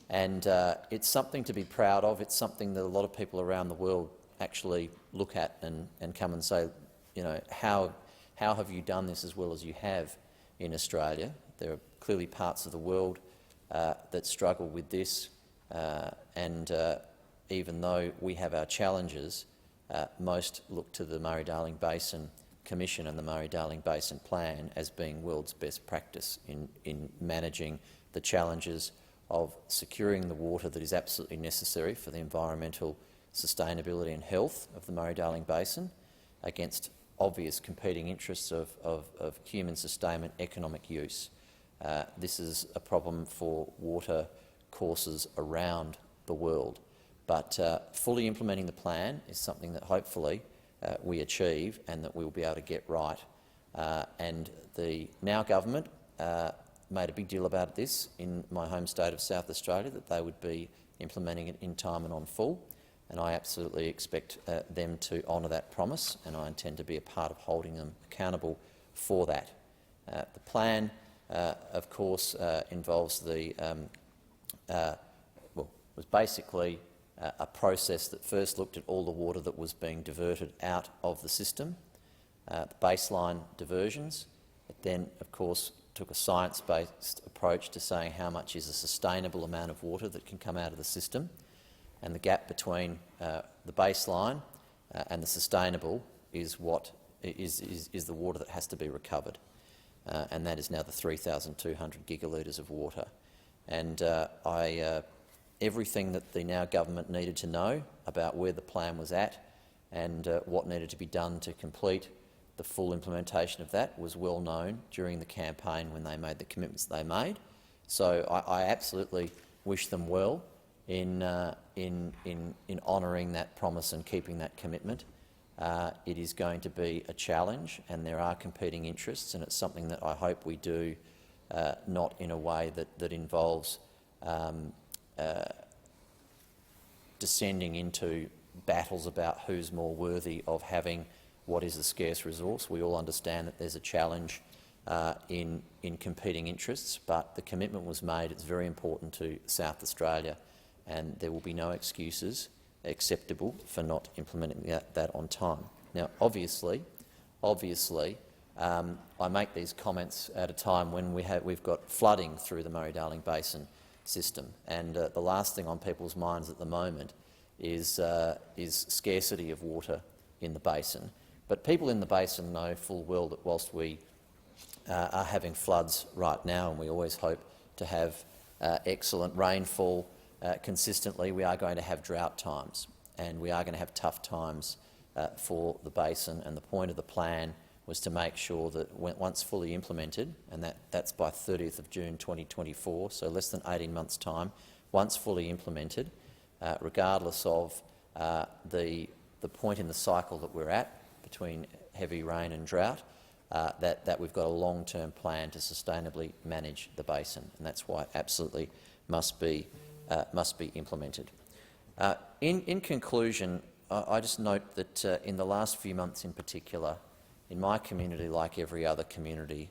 And it's something to be proud of. It's something that a lot of people around the world actually look at and come and say, you know, how have you done this as well as you have in Australia? There are clearly parts of the world that struggle with this, and even though we have our challenges, most look to the Murray-Darling Basin Commission and the Murray-Darling Basin Plan as being world's best practice in managing the challenges of securing the water that is absolutely necessary for the environmental sustainability and health of the Murray-Darling Basin against obvious competing interests of human sustainment, economic use. This is a problem for water courses around the world, but fully implementing the plan is something that hopefully we achieve and that we'll be able to get right. And the now government made a big deal about this in my home state of South Australia, that they would be implementing it in time and on full, and I absolutely expect them to honour that promise, and I intend to be a part of holding them accountable for that. The plan, of course, involves the was basically a process that first looked at all the water that was being diverted out of the system, the baseline diversions. It then, of course, took a science-based approach to saying how much is a sustainable amount of water that can come out of the system, and the gap between the baseline and the sustainable is what is the water that has to be recovered, and that is now the 3,200 gigalitres of water. And everything that the now government needed to know about where the plan was at and what needed to be done to complete the full implementation of that was well known during the campaign when they made the commitments they made. So I absolutely wish them well in honouring that promise and keeping that commitment. It is going to be a challenge, and there are competing interests, and it's something that I hope we do not in a way that involves descending into battles about who's more worthy of having what is a scarce resource. We all understand that there's a challenge in competing interests, but the commitment was made. It's very important to South Australia, and there will be no excuses acceptable for not implementing that on time. Now, obviously, I make these comments at a time when we've got flooding through the Murray-Darling Basin system, and the last thing on people's minds at the moment is scarcity of water in the basin. But people in the basin know full well that whilst we are having floods right now, and we always hope to have excellent rainfall consistently we are going to have drought times, and we are going to have tough times for the basin, and the point of the plan was to make sure that once fully implemented, and that's by 30th of June 2024, so less than 18 months' time, once fully implemented, regardless of the point in the cycle that we're at between heavy rain and drought, that we've got a long-term plan to sustainably manage the basin, and that's why it absolutely must be implemented. In conclusion, I just note that in the last few months in particular, in my community, like every other community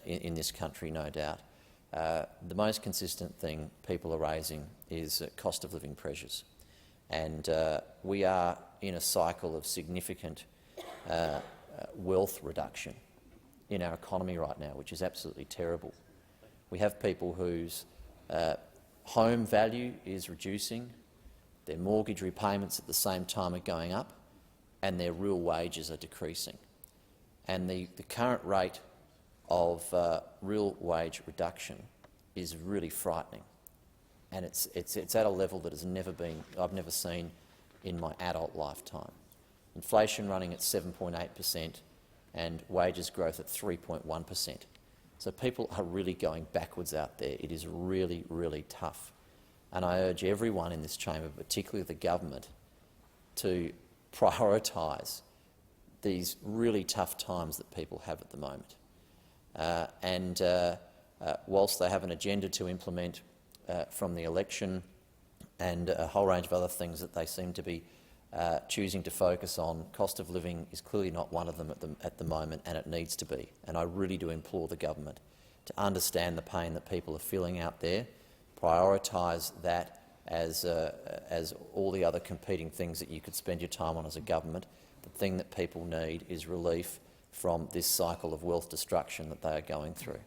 in this country, no doubt, the most consistent thing people are raising is cost of living pressures. And we are in a cycle of significant wealth reduction in our economy right now, which is absolutely terrible. We have people whose home value is reducing, their mortgage repayments at the same time are going up, and their real wages are decreasing. And the current rate of real wage reduction is really frightening, and it's at a level that I've never seen in my adult lifetime. Inflation running at 7.8% and wages growth at 3.1%. So people are really going backwards out there. It is really, really tough. And I urge everyone in this chamber, particularly the government, to prioritise these really tough times that people have at the moment. Whilst they have an agenda to implement from the election and a whole range of other things that they seem to be choosing to focus on, cost of living is clearly not one of them at the moment, and it needs to be. And I really do implore the government to understand the pain that people are feeling out there, prioritise that as all the other competing things that you could spend your time on as a government. The thing that people need is relief from this cycle of wealth destruction that they are going through.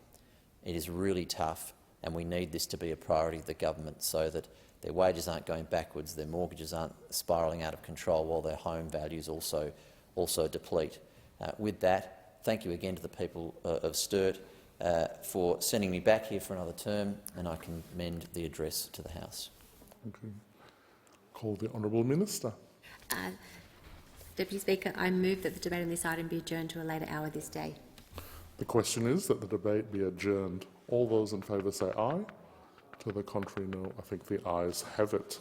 It is really tough, and we need this to be a priority of the government so that their wages aren't going backwards, their mortgages aren't spiralling out of control, while their home values also deplete. With that, thank you again to the people of Sturt for sending me back here for another term, and I commend the address to the House. Thank you. Call the Honourable Minister. Deputy Speaker, I move that the debate on this item be adjourned to a later hour this day. The question is that the debate be adjourned. All those in favour say aye. To the contrary, no. I think the ayes have it.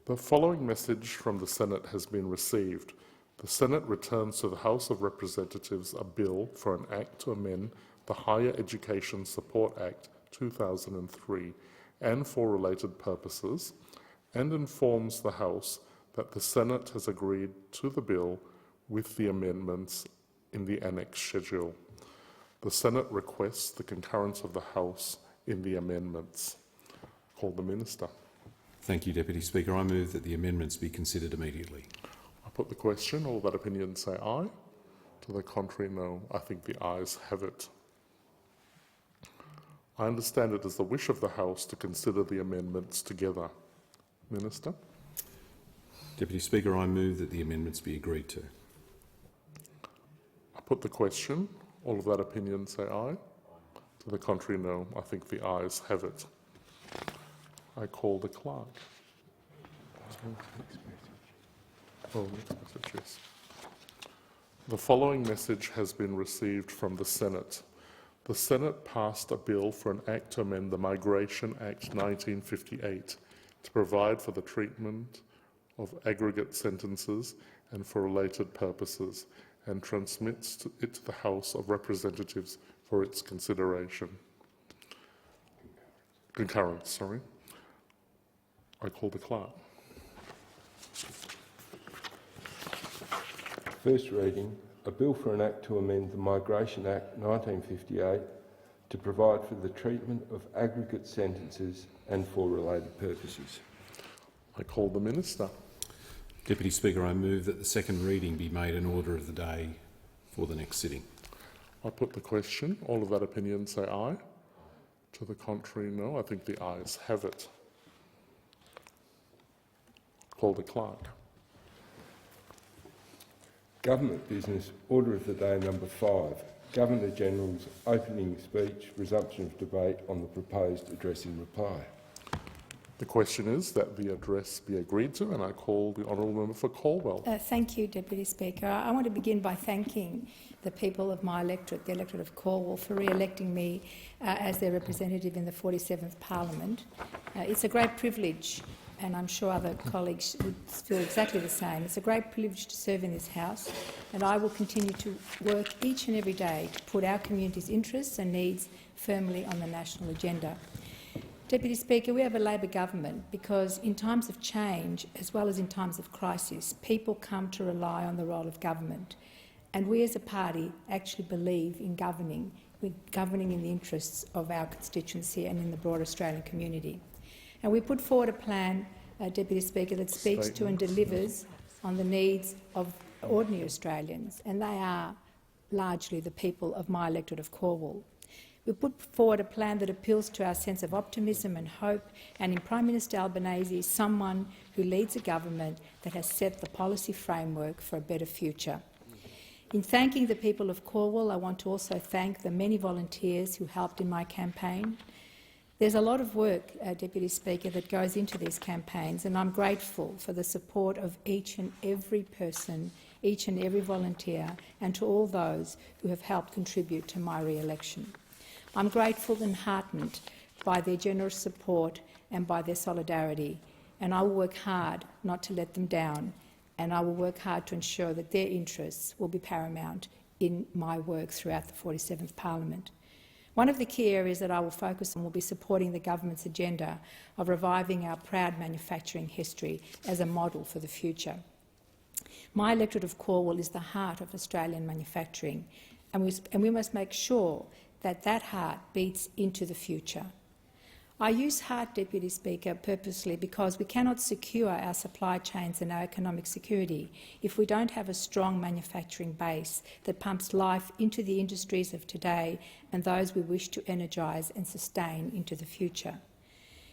The following message from the Senate has been received. The Senate returns to the House of Representatives a bill for an act to amend the Higher Education Support Act 2003 and for related purposes, and informs the House that the Senate has agreed to the bill with the amendments in the annex schedule. The Senate requests the concurrence of the House in the amendments. Call the Minister. Thank you, Deputy Speaker. I move that the amendments be considered immediately. I put the question. All that opinion say aye. To the contrary, no. I think the ayes have it. I understand it is the wish of the House to consider the amendments together. Minister. Deputy Speaker, I move that the amendments be agreed to. I put the question. All of that opinion say aye. To the contrary, no. I think the ayes have it. I call the clerk. Next message, yes. The following message has been received from the Senate. The Senate passed a bill for an act to amend the Migration Act 1958 to provide for the treatment of aggregate sentences and for related purposes, and transmits it to the House of Representatives for its consideration. Concurrence, sorry. I call the clerk. First reading, a bill for an act to amend the Migration Act 1958 to provide for the treatment of aggregate sentences and for related purposes. I call the Minister. Deputy Speaker, I move that the second reading be made an order of the day for the next sitting. I put the question. All of that opinion say aye. To the contrary, no. I think the ayes have it. Call the clerk. Government business, order of the day number 5. Governor-General's opening speech, resumption of debate on the proposed address in reply. The question is that the address be agreed to, and I call the honourable member for Caldwell. Thank you, Deputy Speaker. I want to begin by thanking the people of my electorate, the electorate of Caldwell, for re-electing me as their representative in the 47th Parliament. It's a great privilege, and I'm sure other colleagues would feel exactly the same. It's a great privilege to serve in this House, and I will continue to work each and every day to put our community's interests and needs firmly on the national agenda. Deputy Speaker, we have a Labor government because in times of change, as well as in times of crisis, people come to rely on the role of government. And we as a party actually believe in governing in the interests of our constituency and in the broader Australian community. And we put forward a plan, Deputy Speaker, that speaks to and delivers on the needs of ordinary Australians, and they are largely the people of my electorate of Caldwell. We put forward a plan that appeals to our sense of optimism and hope, and in Prime Minister Albanese, someone who leads a government that has set the policy framework for a better future. In thanking the people of Caldwell, I want to also thank the many volunteers who helped in my campaign. There's a lot of work, Deputy Speaker, that goes into these campaigns, and I'm grateful for the support of each and every person, each and every volunteer, and to all those who have helped contribute to my re-election. I'm grateful and heartened by their generous support and by their solidarity, and I will work hard not to let them down, and I will work hard to ensure that their interests will be paramount in my work throughout the 47th Parliament. One of the key areas that I will focus on will be supporting the government's agenda of reviving our proud manufacturing history as a model for the future. My electorate of Caldwell is the heart of Australian manufacturing, and we must make sure that that heart beats into the future. I use heart, Deputy Speaker, purposely because we cannot secure our supply chains and our economic security if we don't have a strong manufacturing base that pumps life into the industries of today and those we wish to energise and sustain into the future.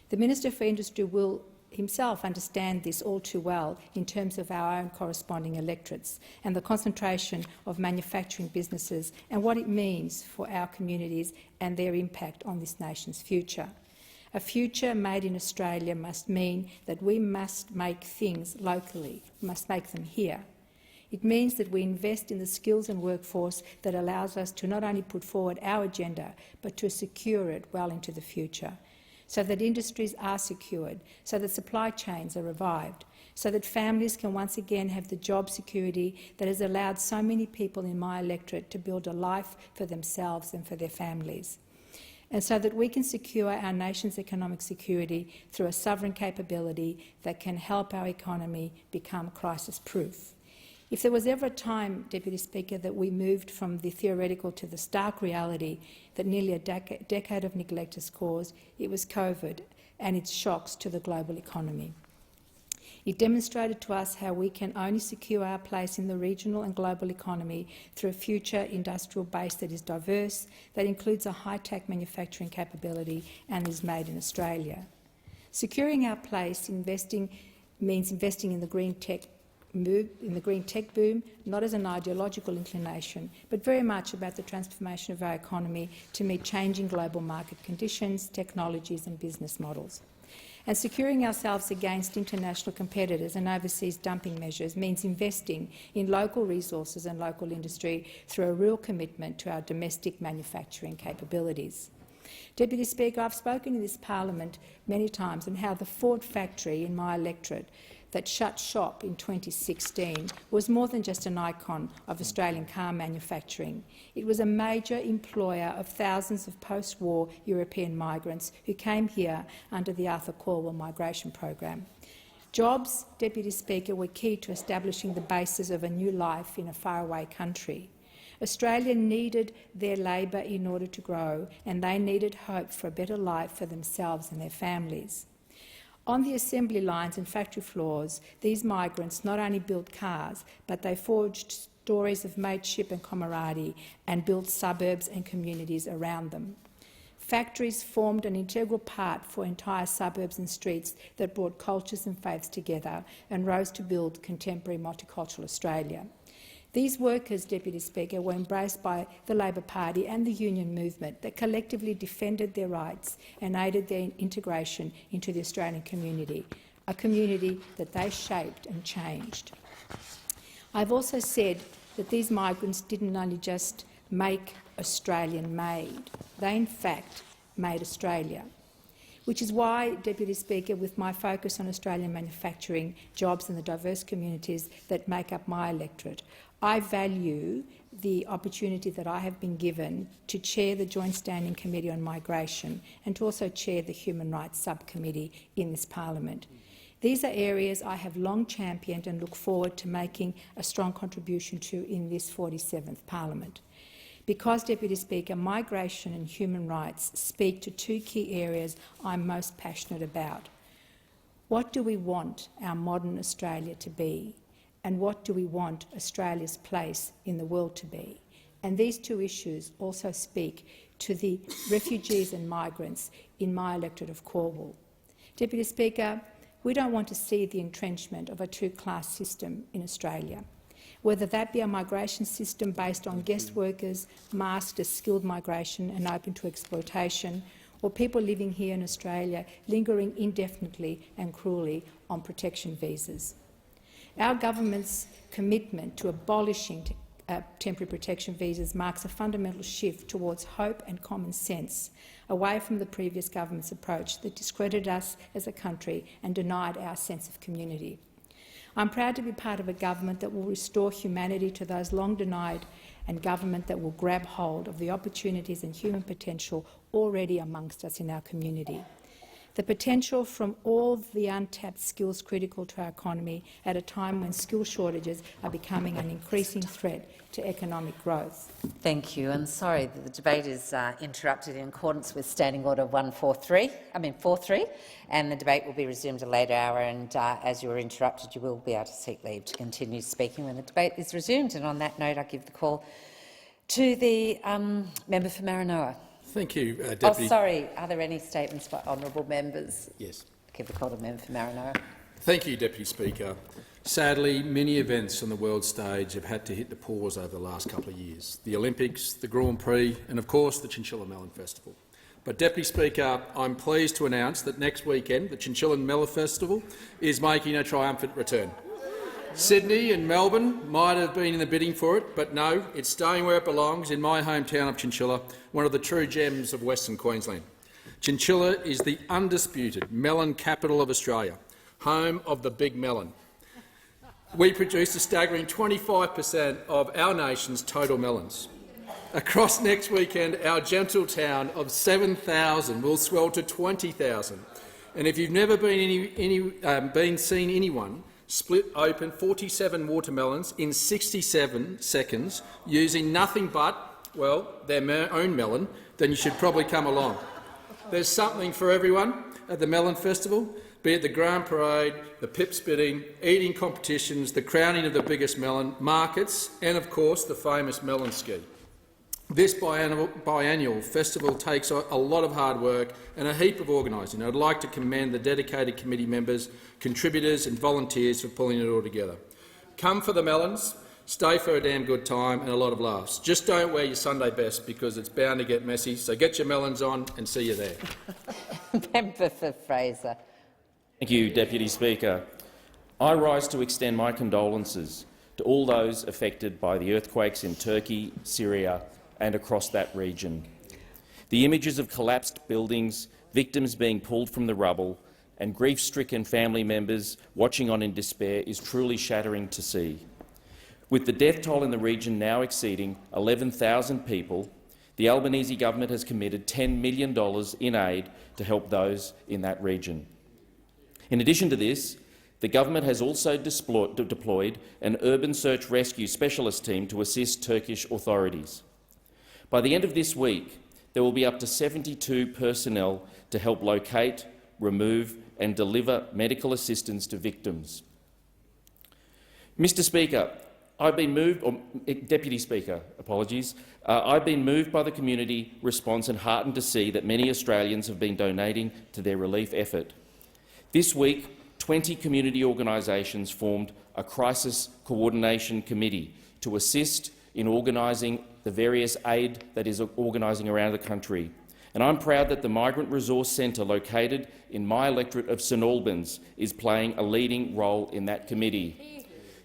The Minister for Industry will himself understand this all too well in terms of our own corresponding electorates and the concentration of manufacturing businesses and what it means for our communities and their impact on this nation's future. A future made in Australia must mean that we must make things locally, we must make them here. It means that we invest in the skills and workforce that allows us to not only put forward our agenda but to secure it well into the future, so that industries are secured, so that supply chains are revived, so that families can once again have the job security that has allowed so many people in my electorate to build a life for themselves and for their families, and so that we can secure our nation's economic security through a sovereign capability that can help our economy become crisis-proof. If there was ever a time, Deputy Speaker, that we moved from the theoretical to the stark reality that nearly a decade of neglect has caused, it was COVID and its shocks to the global economy. It demonstrated to us how we can only secure our place in the regional and global economy through a future industrial base that is diverse, that includes a high-tech manufacturing capability and is made in Australia. Securing our place means investing in the green tech boom, not as an ideological inclination, but very much about the transformation of our economy to meet changing global market conditions, technologies and business models. And securing ourselves against international competitors and overseas dumping measures means investing in local resources and local industry through a real commitment to our domestic manufacturing capabilities. Deputy Speaker, I've spoken in this parliament many times on how the Ford factory in my electorate that shut shop in 2016 was more than just an icon of Australian car manufacturing. It was a major employer of thousands of post-war European migrants who came here under the Arthur Caldwell migration program. Jobs, Deputy Speaker, were key to establishing the basis of a new life in a faraway country. Australia needed their labour in order to grow, and they needed hope for a better life for themselves and their families. On the assembly lines and factory floors, these migrants not only built cars, but they forged stories of mateship and camaraderie and built suburbs and communities around them. Factories formed an integral part for entire suburbs and streets that brought cultures and faiths together and rose to build contemporary multicultural Australia. These workers, Deputy Speaker, were embraced by the Labor Party and the union movement that collectively defended their rights and aided their integration into the Australian community, a community that they shaped and changed. I've also said that these migrants didn't only just make Australian-made, they in fact made Australia. Which is why, Deputy Speaker, with my focus on Australian manufacturing, jobs and the diverse communities that make up my electorate, I value the opportunity that I have been given to chair the Joint Standing Committee on Migration and to also chair the Human Rights Subcommittee in this parliament. These are areas I have long championed and look forward to making a strong contribution to in this 47th parliament. Because, Deputy Speaker, migration and human rights speak to two key areas I'm most passionate about. What do we want our modern Australia to be, and what do we want Australia's place in the world to be? And these two issues also speak to the refugees and migrants in my electorate of Cornwall. Deputy Speaker, we don't want to see the entrenchment of a two-class system in Australia, whether that be a migration system based on guest workers masked as skilled migration and open to exploitation, or people living here in Australia lingering indefinitely and cruelly on protection visas. Our government's commitment to abolishing temporary protection visas marks a fundamental shift towards hope and common sense, away from the previous government's approach that discredited us as a country and denied our sense of community. I'm proud to be part of a government that will restore humanity to those long denied, and government that will grab hold of the opportunities and human potential already amongst us in our community. The potential from all the untapped skills critical to our economy at a time when skill shortages are becoming an increasing threat to economic growth. Thank you. And sorry that the debate is interrupted in accordance with Standing Order 43, and the debate will be resumed at a later hour. And as you were interrupted, you will be able to seek leave to continue speaking when the debate is resumed. And on that note, I give the call to the member for Maranoa. Thank you, Deputy. Oh, sorry. Are there any statements by honourable members? Yes. Give the call to the member for Maranoa. Thank you, Deputy Speaker. Sadly, many events on the world stage have had to hit the pause over the last couple of years. The Olympics, the Grand Prix and, of course, the Chinchilla Melon Festival. But, Deputy Speaker, I'm pleased to announce that next weekend the Chinchilla Melon Festival is making a triumphant return. Sydney and Melbourne might have been in the bidding for it, but no, it's staying where it belongs, in my hometown of Chinchilla, one of the true gems of Western Queensland. Chinchilla is the undisputed melon capital of Australia, home of the big melon. We produce a staggering 25% of our nation's total melons. Across next weekend, our gentle town of 7,000 will swell to 20,000. And if you've never seen anyone split open 47 watermelons in 67 seconds using nothing but, well, their own melon, then you should probably come along. There's something for everyone at the Melon Festival, be it the Grand Parade, the pip spitting, eating competitions, the crowning of the biggest melon, markets and, of course, the famous melon ski. This biannual festival takes a lot of hard work and a heap of organising. I'd like to commend the dedicated committee members, contributors and volunteers for pulling it all together. Come for the melons, stay for a damn good time and a lot of laughs. Just don't wear your Sunday best because it's bound to get messy, so get your melons on and see you there. Member for Fraser. Thank you, Deputy Speaker. I rise to extend my condolences to all those affected by the earthquakes in Turkey, Syria and across that region. The images of collapsed buildings, victims being pulled from the rubble and grief-stricken family members watching on in despair is truly shattering to see. With the death toll in the region now exceeding 11,000 people, the Albanese government has committed $10 million in aid to help those in that region. In addition to this, the government has also deployed an urban search rescue specialist team to assist Turkish authorities. By the end of this week, there will be up to 72 personnel to help locate, remove and deliver medical assistance to victims. Mr. Speaker, Deputy Speaker, apologies. I've been moved by the community response and heartened to see that many Australians have been donating to their relief effort. This week, 20 community organisations formed a crisis coordination committee to assist in organising the various aid that is organising around the country. And I'm proud that the Migrant Resource Centre, located in my electorate of St Albans, is playing a leading role in that committee.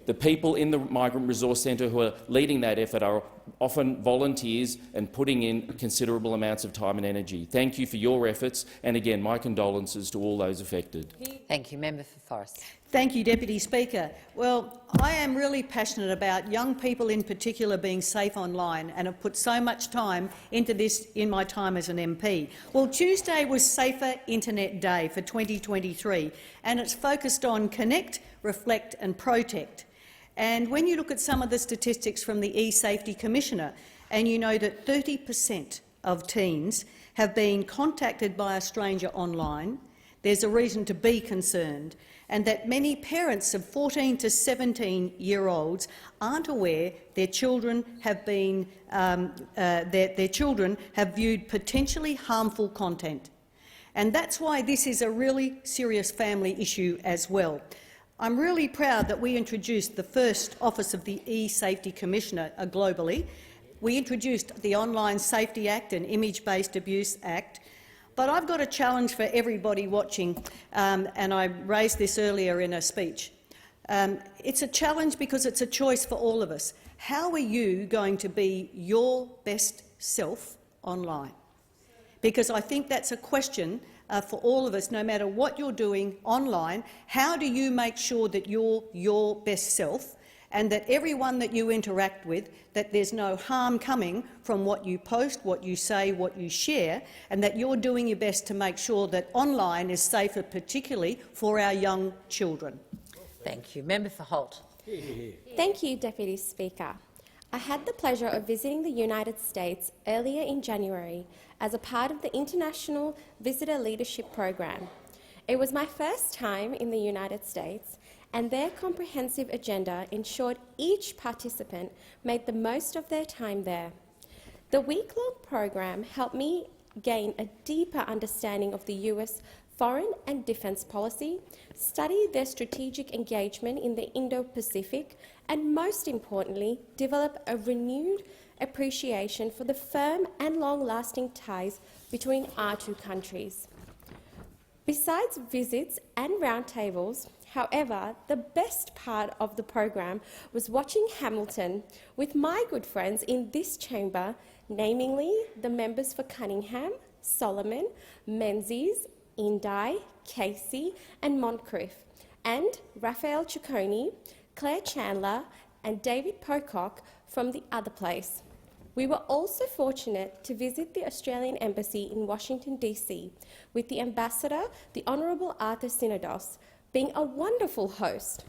The people in the Migrant Resource Centre who are leading that effort are often volunteers and putting in considerable amounts of time and energy. Thank you for your efforts, and again, my condolences to all those affected. Thank you. Member for Forrest. Thank you, Deputy Speaker. Well, I am really passionate about young people in particular being safe online, and have put so much time into this in my time as an MP. Well, Tuesday was Safer Internet Day for 2023, and it's focused on connect, reflect and protect. And when you look at some of the statistics from the E-Safety Commissioner, and you know that 30% of teens have been contacted by a stranger online, there's a reason to be concerned, and that many parents of 14 to 17-year-olds aren't aware their children have been their children have viewed potentially harmful content. And that's why this is a really serious family issue as well. I'm really proud that we introduced the first Office of the E-Safety Commissioner globally. We introduced the Online Safety Act and Image-Based Abuse Act. But I've got a challenge for everybody watching, and I raised this earlier in a speech. It's a challenge because it's a choice for all of us. How are you going to be your best self online? Because I think that's a question for all of us, no matter what you're doing online. How do you make sure that you're your best self, and that everyone that you interact with, that there's no harm coming from what you post, what you say, what you share, and that you're doing your best to make sure that online is safer, particularly for our young children? Thank you. Member for Holt. Thank you, Deputy Speaker. I had the pleasure of visiting the United States earlier in January as a part of the International Visitor Leadership Program. It was my first time in the United States, and their comprehensive agenda ensured each participant made the most of their time there. The week-long program helped me gain a deeper understanding of the US foreign and defence policy, study their strategic engagement in the Indo-Pacific, and most importantly, develop a renewed appreciation for the firm and long-lasting ties between our two countries. Besides visits and roundtables, however, the best part of the program was watching Hamilton with my good friends in this chamber, namely the members for Cunningham, Solomon, Menzies, Indi, Casey and Moncrief, and Raphael Ciccone, Claire Chandler and David Pocock from the other place. We were also fortunate to visit the Australian Embassy in Washington, DC, with the Ambassador, the Honourable Arthur Sinodos, being a wonderful host.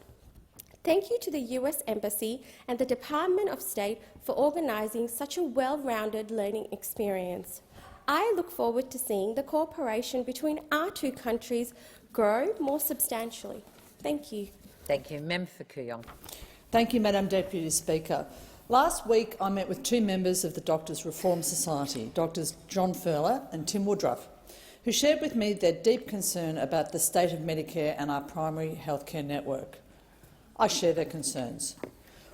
Thank you to the US Embassy and the Department of State for organising such a well-rounded learning experience. I look forward to seeing the cooperation between our two countries grow more substantially. Thank you. Thank you. Member for Kooyong. Thank you, Madam Deputy Speaker. Last week I met with two members of the Doctors Reform Society, Drs John Furler and Tim Woodruff, who shared with me their deep concern about the state of Medicare and our primary healthcare network. I share their concerns.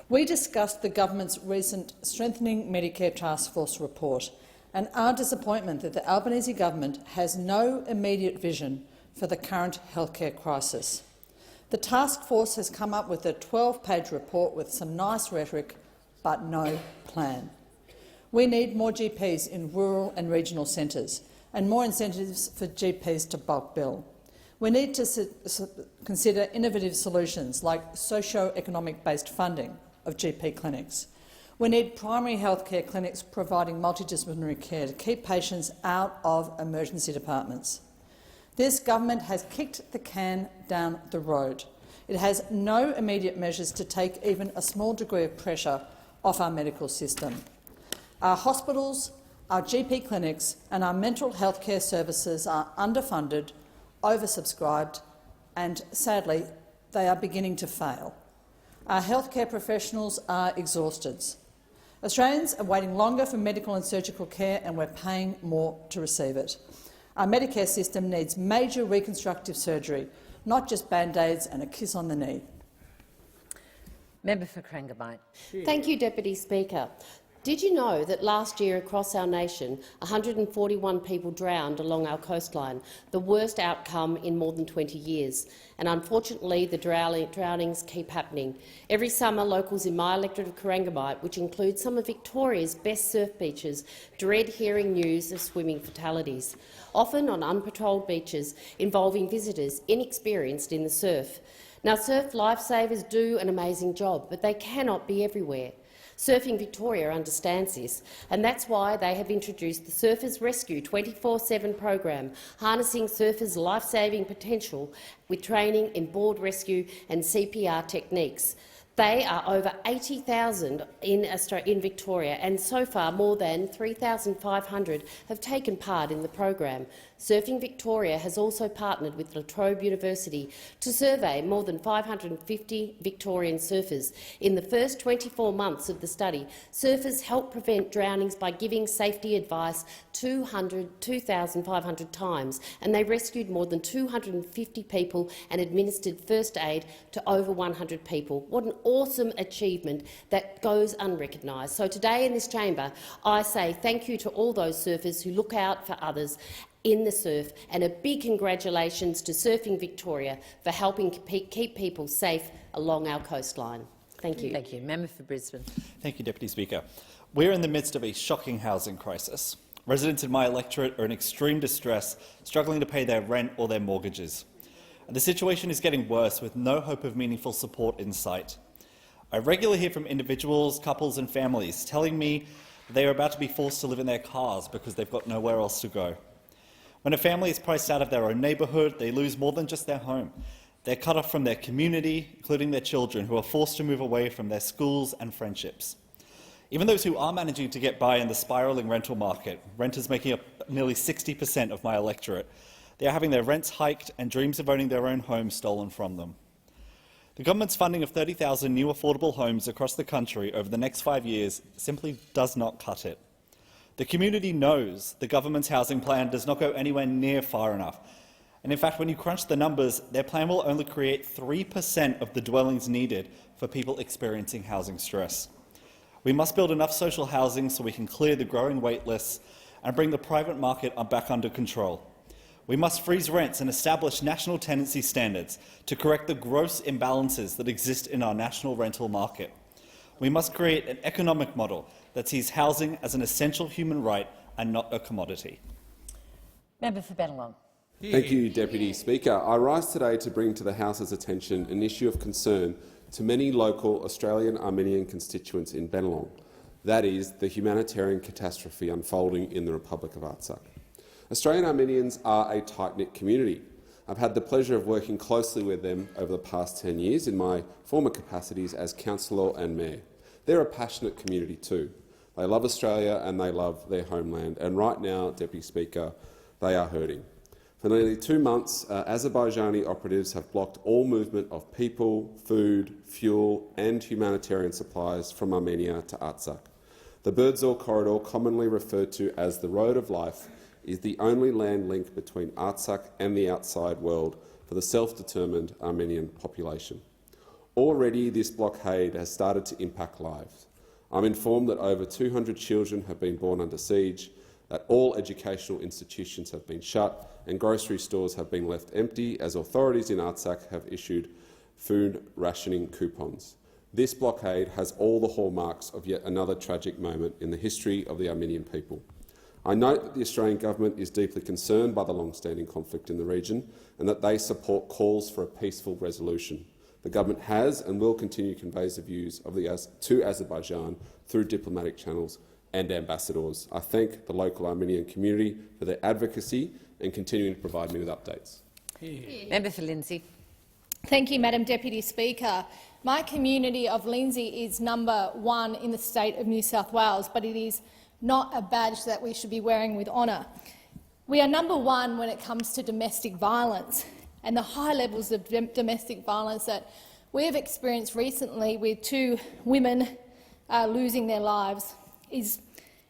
We discussed the government's recent Strengthening Medicare Task Force report and our disappointment that the Albanese government has no immediate vision for the current healthcare crisis. The task force has come up with a 12-page report with some nice rhetoric, but no plan. We need more GPs in rural and regional centres and more incentives for GPs to bulk bill. We need to consider innovative solutions like socio-economic-based funding of GP clinics. We need primary healthcare clinics providing multidisciplinary care to keep patients out of emergency departments. This government has kicked the can down the road. It has no immediate measures to take even a small degree of pressure off our medical system. Our hospitals, our GP clinics and our mental health care services are underfunded, oversubscribed and, sadly, they are beginning to fail. Our healthcare professionals are exhausted. Australians are waiting longer for medical and surgical care, and we're paying more to receive it. Our Medicare system needs major reconstructive surgery, not just band-aids and a kiss on the knee. Member for Corangamite. Thank you, Deputy Speaker. Did you know that last year across our nation 141 people drowned along our coastline, the worst outcome in more than 20 years? And unfortunately, the drownings keep happening. Every summer, locals in my electorate of Corangamite, which includes some of Victoria's best surf beaches, dread hearing news of swimming fatalities, often on unpatrolled beaches involving visitors inexperienced in the surf. Now, surf lifesavers do an amazing job, but they cannot be everywhere. Surfing Victoria understands this, and that's why they have introduced the Surfers Rescue 24/7 program, harnessing surfers' life-saving potential with training in board rescue and CPR techniques. They are over 80,000 in Victoria, and so far more than 3,500 have taken part in the program. Surfing Victoria has also partnered with La Trobe University to survey more than 550 Victorian surfers. In the first 24 months of the study, surfers helped prevent drownings by giving safety advice 2,500 times, and they rescued more than 250 people and administered first aid to over 100 people. What an awesome achievement that goes unrecognised. So today in this chamber, I say thank you to all those surfers who look out for others in the surf, and a big congratulations to Surfing Victoria for helping keep people safe along our coastline. Thank you. Thank you. Member for Brisbane. Thank you, Deputy Speaker. We're in the midst of a shocking housing crisis. Residents in my electorate are in extreme distress, struggling to pay their rent or their mortgages. And the situation is getting worse, with no hope of meaningful support in sight. I regularly hear from individuals, couples and families telling me they are about to be forced to live in their cars because they've got nowhere else to go. When a family is priced out of their own neighbourhood, they lose more than just their home. They're cut off from their community, including their children, who are forced to move away from their schools and friendships. Even those who are managing to get by in the spiralling rental market, renters making up nearly 60% of my electorate, they are having their rents hiked and dreams of owning their own home stolen from them. The government's funding of 30,000 new affordable homes across the country over the next 5 years simply does not cut it. The community knows the government's housing plan does not go anywhere near far enough. And in fact, when you crunch the numbers, their plan will only create 3% of the dwellings needed for people experiencing housing stress. We must build enough social housing so we can clear the growing wait lists and bring the private market back under control. We must freeze rents and establish national tenancy standards to correct the gross imbalances that exist in our national rental market. We must create an economic model that sees housing as an essential human right and not a commodity. Member for Bennelong. Thank you, Deputy Speaker. I rise today to bring to the House's attention an issue of concern to many local Australian Armenian constituents in Bennelong. That is, the humanitarian catastrophe unfolding in the Republic of Artsakh. Australian Armenians are a tight-knit community. I've had the pleasure of working closely with them over the past 10 years in my former capacities as councillor and mayor. They're a passionate community too. They love Australia and they love their homeland, and right now, Deputy Speaker, they are hurting. For nearly 2 months, Azerbaijani operatives have blocked all movement of people, food, fuel and humanitarian supplies from Armenia to Artsakh. The Birdsall Corridor, commonly referred to as the Road of Life, is the only land link between Artsakh and the outside world for the self-determined Armenian population. Already, this blockade has started to impact lives. I'm informed that over 200 children have been born under siege, that all educational institutions have been shut and grocery stores have been left empty as authorities in Artsakh have issued food rationing coupons. This blockade has all the hallmarks of yet another tragic moment in the history of the Armenian people. I note that the Australian government is deeply concerned by the long-standing conflict in the region and that they support calls for a peaceful resolution. The government has and will continue to convey the views of to Azerbaijan through diplomatic channels and ambassadors. I thank the local Armenian community for their advocacy and continuing to provide me with updates. Member for Lindsay. Thank you, Madam Deputy Speaker. My community of Lindsay is number 1 in the state of New South Wales, but it is not a badge that we should be wearing with honour. We are number 1 when it comes to domestic violence, and the high levels of domestic violence that we have experienced recently with 2 women losing their lives is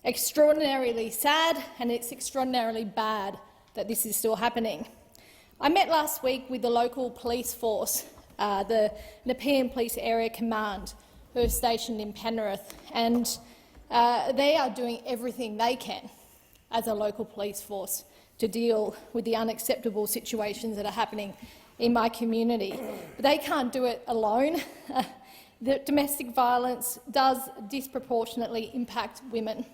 extraordinarily sad, and it's extraordinarily bad that this is still happening. I met last week with the local police force the Nepean Police Area Command, who are stationed in Penrith, and they are doing everything they can as a local police force to deal with the unacceptable situations that are happening in my community. But they can't do it alone. The domestic violence does disproportionately impact women,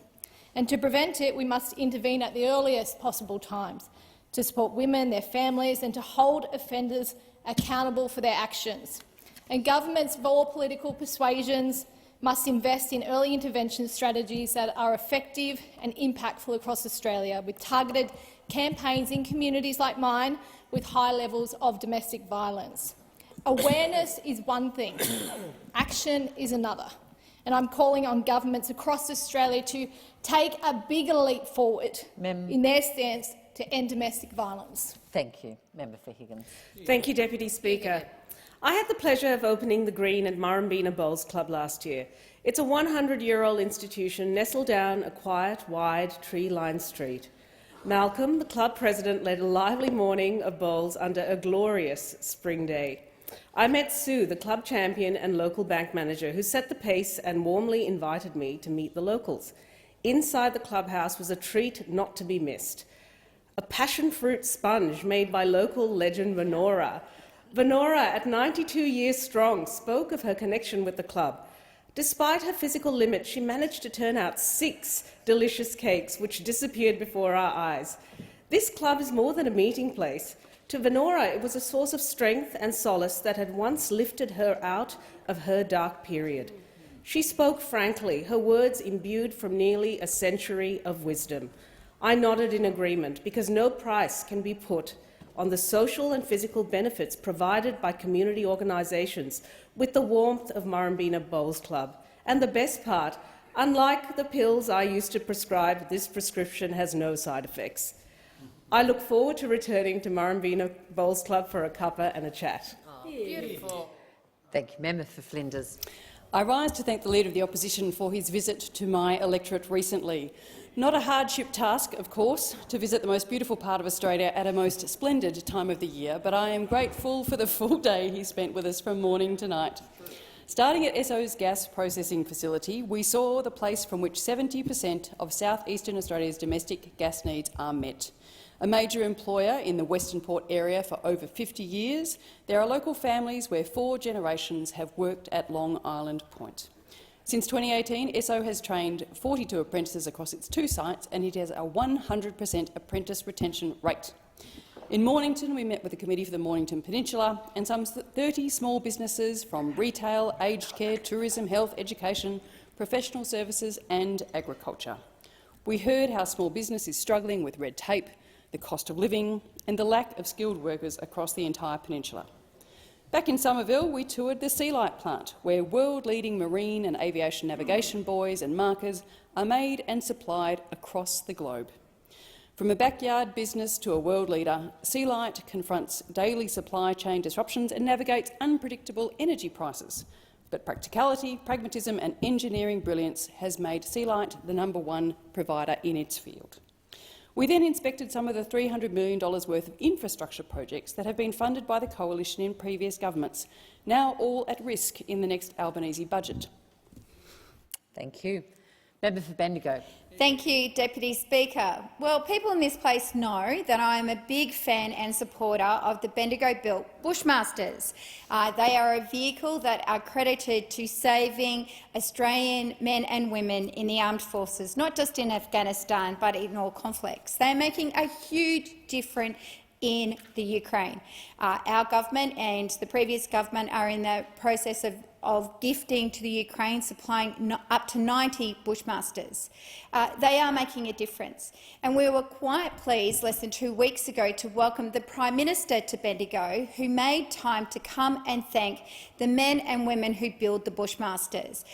and to prevent it, we must intervene at the earliest possible times to support women, their families, and to hold offenders accountable for their actions. And governments of all political persuasions must invest in early intervention strategies that are effective and impactful across Australia, with targeted campaigns in communities like mine with high levels of domestic violence. Awareness is one thing, action is another, and I'm calling on governments across Australia to take a bigger leap forward in their stance to end domestic violence. Thank you. Member for Higgins. Thank you, Deputy Speaker. I had the pleasure of opening the Green at Murrumbina Bowls Club last year. It's a 100-year-old institution nestled down a quiet, wide, tree-lined street. Malcolm, the club president, led a lively morning of bowls under a glorious spring day. I met Sue, the club champion and local bank manager, who set the pace and warmly invited me to meet the locals. Inside the clubhouse was a treat not to be missed: a passion fruit sponge made by local legend Venora. Venora, at 92 years strong, spoke of her connection with the club. Despite her physical limits, she managed to turn out 6 delicious cakes, which disappeared before our eyes. This club is more than a meeting place. To Venora, it was a source of strength and solace that had once lifted her out of her dark period. She spoke frankly, her words imbued from nearly a century of wisdom. I nodded in agreement, because no price can be put on the social and physical benefits provided by community organisations with the warmth of Murrumbina Bowls Club. And the best part, unlike the pills I used to prescribe, this prescription has no side effects. I look forward to returning to Murrumbina Bowls Club for a cuppa and a chat. Oh, beautiful. Thank you. Member for Flinders. I rise to thank the Leader of the Opposition for his visit to my electorate recently. Not a hardship task, of course, to visit the most beautiful part of Australia at a most splendid time of the year, but I am grateful for the full day he spent with us from morning to night. Starting at Esso's gas processing facility, we saw the place from which 70% of south-eastern Australia's domestic gas needs are met. A major employer in the Western Port area for over 50 years, there are local families where 4 generations have worked at Long Island Point. Since 2018, Esso has trained 42 apprentices across its 2 sites, and it has a 100% apprentice retention rate. In Mornington, we met with the Committee for the Mornington Peninsula and some 30 small businesses from retail, aged care, tourism, health, education, professional services and agriculture. We heard how small business is struggling with red tape, the cost of living and the lack of skilled workers across the entire peninsula. Back in Somerville, we toured the Sealight plant, where world-leading marine and aviation navigation buoys and markers are made and supplied across the globe. From a backyard business to a world leader, Sealight confronts daily supply chain disruptions and navigates unpredictable energy prices. But practicality, pragmatism and engineering brilliance has made Sealight the #1 provider in its field. We then inspected some of the $300 million worth of infrastructure projects that have been funded by the Coalition in previous governments, now all at risk in the next Albanese budget. Thank you. Member for Bendigo. Thank you, Deputy Speaker. Well, people in this place know that I am a big fan and supporter of the Bendigo-built Bushmasters. They are a vehicle that are credited to saving Australian men and women in the armed forces, not just in Afghanistan but in all conflicts. They are making a huge difference in the Ukraine. Our government and the previous government are in the process of gifting to the Ukraine, supplying up to 90 Bushmasters. They are making a difference. And we were quite pleased less than 2 weeks ago to welcome the Prime Minister to Bendigo, who made time to come and thank the men and women who build the Bushmasters.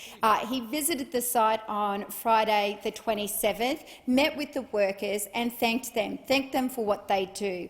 He visited the site on Friday the 27th, met with the workers and thanked them for what they do.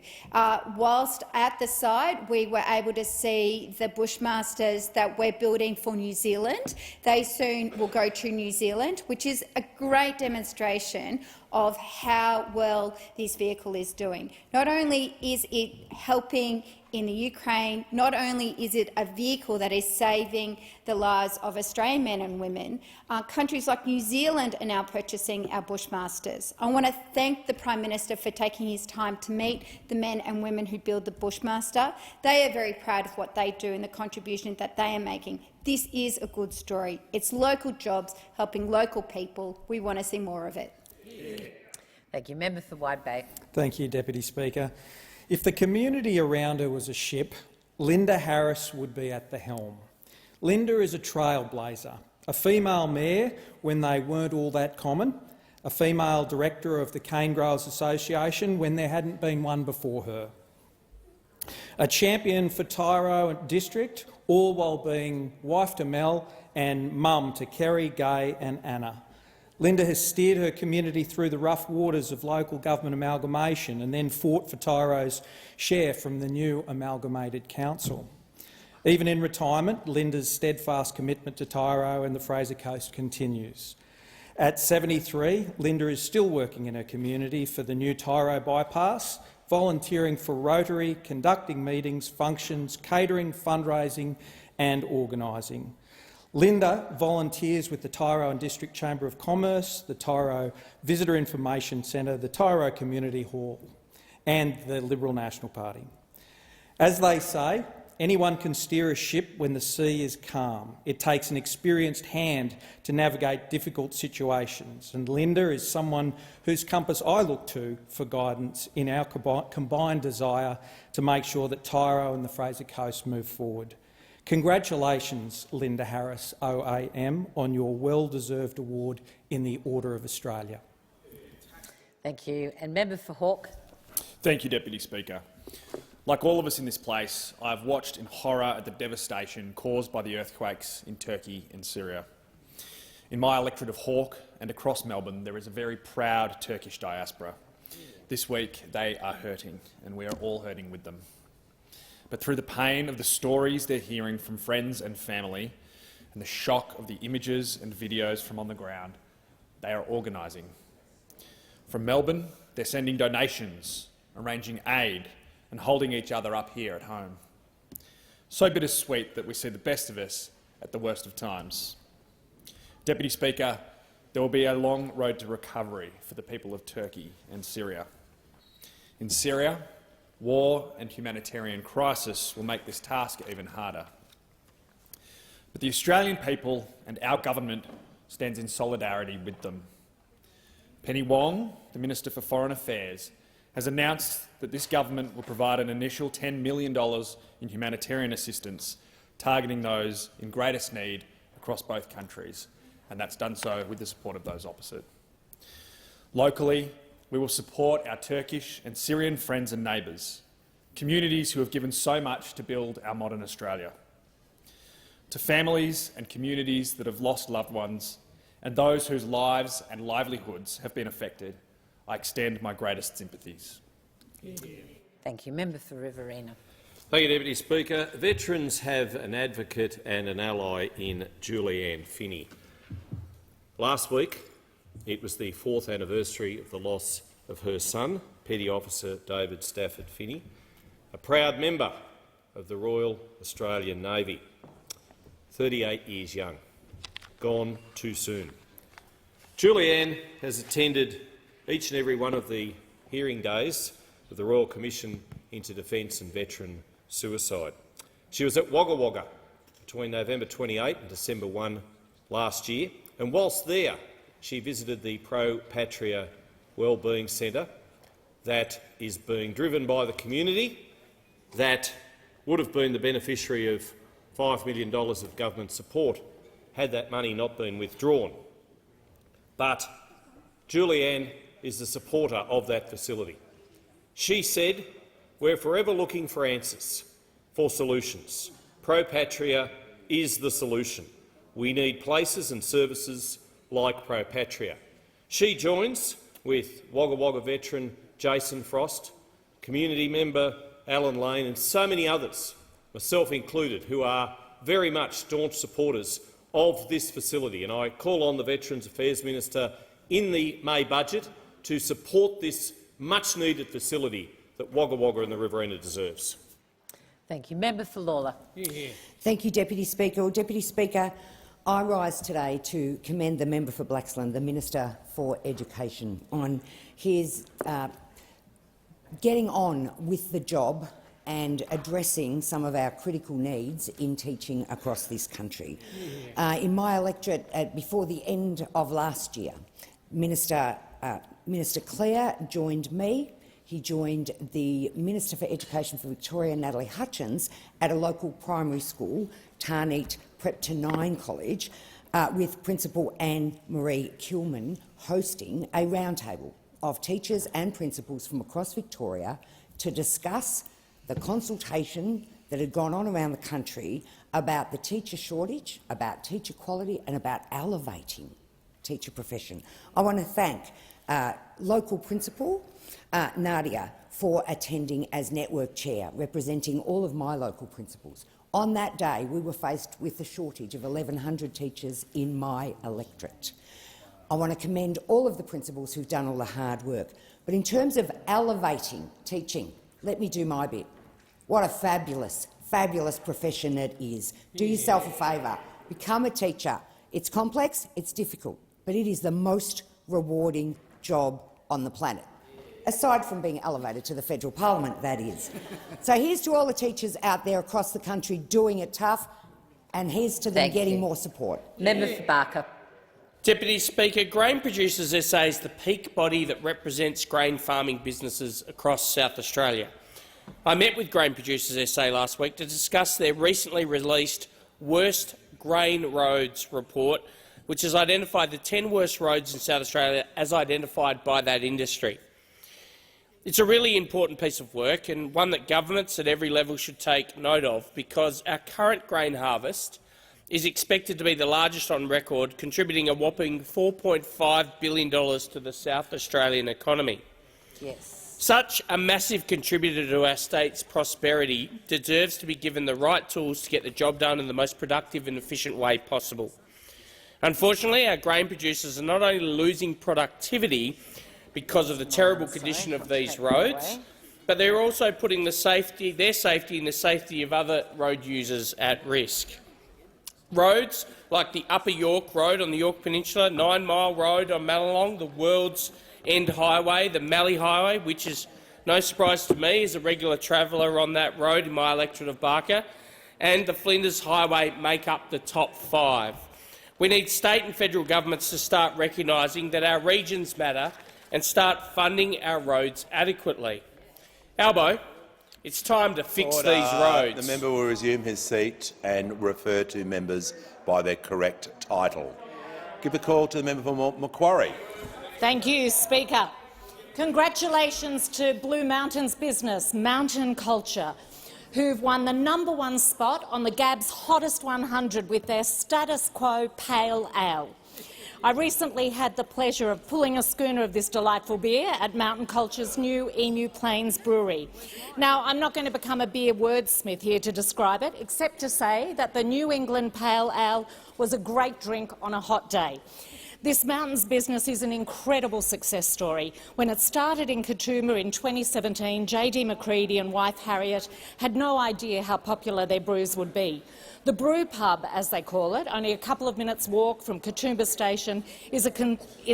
Whilst at the site, we were able to see the Bushmasters that we're building for New Zealand. They soon will go to New Zealand, which is a great demonstration of how well this vehicle is doing. Not only is it helping in the Ukraine, not only is it a vehicle that is saving the lives of Australian men and women, countries like New Zealand are now purchasing our Bushmasters. I want to thank the Prime Minister for taking his time to meet the men and women who build the Bushmaster. They are very proud of what they do and the contribution that they are making. This is a good story. It's local jobs helping local people. We want to see more of it. Thank you. Member for Wide Bay. Thank you, Deputy Speaker. If the community around her was a ship, Linda Harris would be at the helm. Linda is a trailblazer, a female mayor when they weren't all that common, a female director of the Cane Growers Association when there hadn't been one before her, a champion for Tyro District, all while being wife to Mel and mum to Kerry, Gay and Anna. Linda has steered her community through the rough waters of local government amalgamation and then fought for Tyro's share from the new amalgamated council. Even in retirement, Linda's steadfast commitment to Tyro and the Fraser Coast continues. At 73, Linda is still working in her community for the new Tyro bypass, volunteering for Rotary, conducting meetings, functions, catering, fundraising and organising. Linda volunteers with the Tyro and District Chamber of Commerce, the Tyro Visitor Information Centre, the Tyro Community Hall and the Liberal National Party. As they say, anyone can steer a ship when the sea is calm. It takes an experienced hand to navigate difficult situations, and Linda is someone whose compass I look to for guidance in our combined desire to make sure that Tyro and the Fraser Coast move forward. Congratulations, Linda Harris, OAM, on your well-deserved award in the Order of Australia. Thank you. And Member for Hawke. Thank you, Deputy Speaker. Like all of us in this place, I've watched in horror at the devastation caused by the earthquakes in Turkey and Syria. In my electorate of Hawke and across Melbourne, there is a very proud Turkish diaspora. This week they are hurting, and we are all hurting with them. But through the pain of the stories they're hearing from friends and family and the shock of the images and videos from on the ground, they are organising. From Melbourne, they're sending donations, arranging aid and holding each other up here at home. So bittersweet that we see the best of us at the worst of times. Deputy Speaker, there will be a long road to recovery for the people of Turkey and Syria. In Syria, war and humanitarian crisis will make this task even harder. But the Australian people and our government stands in solidarity with them. Penny Wong, the Minister for Foreign Affairs, has announced that this government will provide an initial $10 million in humanitarian assistance, targeting those in greatest need across both countries, and that's done so with the support of those opposite. Locally, we will support our Turkish and Syrian friends and neighbours, communities who have given so much to build our modern Australia. To families and communities that have lost loved ones and those whose lives and livelihoods have been affected, I extend my greatest sympathies. Thank you. Member for Riverina. Thank you, Deputy Speaker. Veterans have an advocate and an ally in Julianne Finney. Last week, it was the 4th anniversary of the loss of her son, Petty Officer David Stafford Finney, a proud member of the Royal Australian Navy, 38 years young, gone too soon. Julianne has attended each and every one of the hearing days of the Royal Commission into Defence and Veteran Suicide. She was at Wagga Wagga between November 28 and December 1 last year, and whilst there, she visited the Pro Patria Wellbeing Centre that is being driven by the community, that would have been the beneficiary of $5 million of government support had that money not been withdrawn. But Julianne is the supporter of that facility. She said, "We're forever looking for answers, for solutions. Pro Patria is the solution. We need places and services like Pro Patria." She joins with Wagga Wagga veteran Jason Frost, community member Alan Lane and so many others, myself included, who are very much staunch supporters of this facility. And I call on the Veterans Affairs Minister in the May budget to support this much-needed facility that Wagga Wagga and the Riverina deserves. Thank you. Member for Lawler. Thank you, Deputy Speaker. Well, Deputy Speaker, I rise today to commend the member for Blaxland, the Minister for Education, on his getting on with the job and addressing some of our critical needs in teaching across this country. In my electorate, before the end of last year, Minister Clare joined me. He joined the Minister for Education for Victoria, Natalie Hutchins, at a local primary school, Tarneet Prep to 9 College, with Principal Anne-Marie Kilman hosting a roundtable of teachers and principals from across Victoria to discuss the consultation that had gone on around the country about the teacher shortage, about teacher quality and about elevating teacher profession. I want to thank local principal Nadia for attending as network chair, representing all of my local principals. On that day, we were faced with a shortage of 1,100 teachers in my electorate. I want to commend all of the principals who've done all the hard work. But in terms of elevating teaching, let me do my bit. What a fabulous, fabulous profession it is. Do yourself a favour. Become a teacher. It's complex, it's difficult, but it is the most rewarding job on the planet. Aside from being elevated to the federal parliament, that is. So here's to all the teachers out there across the country doing it tough, and here's to them getting more support. Member for Barker. Deputy Speaker, Grain Producers SA is the peak body that represents grain farming businesses across South Australia. I met with Grain Producers SA last week to discuss their recently released Worst Grain Roads report, which has identified the 10 worst roads in South Australia as identified by that industry. It's a really important piece of work and one that governments at every level should take note of, because our current grain harvest is expected to be the largest on record, contributing a whopping $4.5 billion to the South Australian economy. Yes. Such a massive contributor to our state's prosperity deserves to be given the right tools to get the job done in the most productive and efficient way possible. Unfortunately, our grain producers are not only losing productivity because of the terrible condition of these roads, but they're also putting their safety and the safety of other road users at risk. Roads like the Upper York Road on the York Peninsula, 9 Mile Road on Mallalong, the World's End Highway, the Mallee Highway, which is no surprise to me as a regular traveller on that road in my electorate of Barker, and the Flinders Highway make up the top 5. We need state and federal governments to start recognising that our regions matter and start funding our roads adequately. Albo, it's time to fix these roads. The member will resume his seat and refer to members by their correct title. Give the call to the member for Macquarie. Thank you, Speaker. Congratulations to Blue Mountains business, Mountain Culture, who've won the #1 spot on the Gab's Hottest 100 with their status quo Pale Ale. I recently had the pleasure of pulling a schooner of this delightful beer at Mountain Culture's new Emu Plains Brewery. Now, I'm not going to become a beer wordsmith here to describe it, except to say that the New England Pale Ale was a great drink on a hot day. This Mountains business is an incredible success story. When it started in Katoomba in 2017, J.D. McCready and wife Harriet had no idea how popular their brews would be. The Brew Pub, as they call it, only a couple of minutes' walk from Katoomba Station, is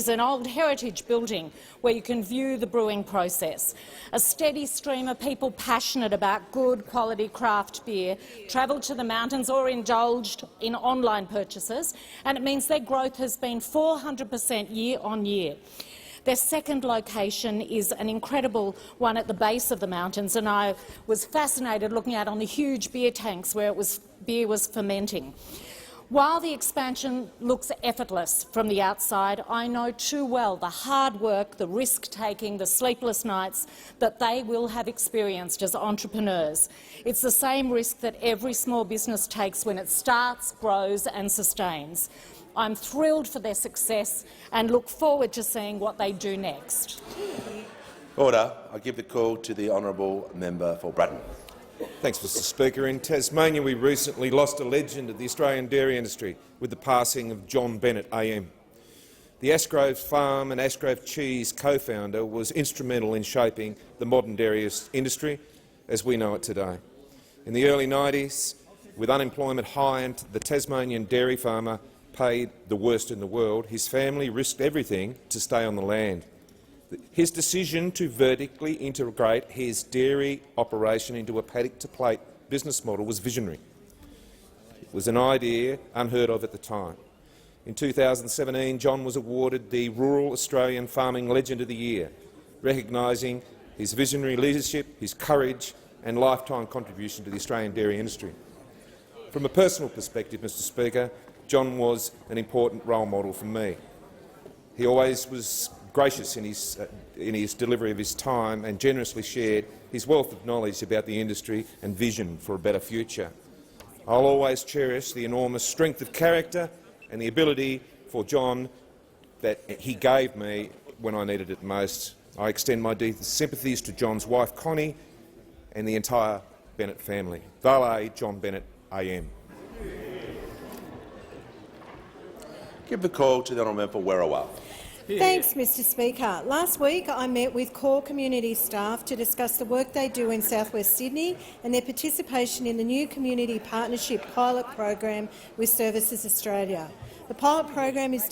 an old heritage building where you can view the brewing process. A steady stream of people passionate about good quality craft beer travelled to the mountains or indulged in online purchases, and it means their growth has been 400% year on year. Their second location is an incredible one at the base of the mountains, and I was fascinated looking out on the huge beer tanks where beer was fermenting. While the expansion looks effortless from the outside, I know too well the hard work, the risk-taking, the sleepless nights that they will have experienced as entrepreneurs. It's the same risk that every small business takes when it starts, grows and sustains. I'm thrilled for their success and look forward to seeing what they do next. Order. I give the call to the honourable member for Bratton. Thanks, Mr Speaker. In Tasmania, we recently lost a legend of the Australian dairy industry with the passing of John Bennett AM. The Ashgrove Farm and Ashgrove Cheese co-founder was instrumental in shaping the modern dairy industry as we know it today. In the early 90s, with unemployment high and the Tasmanian dairy farmer paid the worst in the world, his family risked everything to stay on the land. His decision to vertically integrate his dairy operation into a paddock-to-plate business model was visionary. It was an idea unheard of at the time. In 2017, John was awarded the Rural Australian Farming Legend of the Year, recognising his visionary leadership, his courage and lifetime contribution to the Australian dairy industry. From a personal perspective, Mr Speaker, John was an important role model for me. He always was gracious in his delivery of his time and generously shared his wealth of knowledge about the industry and vision for a better future. I'll always cherish the enormous strength of character and the ability for John that he gave me when I needed it most. I extend my deepest sympathies to John's wife Connie and the entire Bennett family. Vale John Bennett, AM. Give the call to the honourable member for Werriwa. Thanks, Mr Speaker. Last week I met with core community staff to discuss the work they do in South West Sydney and their participation in the new Community Partnership pilot program with Services Australia. The pilot program is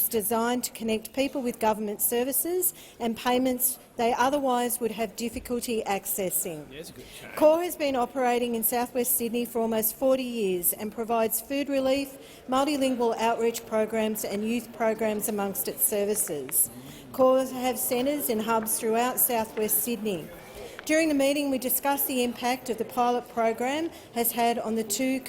designed to connect people with government services and payments they otherwise would have difficulty accessing. CORE has been operating in South West Sydney for almost 40 years and provides food relief, multilingual outreach programs and youth programs amongst its services. CORE have centres and hubs throughout South West Sydney. During the meeting, we discussed the impact of the pilot program has had on the two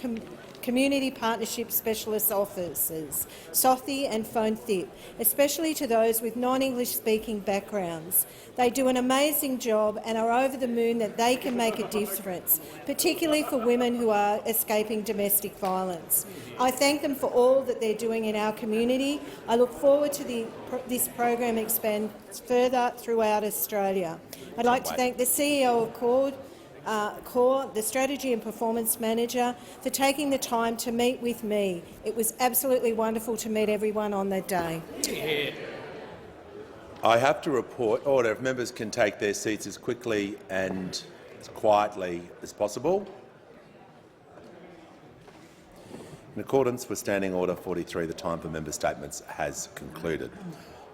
Community Partnership Specialist Offices, SOTHI and PhoneThip, especially to those with non-English speaking backgrounds. They do an amazing job and are over the moon that they can make a difference, particularly for women who are escaping domestic violence. I thank them for all that they're doing in our community. I look forward to this program expand further throughout Australia. I'd like to thank the CEO of CORE, the Strategy and Performance Manager, for taking the time to meet with me. It was absolutely wonderful to meet everyone on that day. I have to report order. If members can take their seats as quickly and as quietly as possible. In accordance with Standing Order 43, the time for member statements has concluded.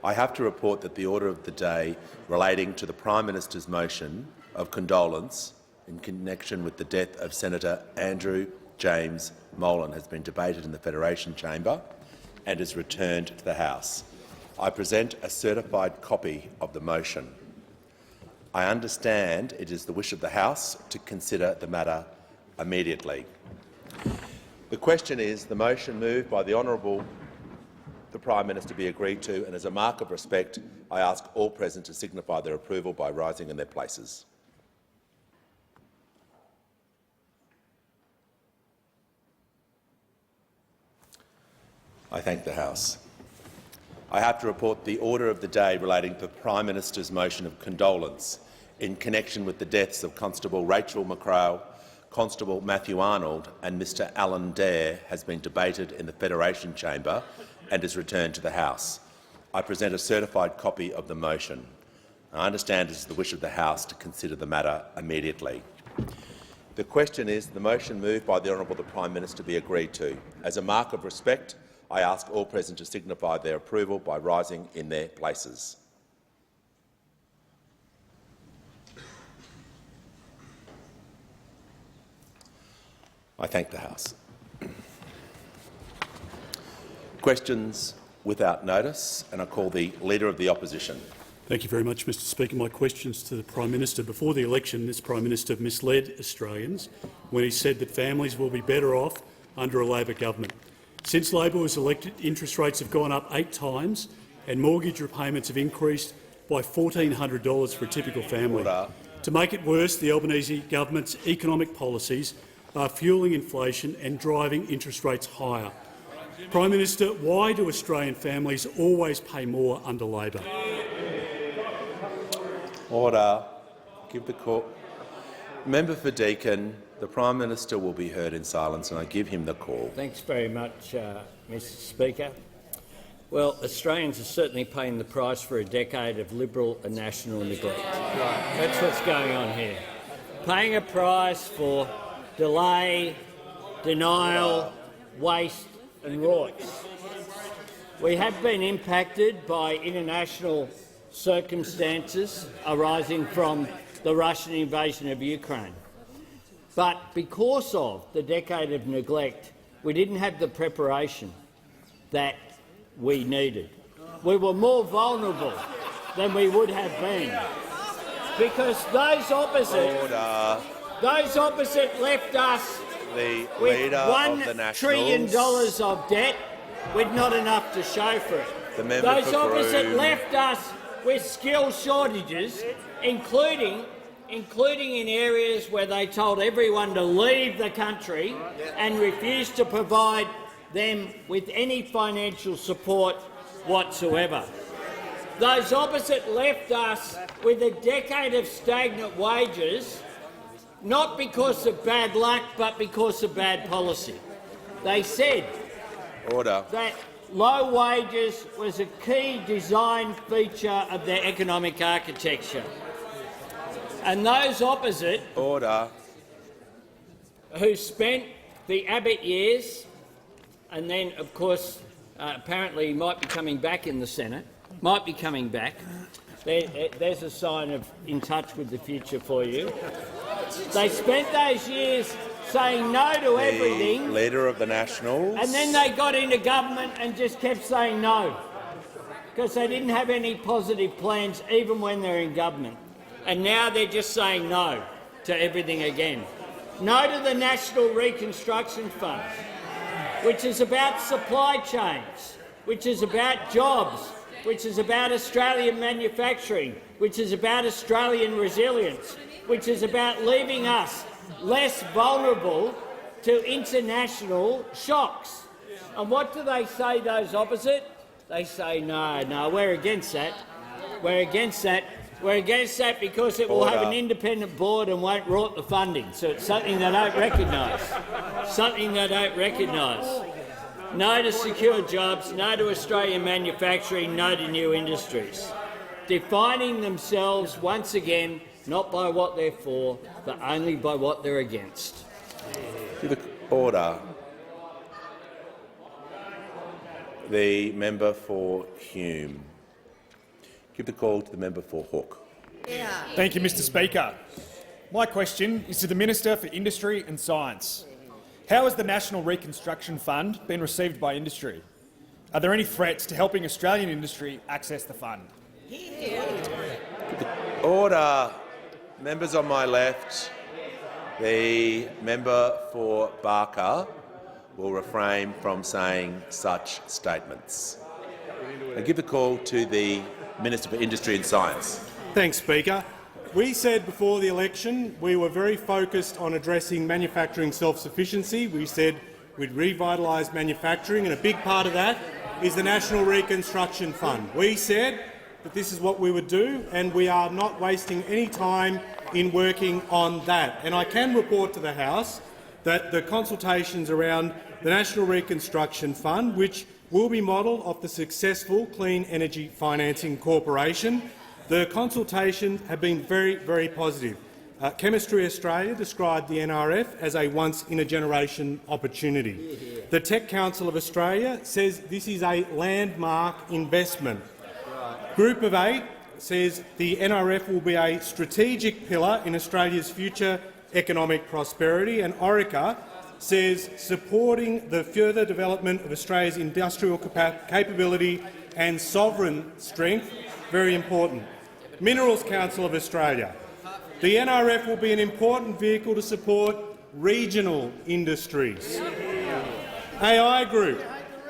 I have to report that the order of the day relating to the Prime Minister's motion of condolence in connection with the death of Senator Andrew James Molan has been debated in the Federation Chamber and is returned to the House. I present a certified copy of the motion. I understand it is the wish of the House to consider the matter immediately. The question is the motion moved by the Honourable the Prime Minister be agreed to, and as a mark of respect, I ask all present to signify their approval by rising in their places. I thank the House. I have to report the order of the day relating to the Prime Minister's motion of condolence in connection with the deaths of Constable Rachel McCrail, Constable Matthew Arnold and Mr Alan Dare has been debated in the Federation Chamber and is returned to the House. I present a certified copy of the motion. I understand it is the wish of the House to consider the matter immediately. The question is the motion moved by the Honourable the Prime Minister be agreed to. As a mark of respect, I ask all present to signify their approval by rising in their places. I thank the House. Questions without notice, and I call the Leader of the Opposition. Thank you very much, Mr Speaker. My questions to the Prime Minister. Before the election, this Prime Minister misled Australians when he said that families will be better off under a Labor government. Since Labor was elected, interest rates have gone up 8 times and mortgage repayments have increased by $1,400 for a typical family. Order. To make it worse, the Albanese government's economic policies are fuelling inflation and driving interest rates higher. Prime Minister, why do Australian families always pay more under Labor? Order. Give the call. Member for Deakin, the Prime Minister will be heard in silence, and I give him the call. Thanks very much, Mr Speaker. Well, Australians are certainly paying the price for a decade of Liberal and national neglect. That's what's going on here. Paying a price for delay, denial, waste and rorts. We have been impacted by international circumstances arising from the Russian invasion of Ukraine. But because of the decade of neglect, we didn't have the preparation that we needed. We were more vulnerable than we would have been, because those opposite left us with $1 trillion of debt with not enough to show for it. Those opposite left us with skill shortages, including in areas where they told everyone to leave the country and refused to provide them with any financial support whatsoever. Those opposite left us with a decade of stagnant wages, not because of bad luck but because of bad policy. They said that low wages was a key design feature of their economic architecture. And those opposite who spent the Abbott years and then, of course, apparently might be coming back in the Senate, might be coming back. There's a sign of in touch with the future for you. They spent those years saying no to everything. Leader of the Nationals. And then they got into government and just kept saying no, because they didn't have any positive plans even when they're in government. And now they're just saying no to everything again. No to the National Reconstruction Fund, which is about supply chains, which is about jobs, which is about Australian manufacturing, which is about Australian resilience, which is about leaving us less vulnerable to international shocks. And what do they say, those opposite? They say, no, we're against that. We're against that. We're against that because it will have an independent board and won't rort the funding. So it's something they don't recognise. Something they don't recognise. No to secure jobs, no to Australian manufacturing, no to new industries. Defining themselves once again not by what they're for, but only by what they're against. Order. The member for Hume. Give the call to the member for Hawke. Thank you, Mr Speaker. My question is to the Minister for Industry and Science. How has the National Reconstruction Fund been received by industry? Are there any threats to helping Australian industry access the fund? Order. Members on my left, the member for Barker will refrain from saying such statements. I give the call to the Minister for Industry and Science. Thanks, Speaker. We said before the election we were very focused on addressing manufacturing self-sufficiency. We said we'd revitalise manufacturing, and a big part of that is the National Reconstruction Fund. We said that this is what we would do, and we are not wasting any time in working on that. And I can report to the House that the consultations around the National Reconstruction Fund, which will be modelled off the successful Clean Energy Financing Corporation, the consultations have been very, very positive. Chemistry Australia described the NRF as a once-in-a-generation opportunity. The Tech Council of Australia says this is a landmark investment. Group of 8 says the NRF will be a strategic pillar in Australia's future economic prosperity, and Orica says supporting the further development of Australia's industrial capability and sovereign strength, very important. Minerals Council of Australia. The NRF will be an important vehicle to support regional industries. AI Group.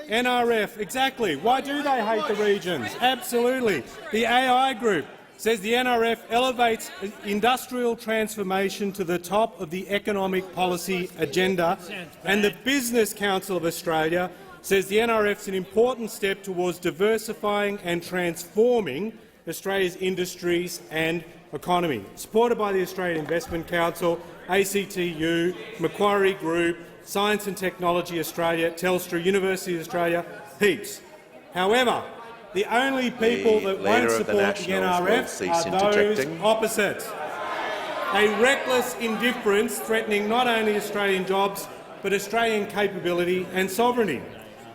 NRF, exactly. Why do they hate the regions? Absolutely. The AI Group says the NRF elevates industrial transformation to the top of the economic policy agenda, and the Business Council of Australia says the NRF is an important step towards diversifying and transforming Australia's industries and economy. Supported by the Australian Investment Council, ACTU, Macquarie Group, Science and Technology Australia, Telstra, University of Australia, heaps. However, the only people that won't support the NRF are those opposite. a reckless indifference threatening not only Australian jobs but Australian capability and sovereignty.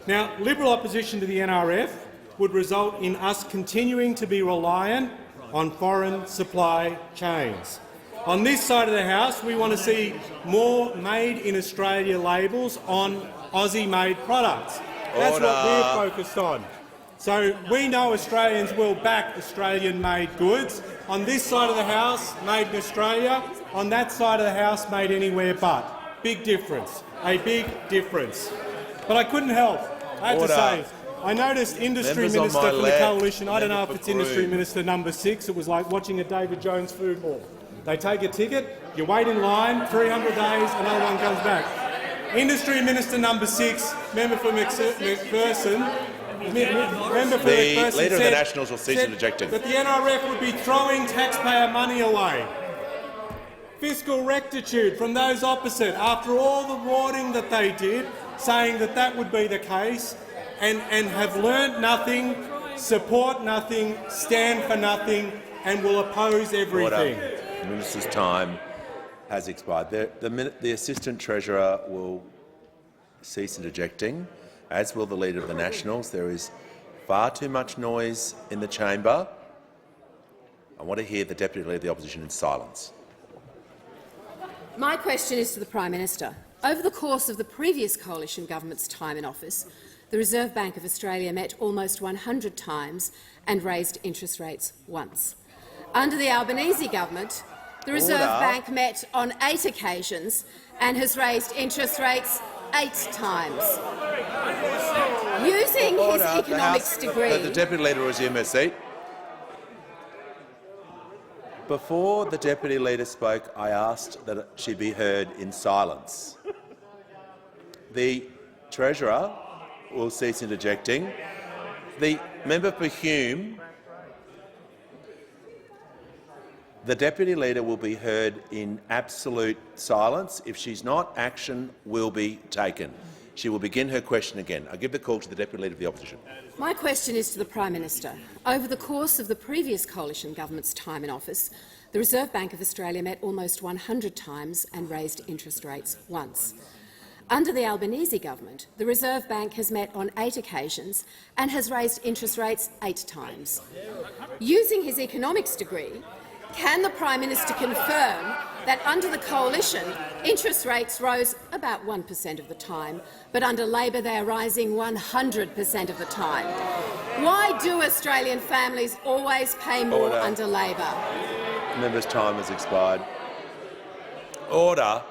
Now, Liberal opposition to the NRF would result in us continuing to be reliant on foreign supply chains. On this side of the House, we want to see more made-in-Australia labels on Aussie-made products. That's what we're focused on. So we know Australians will back Australian-made goods. On this side of the House, made in Australia. On that side of the House, made anywhere but. Big difference. A big difference. But I couldn't help. I have to say, I noticed Industry Minister from the Coalition, I don't know if it's Industry Minister number 6, it was like watching a David Jones food hall. They take a ticket, you wait in line, 300 days, another one comes back. Industry Minister number 6, member for McPherson, the Leader of the Nationals will cease interjecting. That the NRF would be throwing taxpayer money away. Fiscal rectitude from those opposite, after all the warning that they did, saying that that would be the case, and have learnt nothing, support nothing, stand for nothing, and will oppose everything. Order. The Minister's time has expired. The Assistant Treasurer will cease interjecting, as will the Leader of the Nationals. There is far too much noise in the chamber. I want to hear the Deputy Leader of the Opposition in silence. My question is to the Prime Minister. Over the course of the previous coalition government's time in office, the Reserve Bank of Australia met almost 100 times and raised interest rates once. Under the Albanese government, the Reserve Bank met on 8 occasions and has raised interest rates 8 times. Using his economics degree— The Deputy Leader will resume her seat. Before the Deputy Leader spoke, I asked that she be heard in silence. The Treasurer will cease interjecting. The member for Hume, the Deputy Leader will be heard in absolute silence. If she's not, action will be taken. She will begin her question again. I give the call to the Deputy Leader of the Opposition. My question is to the Prime Minister. Over the course of the previous coalition government's time in office, the Reserve Bank of Australia met almost 100 times and raised interest rates once. Under the Albanese government, the Reserve Bank has met on 8 occasions and has raised interest rates 8 times. Using his economics degree, can the Prime Minister confirm that under the coalition, interest rates rose about 1% of the time, but under Labor they are rising 100% of the time? Why do Australian families always pay more under Labor? The member's time has expired. Order.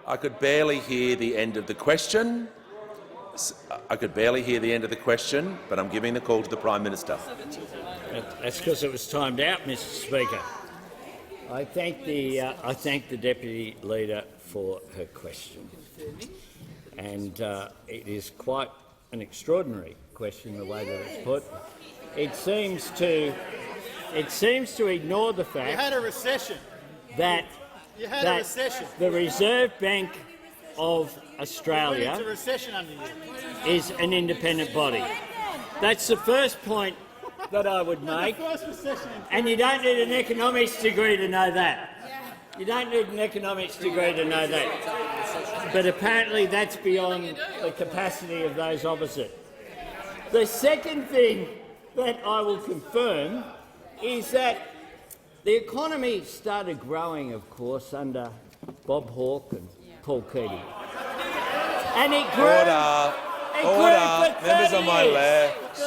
I could barely hear the end of the question. But I'm giving the call to the Prime Minister. That's because it was timed out, Mr. Speaker. I thank the Deputy Leader for her question, and it is quite an extraordinary question the way that it's put. It seems to ignore the fact that the Reserve Bank of Australia is an independent body. That's the first point that I would make, and you don't need an economics degree to know that. You don't need an economics degree to know that. But apparently that's beyond the capacity of those opposite. The second thing that I will confirm is that the economy started growing, of course, under Bob Hawke and Paul Keating. And it grew. Order. Members on my left.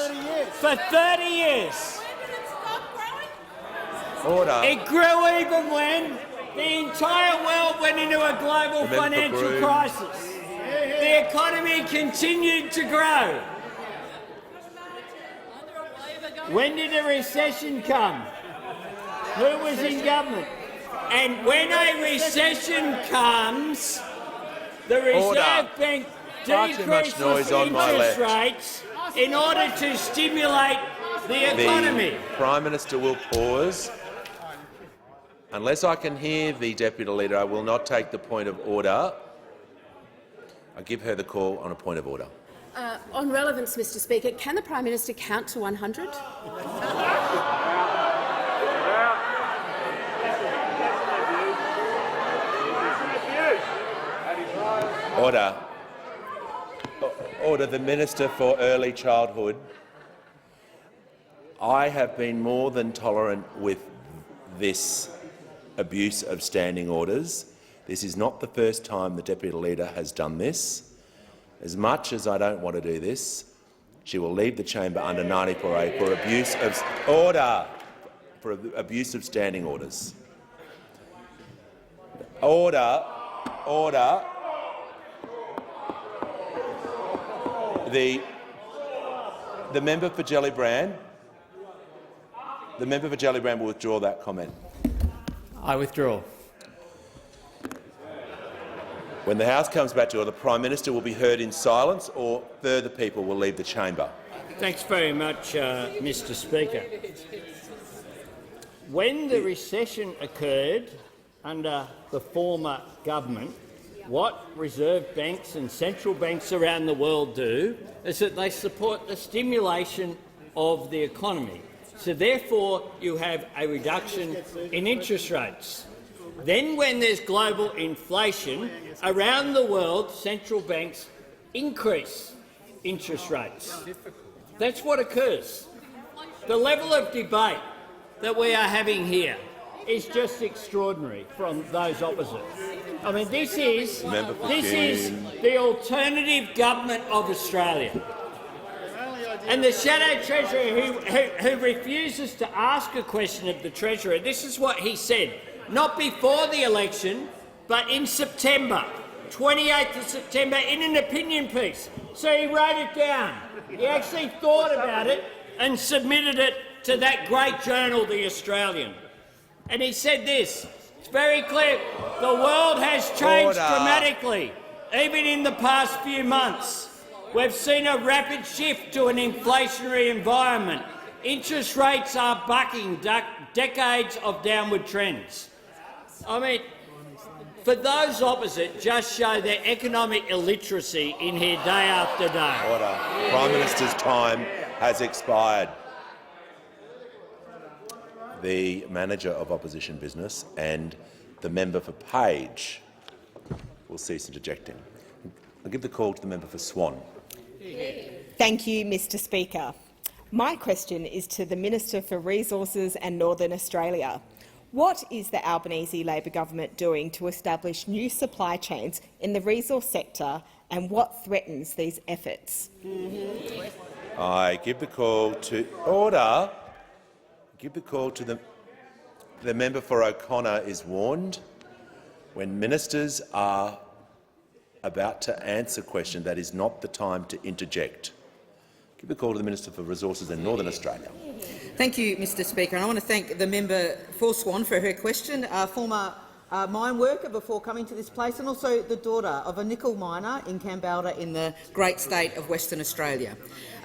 For 30 years. Order. It grew even when the entire world went into a global financial crisis. The economy continued to grow. When did a recession come? Who was in government? And when a recession comes, the Reserve Bank decreases interest rates in order to stimulate the economy. The Prime Minister will pause. Unless I can hear the Deputy Leader, I will not take the point of order. I give her the call on a point of order. On relevance, Mr. Speaker, can the Prime Minister count to 100? Order. Order. The Minister for Early Childhood. I have been more than tolerant with this abuse of standing orders. This is not the first time the Deputy Leader has done this. As much as I don't want to do this, she will leave the chamber under 94A for abuse of order. For abuse of standing orders. Order. Order. The member for Gellibrand. The member for Gellibrand will withdraw that comment. I withdraw. When the House comes back to order, the Prime Minister will be heard in silence, or further people will leave the chamber. Thanks very much, Mr. Speaker. When the recession occurred under the former government, what reserve banks and central banks around the world do is that they support the stimulation of the economy. So therefore, you have a reduction in interest rates. Then, when there's global inflation, around the world, central banks increase interest rates. That's what occurs. The level of debate that we are having here is just extraordinary from those opposite. I mean, this is the alternative government of Australia. And the Shadow Treasurer who refuses to ask a question of the Treasurer, this is what he said, not before the election, but in September, 28th of September, in an opinion piece. So he wrote it down. He actually thought about it and submitted it to that great journal, The Australian. And he said this, it's very clear, the world has changed dramatically, even in the past few months. We've seen a rapid shift to an inflationary environment. Interest rates are bucking decades of downward trends. I mean, for those opposite, just show their economic illiteracy in here day after day. Order. Prime Minister's time has expired. The Manager of Opposition Business and the member for Page will cease interjecting. I'll give the call to the member for Swan. Thank you, Mr. Speaker. My question is to the Minister for Resources and Northern Australia. What is the Albanese Labor government doing to establish new supply chains in the resource sector, and what threatens these efforts? I give the call to order. Give the call to the member for O'Connor is warned. When ministers are about to answer a question, that is not the time to interject. Give the call to the Minister for Resources in Northern Australia. Thank you, Mr. Speaker. And I want to thank the member for Swan for her question, a former mine worker before coming to this place, and also the daughter of a nickel miner in Kambalda in the great state of Western Australia.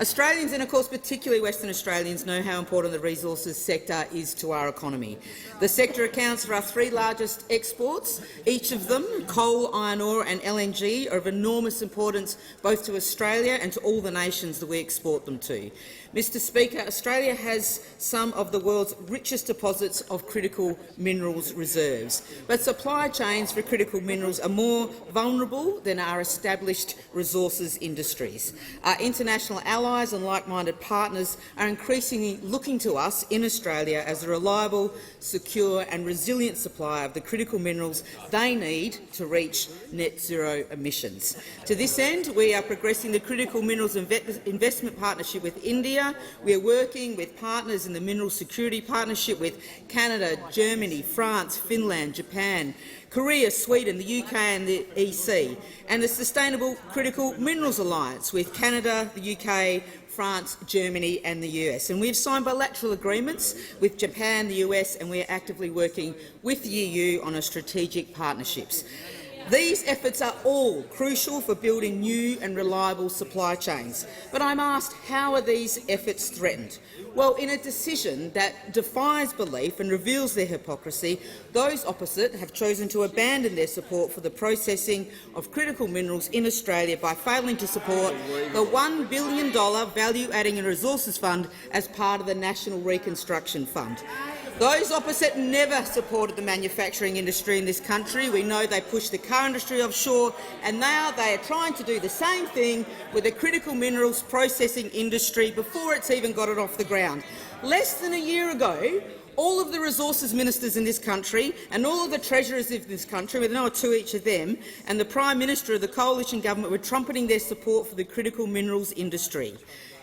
Australians, and of course particularly Western Australians, know how important the resources sector is to our economy. The sector accounts for our three largest exports. Each of them, coal, iron ore and LNG, are of enormous importance both to Australia and to all the nations that we export them to. Mr. Speaker, Australia has some of the world's richest deposits of critical minerals reserves, but supply chains for critical minerals are more vulnerable than our established resources industries. Our international allies and like-minded partners are increasingly looking to us in Australia as a reliable, secure and resilient supplier of the critical minerals they need to reach net zero emissions. To this end, we are progressing the Critical Minerals Investment Partnership with India. We are working with partners in the Mineral Security Partnership with Canada, Germany, France, Finland, Japan, Korea, Sweden, the UK and the EC, and the Sustainable Critical Minerals Alliance with Canada, the UK, France, Germany and the US. And we have signed bilateral agreements with Japan, the US, and we are actively working with the EU on our strategic partnerships. These efforts are all crucial for building new and reliable supply chains. But I'm asked, how are these efforts threatened? Well, in a decision that defies belief and reveals their hypocrisy, those opposite have chosen to abandon their support for the processing of critical minerals in Australia by failing to support the $1 billion Value Adding and Resources Fund as part of the National Reconstruction Fund. Those opposite never supported the manufacturing industry in this country. We know they pushed the car industry offshore, and now they are trying to do the same thing with the critical minerals processing industry before it's even got it off the ground. Less than a year ago, all of the resources ministers in this country and all of the treasurers of this country, with no two each of them, and the Prime Minister of the coalition government were trumpeting their support for the critical minerals industry.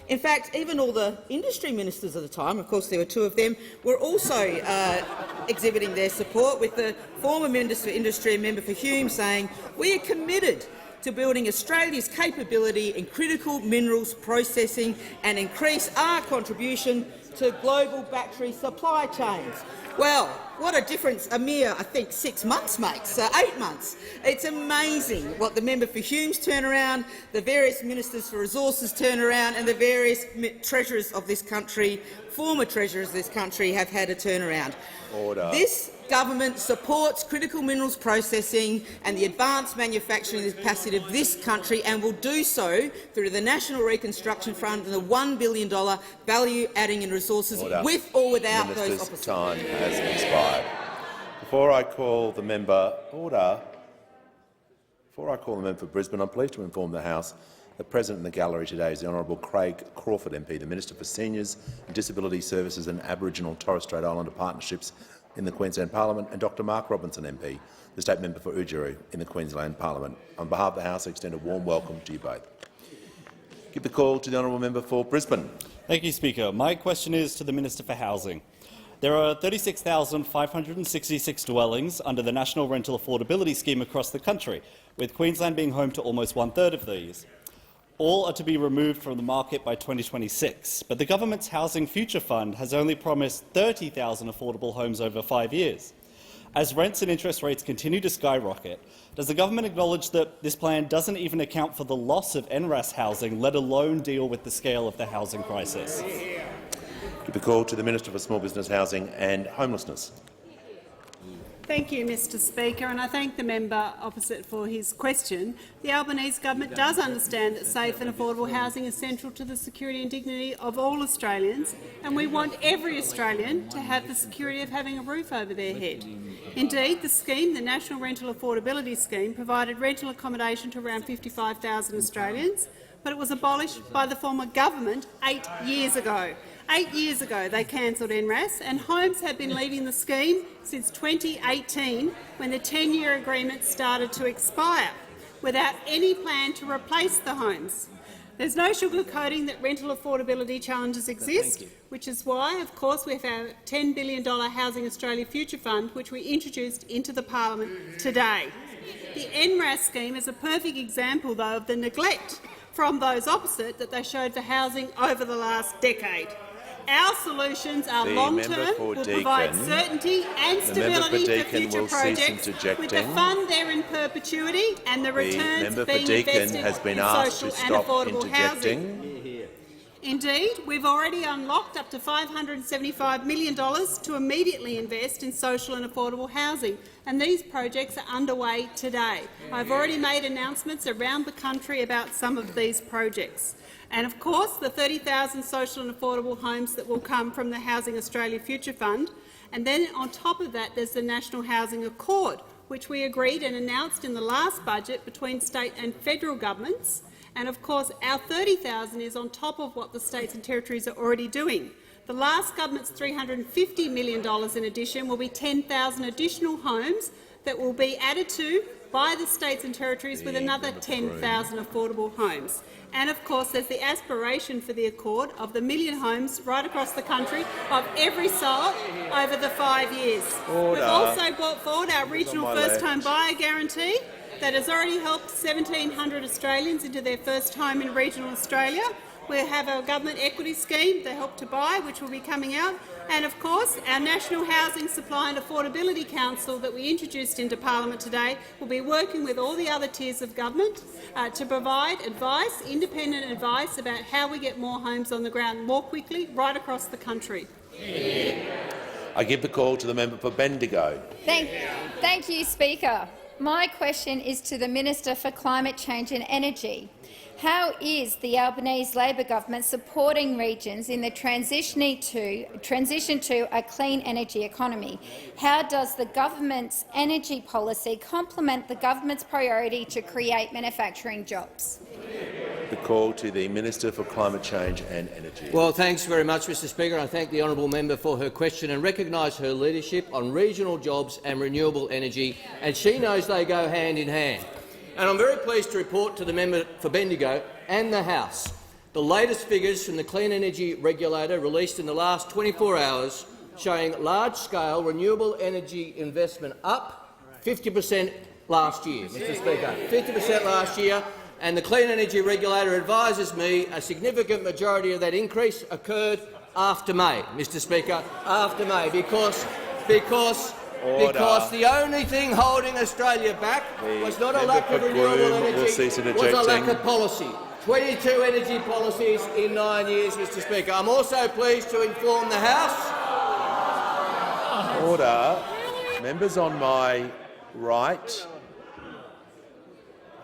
In fact, even all the industry ministers at the time, of course there were two of them, were also exhibiting their support, with the former Minister for Industry and Member for Hume saying, "We are committed to building Australia's capability in critical minerals processing and increase our contribution to global battery supply chains." Well, what a difference a mere, I think, 6 months makes, 8 months. It's amazing what the member for Hume's turnaround, the various ministers for resources turnaround and the various treasurers of this country, former treasurers of this country, have had a turnaround. Order. This government supports critical minerals processing and the advanced manufacturing capacity of this country, and will do so through the National Reconstruction Fund and the $1 billion value-adding in resources, Order. with or without Minister's those opposites. time has expired. Before I call the member for Brisbane, I'm pleased to inform the House that present in the gallery today is the Honourable Craig Crawford MP, the Minister for Seniors and Disability Services and Aboriginal and Torres Strait Islander Partnerships in the Queensland Parliament, and Dr Mark Robinson MP, the State Member for Udjeri in the Queensland Parliament. On behalf of the House, I extend a warm welcome to you both. Give the call to the Honourable Member for Brisbane. Thank you, Speaker. My question is to the Minister for Housing. There are 36,566 dwellings under the National Rental Affordability Scheme across the country, with Queensland being home to almost one-third of these. All are to be removed from the market by 2026, but the government's Housing Future Fund has only promised 30,000 affordable homes over 5 years. As rents and interest rates continue to skyrocket, does the government acknowledge that this plan doesn't even account for the loss of NRAS housing, let alone deal with the scale of the housing crisis? Give the call to the Minister for Small Business, Housing and Homelessness. Thank you, Mr Speaker, and I thank the member opposite for his question. The Albanese government does understand that safe and affordable housing is central to the security and dignity of all Australians, and we want every Australian to have the security of having a roof over their head. Indeed, the scheme, the National Rental Affordability Scheme, provided rental accommodation to around 55,000 Australians, but it was abolished by the former government 8 years ago. 8 years ago they cancelled NRAS, and homes have been leaving the scheme since 2018, when the 10-year agreement started to expire, without any plan to replace the homes. There's no sugarcoating that rental affordability challenges exist, which is why, of course, we have our $10 billion Housing Australia Future Fund, which we introduced into the parliament today. The NRAS scheme is a perfect example, though, of the neglect from those opposite that they showed for housing over the last decade. Our solutions are long-term, will provide certainty and stability for future projects, with the fund there in perpetuity and the returns being invested in social and affordable housing. Indeed, we've already unlocked up to $575 million to immediately invest in social and affordable housing, and these projects are underway today. I've already made announcements around the country about some of these projects. And of course, the 30,000 social and affordable homes that will come from the Housing Australia Future Fund. And then on top of that, there's the National Housing Accord, which we agreed and announced in the last budget between state and federal governments. And of course, our 30,000 is on top of what the states and territories are already doing. The last government's $350 million in addition will be 10,000 additional homes that will be added to by the states and territories, with another 10,000 affordable homes. And of course, there's the aspiration for the Accord of the 1 million homes right across the country of every sort over the 5 years. We've also brought forward our regional first-home buyer guarantee that has already helped 1,700 Australians into their first home in regional Australia. We have our government equity scheme, the Help to Buy, which will be coming out, and of course our National Housing Supply and Affordability Council that we introduced into Parliament today will be working with all the other tiers of government to provide advice, independent advice about how we get more homes on the ground more quickly right across the country. I give the call to the member for Bendigo. Thank you, Speaker. My question is to the Minister for Climate Change and Energy. How is the Albanese Labor government supporting regions in the transition to a clean energy economy? How does the government's energy policy complement the government's priority to create manufacturing jobs? The call to the Minister for Climate Change and Energy. Well, thanks very much, Mr Speaker. I thank the honourable member for her question and recognise her leadership on regional jobs and renewable energy, and she knows they go hand in hand. And I'm very pleased to report to the member for Bendigo and the House the latest figures from the Clean Energy Regulator released in the last 24 hours showing large-scale renewable energy investment up 50% last year, Mr Speaker, 50% last year. And the Clean Energy Regulator advises me a significant majority of that increase occurred after May, Mr Speaker, after May, because the only thing holding Australia back was not a lack of renewable energy, was a lack of policy. 22 energy policies in 9 years, Mr Speaker. I'm also pleased to inform the House. Order. Members on my right.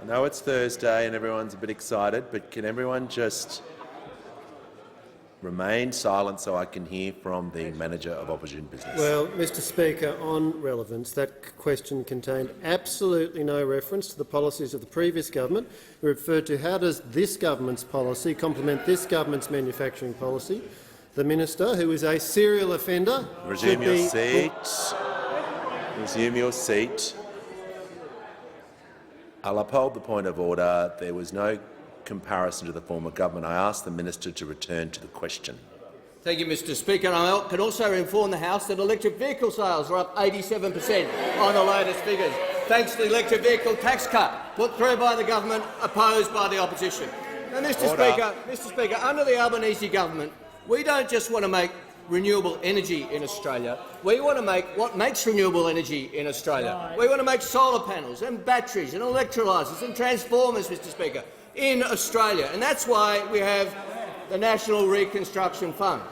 I know it's Thursday and everyone's a bit excited, but can everyone just remain silent so I can hear from the Manager of Opposition Business? Well, Mr Speaker, on relevance, that question contained absolutely no reference to the policies of the previous government. We referred to how does this government's policy complement this government's manufacturing policy. The minister, who is a serial offender, resume your seat. Resume your seat. I'll uphold the point of order. There was no comparison to the former government. I ask the minister to return to the question. Thank you, Mr Speaker. I can also inform the House that electric vehicle sales are up 87% on the latest figures, thanks to the electric vehicle tax cut put through by the government, opposed by the opposition. Now, Mr Speaker, under the Albanese government, we don't just want to make renewable energy in Australia. We want to make what makes renewable energy in Australia. We want to make solar panels and batteries and electrolysers and transformers, Mr Speaker, in Australia. And that's why we have the National Reconstruction Fund.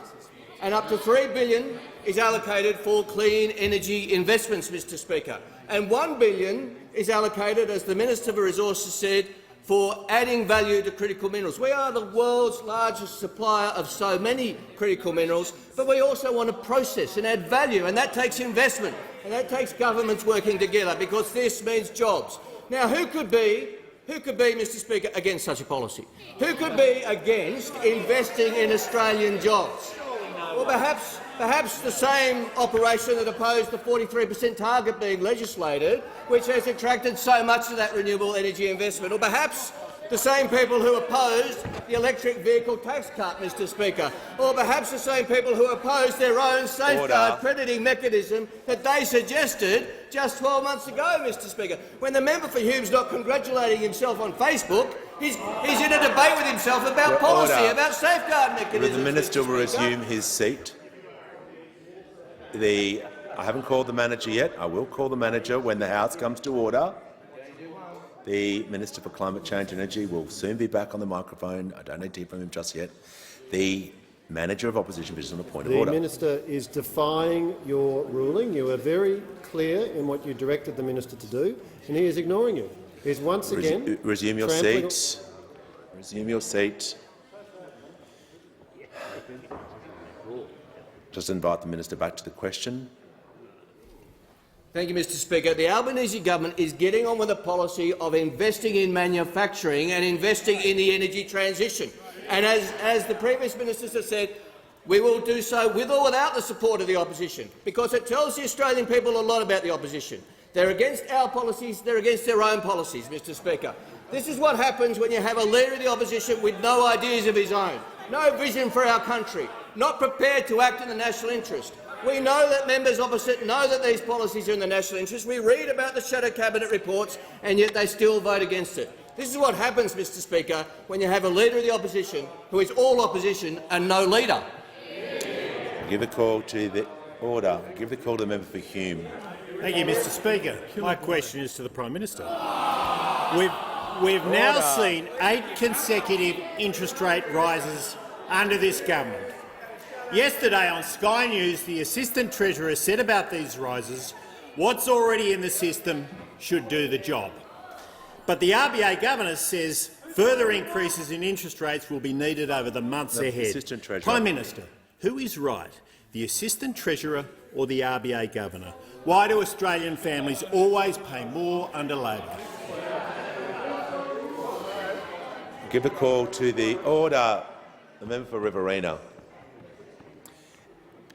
And up to $3 billion is allocated for clean energy investments, Mr Speaker. And $1 billion is allocated, as the Minister for Resources said, for adding value to critical minerals. We are the world's largest supplier of so many critical minerals, but we also want to process and add value, and that takes investment, and that takes governments working together, because this means jobs. Now, who could be, Mr Speaker, against such a policy? Who could be against investing in Australian jobs? Well, perhaps the same operation that opposed the 43% target being legislated, which has attracted so much of that renewable energy investment, or perhaps the same people who opposed the electric vehicle tax cut, Mr Speaker, or perhaps the same people who opposed their own safeguard crediting mechanism that they suggested just 12 months ago, Mr Speaker. When the member for Hume's not congratulating himself on Facebook, he's in a debate with himself about policy, about safeguard mechanisms. The minister will resume his seat. I haven't called the manager yet. I will call the manager when the House comes to order. The Minister for Climate Change and Energy will soon be back on the microphone. I don't need to hear from him just yet. The Manager of Opposition Business on a point of order. The minister is defying your ruling. You were very clear in what you directed the minister to do, and he is ignoring you. He is once again resume your seat. Resume your seat. Just invite the minister back to the question. Thank you, Mr Speaker. The Albanese government is getting on with a policy of investing in manufacturing and investing in the energy transition. And as the previous ministers have said, we will do so with or without the support of the opposition, because it tells the Australian people a lot about the opposition. They're against our policies, they're against their own policies, Mr Speaker. This is what happens when you have a leader of the opposition with no ideas of his own, no vision for our country, not prepared to act in the national interest. We know that members opposite know that these policies are in the national interest. We read about the shadow cabinet reports, and yet they still vote against it. This is what happens, Mr Speaker, when you have a leader of the opposition who is all opposition and no leader. Give the call to the order. Give the call to the member for Hume. Thank you, Mr Speaker. My question is to the Prime Minister. We've now seen 8 consecutive interest rate rises under this government. Yesterday on Sky News, the Assistant Treasurer said about these rises, what's already in the system should do the job. But the RBA Governor says Further increases in interest rates will be needed over the months ahead. Assistant Treasurer. Prime Minister, who is right, the Assistant Treasurer or the RBA Governor? Why do Australian families always pay more under Labor? Give the call to the order. The member for Riverina.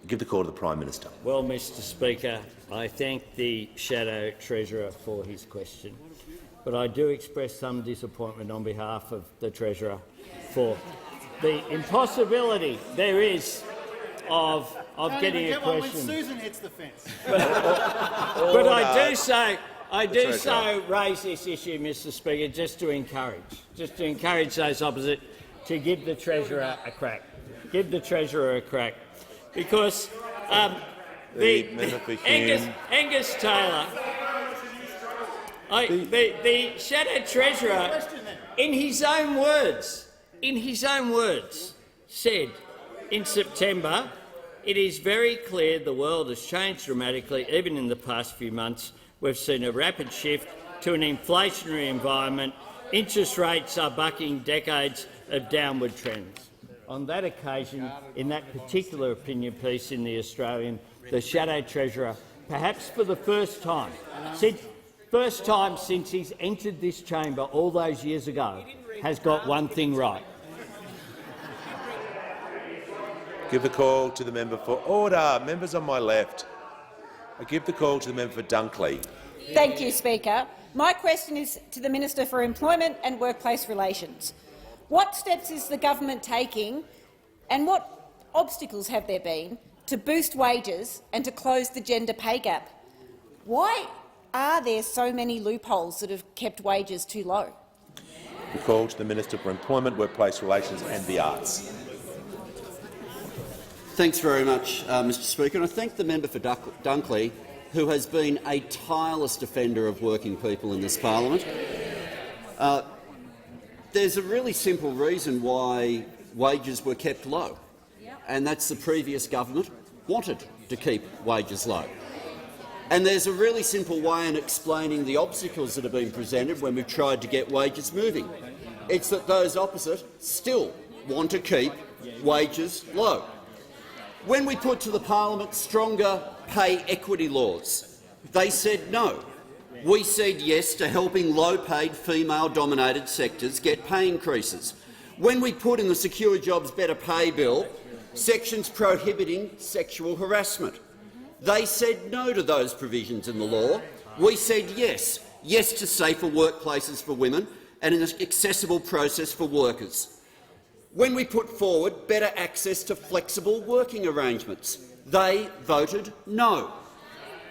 Give the call to the Prime Minister. Well, Mr Speaker, I thank the Shadow Treasurer for his question, but I do express some disappointment on behalf of the Treasurer for the impossibility there is of getting a question. When Susan hits the fence. But I do so raise this issue, Mr Speaker, just to encourage those opposite to give the Treasurer a crack. Give the Treasurer a crack. Because Angus Taylor, the Shadow Treasurer, in his own words, said in September, "It is very clear the world has changed dramatically. Even in the past few months, we've seen a rapid shift to an inflationary environment. Interest rates are bucking decades of downward trends." On that occasion, in that particular opinion piece in The Australian, the Shadow Treasurer, perhaps for the first time since he's entered this chamber all those years ago, has got one thing right. Give the call to the member for order. Members on my left. I give the call to the member for Dunkley. Thank you, Speaker. My question is to the Minister for Employment and Workplace Relations. What steps is the government taking and what obstacles have there been to boost wages and to close the gender pay gap? Why are there so many loopholes that have kept wages too low? The call to the Minister for Employment, Workplace Relations and the Arts. Thanks very much, Mr Speaker. And I thank the member for Dunkley, who has been a tireless defender of working people in this parliament. There's a really simple reason why wages were kept low, and that's the previous government wanted to keep wages low. And there's a really simple way in explaining the obstacles that have been presented when we've tried to get wages moving. It's that those opposite still want to keep wages low. When we put to the parliament stronger pay equity laws, they said no. We said yes to helping low-paid female-dominated sectors get pay increases. When we put in the Secure Jobs Better Pay Bill sections prohibiting sexual harassment, they said no to those provisions in the law. We said yes to safer workplaces for women and an accessible process for workers. When we put forward better access to flexible working arrangements, they voted no.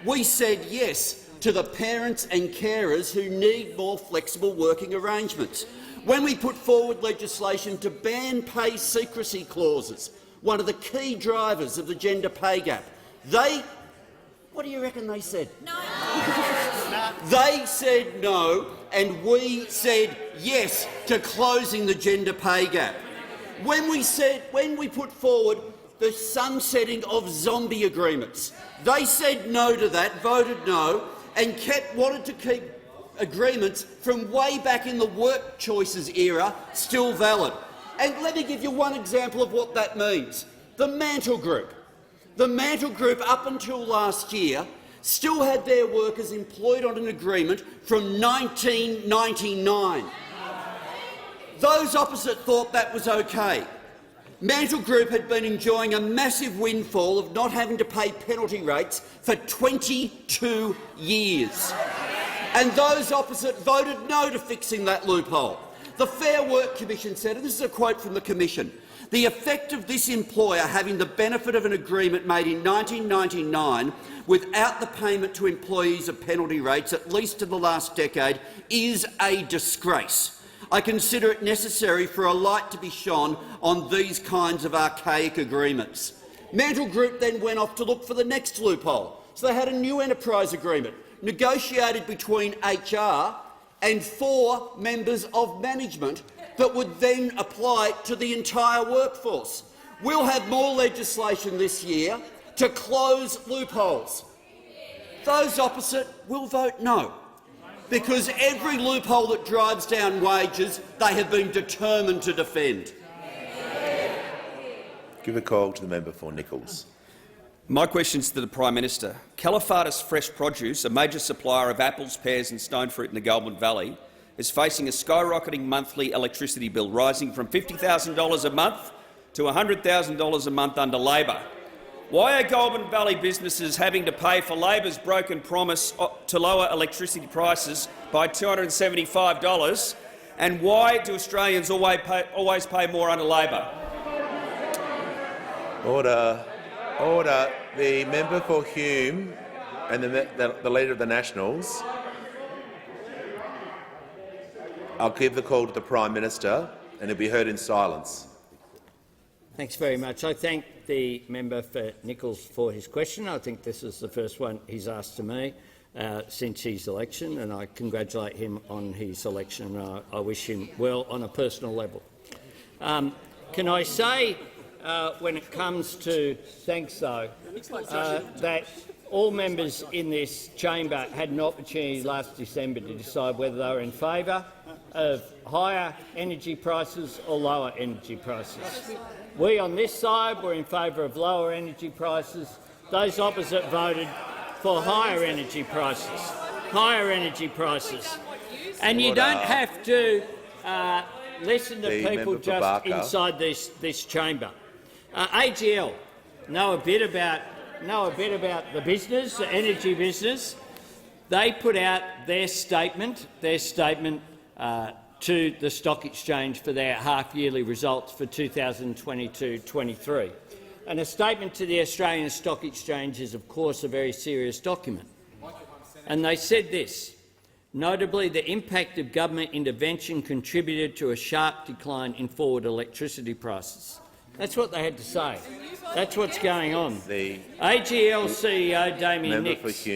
We said yes to the parents and carers who need more flexible working arrangements. When we put forward legislation to ban pay secrecy clauses, one of the key drivers of the gender pay gap, what do you reckon they said? No. They said no, and we said yes to closing the gender pay gap. When we put forward the sunsetting of zombie agreements, they said no to that, voted no, and wanted to keep agreements from way back in the work choices era still valid. And let me give you one example of what that means. The Mantle Group. The Mantle Group, up until last year, still had their workers employed on an agreement from 1999. Those opposite thought that was okay. Mantle Group had been enjoying a massive windfall of not having to pay penalty rates for 22 years. And those opposite voted no to fixing that loophole. The Fair Work Commission said, and this is a quote from the Commission, "The effect of this employer having the benefit of an agreement made in 1999 without the payment to employees of penalty rates, at least in the last decade, is a disgrace. I consider it necessary for a light to be shone on these kinds of archaic agreements." Mantle Group then went off to look for the next loophole. So they had a new enterprise agreement negotiated between HR and 4 members of management that would then apply to the entire workforce. We'll have more legislation this year to close loopholes. Those opposite will vote no. because every loophole that drives down wages they have been determined to defend. Give a call to the member for Nichols. My question is to the Prime Minister. Caliphatis Fresh Produce, a major supplier of apples, pears and stone fruit in the Goulburn Valley, is facing a skyrocketing monthly electricity bill, rising from $50,000 a month to $100,000 a month under Labor. Why are Goulburn Valley businesses having to pay for Labor's broken promise to lower electricity prices by $275, and why do Australians always pay more under Labor? Order. Order. The member for Hume and the Leader of the Nationals. I'll give the call to the Prime Minister, and it'll be heard in silence. Thanks very much. I thank the member for Nichols for his question. I think this is the first one he's asked to me since his election, and I congratulate him on his election. I wish him well on a personal level. Can I say, when it comes to thanks, though, that all members in this chamber had an opportunity last December to decide whether they were in favour of higher energy prices or lower energy prices. We on this side were in favour of lower energy prices. Those opposite voted for higher energy prices. Higher energy prices. And you don't have to listen to people just inside this chamber. AGL know a bit about the business, the energy business. They put out their statement to the stock exchange for their half-yearly results for 2022-23. And a statement to the Australian Stock Exchange is, of course, a very serious document. And they said this: notably, the impact of government intervention contributed to a sharp decline in forward electricity prices. That's what they had to say. That's what's going on. The AGL CEO Damien Nicks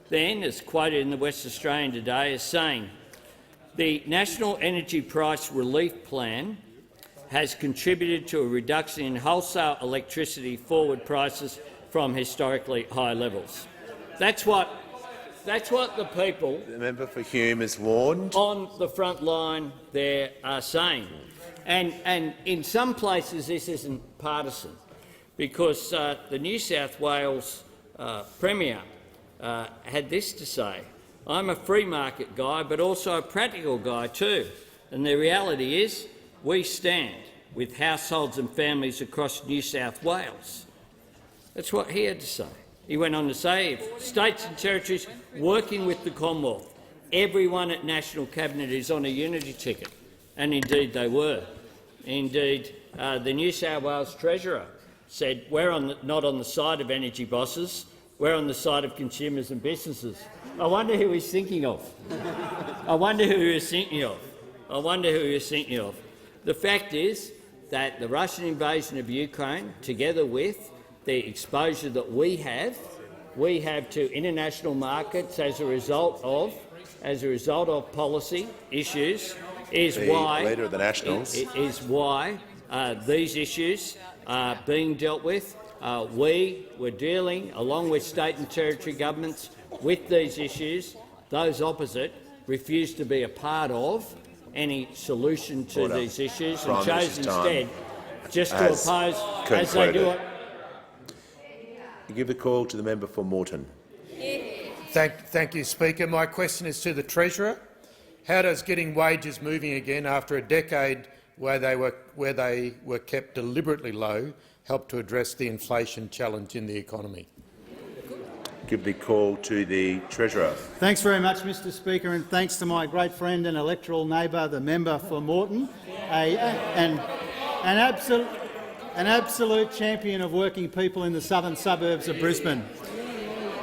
then, as quoted in the West Australian today, is saying the National Energy Price Relief Plan has contributed to a reduction in wholesale electricity forward prices from historically high levels. That's what the people, the member for Hume, is warned, on the front line there are saying. And in some places this isn't partisan, because the New South Wales Premier had this to say: I'm a free market guy, but also a practical guy too. And the reality is we stand with households and families across New South Wales. That's what he had to say. He went on to say, if states and territories working with the Commonwealth, everyone at National Cabinet is on a unity ticket. And indeed they were. Indeed, the New South Wales Treasurer said, we're not on the side of energy bosses, we're on the side of consumers and businesses. I wonder who he's thinking of. I wonder who he was thinking of. I wonder who he was thinking of. The fact is that the Russian invasion of Ukraine, together with the exposure that we have to international markets as a result of policy issues, is why Leader of the Nationals. These issues are being dealt with. We were dealing, along with state and territory governments, with these issues. Those opposite refused to be a part of any solution to these issues and chose instead just to oppose as they do it. You give the call to the member for Moreton. Thank you, Speaker. My question is to the Treasurer. How does getting wages moving again after a decade where they were kept deliberately low help to address the inflation challenge in the economy? Give the call to the Treasurer. Thanks very much, Mr Speaker, and thanks to my great friend and electoral neighbour, the member for Moreton, an absolute champion of working people in the southern suburbs of Brisbane.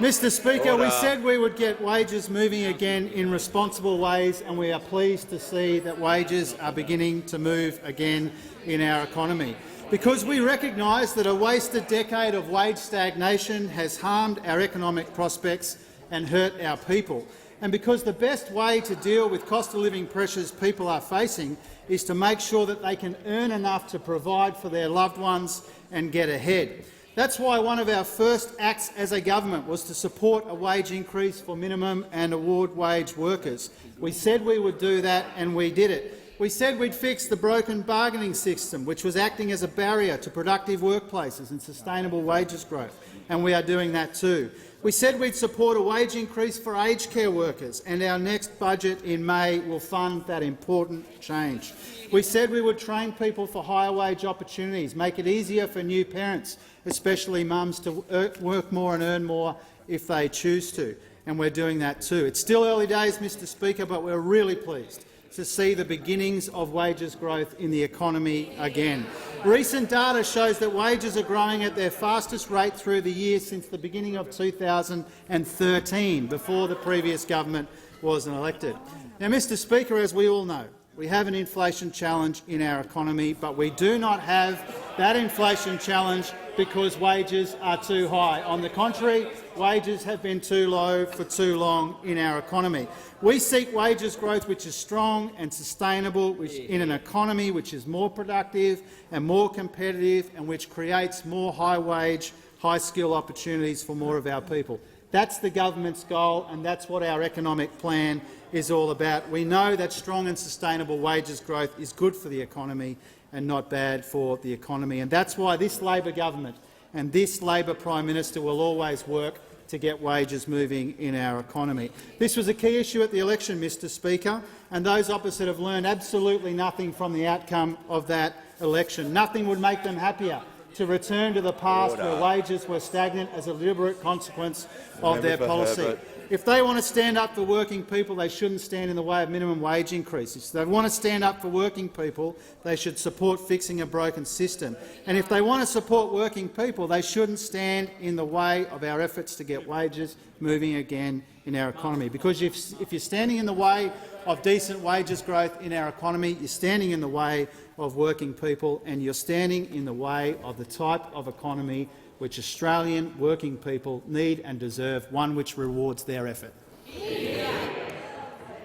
Mr Speaker, we said we would get wages moving again in responsible ways, and we are pleased to see that wages are beginning to move again in our economy. Because we recognise that a wasted decade of wage stagnation has harmed our economic prospects and hurt our people, and because the best way to deal with cost of living pressures people are facing is to make sure that they can earn enough to provide for their loved ones and get ahead. That's why one of our first acts as a government was to support a wage increase for minimum and award wage workers. We said we would do that, and we did it. We said we'd fix the broken bargaining system, which was acting as a barrier to productive workplaces and sustainable wages growth, and we are doing that too. We said we'd support a wage increase for aged care workers, and our next budget in May will fund that important change. We said we would train people for higher wage opportunities, make it easier for new parents, especially mums, to work more and earn more if they choose to, and we're doing that too. It's still early days, Mr Speaker, but we're really pleased to see the beginnings of wages growth in the economy again. Recent data shows that wages are growing at their fastest rate through the year since the beginning of 2013, before the previous government was elected. Now, Mr Speaker, as we all know, we have an inflation challenge in our economy, but we do not have that inflation challenge because wages are too high. On the contrary, wages have been too low for too long in our economy. We seek wages growth which is strong and sustainable, which in an economy which is more productive and more competitive and which creates more high-wage, high-skill opportunities for more of our people. That's the government's goal, and that's what our economic plan is all about. We know that strong and sustainable wages growth is good for the economy and not bad for the economy. And that's why this Labor government and this Labor Prime Minister will always work to get wages moving in our economy. This was a key issue at the election, Mr Speaker, and those opposite have learned absolutely nothing from the outcome of that election. Nothing would make them happier to return to the past where wages were stagnant as a deliberate consequence of their policy. If they want to stand up for working people, they shouldn't stand in the way of minimum wage increases. If they want to stand up for working people, they should support fixing a broken system. And if they want to support working people, they shouldn't stand in the way of our efforts to get wages moving again in our economy. Because if you're standing in the way of decent wages growth in our economy, you're standing in the way of working people, and you're standing in the way of the type of economy which Australian working people need and deserve, one which rewards their effort.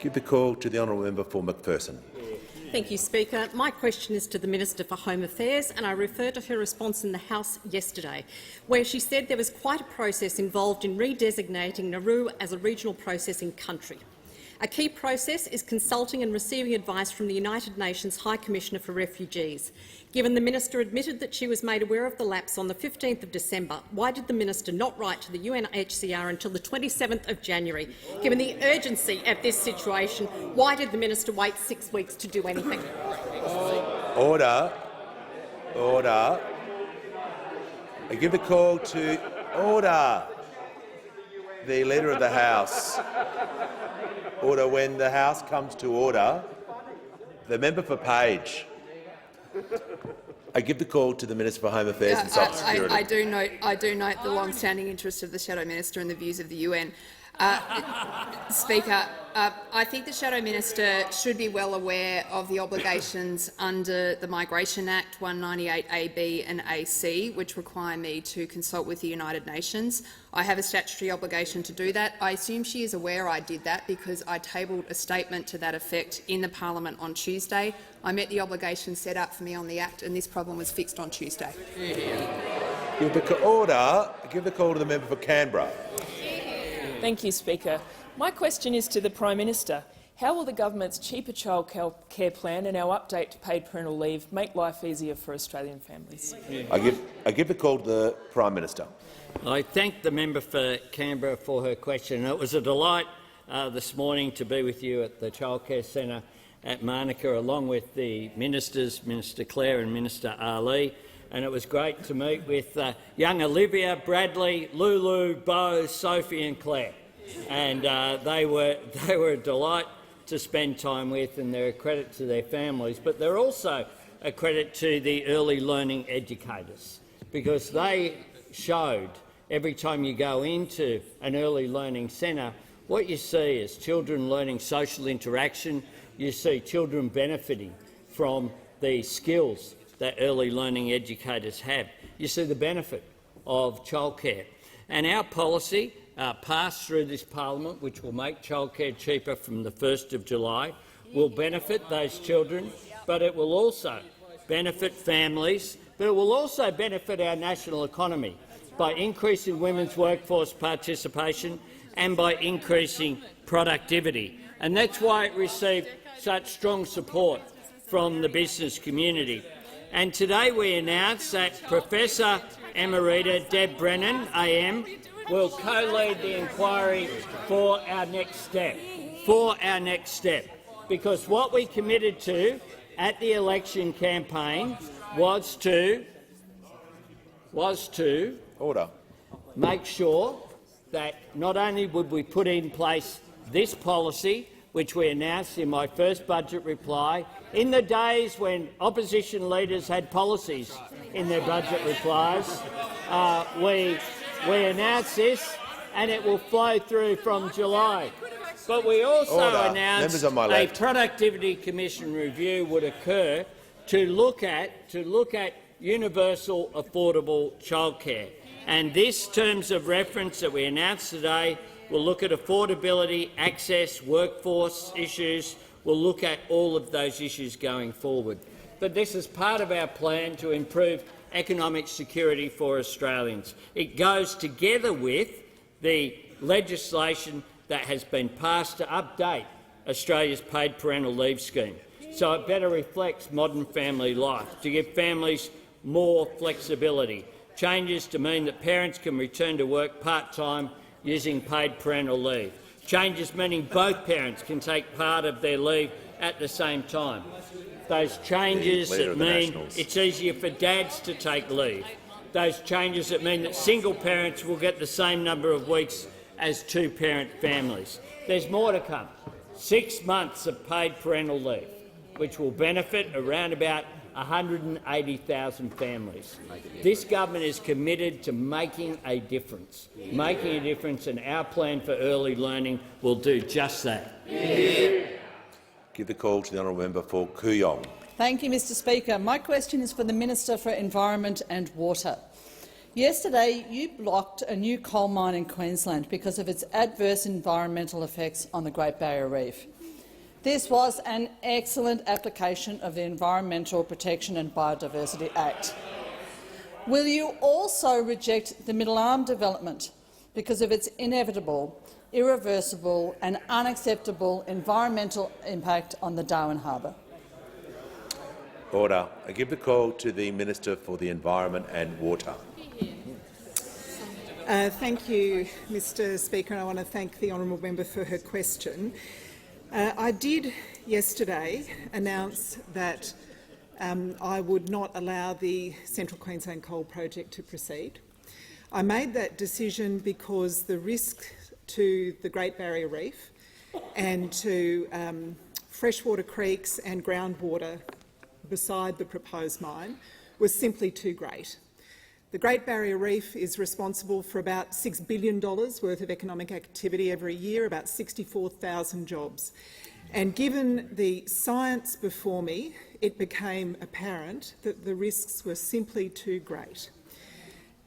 Give the call to the honourable member for McPherson. Thank you, Speaker. My question is to the Minister for Home Affairs, and I refer to her response in the House yesterday, where she said there was quite a process involved in redesignating Nauru as a regional processing country. A key process is consulting and receiving advice from the United Nations High Commissioner for Refugees. Given the Minister admitted that she was made aware of the lapse on the 15th of December, why did the Minister not write to the UNHCR until the 27th of January? Given the urgency of this situation, why did the Minister wait 6 weeks to do anything? Order. Order. I give the call to order. The Leader of the House. Order. When the House comes to order, the member for Page. I give the call to the Minister for Home Affairs and Social Security. I do note the long-standing interest of the Shadow Minister and the views of the UN. Speaker, I think the Shadow Minister should be well aware of the obligations under the Migration Act 198AB and AC, which require me to consult with the United Nations. I have a statutory obligation to do that. I assume she is aware I did that because I tabled a statement to that effect in the Parliament on Tuesday. I met the obligation set out for me on the Act, and this problem was fixed on Tuesday. Give the order. Give the call to the member for Canberra. Thank you, Speaker. My question is to the Prime Minister. How will the government's cheaper childcare plan and our update to paid parental leave make life easier for Australian families? I give the call to the Prime Minister. I thank the member for Canberra for her question. It was a delight this morning to be with you at the Childcare Centre at Manuka, along with the ministers, Minister Clare and Minister Ali. And it was great to meet with young Olivia, Bradley, Lulu, Bo, Sophie and Claire. And they were a delight to spend time with, and they're a credit to their families. But they're also a credit to the early learning educators, because they showed every time you go into an early learning centre, what you see is children learning social interaction. You see children benefiting from the skills that early learning educators have. You see the benefit of childcare. And our policy passed through this parliament, which will make childcare cheaper from the 1st of July, will benefit those children, but it will also benefit families but it will also benefit our national economy by increasing women's workforce participation and by increasing productivity. And that's why it received such strong support from the business community. And today we announce that Professor Emerita Deb Brennan, AM, will co-lead the inquiry for our next step. Because what we committed to at the election campaign was to Order. make sure that not only would we put in place this policy, which we announced in my first budget reply, in the days when opposition leaders had policies in their budget replies, we announced this and it will flow through from July. But we also announced a Productivity Commission review would occur to look at universal affordable childcare. And this terms of reference that we announced today will look at affordability, access, workforce issues. We'll look at all of those issues going forward. But this is part of our plan to improve economic security for Australians. It goes together with the legislation that has been passed to update Australia's paid parental leave scheme, so it better reflects modern family life, to give families more flexibility. Changes to mean that parents can return to work part-time using paid parental leave. Changes meaning both parents can take part of their leave at the same time. Those changes that mean it's easier for dads to take leave. Those changes that mean that single parents will get the same number of weeks as two-parent families. There's more to come. 6 months of paid parental leave, which will benefit around about 180,000 families. This government is committed to making a difference, and our plan for early learning will do just that. Give the call to the honourable member for Kooyong. Thank you, Mr Speaker. My question is for the Minister for Environment and Water. Yesterday, you blocked a new coal mine in Queensland because of its adverse environmental effects on the Great Barrier Reef. This was an excellent application of the Environmental Protection and Biodiversity Act. Will you also reject the Middle Arm development because of its inevitable, irreversible and unacceptable environmental impact on the Darwin Harbour? Order. I give the call to the Minister for the Environment and Water. Thank you, Mr Speaker, and I want to thank the honourable member for her question. I did yesterday announce that I would not allow the Central Queensland Coal Project to proceed. I made that decision because the risk to the Great Barrier Reef and to freshwater creeks and groundwater beside the proposed mine was simply too great. The Great Barrier Reef is responsible for about $6 billion worth of economic activity every year, about 64,000 jobs. And given the science before me, it became apparent that the risks were simply too great.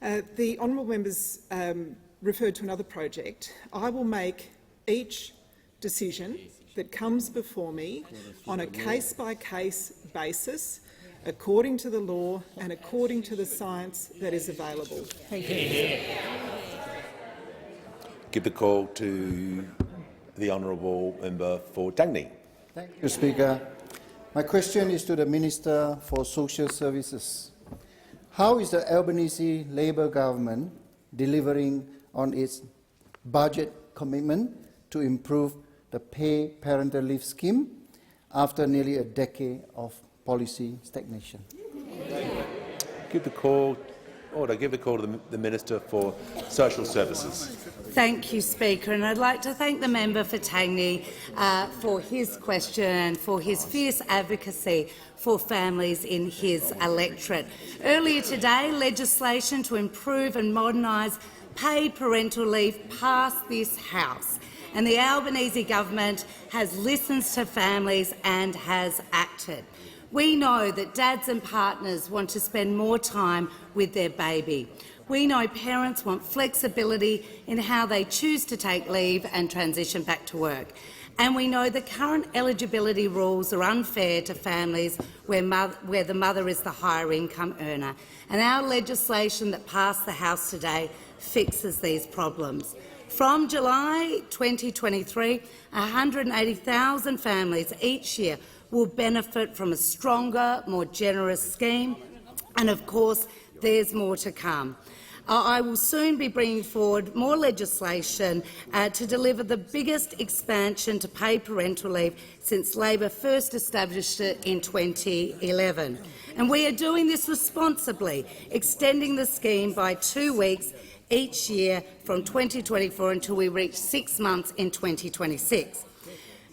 The honourable members referred to another project. I will make each decision that comes before me on a case-by-case basis, according to the law and according to the science that is available. Thank you. Give the call to the honourable member for Dangny. Thank you, Speaker. My question is to the Minister for Social Services. How is the Albanese Labor government delivering on its budget commitment to improve the paid parental leave scheme after nearly a decade of policy stagnation? Give the call to the Minister for Social Services. Thank you, Speaker, and I'd like to thank the member for Tangney for his question and for his fierce advocacy for families in his electorate. Earlier today, legislation to improve and modernise paid parental leave passed this House, and the Albanese government has listened to families and has acted. We know that dads and partners want to spend more time with their baby. We know parents want flexibility in how they choose to take leave and transition back to work. And we know the current eligibility rules are unfair to families where the mother is the higher income earner. And our legislation that passed the House today fixes these problems. From July 2023, 180,000 families each year will benefit from a stronger, more generous scheme, and of course there's more to come. I will soon be bringing forward more legislation to deliver the biggest expansion to paid parental leave since Labor first established it in 2011. And we are doing this responsibly, extending the scheme by 2 weeks each year from 2024 until we reach 6 months in 2026.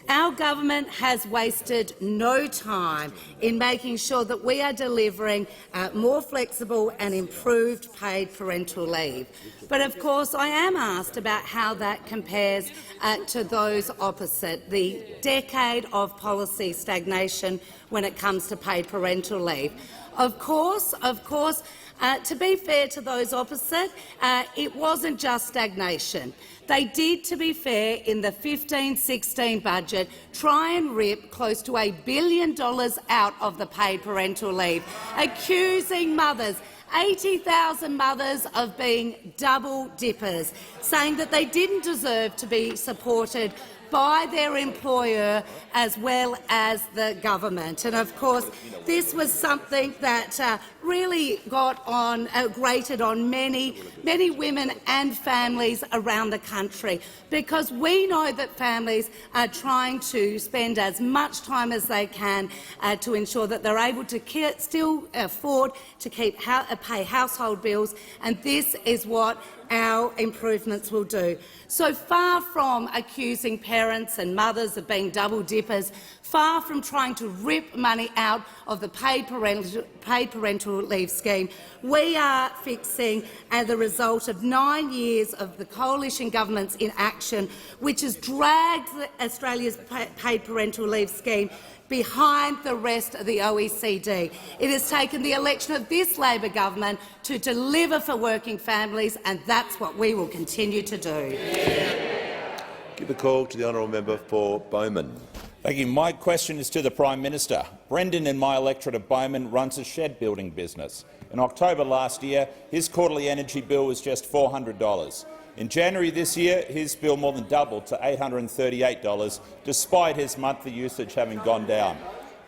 Our government has wasted no time in making sure that we are delivering more flexible and improved paid parental leave. But of course I am asked about how that compares to those opposite, the decade of policy stagnation when it comes to paid parental leave. Of course, to be fair to those opposite, it wasn't just stagnation. They did, to be fair, in the 15-16 budget, try and rip close to $1 billion out of the paid parental leave, accusing mothers, 80,000 mothers, of being double dippers, saying that they didn't deserve to be supported by their employer as well as the government. And of course, this was something that really grated on many women and families around the country, because we know that families are trying to spend as much time as they can to ensure that they're able to still afford to pay household bills, and this is what our improvements will do. So far from accusing parents and mothers of being double dippers, far from trying to rip money out of the paid parental leave scheme, we are fixing the result of 9 years of the coalition government's inaction, which has dragged Australia's paid parental leave scheme behind the rest of the OECD. It has taken the election of this Labor government to deliver for working families, and that's what we will continue to do. Give the call to the honourable member for Bowman. Thank you. My question is to the Prime Minister. Brendan in my electorate of Bowman runs a shed building business. In October last year, his quarterly energy bill was just $400. In January this year, his bill more than doubled to $838, despite his monthly usage having gone down.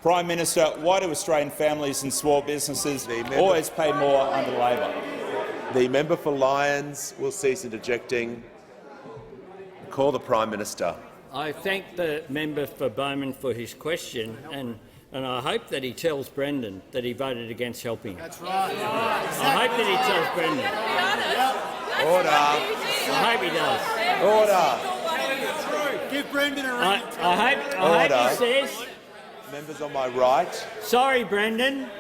Prime Minister, why do Australian families and small businesses always pay more under Labor? The member for Lyons will cease interjecting. Call the Prime Minister. I thank the member for Bowman for his question, and I hope that he tells Brendan that he voted against helping. That's right. I hope that he tells Brendan. Order. I hope he does. Order. Give Brendan a ring. I hope he says. Members on my right. Sorry, Brendan.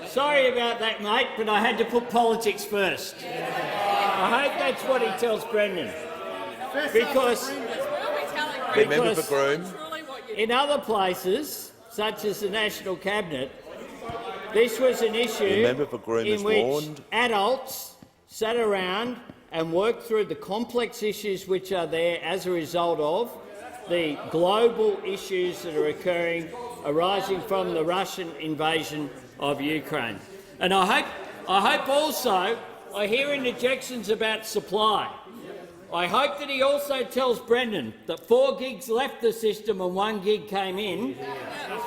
Sorry about that, mate, but I had to put politics first. I hope that's what he tells Brendan. Because member for Groom. In other places, such as the National Cabinet, this was an issue in which adults sat around and worked through the complex issues which are there as a result of the global issues that are occurring arising from the Russian invasion of Ukraine. And I hope also I hear interjections about supply. I hope that he also tells Brendan that 4 gigs left the system and 1 gig came in.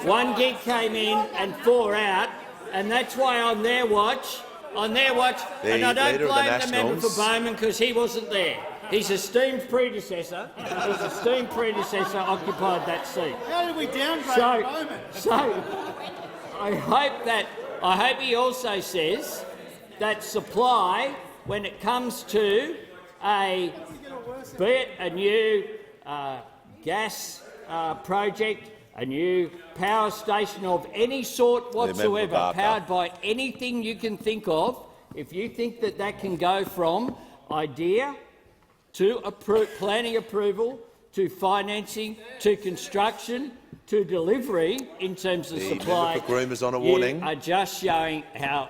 1 gig came in and 4 out, and that's why on their watch, and I don't blame the member for Bowman because he wasn't there. His esteemed predecessor occupied that seat. How did we downgrade Bowman? So I hope he also says that supply, when it comes to be it a new gas project, a new power station of any sort whatsoever, powered by anything you can think of, if you think that that can go from idea to planning approval to financing to construction to delivery in terms of supply, Groom is on a warning. You are just showing how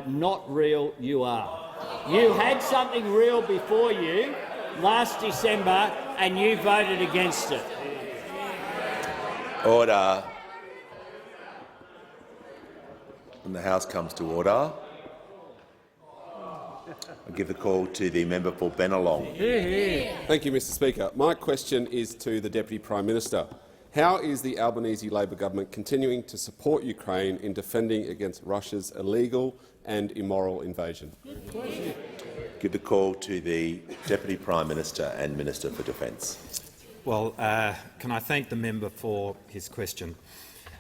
not real you are. You had something real before you last December and you voted against it. Order. When the House comes to order, I give the call to the member for Bennelong. Thank you, Mr Speaker. My question is to the Deputy Prime Minister. How is the Albanese Labor government continuing to support Ukraine in defending against Russia's illegal and immoral invasion? Give the call to the Deputy Prime Minister and Minister for Defence. Well, can I thank the member for his question?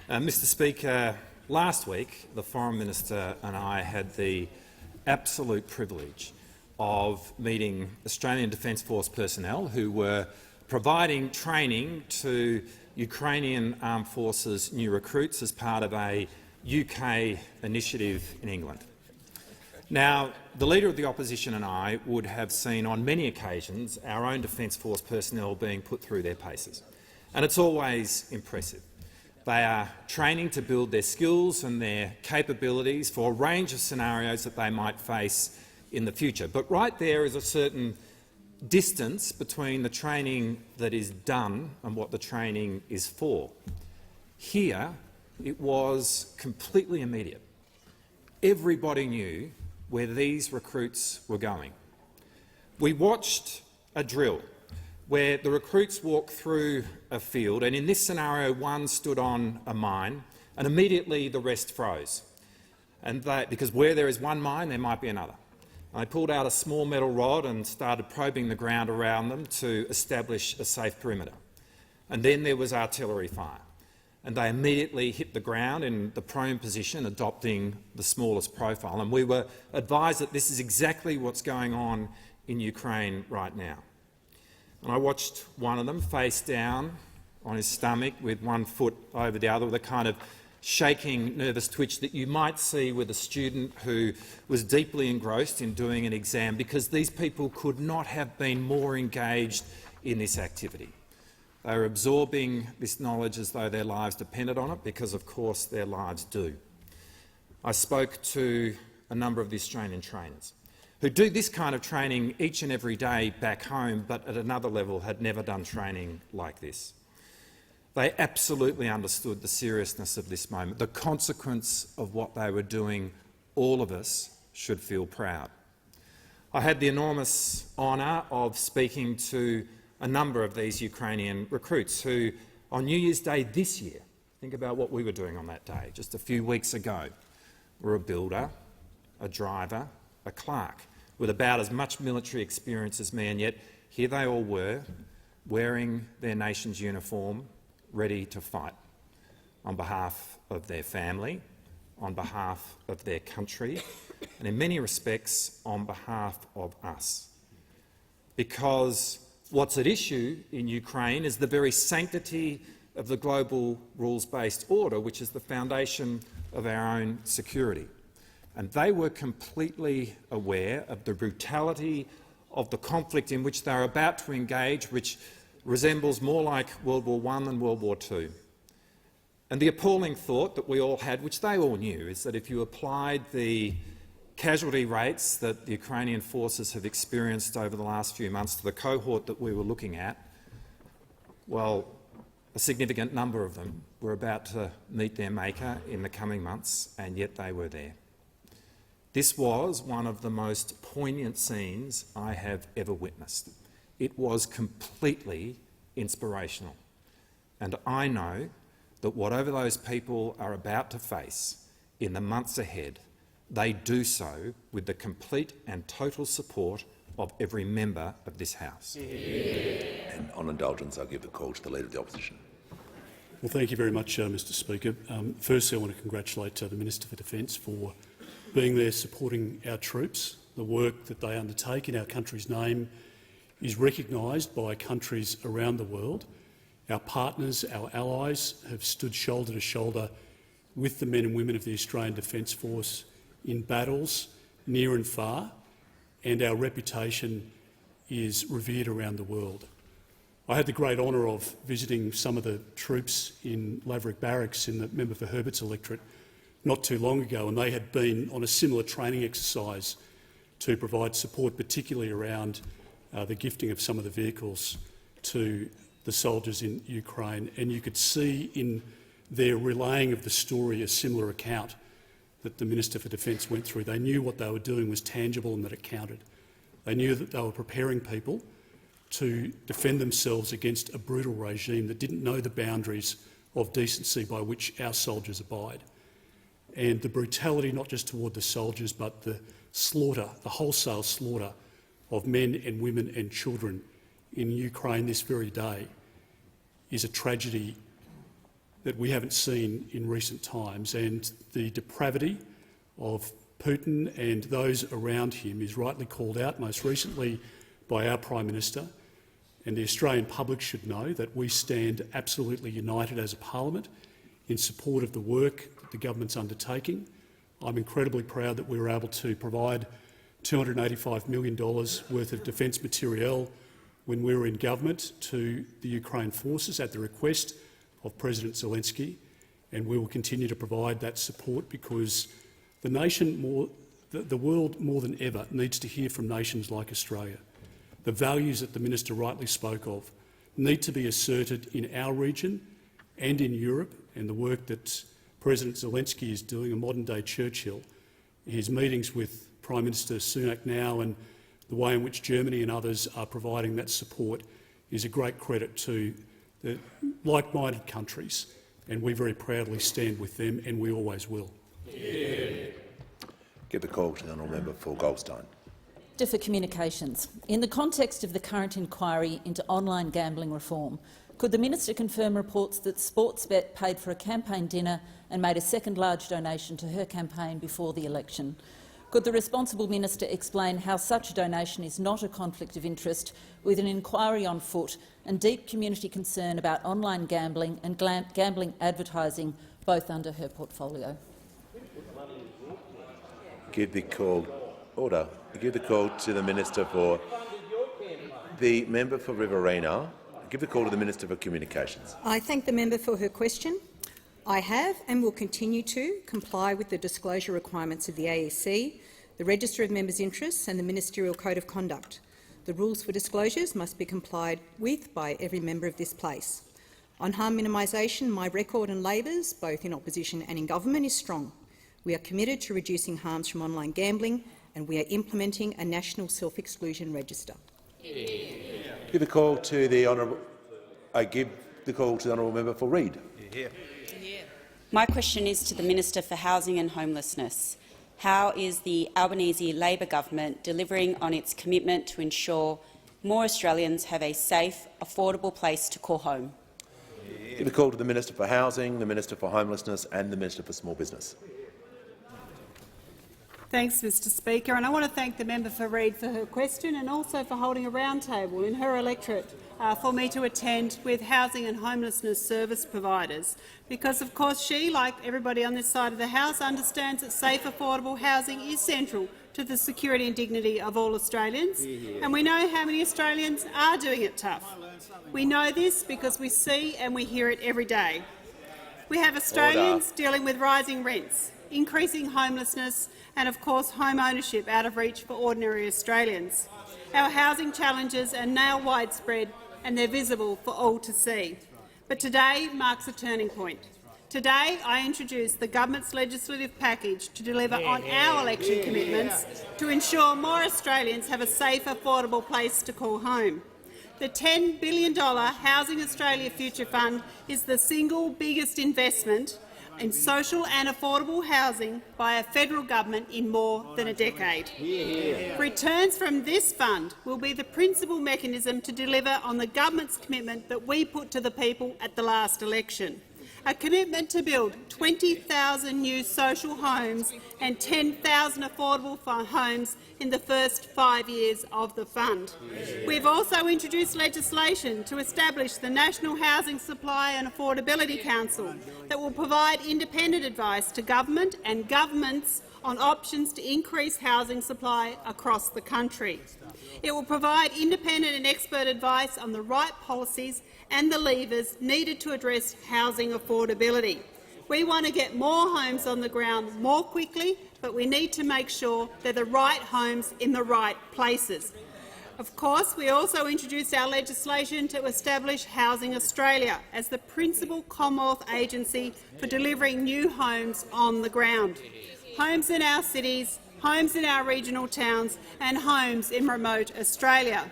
Mr Speaker, last week the Foreign Minister and I had the absolute privilege of meeting Australian Defence Force personnel who were providing training to Ukrainian Armed Forces new recruits as part of a UK initiative in England. Now, the Leader of the Opposition and I would have seen on many occasions our own Defence Force personnel being put through their paces, and it's always impressive. They are training to build their skills and their capabilities for a range of scenarios that they might face in the future. But right there is a certain distance between the training that is done and what the training is for. Here, it was completely immediate. Everybody knew where these recruits were going. We watched a drill where the recruits walked through a field, and in this scenario one stood on a mine and immediately the rest froze. And because where there is one mine there might be another. They pulled out a small metal rod and started probing the ground around them to establish a safe perimeter. And then there was artillery fire, and they immediately hit the ground in the prone position, adopting the smallest profile. And we were advised that this is exactly what's going on in Ukraine right now. And I watched one of them face down on his stomach with one foot over the other, with a kind of shaking, nervous twitch that you might see with a student who was deeply engrossed in doing an exam, because these people could not have been more engaged in this activity. They were absorbing this knowledge as though their lives depended on it, because of course their lives do. I spoke to a number of the Australian trainers who do this kind of training each and every day back home, but at another level had never done training like this. They absolutely understood the seriousness of this moment, the consequence of what they were doing. All of us should feel proud. I had the enormous honour of speaking to a number of these Ukrainian recruits who, on New Year's Day this year, think about what we were doing on that day just a few weeks ago, were a builder, a driver, a clerk, with about as much military experience as me, and yet here they all were, wearing their nation's uniform, ready to fight on behalf of their family, on behalf of their country, and in many respects on behalf of us. Because what's at issue in Ukraine is the very sanctity of the global rules-based order, which is the foundation of our own security. And they were completely aware of the brutality of the conflict in which they are about to engage, which resembles more like World War I than World War II. And the appalling thought that we all had, which they all knew, is that if you applied the casualty rates that the Ukrainian forces have experienced over the last few months to the cohort that we were looking at, well, a significant number of them were about to meet their maker in the coming months, and yet they were there. This was one of the most poignant scenes I have ever witnessed. It was completely inspirational. And I know that whatever those people are about to face in the months ahead, they do so with the complete and total support of every member of this House. And on indulgence, I'll give the call to the Leader of the Opposition. Well, thank you very much, Mr Speaker. Firstly, I want to congratulate the Minister for Defence for being there supporting our troops. The work that they undertake in our country's name is recognised by countries around the world. Our partners, our allies, have stood shoulder to shoulder with the men and women of the Australian Defence Force in battles near and far, and our reputation is revered around the world. I had the great honour of visiting some of the troops in Laverick Barracks in the member for Herbert's electorate not too long ago, and they had been on a similar training exercise to provide support, particularly around the gifting of some of the vehicles to the soldiers in Ukraine. And you could see in their relaying of the story a similar account that the Minister for Defence went through. They knew what they were doing was tangible and that it counted. They knew that they were preparing people to defend themselves against a brutal regime that didn't know the boundaries of decency by which our soldiers abide. And the brutality, not just toward the soldiers, but the slaughter, the wholesale slaughter of men and women and children in Ukraine this very day, is a tragedy that we haven't seen in recent times. And the depravity of Putin and those around him is rightly called out, most recently by our Prime Minister. And the Australian public should know that we stand absolutely united as a parliament in support of the work that the government's undertaking. I'm incredibly proud that we were able to provide $285 million worth of defence materiel when we were in government to the Ukraine forces at the request of President Zelensky, and we will continue to provide that support because the world more than ever needs to hear from nations like Australia. The values that the Minister rightly spoke of need to be asserted in our region and in Europe, and the work that President Zelensky is doing, a modern-day Churchill, his meetings with Prime Minister Sunak now and the way in which Germany and others are providing that support is a great credit to the like-minded countries, and we very proudly stand with them, and we always will. Give the call to the honourable member for Goldstein. For Communications. In the context of the current inquiry into online gambling reform, could the Minister confirm reports that Sportsbet paid for a campaign dinner and made a second large donation to her campaign before the election? Could the responsible minister explain how such a donation is not a conflict of interest, with an inquiry on foot and deep community concern about online gambling and gambling advertising, both under her portfolio? Give the call. Order. Give the call to the Minister for the member for Riverina. Give the call to the Minister for Communications. I thank the member for her question. I have and will continue to comply with the disclosure requirements of the AEC, the Register of Members' Interests and the Ministerial Code of Conduct. The rules for disclosures must be complied with by every member of this place. On harm minimisation, my record and Labor's, both in opposition and in government, is strong. We are committed to reducing harms from online gambling, and we are implementing a national self-exclusion register. Give the call to the honourable. Give the call to the honourable member for Reid. My question is to the Minister for Housing and Homelessness. How is the Albanese Labor government delivering on its commitment to ensure more Australians have a safe, affordable place to call home? Give the call to the Minister for Housing, the Minister for Homelessness and the Minister for Small Business. Thanks, Mr Speaker, and I want to thank the member for Reid for her question and also for holding a roundtable in her electorate for me to attend with housing and homelessness service providers, because of course she, like everybody on this side of the House, understands that safe, affordable housing is central to the security and dignity of all Australians, and we know how many Australians are doing it tough. We know this because we see and we hear it every day. We have Australians dealing with rising rents, increasing homelessness and, of course, home ownership out of reach for ordinary Australians. Our housing challenges are now widespread and they're visible for all to see. But today marks a turning point. Today I introduce the government's legislative package to deliver on our election commitments to ensure more Australians have a safe, affordable place to call home. The $10 billion Housing Australia Future Fund is the single biggest investment in social and affordable housing by a federal government in more than a decade. Returns from this fund will be the principal mechanism to deliver on the government's commitment that we put to the people at the last election, a commitment to build 20,000 new social homes and 10,000 affordable homes in the first 5 years of the fund. We've also introduced legislation to establish the National Housing Supply and Affordability Council that will provide independent advice to government and governments on options to increase housing supply across the country. It will provide independent and expert advice on the right policies and the levers needed to address housing affordability. We want to get more homes on the ground more quickly, but we need to make sure they're the right homes in the right places. Of course, we also introduced our legislation to establish Housing Australia as the principal Commonwealth agency for delivering new homes on the ground. Homes in our cities, homes in our regional towns and homes in remote Australia.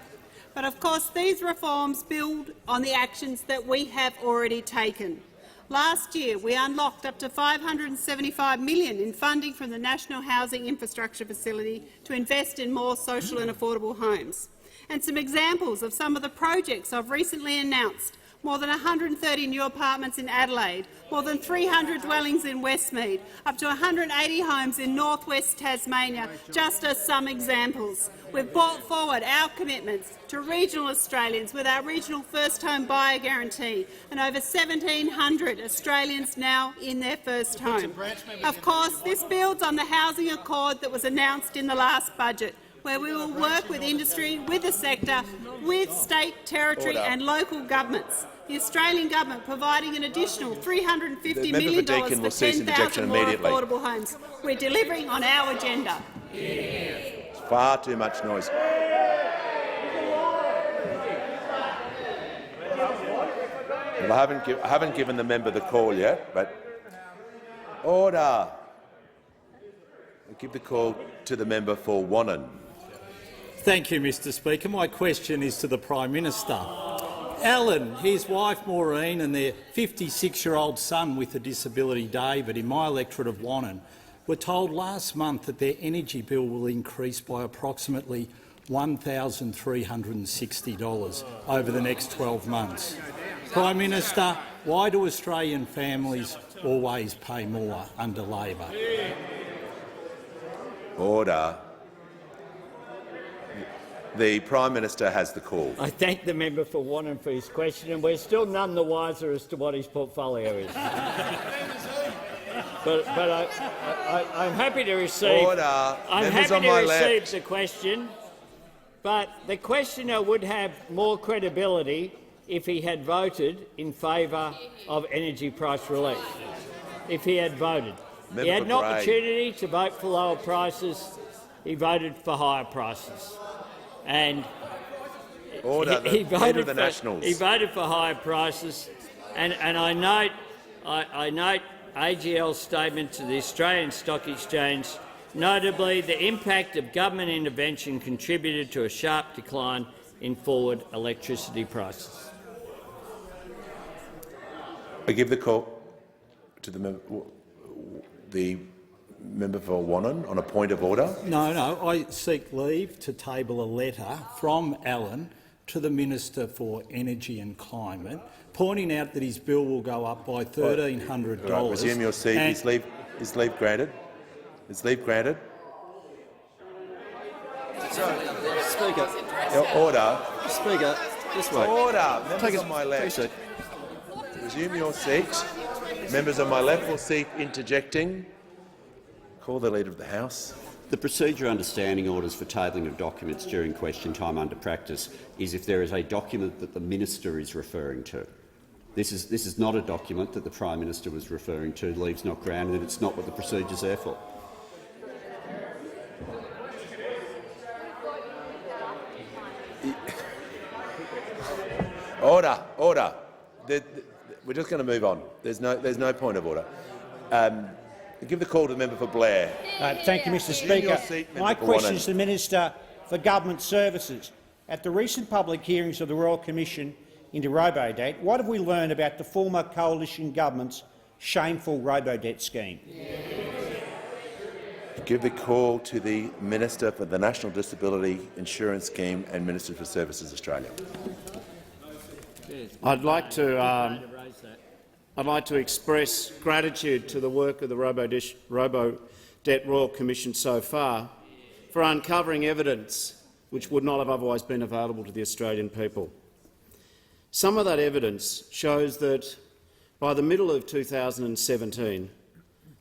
But of course, these reforms build on the actions that we have already taken. Last year, we unlocked up to $575 million in funding from the National Housing Infrastructure Facility to invest in more social and affordable homes. And some examples of some of the projects I've recently announced: more than 130 new apartments in Adelaide, more than 300 dwellings in Westmead, up to 180 homes in north-west Tasmania, just as some examples. We've brought forward our commitments to regional Australians with our regional first home buyer guarantee and over 1,700 Australians now in their first home. Of course, this builds on the housing accord that was announced in the last budget, where we will work with industry, with the sector, with state, territory and local governments. The Australian government providing an additional $350 million for 10,000 more affordable homes. We're delivering on our agenda. It's far too much noise. Well, I haven't given the member the call yet, but order. I'll give the call to the member for Wannon. Thank you, Mr Speaker. My question is to the Prime Minister. Alan, his wife Maureen and their 56-year-old son with a disability, David, in my electorate of Wannon, were told last month that their energy bill will increase by approximately $1,360 over the next 12 months. Prime Minister, why do Australian families always pay more under Labor? Order. The Prime Minister has the call. I thank the member for Wannon for his question, and we're still none the wiser as to what his portfolio is. but I'm happy to receive. Order. I'm happy to receive the question, but the questioner would have more credibility if he had voted in favour of energy price relief. If he had voted, he had an opportunity to vote for lower prices. He voted for higher prices. And he voted for higher prices, and I note AGL's statement to the Australian Stock Exchange. Notably, the impact of government intervention contributed to a sharp decline in forward electricity prices. I give the call to the member for Wannon on a point of order. No. I seek leave to table a letter from Alan to the Minister for Energy and Climate, pointing out that his bill will go up by $1,300. Right, resume your seat. Is leave granted? Is leave granted? Speaker. Order. Speaker, this way. Order. Members on my left. Resume your seat. Members on my left will cease interjecting. Call the Leader of the House. The procedure under standing orders for tabling of documents during question time under practice is if there is a document that the minister is referring to. This is not a document that the Prime Minister was referring to. Leave's not granted, and it's not what the procedure is there for. Order. Order. We're just going to move on. There's no point of order. Give the call to the member for Blair. Thank you, Mr Speaker. My question is to the Minister for Government Services. At the recent public hearings of the Royal Commission into Robodebt, what have we learned about the former coalition government's shameful Robodebt scheme? Give the call to the Minister for the National Disability Insurance Scheme and Minister for Services Australia. I'd like to express gratitude to the work of the Robodebt Royal Commission so far for uncovering evidence which would not have otherwise been available to the Australian people. Some of that evidence shows that by the middle of 2017,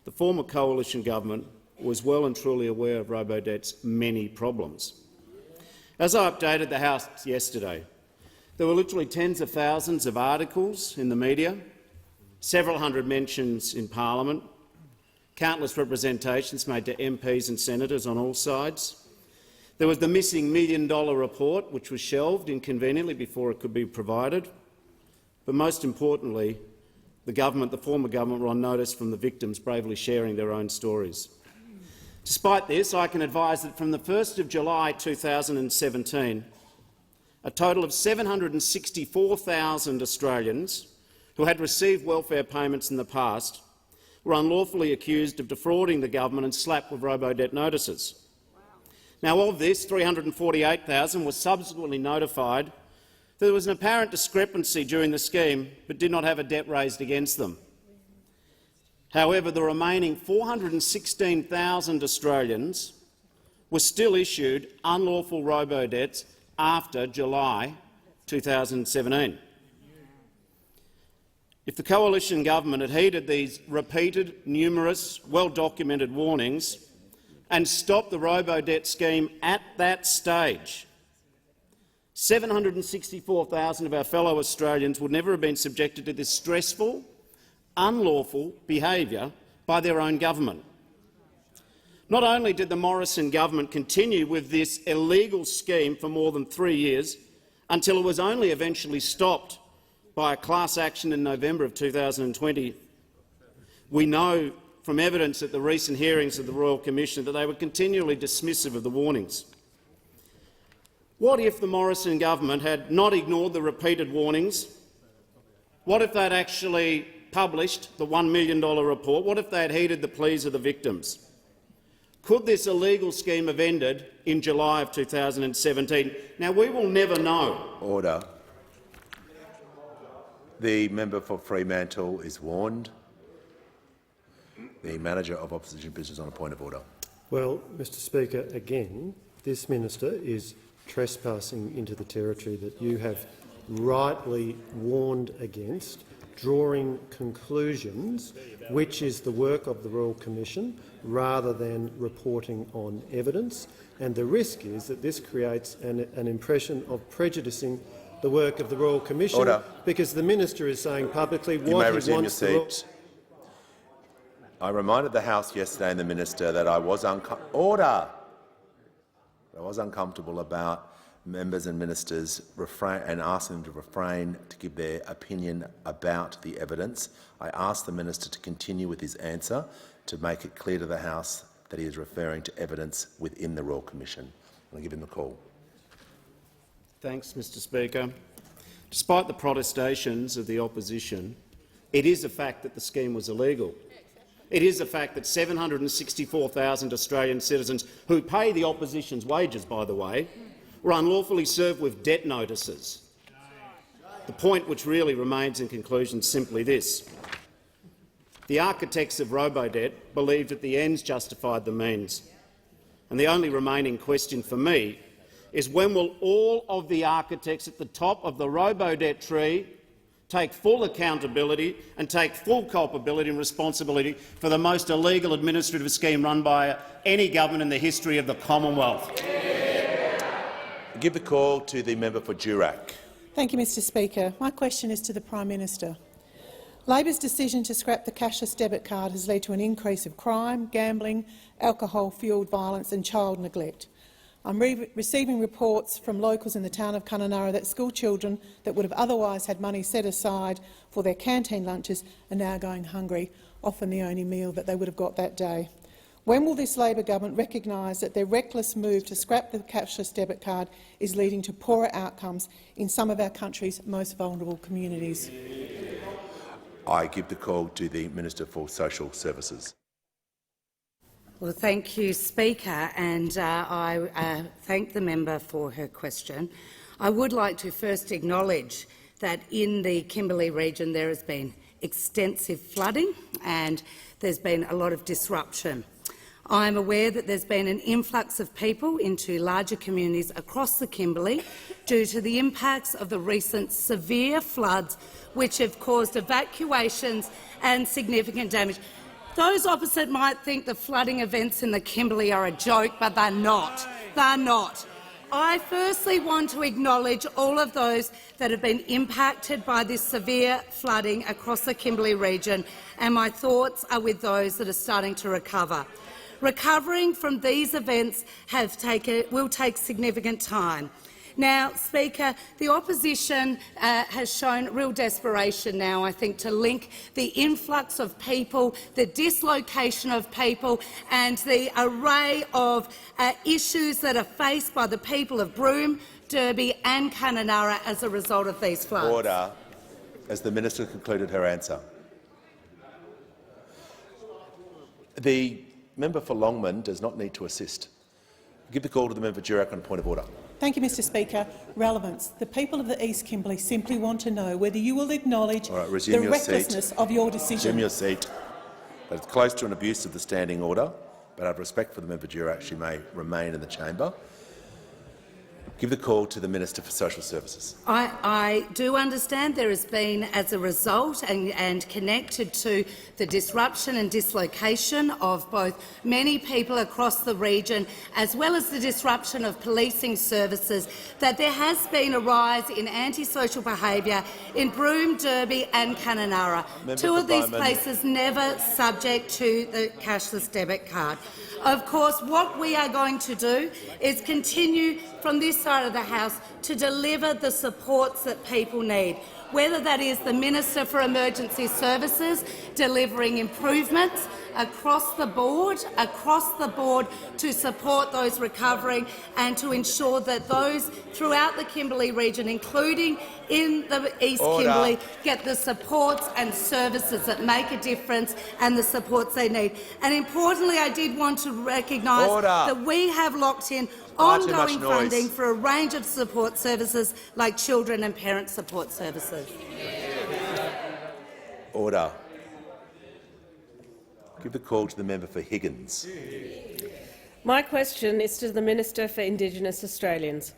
the former coalition government was well and truly aware of Robodebt's many problems. As I updated the House yesterday, there were literally tens of thousands of articles in the media several hundred mentions in parliament, countless representations made to MPs and senators on all sides. There was the missing $1 million report, which was shelved inconveniently before it could be provided. But most importantly, the former government were on notice from the victims bravely sharing their own stories. Despite this, I can advise that from the 1st of July 2017, a total of 764,000 Australians who had received welfare payments in the past were unlawfully accused of defrauding the government and slapped with robo-debt notices. Now, of this, 348,000 were subsequently notified that there was an apparent discrepancy during the scheme but did not have a debt raised against them. However, the remaining 416,000 Australians were still issued unlawful robo-debts after July 2017. If the coalition government had heeded these repeated, numerous, well-documented warnings and stopped the robo-debt scheme at that stage, 764,000 of our fellow Australians would never have been subjected to this stressful, unlawful behaviour by their own government. Not only did the Morrison government continue with this illegal scheme for more than 3 years, until it was only eventually stopped by a class action in November of 2020, we know from evidence at the recent hearings of the Royal Commission that they were continually dismissive of the warnings. What if the Morrison government had not ignored the repeated warnings? What if they'd actually published the $1 million report? What if they had heeded the pleas of the victims? Could this illegal scheme have ended in July of 2017? Now, we will never know. Order. The member for Fremantle is warned. The Manager of Opposition Business on a point of order. Well, Mr Speaker, again, this minister is trespassing into the territory that you have rightly warned against, drawing conclusions, which is the work of the Royal Commission, rather than reporting on evidence. And the risk is that this creates an impression of prejudicing the work of the Royal Commission. Order. Because the minister is saying publicly what you may he resume wants your seat. I reminded the House yesterday and the minister that I was uncomfortable about members and ministers and asking them to refrain to give their opinion about the evidence. I asked the minister to continue with his answer to make it clear to the House that he is referring to evidence within the Royal Commission. I'll give him the call. Thanks, Mr Speaker. Despite the protestations of the opposition, it is a fact that the scheme was illegal. It is a fact that 764,000 Australian citizens, who pay the opposition's wages, by the way, were unlawfully served with debt notices. The point which really remains in conclusion is simply this. The architects of robo-debt believed that the ends justified the means. And the only remaining question for me is when will all of the architects at the top of the robo-debt tree take full accountability and take full culpability and responsibility for the most illegal administrative scheme run by any government in the history of the Commonwealth? I give the call to the member for Durack. Thank you, Mr Speaker. My question is to the Prime Minister. Labor's decision to scrap the cashless debit card has led to an increase of crime, gambling, alcohol-fuelled violence and child neglect. I'm receiving reports from locals in the town of Kununurra that school children that would have otherwise had money set aside for their canteen lunches are now going hungry, often the only meal that they would have got that day. When will this Labor government recognise that their reckless move to scrap the cashless debit card is leading to poorer outcomes in some of our country's most vulnerable communities? I give the call to the Minister for Social Services. Well, thank you, Speaker, and I thank the member for her question. I would like to first acknowledge that in the Kimberley region there has been extensive flooding and there's been a lot of disruption. I am aware that there's been an influx of people into larger communities across the Kimberley due to the impacts of the recent severe floods, which have caused evacuations and significant damage. Those opposite might think the flooding events in the Kimberley are a joke, but they're not. They're not. I firstly want to acknowledge all of those that have been impacted by this severe flooding across the Kimberley region, and my thoughts are with those that are starting to recover. Recovering from these events will take significant time. Now, Speaker, the opposition has shown real desperation now, I think, to link the influx of people, the dislocation of people and the array of issues that are faced by the people of Broome, Derby and Kununurra as a result of these floods. Order. As the minister concluded her answer. The member for Longman does not need to assist. Give the call to the member for Durack on a point of order. Thank you, Mr Speaker. Relevance. The people of the East Kimberley simply want to know whether you will acknowledge the recklessness of your decision. Resume your seat. That is close to an abuse of the standing order, but out of respect for the member Durack, she may remain in the chamber. Give the call to the Minister for Social Services. I do understand there has been, as a result and connected to the disruption and dislocation of both many people across the region, as well as the disruption of policing services, that there has been a rise in antisocial behaviour in Broome, Derby and Kununurra. Two of these places never subject to the cashless debit card. Of course, what we are going to do is continue from this side of the House to deliver the supports that people need, whether that is the Minister for Emergency Services delivering improvements across the board to support those recovering and to ensure that those throughout the Kimberley region, including in the East Kimberley, get the supports and services that make a difference and the supports they need. And importantly, I did want to recognise that we have locked in ongoing funding for a range of support services like children and parent support services. Order. Give the call to the member for Higgins. My question is to the Minister for Indigenous Australians.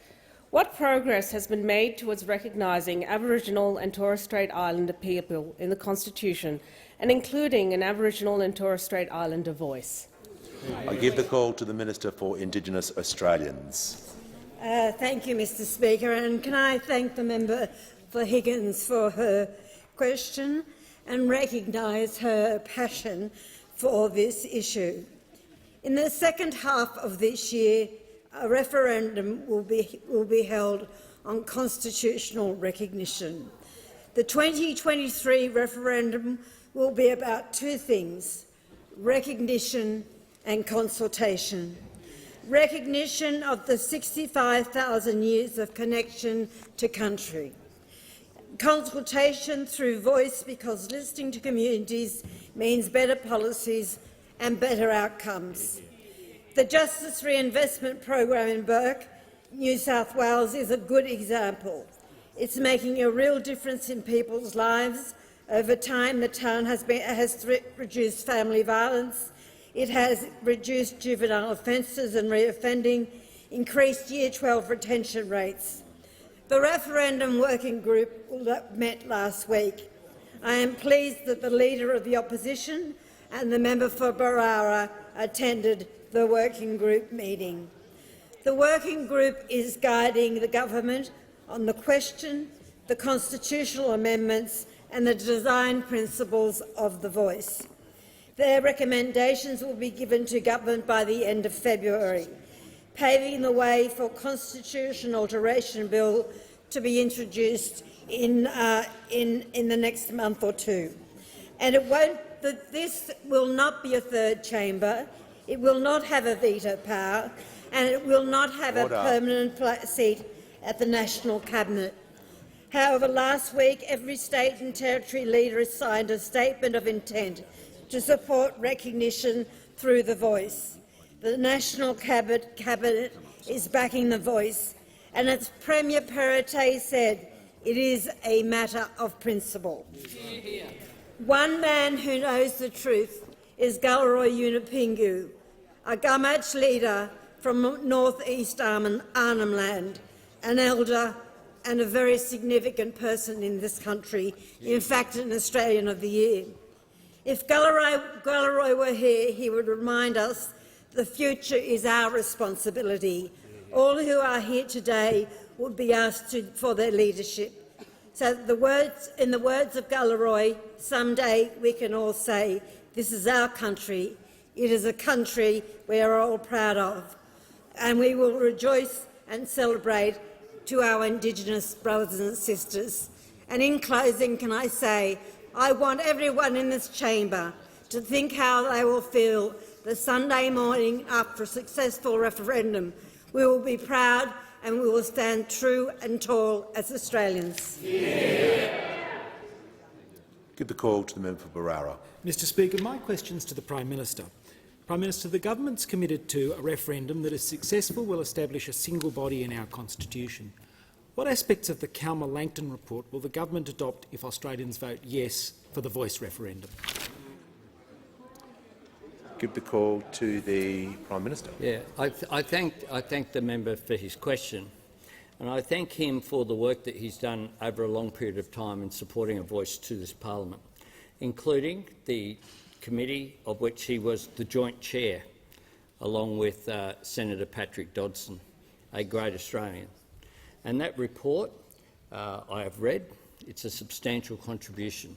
What progress has been made towards recognising Aboriginal and Torres Strait Islander people in the Constitution and including an Aboriginal and Torres Strait Islander voice? I give the call to the Minister for Indigenous Australians. Thank you, Mr Speaker, and can I thank the member for Higgins for her question and recognise her passion for this issue. In the second half of this year, a referendum will be held on constitutional recognition. The 2023 referendum will be about two things: recognition and consultation. Recognition of the 65,000 years of connection to country. Consultation through voice, because listening to communities means better policies and better outcomes. The Justice Reinvestment Program in Bourke, New South Wales, is a good example. It's making a real difference in people's lives. Over time, the town has reduced family violence. It has reduced juvenile offences and reoffending, increased Year 12 retention rates. The referendum working group met last week. I am pleased that the Leader of the Opposition and the member for Barara attended the working group meeting. The working group is guiding the government on the question, the constitutional amendments and the design principles of the voice. Their recommendations will be given to government by the end of February, paving the way for constitutional alteration bill to be introduced in the next month or two. And this will not be a third chamber. It will not have a veto power, and it will not have a permanent seat at the National Cabinet. However, last week every state and territory leader signed a statement of intent to support recognition through the voice. The National Cabinet is backing the voice, and as Premier Parental said, it is a matter of principle. One man who knows the truth is Galarrwuy Yunupingu, a Gumatj leader from north-east Arnhem Land, an elder and a very significant person in this country, in fact an Australian of the Year. If Galarrwuy were here, he would remind us the future is our responsibility. All who are here today would be asked for their leadership. So in the words of Galarrwuy, someday we can all say, this is our country. It is a country we are all proud of, and we will rejoice and celebrate to our Indigenous brothers and sisters. And in closing, can I say, I want everyone in this chamber to think how they will feel the Sunday morning after a successful referendum. We will be proud and we will stand true and tall as Australians. Give the call to the member for Barara. Mr Speaker, my question is to the Prime Minister. Prime Minister, the government's committed to a referendum that, if successful, will establish a single body in our constitution. What aspects of the Calma-Langton report will the government adopt if Australians vote yes for the voice referendum? Give the call to the Prime Minister. Yeah, I thank the member for his question, and I thank him for the work that he's done over a long period of time in supporting a voice to this parliament, including the committee of which he was the joint chair, along with Senator Patrick Dodson, a great Australian. And that report I have read. It's a substantial contribution.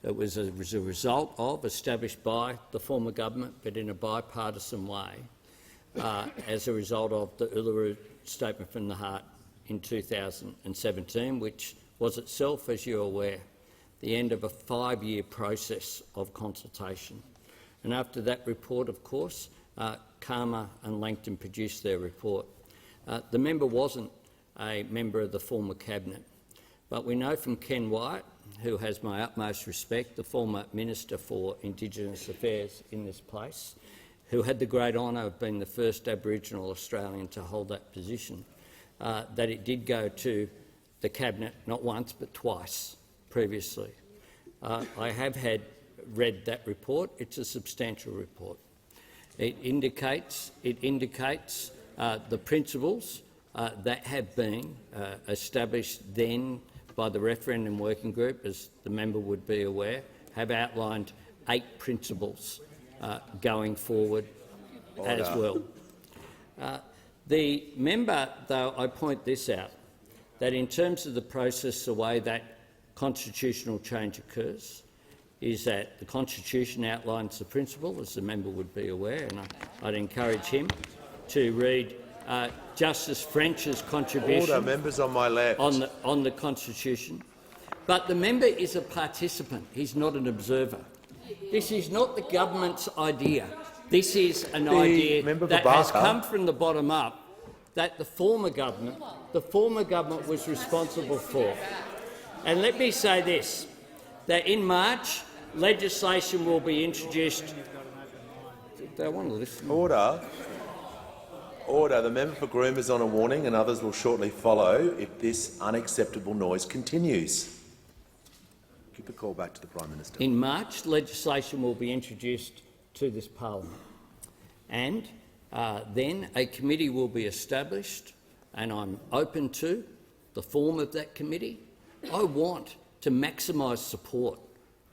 It was a result of, established by the former government, but in a bipartisan way, as a result of the Uluru Statement from the Heart in 2017, which was itself, as you're aware, the end of a 5-year process of consultation. And after that report, of course, Calma and Langton produced their report. The member wasn't a member of the former cabinet, but we know from Ken Wyatt, who has my utmost respect, the former Minister for Indigenous Affairs in this place, who had the great honour of being the first Aboriginal Australian to hold that position, that it did go to the Cabinet not once but twice previously. I have read that report. It's a substantial report. It indicates the principles that have been established then by the referendum working group, as the member would be aware, have outlined 8 principles going forward as well. The member, though, I point this out, that in terms of the process, the way that constitutional change occurs is that the Constitution outlines the principle, as the member would be aware, and I'd encourage him to read Justice French's contribution Order, members on my left. on the Constitution. But the member is a participant. He's not an observer. This is not the government's idea. This is an idea that has come from the bottom up, that the former government was responsible for. And let me say this, that in March legislation will be introduced. They want to listen. Order. Order. The member for Groom is on a warning and others will shortly follow if this unacceptable noise continues. Give the call back to the Prime Minister. In March, legislation will be introduced to this parliament, and then a committee will be established, and I'm open to the form of that committee. I want to maximise support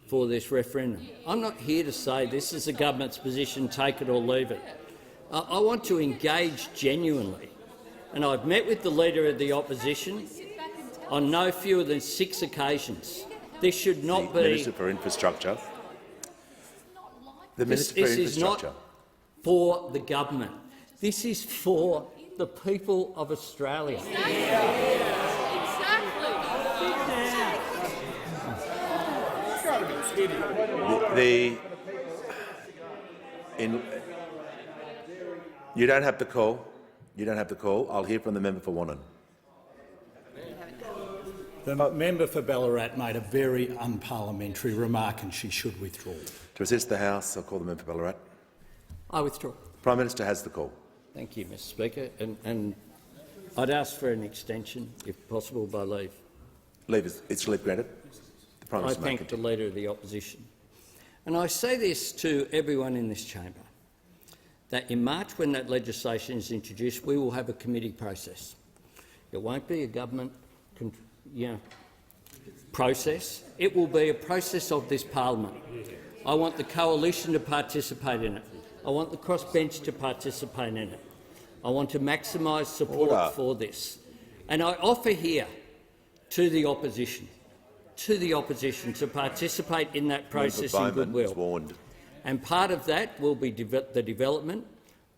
for this referendum. I'm not here to say this is the government's position, take it or leave it. I want to engage genuinely, and I've met with the Leader of the Opposition on no fewer than 6 occasions. This should not be— Minister for Infrastructure. The Minister for Infrastructure. This is not for the government. This is for the people of Australia. You don't have the call. You don't have the call. I'll hear from the member for Wannon. The member for Ballarat made a very unparliamentary remark and she should withdraw. To assist the House, I'll call the member for Ballarat. I withdraw. The Prime Minister has the call. Thank you, Mr Speaker. And I'd ask for an extension, if possible, by leave. It's leave granted. The Prime Minister I thank the Leader of the Opposition. And I say this to everyone in this chamber, that in March, when that legislation is introduced, we will have a committee process. It won't be a government process. It will be a process of this parliament. I want the coalition to participate in it. I want the crossbench to participate in it. I want to maximise support for this. And I offer here to the opposition to participate in that process in goodwill. And part of that will be the development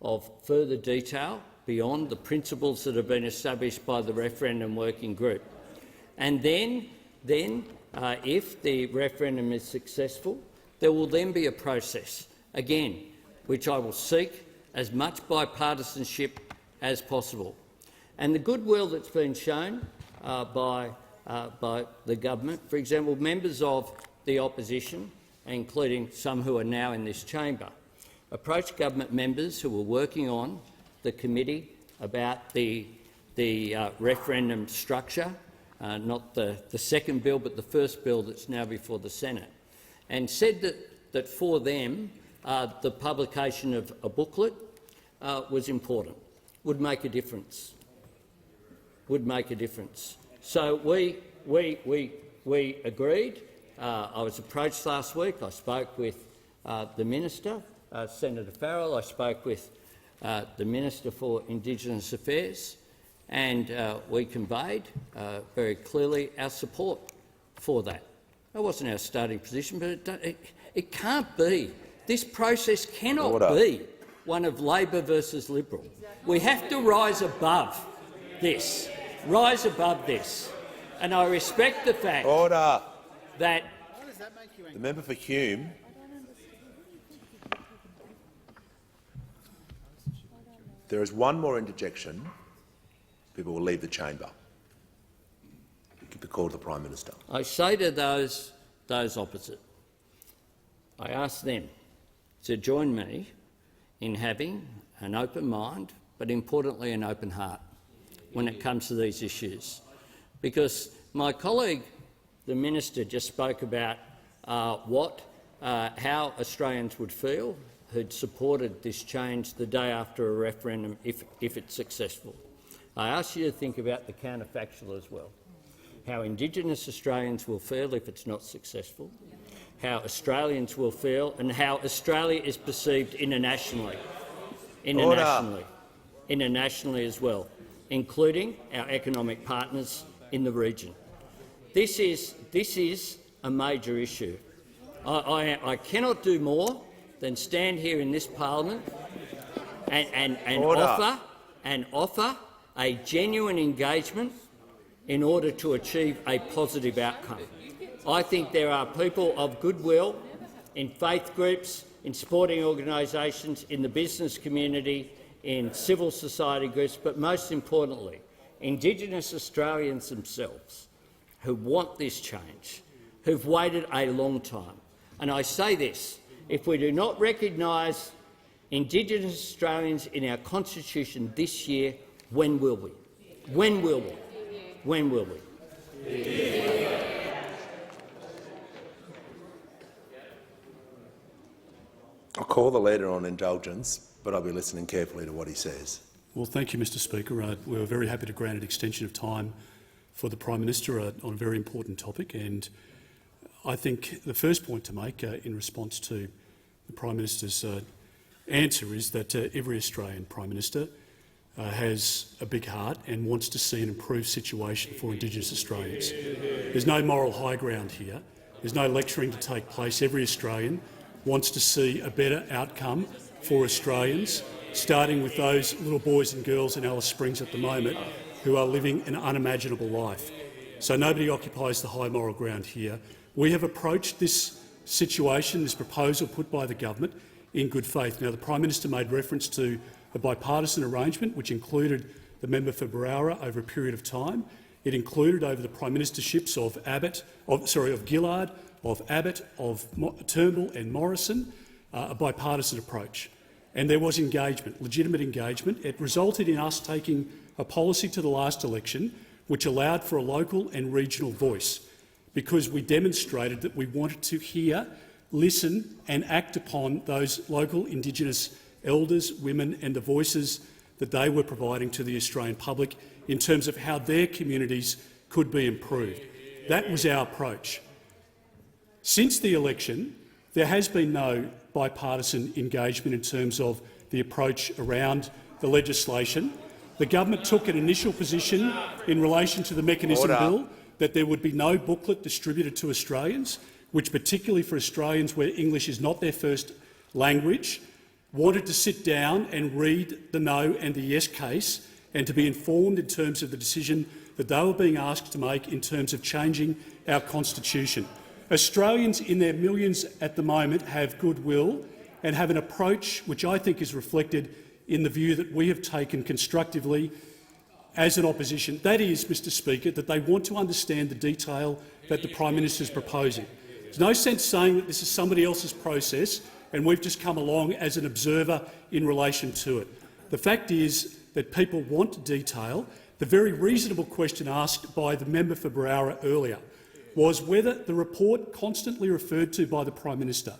of further detail beyond the principles that have been established by the referendum working group. And then if the referendum is successful, there will then be a process, again, which I will seek as much bipartisanship as possible. And the goodwill that's been shown by the government, for example, members of the opposition, including some who are now in this chamber, approached government members who were working on the committee about the referendum structure, not the second bill but the first bill that's now before the Senate, and said that for them the publication of a booklet was important, would make a difference. So we agreed. I was approached last week. I spoke with the Minister, Senator Farrell. I spoke with the Minister for Indigenous Affairs, and we conveyed very clearly our support for that. That wasn't our starting position, but it can't be. This process cannot be one of Labor versus Liberal. We have to rise above this. And I respect the fact that the member for Hume. There is one more interjection. People will leave the chamber. Give the call to the Prime Minister. I say to those opposite, I ask them to join me in having an open mind, but importantly an open heart when it comes to these issues. Because my colleague, the Minister, just spoke about how Australians would feel who'd supported this change the day after a referendum if it's successful. I ask you to think about the counterfactual as well, how Indigenous Australians will feel if it's not successful, how Australians will feel and how Australia is perceived internationally as well, including our economic partners in the region. This is a major issue. I cannot do more than stand here in this parliament and offer a genuine engagement in order to achieve a positive outcome. I think there are people of goodwill in faith groups, in sporting organisations, in the business community, in civil society groups, but most importantly, Indigenous Australians themselves who want this change, who've waited a long time. And I say this, if we do not recognise Indigenous Australians in our Constitution this year, when will we? When will we? When will we? I'll call the leader on indulgence, but I'll be listening carefully to what he says. Well, thank you, Mr Speaker. We were very happy to grant an extension of time for the Prime Minister on a very important topic, and I think the first point to make in response to the Prime Minister's answer is that every Australian Prime Minister has a big heart and wants to see an improved situation for Indigenous Australians. There's no moral high ground here. There's no lecturing to take place. Every Australian wants to see a better outcome for Australians, starting with those little boys and girls in Alice Springs at the moment who are living an unimaginable life. So nobody occupies the high moral ground here. We have approached this situation, this proposal put by the government, in good faith. Now, the Prime Minister made reference to a bipartisan arrangement which included the member for Berowra over a period of time. It included over the Prime Ministerships of Gillard, of Abbott, of Turnbull and Morrison, a bipartisan approach. And there was engagement, legitimate engagement. It resulted in us taking a policy to the last election which allowed for a local and regional voice, because we demonstrated that we wanted to hear, listen and act upon those local Indigenous elders, women and the voices that they were providing to the Australian public in terms of how their communities could be improved. That was our approach. Since the election, there has been no bipartisan engagement in terms of the approach around the legislation. The government took an initial position in relation to the mechanism bill that there would be no booklet distributed to Australians, which particularly for Australians where English is not their first language, wanted to sit down and read the no and the yes case and to be informed in terms of the decision that they were being asked to make in terms of changing our constitution. Australians in their millions at the moment have goodwill and have an approach which I think is reflected in the view that we have taken constructively as an opposition. That is, Mr Speaker, that they want to understand the detail that the Prime Minister is proposing. There's no sense saying that this is somebody else's process and we've just come along as an observer in relation to it. The fact is that people want detail. The very reasonable question asked by the member for Berowra earlier was whether the report constantly referred to by the Prime Minister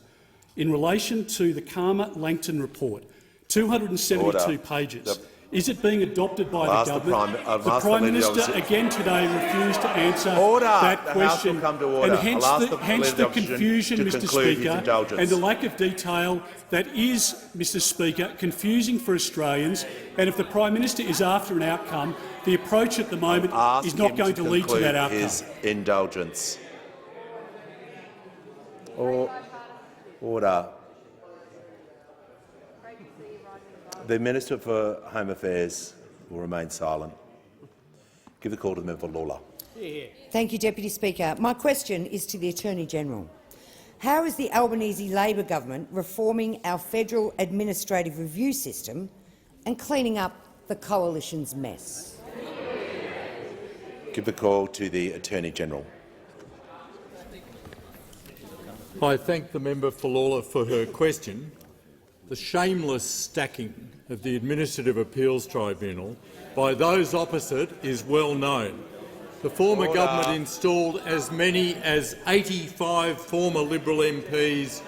in relation to the Calma-Langton report, 272 pages, is it being adopted by the government? The Prime Minister again today refused to answer that question, and hence the confusion, Mr Speaker, and the lack of detail that is, Mr Speaker, confusing for Australians. And if the Prime Minister is after an outcome, the approach at the moment is not going to lead to that outcome. His indulgence. Order. The Minister for Home Affairs will remain silent. Give the call to the member for Lawler. Thank you, Deputy Speaker. My question is to the Attorney-General. How is the Albanese Labor government reforming our federal administrative review system and cleaning up the coalition's mess? Give the call to the Attorney-General. I thank the member for Lawler for her question. The shameless stacking of the Administrative Appeals Tribunal by those opposite is well known. The former government installed as many as 85 former Liberal MPs,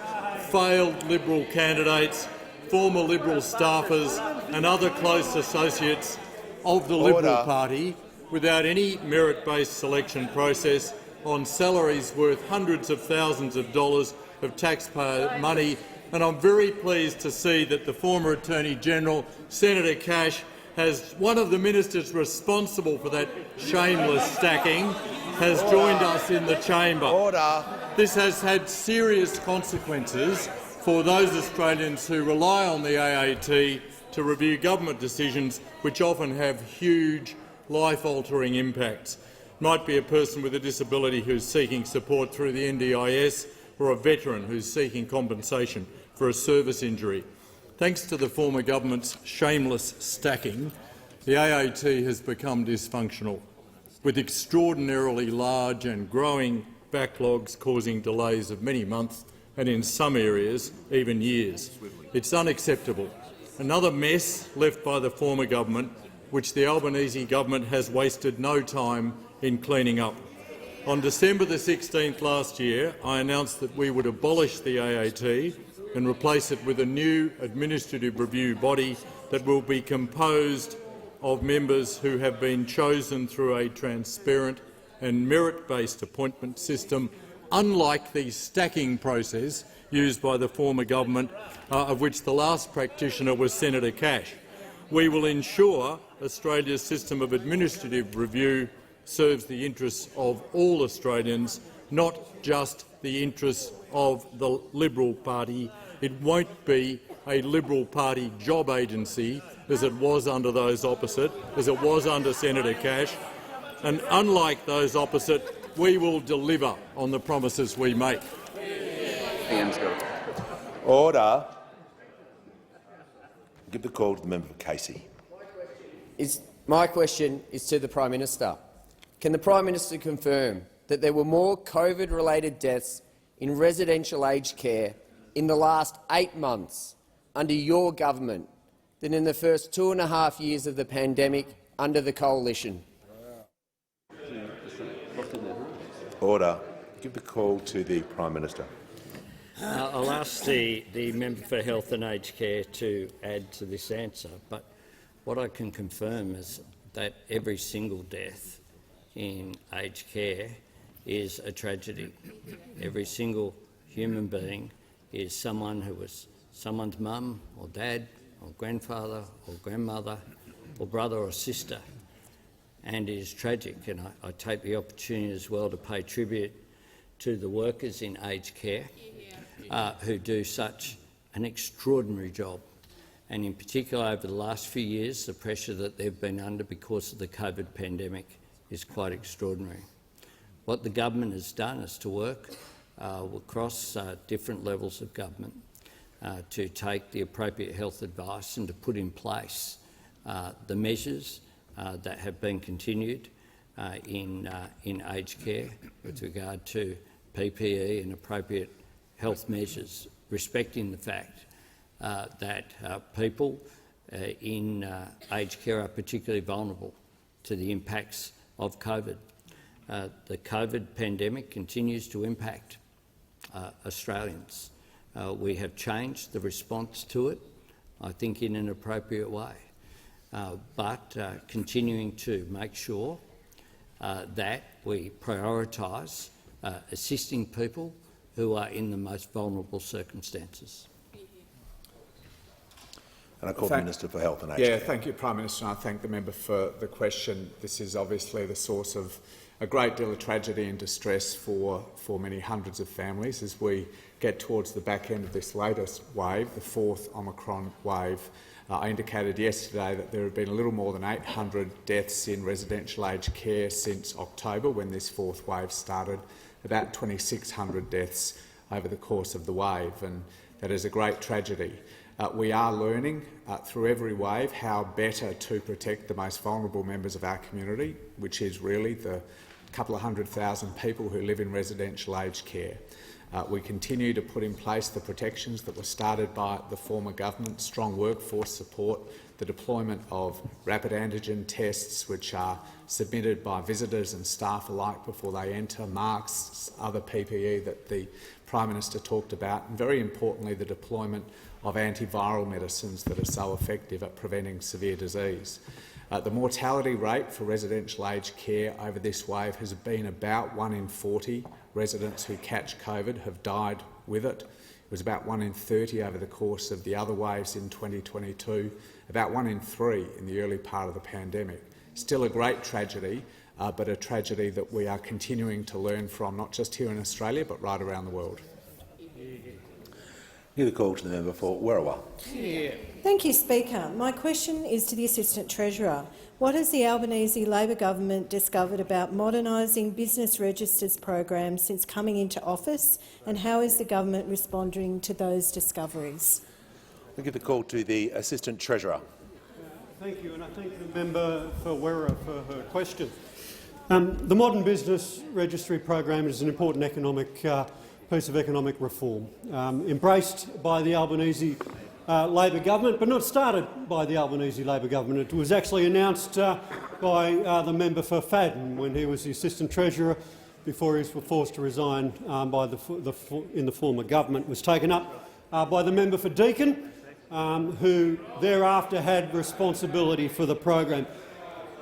failed Liberal candidates, former Liberal staffers and other close associates of the Liberal Party without any merit-based selection process on salaries worth hundreds of thousands of dollars of taxpayer money. And I'm very pleased to see that the former Attorney-General, Senator Cash, has one of the ministers responsible for that shameless stacking has joined us in the chamber. This has had serious consequences for those Australians who rely on the AAT to review government decisions which often have huge life-altering impacts. It might be a person with a disability who's seeking support through the NDIS or a veteran who's seeking compensation for a service injury. Thanks to the former government's shameless stacking, the AAT has become dysfunctional, with extraordinarily large and growing backlogs causing delays of many months and, in some areas, even years. It's unacceptable. Another mess left by the former government, which the Albanese government has wasted no time in cleaning up. On December the 16th last year, I announced that we would abolish the AAT and replace it with a new administrative review body that will be composed of members who have been chosen through a transparent and merit-based appointment system, unlike the stacking process used by the former government, of which the last practitioner was Senator Cash. We will ensure Australia's system of administrative review serves the interests of all Australians, not just the interests of the Liberal Party. It won't be a Liberal Party job agency, as it was under those opposite, as it was under Senator Cash. And unlike those opposite, we will deliver on the promises we make. Order. Give the call to the member for Casey. My question is to the Prime Minister. Can the Prime Minister confirm that there were more COVID-related deaths in residential aged care in the last 8 months under your government than in the first 2.5 years of the pandemic under the Coalition? Order. Give the call to the Prime Minister. I'll ask the member for Health and Aged Care to add to this answer, but what I can confirm is that every single death in aged care is a tragedy. Every single human being is someone who was someone's mum or dad or grandfather or grandmother or brother or sister, and it is tragic. And I take the opportunity as well to pay tribute to the workers in aged care who do such an extraordinary job. And in particular, over the last few years, the pressure that they've been under because of the COVID pandemic is quite extraordinary. What the government has done is to work across different levels of government to take the appropriate health advice and to put in place the measures that have been continued in aged care with regard to PPE and appropriate health measures, respecting the fact that people in aged care are particularly vulnerable to the impacts of COVID. The COVID pandemic continues to impact Australians. We have changed the response to it, I think, in an appropriate way, but continuing to make sure that we prioritise assisting people who are in the most vulnerable circumstances. And I call the Minister for Health and Aged Care. Thank you, Prime Minister, and I thank the member for the question. This is obviously the source of a great deal of tragedy and distress for many hundreds of families as we get towards the back end of this latest wave, the fourth Omicron wave. I indicated yesterday that there have been a little more than 800 deaths in residential aged care since October, when this fourth wave started, about 2,600 deaths over the course of the wave, and that is a great tragedy. We are learning through every wave how better to protect the most vulnerable members of our community, which is really the couple of 100,000 people who live in residential aged care. We continue to put in place the protections that were started by the former government: strong workforce support, the deployment of rapid antigen tests which are submitted by visitors and staff alike before they enter, masks, other PPE that the Prime Minister talked about, and very importantly the deployment of antiviral medicines that are so effective at preventing severe disease. The mortality rate for residential aged care over this wave has been about 1 in 40 residents who catch COVID have died with it. It was about 1 in 30 over the course of the other waves in 2022, about 1 in 3 in the early part of the pandemic. Still a great tragedy, but a tragedy that we are continuing to learn from, not just here in Australia, but right around the world. Give a call to the member for Werriwa. Thank you, Speaker. My question is to the Assistant Treasurer. What has the Albanese Labor government discovered about modernising business registers programs since coming into office, and how is the government responding to those discoveries? I'll give the call to the Assistant Treasurer. Thank you, and I thank the member for Werriwa for her question. The Modern Business Registry program is an important piece of economic reform, embraced by the Albanese Labor government, but not started by the Albanese Labor government. It was actually announced by the member for Fadden when he was the Assistant Treasurer before he was forced to resign in the former government. It was taken up by the member for Deakin, who thereafter had responsibility for the program.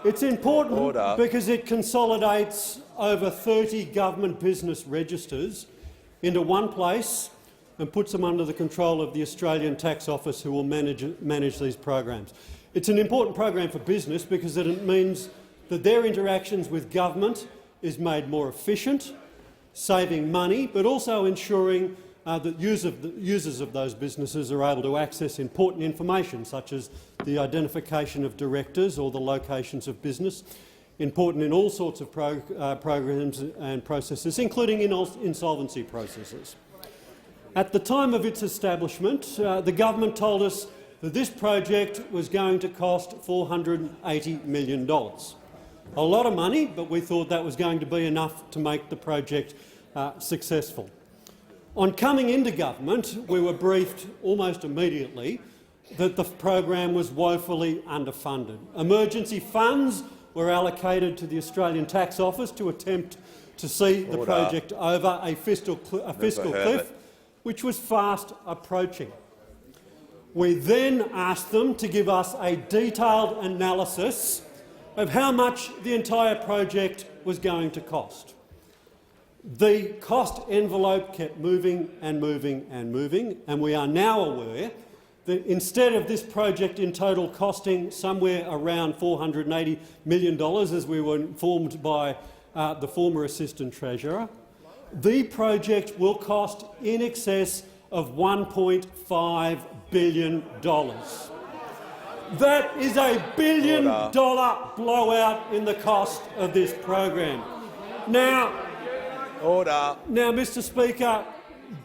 It's important because it consolidates over 30 government business registers into one place and puts them under the control of the Australian Tax Office, who will manage these programs. It's an important program for business because it means that their interactions with government is made more efficient, saving money, but also ensuring that users of those businesses are able to access important information, such as the identification of directors or the locations of business, important in all sorts of programs and processes, including in insolvency processes. At the time of its establishment, the government told us that this project was going to cost $480 million. A lot of money, but we thought that was going to be enough to make the project successful. On coming into government, we were briefed almost immediately that the program was woefully underfunded. Emergency funds were allocated to the Australian Tax Office to attempt to see the project over a fiscal cliff, which was fast approaching. We then asked them to give us a detailed analysis of how much the entire project was going to cost. The cost envelope kept moving and moving and moving, and we are now aware instead of this project in total costing somewhere around $480 million, as we were informed by the former Assistant Treasurer, the project will cost in excess of $1.5 billion. That is a billion-dollar blowout in the cost of this program. Now, Mr. Speaker,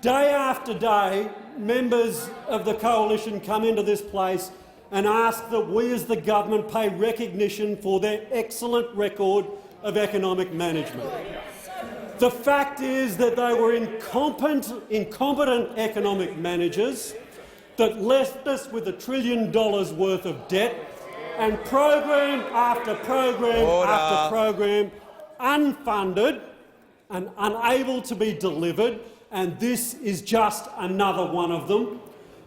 day after day, members of the coalition come into this place and ask that we as the government pay recognition for their excellent record of economic management. The fact is that they were incompetent economic managers that left us with $1 trillion worth of debt, and program after program after program unfunded and unable to be delivered, and this is just another one of them.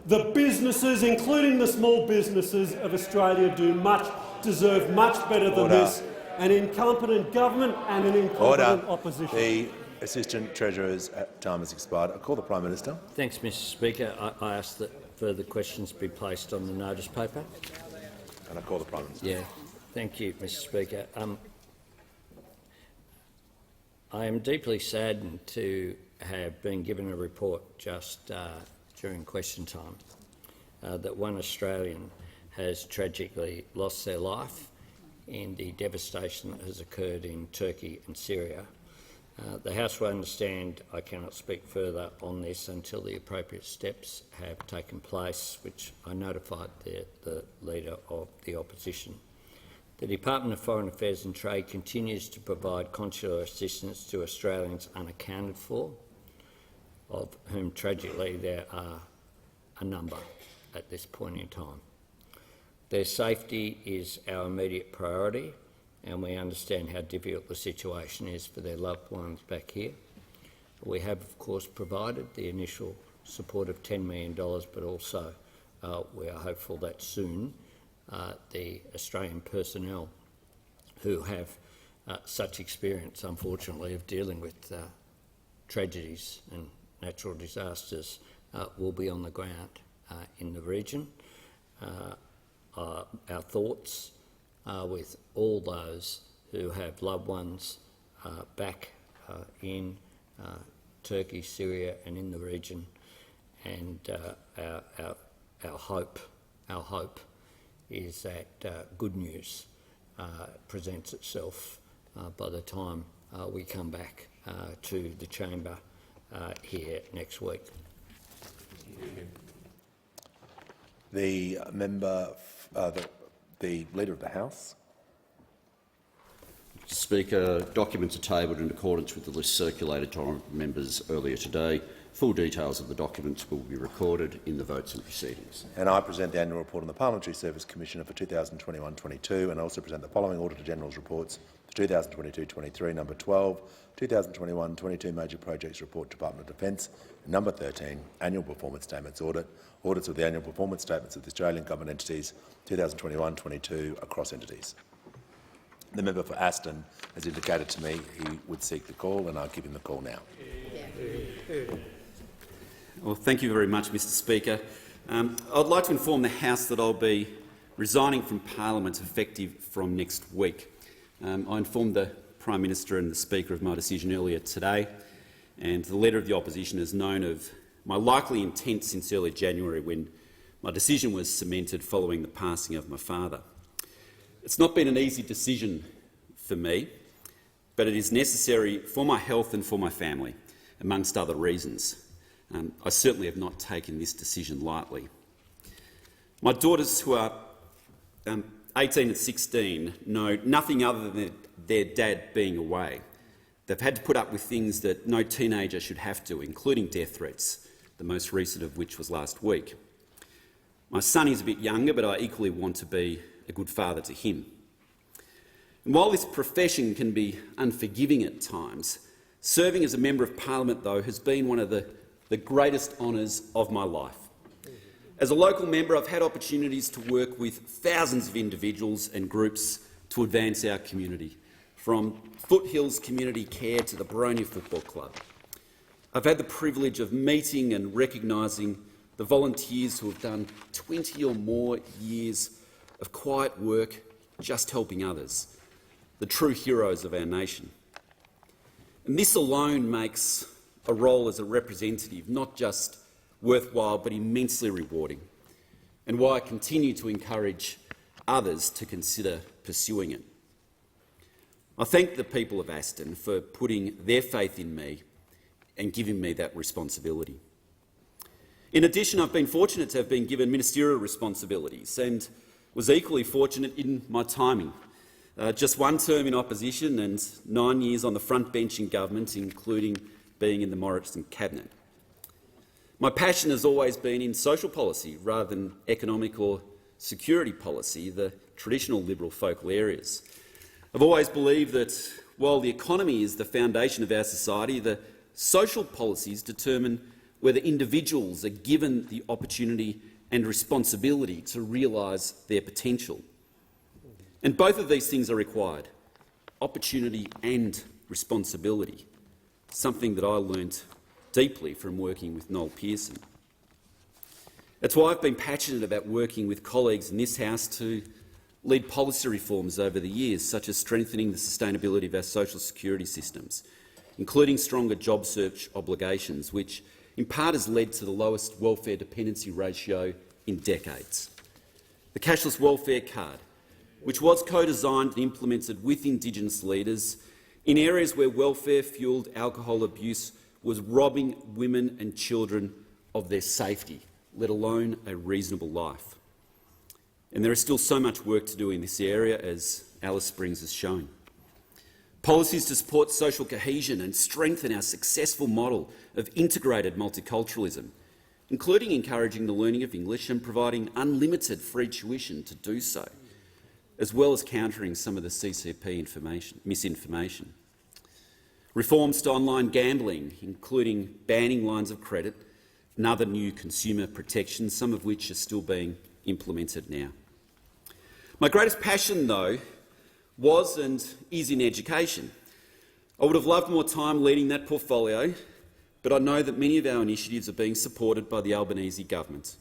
The businesses, including the small businesses of Australia, deserve much better than this. An incompetent government and an incompetent opposition. The Assistant Treasurer's time has expired. I call the Prime Minister. Thanks, Mr. Speaker. I ask that further questions be placed on the notice paper. And I call the Prime Minister. Yeah, thank you, Mr. Speaker. I am deeply saddened to have been given a report just during question time that one Australian has tragically lost their life in the devastation that has occurred in Turkey and Syria. The House will understand I cannot speak further on this until the appropriate steps have taken place, which I notified the Leader of the Opposition. The Department of Foreign Affairs and Trade continues to provide consular assistance to Australians unaccounted for, of whom tragically there are a number at this point in time. Their safety is our immediate priority, and we understand how difficult the situation is for their loved ones back here. We have, of course, provided the initial support of $10 million, but also we are hopeful that soon the Australian personnel who have such experience, unfortunately, of dealing with tragedies and natural disasters will be on the ground in the region. Our thoughts are with all those who have loved ones back in Turkey, Syria and in the region, and our hope is that good news presents itself by the time we come back to the chamber here next week. The member, the Leader of the House. Mr. Speaker, documents are tabled in accordance with the list circulated to members earlier today. Full details of the documents will be recorded in the votes and proceedings. And I present the annual report on the Parliamentary Service Commissioner for 2021-22, and I also present the following Auditor General's reports for 2022-23, number 12, 2021-22 Major Projects Report, Department of Defence, and number 13, Annual Performance Statements Audit, audits of the annual performance statements of the Australian Government entities 2021-22 across entities. The member for Aston has indicated to me he would seek the call, and I'll give him the call now. Well, thank you very much, Mr. Speaker. I'd like to inform the House that I'll be resigning from Parliament effective from next week. I informed the Prime Minister and the Speaker of my decision earlier today, and the Leader of the Opposition has known of my likely intent since early January, when my decision was cemented following the passing of my father. It's not been an easy decision for me, but it is necessary for my health and for my family, amongst other reasons. I certainly have not taken this decision lightly. My daughters, who are 18 and 16, know nothing other than their dad being away. They've had to put up with things that no teenager should have to, including death threats, the most recent of which was last week. My son is a bit younger, but I equally want to be a good father to him. And while this profession can be unforgiving at times, serving as a Member of Parliament, though, has been one of the greatest honours of my life. As a local member, I've had opportunities to work with thousands of individuals and groups to advance our community, from Foothills Community Care to the Baronia Football Club. I've had the privilege of meeting and recognising the volunteers who have done 20 or more years of quiet work just helping others, the true heroes of our nation. And this alone makes a role as a representative not just worthwhile but immensely rewarding, and why I continue to encourage others to consider pursuing it. I thank the people of Aston for putting their faith in me and giving me that responsibility. In addition, I've been fortunate to have been given ministerial responsibilities and was equally fortunate in my timing. Just one term in opposition and 9 years on the front bench in government, including being in the Morrison cabinet. My passion has always been in social policy rather than economic or security policy, the traditional Liberal focal areas. I've always believed that while the economy is the foundation of our society, the social policies determine whether individuals are given the opportunity and responsibility to realise their potential. And both of these things are required, opportunity and responsibility, something that I learnt deeply from working with Noel Pearson. That's why I've been passionate about working with colleagues in this House to lead policy reforms over the years, such as strengthening the sustainability of our social security systems, including stronger job search obligations, which in part has led to the lowest welfare dependency ratio in decades. The cashless welfare card, which was co-designed and implemented with Indigenous leaders in areas where welfare-fuelled alcohol abuse was robbing women and children of their safety, let alone a reasonable life. And there is still so much work to do in this area, as Alice Springs has shown. Policies to support social cohesion and strengthen our successful model of integrated multiculturalism, including encouraging the learning of English and providing unlimited free tuition to do so, as well as countering some of the CCP misinformation. Reforms to online gambling, including banning lines of credit and other new consumer protections, some of which are still being implemented now. My greatest passion, though, was and is in education. I would have loved more time leading that portfolio, but I know that many of our initiatives are being supported by the Albanese government.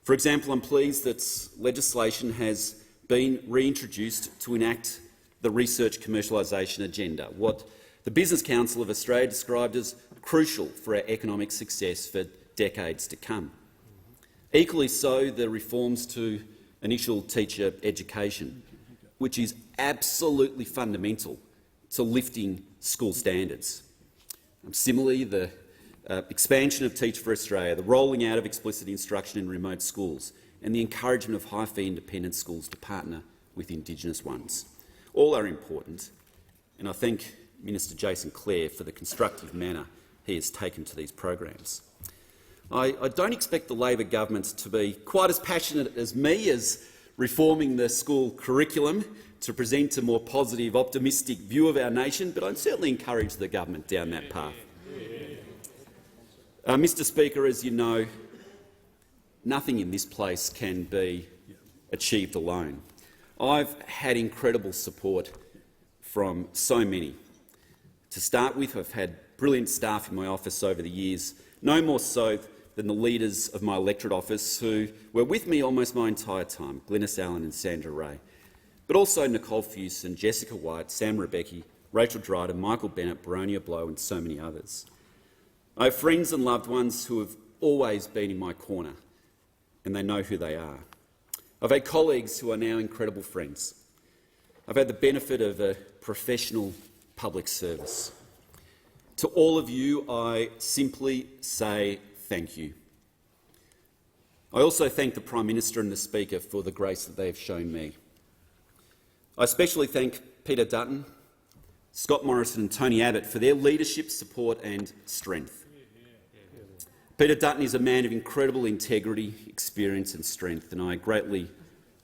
For example, I'm pleased that legislation has been reintroduced to enact the research commercialisation agenda, what the Business Council of Australia described as crucial for our economic success for decades to come. Equally so, the reforms to initial teacher education, which is absolutely fundamental to lifting school standards. Similarly, the expansion of Teach for Australia, the rolling out of explicit instruction in remote schools, and the encouragement of high-fee independent schools to partner with Indigenous ones. All are important, and I thank Minister Jason Clare for the constructive manner he has taken to these programs. I don't expect the Labor government to be quite as passionate as me as reforming the school curriculum to present a more positive, optimistic view of our nation, but I'd certainly encourage the government down that path. Mr Speaker, as you know, nothing in this place can be achieved alone. I've had incredible support from so many. To start with, I've had brilliant staff in my office over the years, no more so than the leaders of my electorate office who were with me almost my entire time, Glynis Allen and Sandra Ray, but also Nicole Fuson, Jessica White, Sam Rebecki, Rachel Dryden, Michael Bennett, Baronia Blow and so many others. I have friends and loved ones who have always been in my corner, and they know who they are. I've had colleagues who are now incredible friends. I've had the benefit of a professional public service. To all of you, I simply say thank you. I also thank the Prime Minister and the Speaker for the grace that they have shown me. I especially thank Peter Dutton, Scott Morrison and Tony Abbott for their leadership, support and strength. Peter Dutton is a man of incredible integrity, experience and strength, and I greatly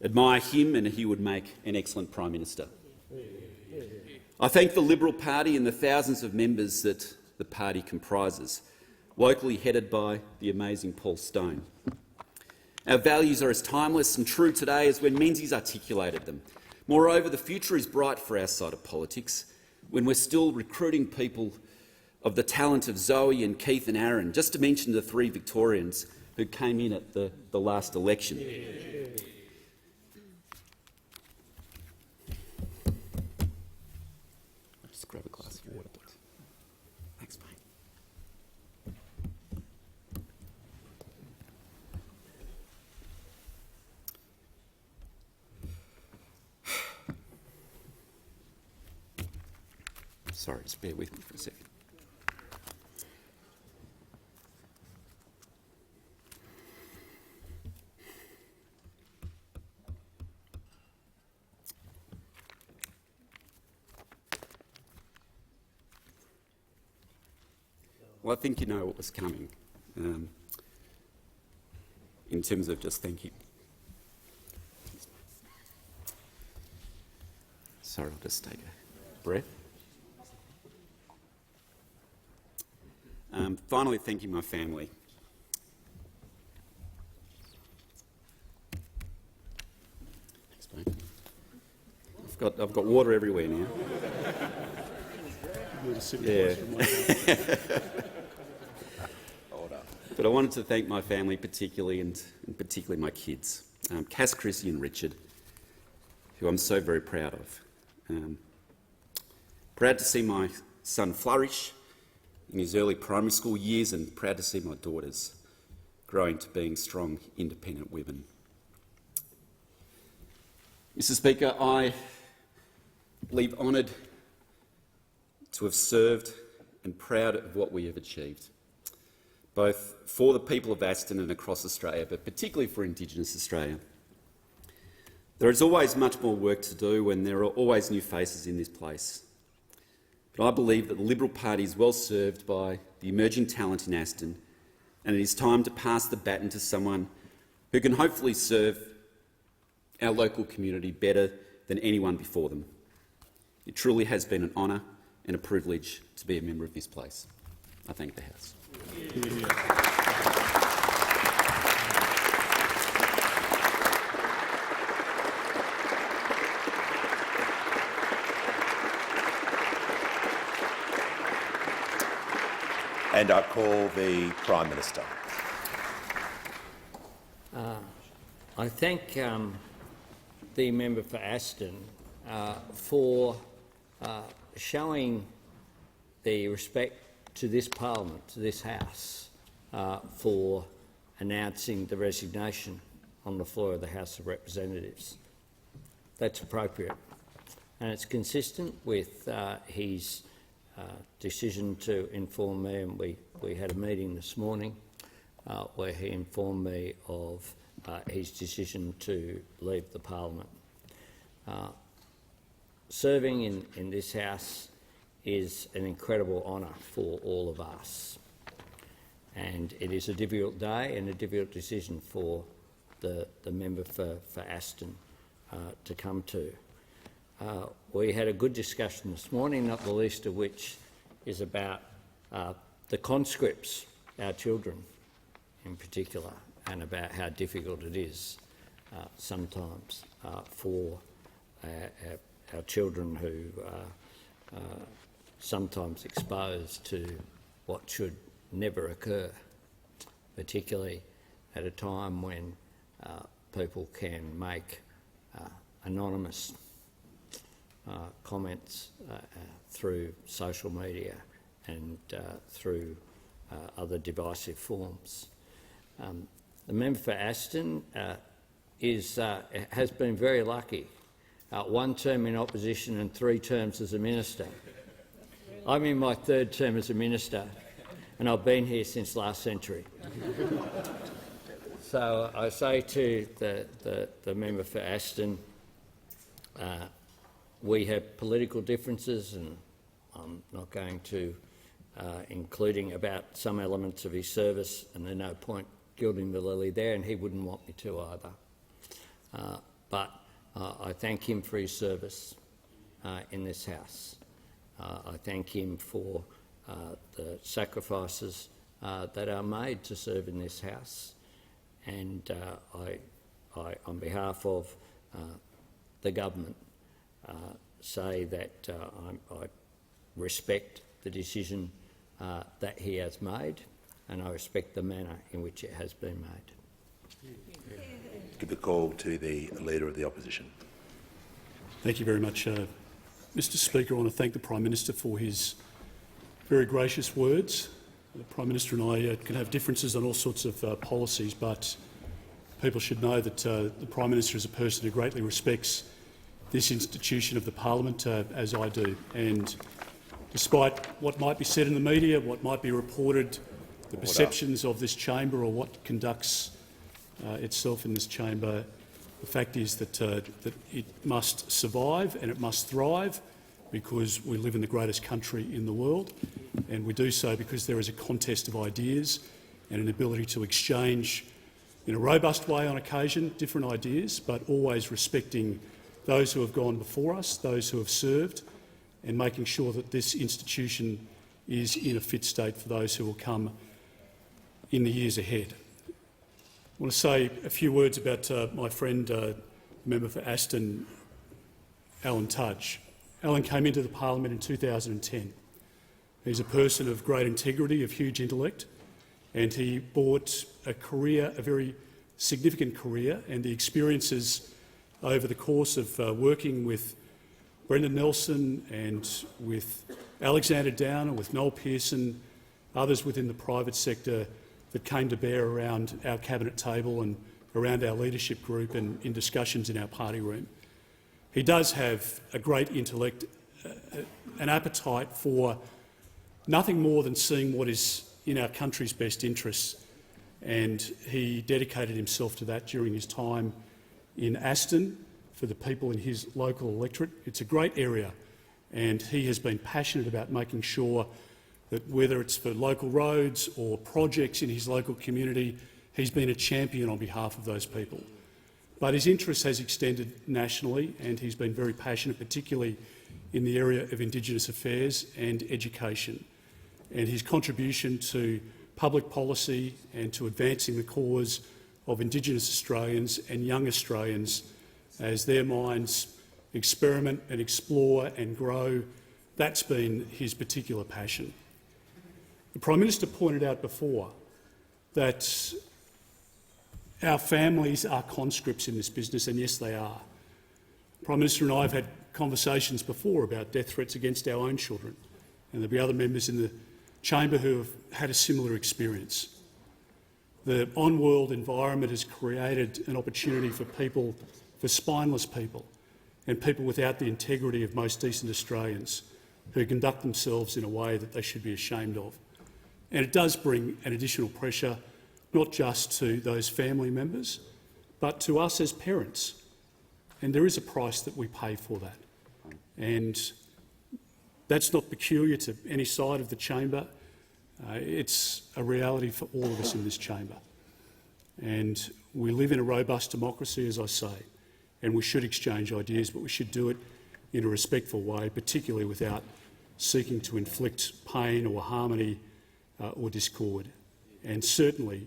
admire him, and he would make an excellent Prime Minister. I thank the Liberal Party and the thousands of members that the party comprises, locally headed by the amazing Paul Stone. Our values are as timeless and true today as when Menzies articulated them. Moreover, the future is bright for our side of politics, when we're still recruiting people of the talent of Zoe and Keith and Aaron, just to mention the three Victorians who came in at the last election. I'll just grab a glass of water, please. Thanks, mate. Sorry, just bear with me for a second. Well, I think you know what was coming in terms of just thank you. Sorry, I'll just take a breath. Finally, thanking my family. Thanks, mate. I've got water everywhere now. Yeah. But I wanted to thank my family particularly, and particularly my kids, Cass, Chrissy and Richard, who I'm so very proud of. Proud to see my son flourish in his early primary school years, and proud to see my daughters growing to being strong, independent women. Mr. Speaker, I believe honoured to have served and proud of what we have achieved, both for the people of Aston and across Australia, but particularly for Indigenous Australia. There is always much more work to do, and there are always new faces in this place. But I believe that the Liberal Party is well served by the emerging talent in Aston, and it is time to pass the baton to someone who can hopefully serve our local community better than anyone before them. It truly has been an honour and a privilege to be a member of this place. I thank the House. And I call the Prime Minister. I thank the member for Aston for showing the respect to this parliament, to this House, for announcing the resignation on the floor of the House of Representatives. That's appropriate, and it's consistent with his decision to inform me, and we had a meeting this morning where he informed me of his decision to leave the parliament. Serving in this House is an incredible honour for all of us, and it is a difficult day and a difficult decision for the member for Aston to come to. We had a good discussion this morning, not the least of which is about the conscripts, our children in particular, and about how difficult it is sometimes for our children who are sometimes exposed to what should never occur, particularly at a time when people can make anonymous comments through social media and through other divisive forms. The member for Aston has been very lucky. 1 term in opposition and 3 terms as a minister. I'm in my 3rd term as a minister, and I've been here since last century. So I say to the member for Aston, we have political differences, and I'm not going to including about some elements of his service, and there's no point gilding the lily there, and he wouldn't want me to either. But I thank him for his service in this House. I thank him for the sacrifices that are made to serve in this House, and I on behalf of the government, say that I respect the decision that he has made, and I respect the manner in which it has been made. Give the call to the Leader of the Opposition. Thank you very much, Mr Speaker. I want to thank the Prime Minister for his very gracious words. The Prime Minister and I can have differences on all sorts of policies, but people should know that the Prime Minister is a person who greatly respects this institution of the Parliament, as I do. And despite what might be said in the media, what might be reported, the perceptions of this chamber or what conducts itself in this chamber, the fact is that it must survive and it must thrive because we live in the greatest country in the world, and we do so because there is a contest of ideas and an ability to exchange in a robust way on occasion different ideas, but always respecting those who have gone before us, those who have served, and making sure that this institution is in a fit state for those who will come in the years ahead. I want to say a few words about my friend, member for Aston, Alan Tudge. Alan came into the parliament in 2010. He's a person of great integrity, of huge intellect, and he brought a career, a very significant career, and the experiences over the course of working with Brendan Nelson and with Alexander Downer, with Noel Pearson, others within the private sector that came to bear around our cabinet table and around our leadership group and in discussions in our party room. He does have a great intellect, an appetite for nothing more than seeing what is in our country's best interests, and he dedicated himself to that during his time in Aston for the people in his local electorate. It's a great area, and he has been passionate about making sure that whether it's for local roads or projects in his local community, he's been a champion on behalf of those people. But his interest has extended nationally, and he's been very passionate, particularly in the area of Indigenous affairs and education. And his contribution to public policy and to advancing the cause of Indigenous Australians and young Australians as their minds experiment and explore and grow, that's been his particular passion. The Prime Minister pointed out before that our families are conscripts in this business, and yes, they are. The Prime Minister and I have had conversations before about death threats against our own children, and there'll be other members in the chamber who have had a similar experience. The on-world environment has created an opportunity for people, for spineless people, and people without the integrity of most decent Australians who conduct themselves in a way that they should be ashamed of. And it does bring an additional pressure, not just to those family members, but to us as parents. And there is a price that we pay for that. And that's not peculiar to any side of the chamber. It's a reality for all of us in this chamber. And we live in a robust democracy, as I say, and we should exchange ideas, but we should do it in a respectful way, particularly without seeking to inflict pain or harmony or discord. And certainly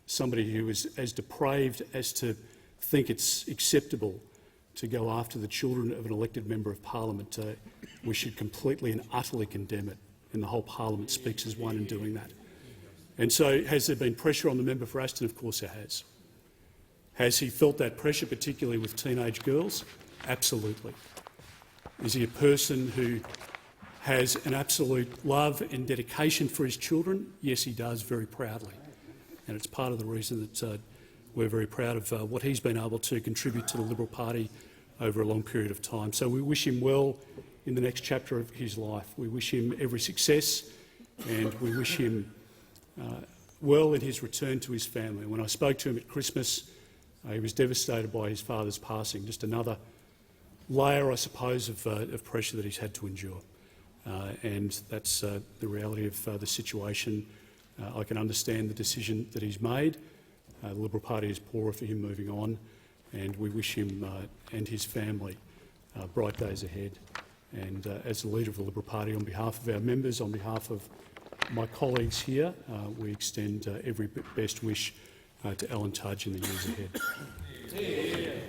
somebody who is as depraved as to think it's acceptable to go after the children of an elected member of parliament, we should completely and utterly condemn it, and the whole parliament speaks as one in doing that. And so has there been pressure on the member for Aston? Of course there has. Has he felt that pressure, particularly with teenage girls? Absolutely. Is he a person who has an absolute love and dedication for his children? Yes, he does, very proudly. And it's part of the reason that we're very proud of what he's been able to contribute to the Liberal Party over a long period of time. So we wish him well in the next chapter of his life. We wish him every success, and we wish him well in his return to his family. When I spoke to him at Christmas, he was devastated by his father's passing, just another layer, I suppose, of pressure that he's had to endure. And that's the reality of the situation. I can understand the decision that he's made. The Liberal Party is poorer for him moving on, and we wish him and his family bright days ahead. And as the Leader of the Liberal Party, on behalf of our members, on behalf of my colleagues here, we extend every best wish to Alan Tudge in the years ahead.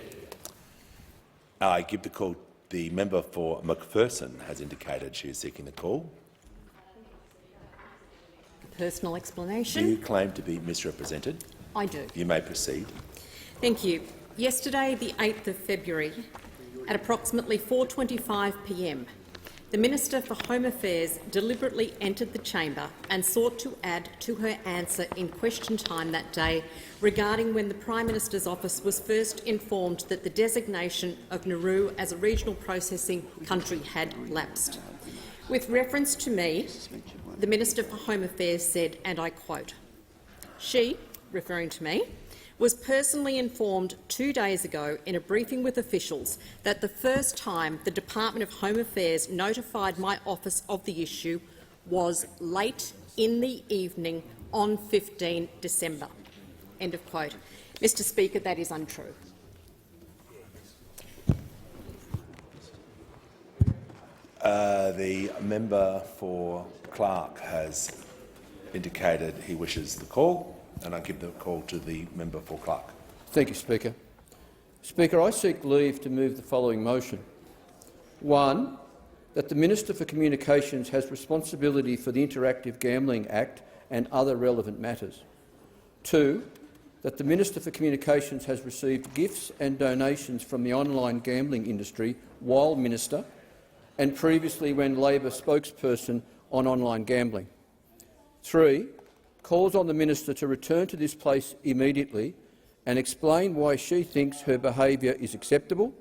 I give the call. The member for McPherson has indicated she is seeking the call. personal Do explanation. you claim to be misrepresented? I do. You may proceed. Thank you. Yesterday, the 8th of February, at approximately 4:25 p.m, the Minister for Home Affairs deliberately entered the chamber and sought to add to her answer in question time that day regarding when the Prime Minister's office was first informed that the designation of Nauru as a regional processing country had lapsed. With reference to me, the Minister for Home Affairs said, and I quote, "She," referring to me, "was personally informed 2 days ago in a briefing with officials that the first time the Department of Home Affairs notified my office of the issue was late in the evening on 15 December. End of quote. Mr Speaker, that is untrue. The member for Clark has indicated he wishes the call, and I give the call to the member for Clark. Thank you, Speaker. Speaker, I seek leave to move the following motion. 1. That the Minister for Communications has responsibility for the Interactive Gambling Act and other relevant matters. 2. That the Minister for Communications has received gifts and donations from the online gambling industry while Minister and previously when Labor spokesperson on online gambling. 3. Calls on the Minister to return to this place immediately and explain why she thinks her behaviour is acceptable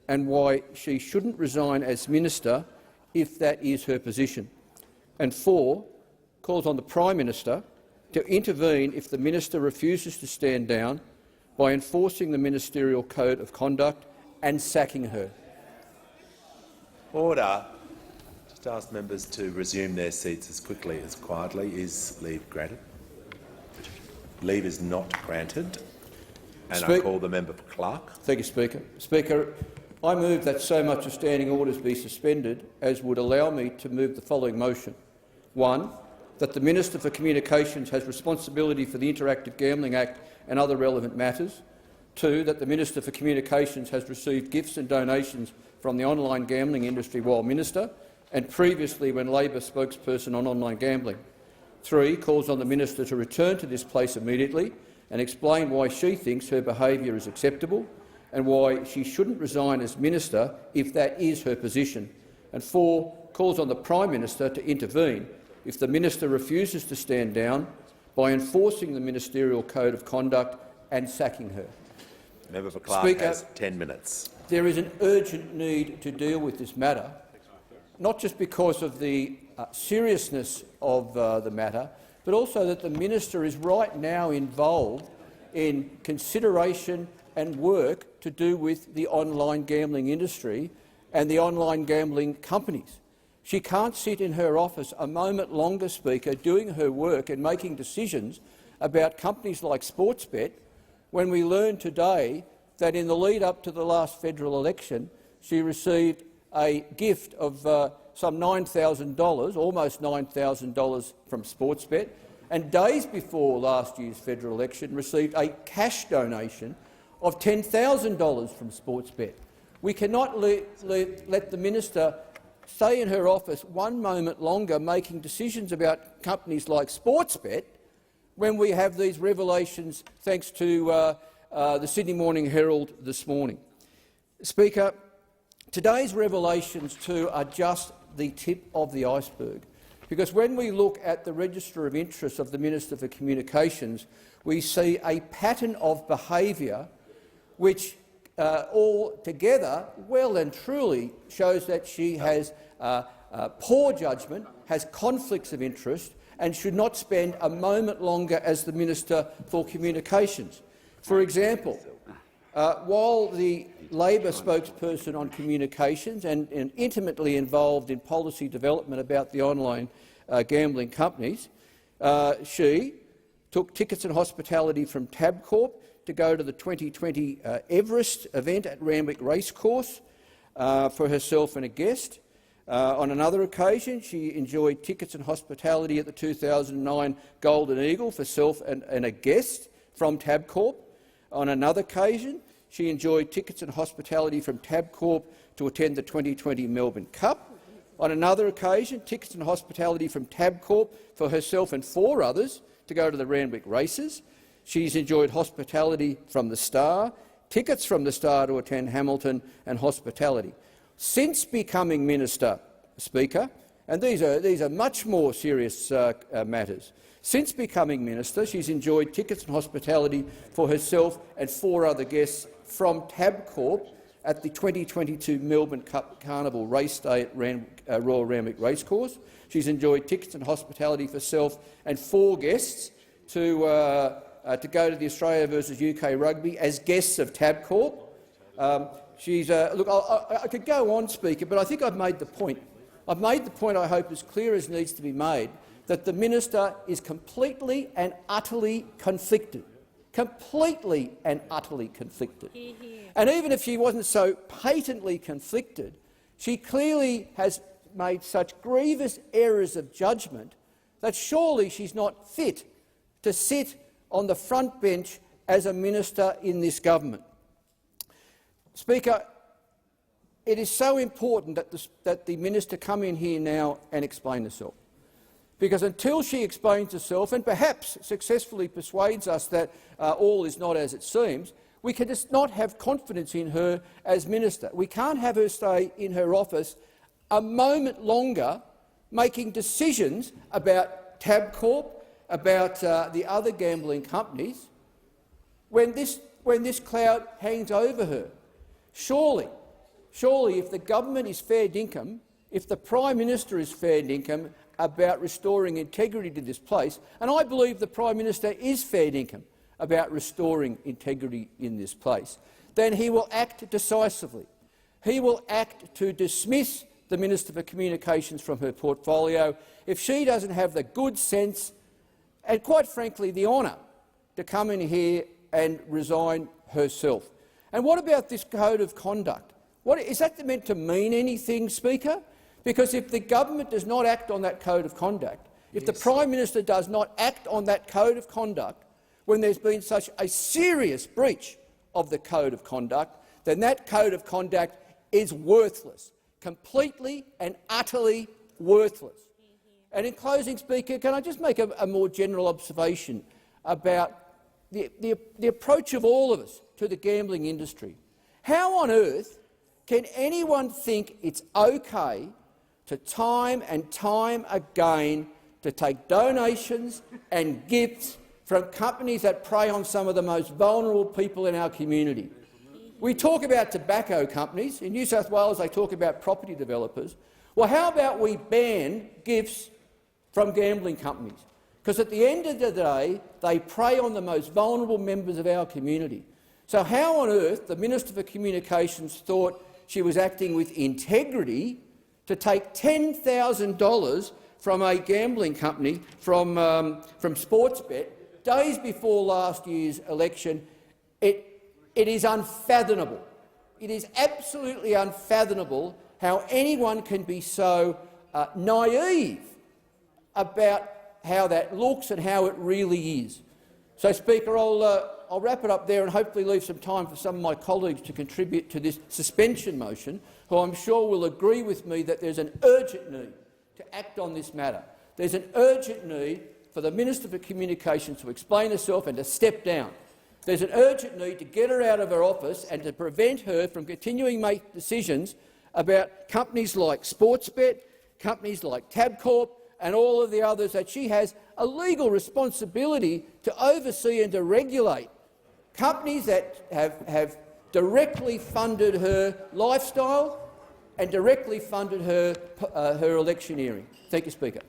and why she shouldn't resign as Minister if that is her position. And 4. Calls on the Prime Minister to intervene if the Minister refuses to stand down by enforcing the Ministerial Code of Conduct and sacking her. Order. Just ask members to resume their seats as quickly as quietly. Is leave granted? Leave is not granted. And I call the member for Clark. Thank you, Speaker. Speaker, I move that so much of standing orders be suspended as would allow me to move the following motion. 1. That the Minister for Communications has responsibility for the Interactive Gambling Act and other relevant matters. 2. That the Minister for Communications has received gifts and donations from the online gambling industry while Minister and previously when Labor spokesperson on online gambling. 3. Calls on the Minister to return to this place immediately and explain why she thinks her behaviour is acceptable and why she shouldn't resign as Minister if that is her position. And 4. Calls on the Prime Minister to intervene if the Minister refuses to stand down by enforcing the Ministerial Code of Conduct and sacking her. The member for Clark Speaker, has 10 minutes. There is an urgent need to deal with this matter, not just because of the seriousness of the matter, but also that the Minister is right now involved in consideration and work to do with the online gambling industry and the online gambling companies. She can't sit in her office a moment longer, Speaker, doing her work and making decisions about companies like Sportsbet when we learned today that in the lead-up to the last federal election she received a gift of some $9,000, almost $9,000 from Sportsbet, and days before last year's federal election received a cash donation of $10,000 from Sportsbet. We cannot let the Minister stay in her office one moment longer making decisions about companies like Sportsbet when we have these revelations thanks to the Sydney Morning Herald this morning. Speaker, today's revelations too are just the tip of the iceberg, because when we look at the register of interests of the Minister for Communications, we see a pattern of behaviour which altogether well and truly shows that she has poor judgment, has conflicts of interest and should not spend a moment longer as the Minister for Communications. For example, while the Labor spokesperson on communications and intimately involved in policy development about the online gambling companies, she took tickets and hospitality from Tabcorp to go to the 2020 Everest event at Randwick Racecourse for herself and a guest. On another occasion, she enjoyed tickets and hospitality at the 2009 Golden Eagle for herself and a guest from Tabcorp. On another occasion, she enjoyed tickets and hospitality from Tabcorp to attend the 2020 Melbourne Cup. On another occasion, tickets and hospitality from Tabcorp for herself and 4 others to go to the Randwick races. She's enjoyed hospitality from the Star, tickets from the Star to attend Hamilton, and hospitality. Since becoming Minister, Speaker, and these are much more serious matters, since becoming Minister, she's enjoyed tickets and hospitality for herself and 4 other guests from Tabcorp at the 2022 Melbourne Cup Carnival race day at Royal Randwick Racecourse. She's enjoyed tickets and hospitality for herself and 4 guests to go to the Australia versus UK rugby as guests of Tabcorp. Look, I could go on, Speaker, but I think I've made the point. I've made the point, I hope, as clear as needs to be made, that the minister is completely and utterly conflicted. Completely and utterly conflicted. And even if she wasn't so patently conflicted, she clearly has made such grievous errors of judgment that surely she's not fit to sit on the front bench as a minister in this government. Speaker, it is so important that the minister come in here now and explain herself, because until she explains herself and perhaps successfully persuades us that all is not as it seems, we can just not have confidence in her as minister. We can't have her stay in her office a moment longer making decisions about Tabcorp, about the other gambling companies, when this cloud hangs over her. Surely, if the government is fair dinkum, if the Prime Minister is fair dinkum about restoring integrity to this place, and I believe the Prime Minister is fair dinkum about restoring integrity in this place, then he will act decisively. He will act to dismiss the Minister for Communications from her portfolio if she doesn't have the good sense and, quite frankly, the honour to come in here and resign herself. And what about this code of conduct? Is that meant to mean anything, Speaker? Because if the government does not act on that code of conduct, if the Prime Minister does not act on that code of conduct when there's been such a serious breach of the code of conduct, then that code of conduct is worthless, completely and utterly worthless. And in closing, Speaker, can I just make a more general observation about the approach of all of us to the gambling industry? How on earth can anyone think it's okay to time and time again to take donations and gifts from companies that prey on some of the most vulnerable people in our community? We talk about tobacco companies. In New South Wales, they talk about property developers. Well, how about we ban gifts from gambling companies? Because at the end of the day, they prey on the most vulnerable members of our community. So how on earth the Minister for Communications thought she was acting with integrity to take $10,000 from a gambling company, from Sportsbet, days before last year's election? It is unfathomable. It is absolutely unfathomable how anyone can be so naive about how that looks and how it really is. So, Speaker, I'll wrap it up there and hopefully leave some time for some of my colleagues to contribute to this suspension motion, who I'm sure will agree with me that there's an urgent need to act on this matter. There's an urgent need for the Minister for Communications to explain herself and to step down. There's an urgent need to get her out of her office and to prevent her from continuing to make decisions about companies like Sportsbet, companies like Tabcorp and all of the others that she has a legal responsibility to oversee and to regulate, companies that have directly funded her lifestyle and directly funded her electioneering. Thank you, Speaker.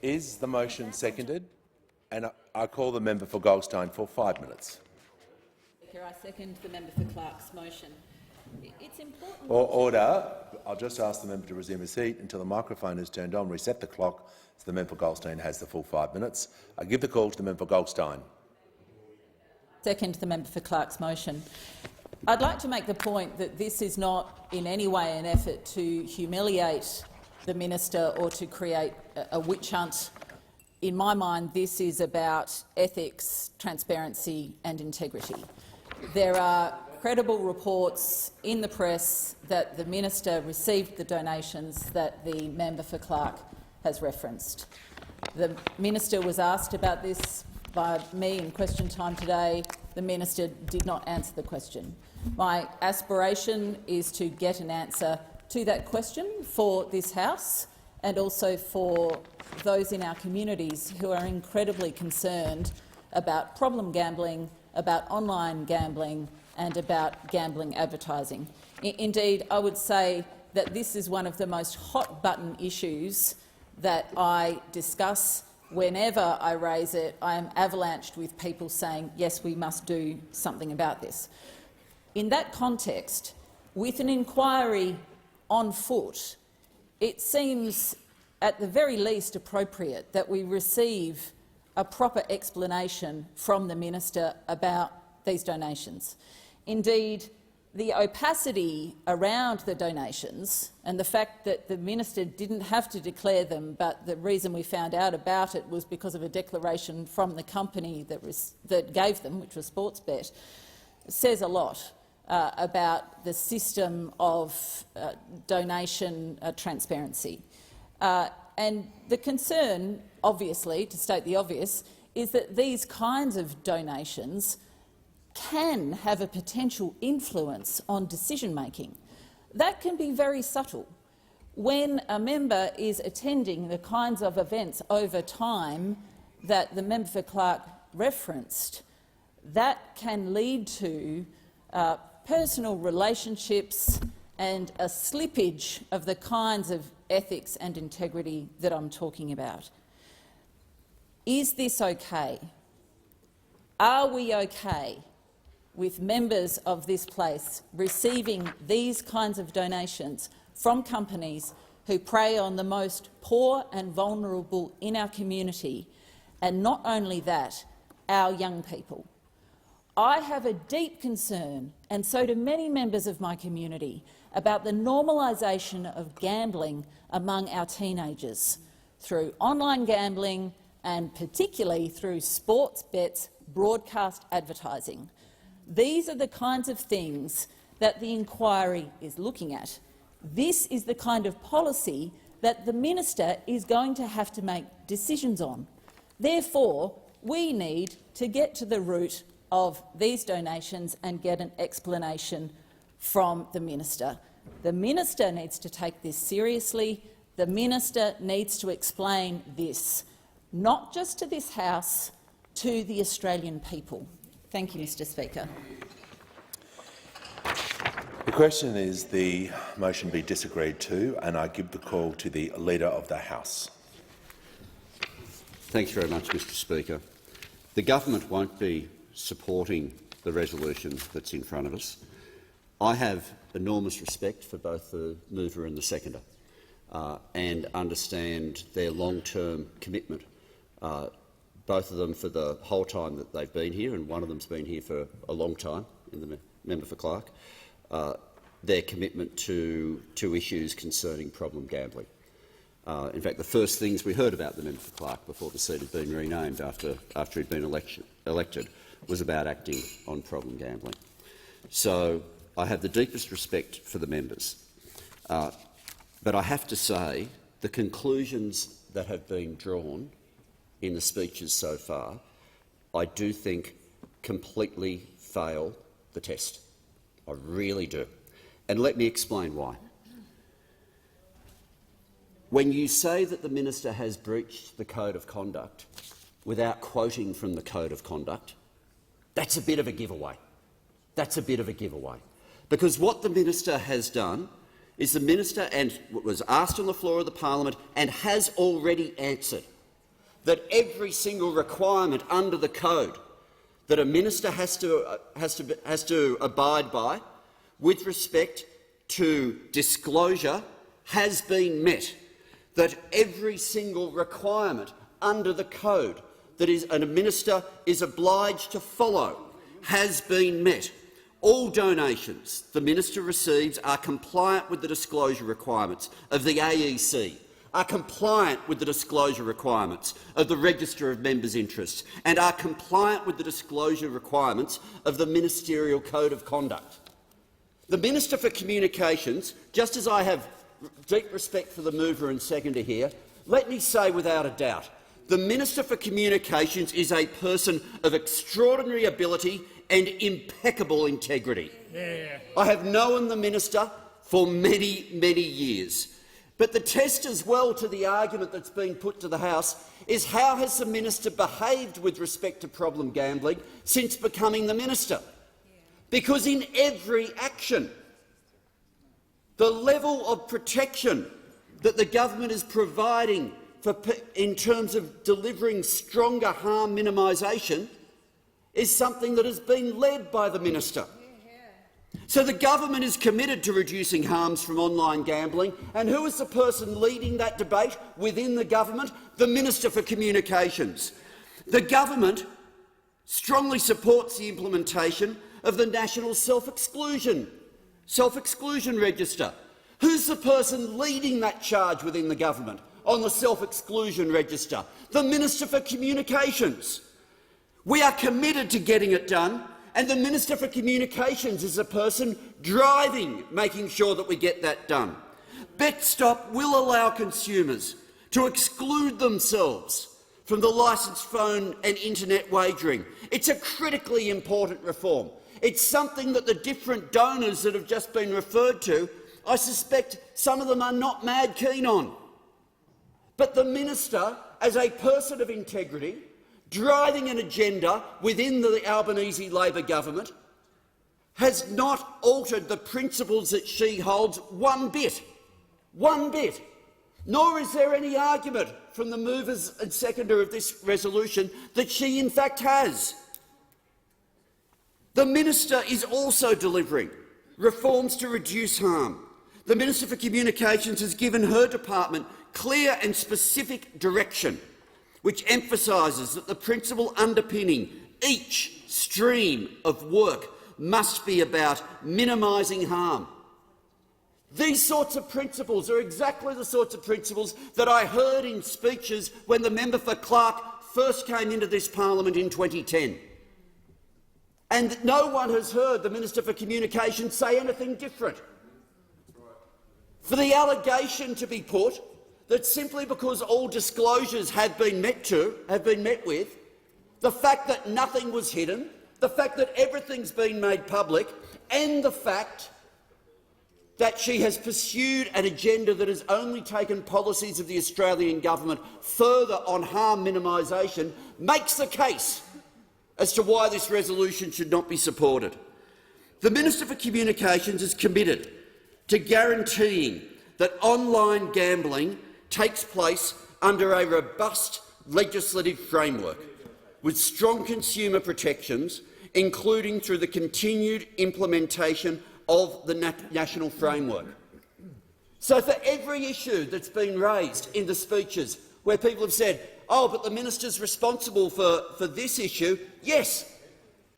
Is the motion seconded? And I call the member for Goldstein for 5 minutes. Speaker, I second the member for Clark's motion. It's important. Order. I'll just ask the member to resume his seat until the microphone is turned on. Reset the clock so the member for Goldstein has the full 5 minutes. I give the call to the member for Goldstein. Second the member for Clark's motion. I'd like to make the point that this is not in any way an effort to humiliate the minister or to create a witch hunt. In my mind, this is about ethics, transparency and integrity. There are credible reports in the press that the minister received the donations that the member for Clark has referenced. The minister was asked about this by me in question time today. The minister did not answer the question. My aspiration is to get an answer to that question for this House and also for those in our communities who are incredibly concerned about problem gambling, about online gambling and about gambling advertising. Indeed, I would say that this is one of the most hot-button issues that I discuss. Whenever I raise it, I am avalanched with people saying, yes, we must do something about this. In that context, with an inquiry on foot, it seems at the very least appropriate that we receive a proper explanation from the minister about these donations. Indeed, the opacity around the donations and the fact that the minister didn't have to declare them, but the reason we found out about it was because of a declaration from the company that gave them, which was Sportsbet, says a lot about the system of donation transparency. And the concern, obviously, to state the obvious, is that these kinds of donations can have a potential influence on decision-making. That can be very subtle. When a member is attending the kinds of events over time that the member for Clark referenced, that can lead to personal relationships and a slippage of the kinds of ethics and integrity that I'm talking about. Is this okay? Are we okay with members of this place receiving these kinds of donations from companies who prey on the most poor and vulnerable in our community, and not only that, our young people? I have a deep concern, and so do many members of my community, about the normalisation of gambling among our teenagers through online gambling and particularly through Sportsbet's broadcast advertising. These are the kinds of things that the inquiry is looking at. This is the kind of policy that the minister is going to have to make decisions on. Therefore, we need to get to the root of these donations and get an explanation from the minister. The minister needs to take this seriously. The minister needs to explain this, not just to this House, to the Australian people. Thank you, Mr Speaker. The question is the motion be disagreed to, and I give the call to the Leader of the House. Thanks very much, Mr Speaker. The government won't be supporting the resolution that's in front of us. I have enormous respect for both the mover and the seconder and understand their long-term commitment, both of them for the whole time that they've been here, and one of them's been here for a long time, in the member for Clark, their commitment to issues concerning problem gambling. In fact, the first things we heard about the member for Clark before the seat had been renamed after he'd been elected was about acting on problem gambling. So I have the deepest respect for the members. But I have to say the conclusions that have been drawn in the speeches so far, I do think completely fail the test. I really do. And let me explain why. When you say that the minister has breached the Code of Conduct without quoting from the Code of Conduct, that's a bit of a giveaway. That's a bit of a giveaway. Because what the minister has done is the minister was asked on the floor of the parliament and has already answered that every single requirement under the code that a minister has to abide by with respect to disclosure has been met, that every single requirement under the code that a minister is obliged to follow has been met. All donations the minister receives are compliant with the disclosure requirements of the AEC, are compliant with the disclosure requirements of the Register of Members' Interests and are compliant with the disclosure requirements of the Ministerial Code of Conduct. The Minister for Communications, just as I have deep respect for the mover and seconder here, let me say without a doubt, the Minister for Communications is a person of extraordinary ability and impeccable integrity. Yeah. I have known the minister for many, many years. But the test as well to the argument that's been put to the House is how has the minister behaved with respect to problem gambling since becoming the minister? Because in every action, the level of protection that the government is providing in terms of delivering stronger harm minimisation is something that has been led by the minister. So the government is committed to reducing harms from online gambling, and who is the person leading that debate within the government? The Minister for Communications. The government strongly supports the implementation of the National Self-Exclusion Register. Who's the person leading that charge within the government on the Self-Exclusion Register? The Minister for Communications. We are committed to getting it done, and the Minister for Communications is a person driving, making sure that we get that done. BetStop will allow consumers to exclude themselves from the licensed phone and internet wagering. It's a critically important reform. It's something that the different donors that have just been referred to, I suspect some of them are not mad keen on. But the minister, as a person of integrity, driving an agenda within the Albanese Labor government, has not altered the principles that she holds one bit. One bit. Nor is there any argument from the movers and seconder of this resolution that she in fact has. The minister is also delivering reforms to reduce harm. The Minister for Communications has given her department clear and specific direction which emphasises that the principle underpinning each stream of work must be about minimising harm. These sorts of principles are exactly the sorts of principles that I heard in speeches when the member for Clark first came into this parliament in 2010. And no one has heard the Minister for Communications say anything different. For the allegation to be put that simply because all disclosures have been met with, the fact that nothing was hidden, the fact that everything's been made public, and the fact that she has pursued an agenda that has only taken policies of the Australian government further on harm minimisation makes the case as to why this resolution should not be supported. The Minister for Communications is committed to guaranteeing that online gambling takes place under a robust legislative framework with strong consumer protections, including through the continued implementation of the national framework. So for every issue that's been raised in the speeches where people have said, oh, but the minister's responsible for this issue, yes,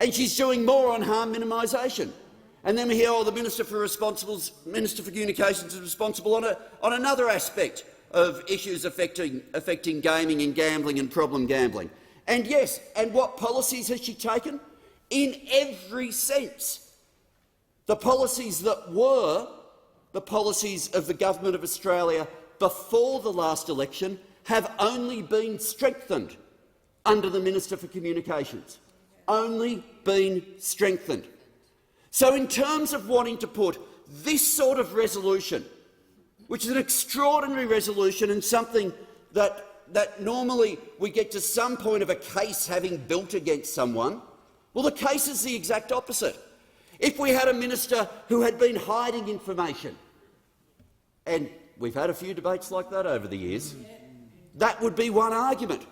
and she's doing more on harm minimisation. And then we hear, oh, the Minister for Communications is responsible on another aspect of issues affecting gaming and gambling and problem gambling. And yes, and what policies has she taken? In every sense. The policies that were the policies of the Government of Australia before the last election have only been strengthened under the Minister for Communications. Only been strengthened. So in terms of wanting to put this sort of resolution, which is an extraordinary resolution and something that normally we get to some point of a case having built against someone, well, the case is the exact opposite. If we had a minister who had been hiding information, and we've had a few debates like that over the years, that would be one argument.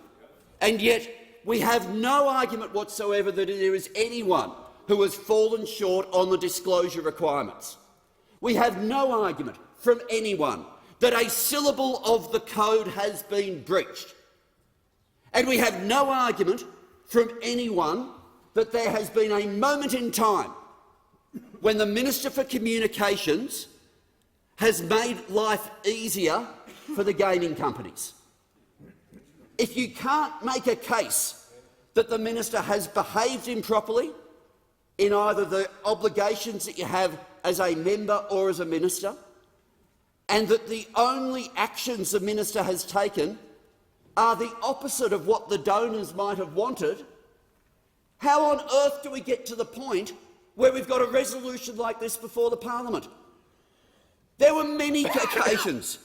And yet we have no argument whatsoever that there is anyone who has fallen short on the disclosure requirements. We have no argument from anyone that a syllable of the code has been breached. And we have no argument from anyone that there has been a moment in time when the Minister for Communications has made life easier for the gaming companies. If you can't make a case that the minister has behaved improperly in either the obligations that you have as a member or as a minister, and that the only actions the minister has taken are the opposite of what the donors might have wanted, how on earth do we get to the point where we've got a resolution like this before the parliament? There were many occasions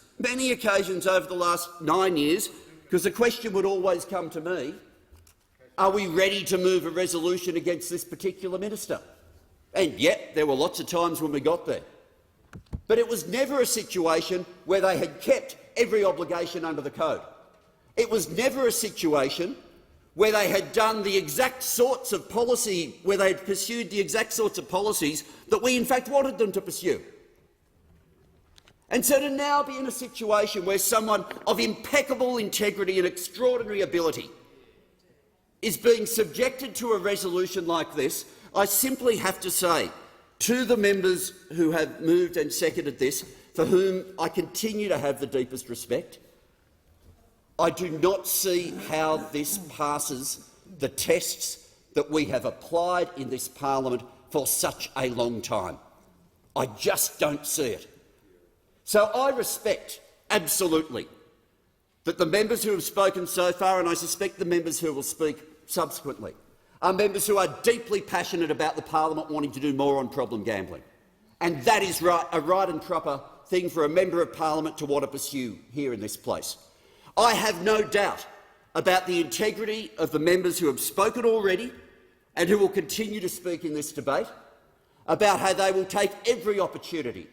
over the last 9 years, because the question would always come to me, are we ready to move a resolution against this particular minister? And yet there were lots of times when we got there. But it was never a situation where they had kept every obligation under the code. It was never a situation where they had done the exact sorts of policy, where they had pursued the exact sorts of policies that we in fact wanted them to pursue. And so to now be in a situation where someone of impeccable integrity and extraordinary ability is being subjected to a resolution like this, I simply have to say to the members who have moved and seconded this, for whom I continue to have the deepest respect, I do not see how this passes the tests that we have applied in this parliament for such a long time. I just don't see it. So I respect absolutely that the members who have spoken so far, and I suspect the members who will speak subsequently, are members who are deeply passionate about the parliament wanting to do more on problem gambling. And that is a right and proper thing for a member of parliament to want to pursue here in this place. I have no doubt about the integrity of the members who have spoken already and who will continue to speak in this debate, about how they will take every opportunity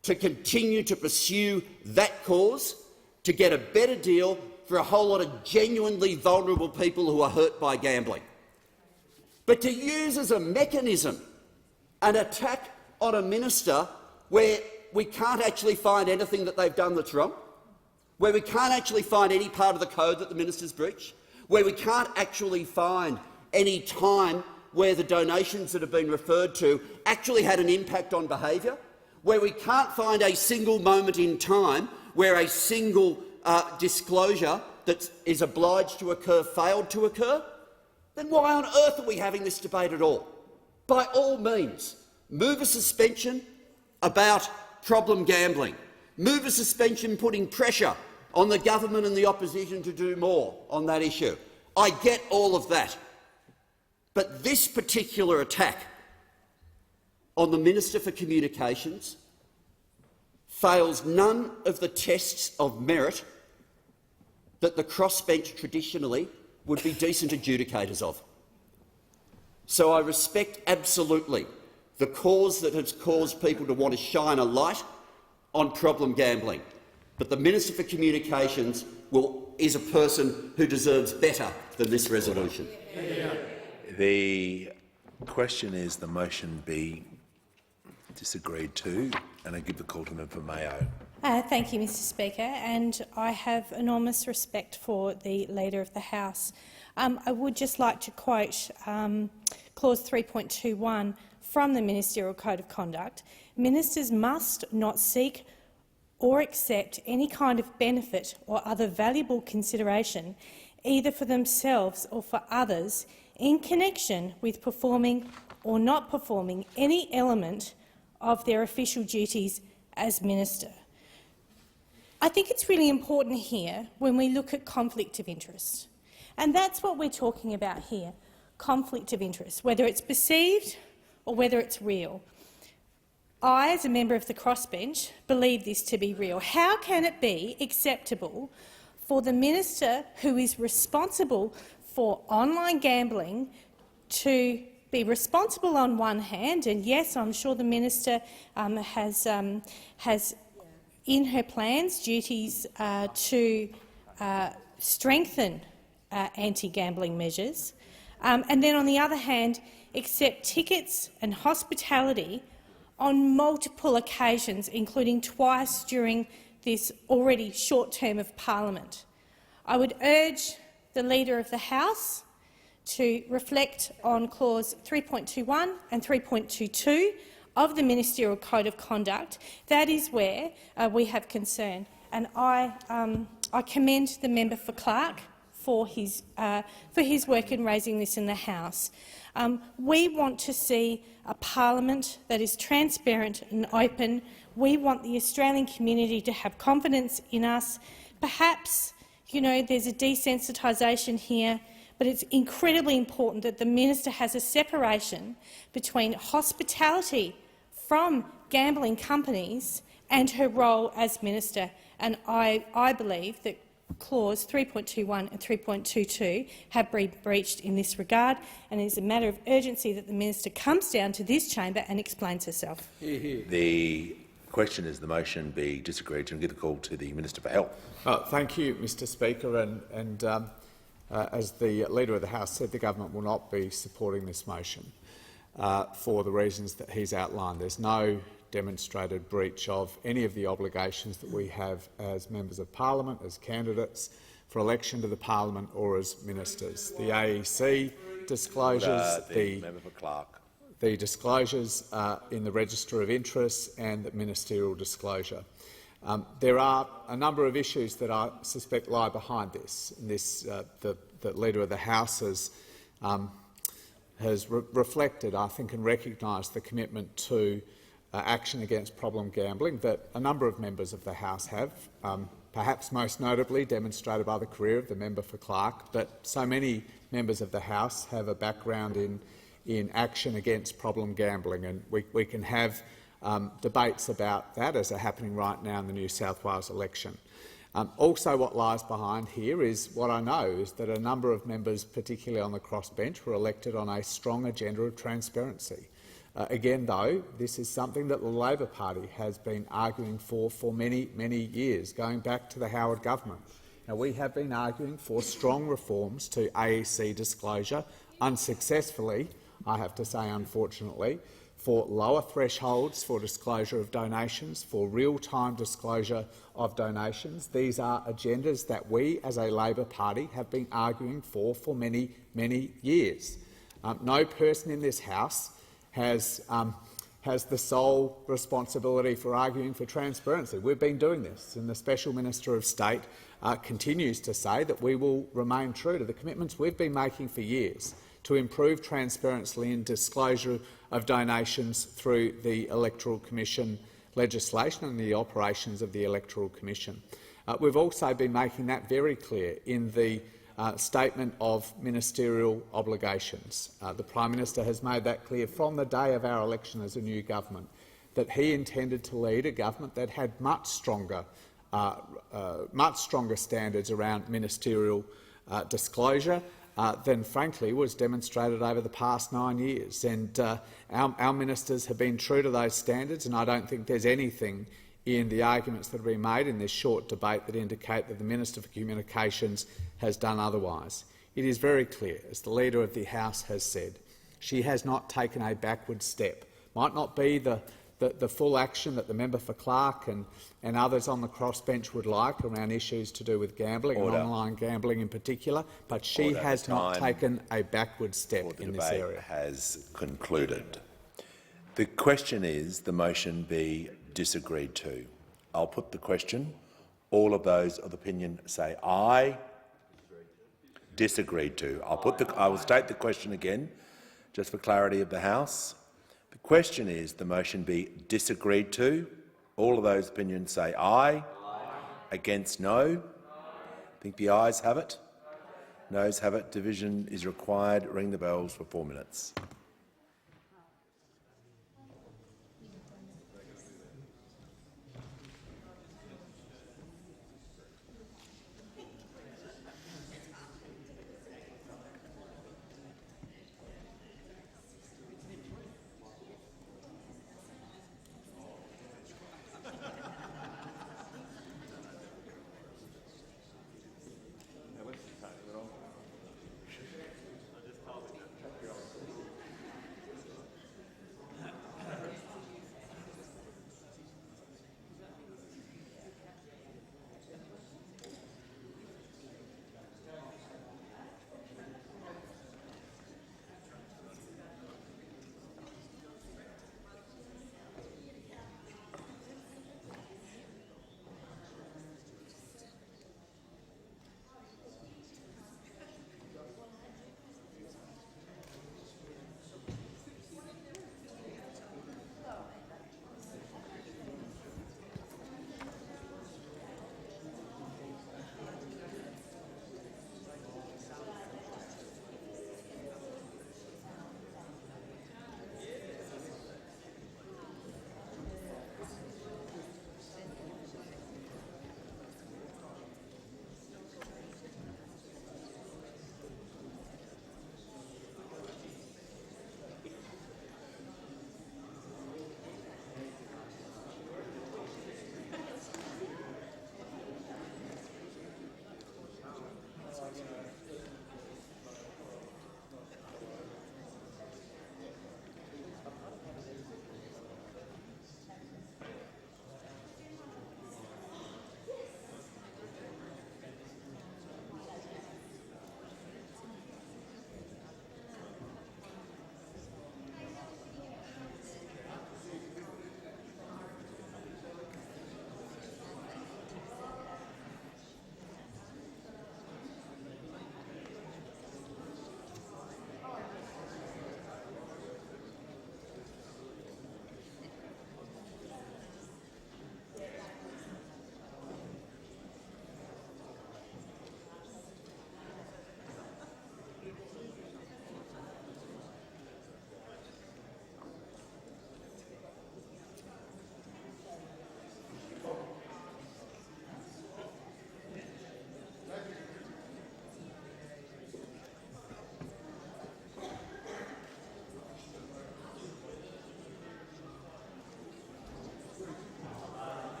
to continue to pursue that cause, to get a better deal for a whole lot of genuinely vulnerable people who are hurt by gambling. But to use as a mechanism an attack on a minister where we can't actually find anything that they've done that's wrong, where we can't actually find any part of the code that the minister's breached, where we can't actually find any time where the donations that have been referred to actually had an impact on behaviour, where we can't find a single moment in time where a single disclosure that is obliged to occur failed to occur, then why on earth are we having this debate at all? By all means, move a suspension about problem gambling. Move a suspension putting pressure on the government and the opposition to do more on that issue. I get all of that. But this particular attack on the Minister for Communications fails none of the tests of merit that the crossbench traditionally would be decent adjudicators of. So I respect absolutely the cause that has caused people to want to shine a light on problem gambling, but the Minister for Communications is a person who deserves better than this resolution. The question is the motion be disagreed to, and I give the call to Member Mayo. Thank you, Mr Speaker, and I have enormous respect for the Leader of the House. I would just like to quote clause 3.21 from the Ministerial Code of Conduct. Ministers must not seek or accept any kind of benefit or other valuable consideration, either for themselves or for others, in connection with performing or not performing any element of their official duties as minister. I think it's really important here when we look at conflict of interest, and that's what we're talking about here, conflict of interest, whether it's perceived or whether it's real. I, as a member of the crossbench, believe this to be real. How can it be acceptable for the minister who is responsible for online gambling to be responsible on one hand, and yes, I'm sure the minister has in her plans duties to strengthen anti-gambling measures, and then on the other hand accept tickets and hospitality on multiple occasions, including twice during this already short term of parliament. I would urge the Leader of the House to reflect on clause 3.21 and 3.22 of the Ministerial Code of Conduct. That is where we have concern. and I commend the member for Clark for his work in raising this in the House. We want to see a parliament that is transparent and open. We want the Australian community to have confidence in us. Perhaps, there's a desensitisation here, but it's incredibly important that the minister has a separation between hospitality from gambling companies and her role as minister. And I believe that Clause 3.21 and 3.22 have been breached in this regard, and it is a matter of urgency that the minister comes down to this chamber and explains herself. The question is the motion be disagreed to, and give the call to the Minister for Health. Thank you, Mr Speaker. And as the Leader of the House said, the government will not be supporting this motion for the reasons that he's outlined. There's no demonstrated breach of any of the obligations that we have as members of parliament, as candidates for election to the parliament or as ministers. The AEC disclosures, the disclosures in the Register of Interests and the ministerial disclosure. There are a number of issues that I suspect lie behind this. The Leader of the House has reflected, I think, and recognised the commitment to action against problem gambling that a number of members of the House have, perhaps most notably demonstrated by the career of the member for Clark, but so many members of the House have a background in action against problem gambling, and we can have debates about that as are happening right now in the New South Wales election. Also, what lies behind here is what I know is that a number of members, particularly on the crossbench, were elected on a strong agenda of transparency. Again, though, this is something that the Labor Party has been arguing for many, many years, going back to the Howard government. Now, we have been arguing for strong reforms to AEC disclosure, unsuccessfully, I have to say unfortunately, for lower thresholds for disclosure of donations, for real-time disclosure of donations. These are agendas that we, as a Labor Party, have been arguing for many, many years. No person in this House has the sole responsibility for arguing for transparency. We've been doing this, and the Special Minister of State continues to say that we will remain true to the commitments we've been making for years to improve transparency and disclosure of donations through the Electoral Commission legislation and the operations of the Electoral Commission. We've also been making that very clear in the statement of ministerial obligations. The Prime Minister has made that clear from the day of our election as a new government, that he intended to lead a government that had much stronger standards around ministerial disclosure than, frankly, was demonstrated over the past 9 years. And our ministers have been true to those standards, and I don't think there's anything in the arguments that have been made in this short debate that indicate that the Minister for Communications has done otherwise. It is very clear, as the Leader of the House has said, she has not taken a backward step. Might not be the full action that the member for Clark and others on the crossbench would like around issues to do with gambling and online gambling in particular, but she has not taken a backward step in this area. Has concluded. The question is the motion be disagreed to. I'll put the question. All of those of opinion say aye. Disagreed to. I will state the question again, just for clarity of the House. The question is the motion be disagreed to. All of those opinions say aye. Against no. I think the ayes have it. Noes have it. Division is required. Ring the bells for 4 minutes.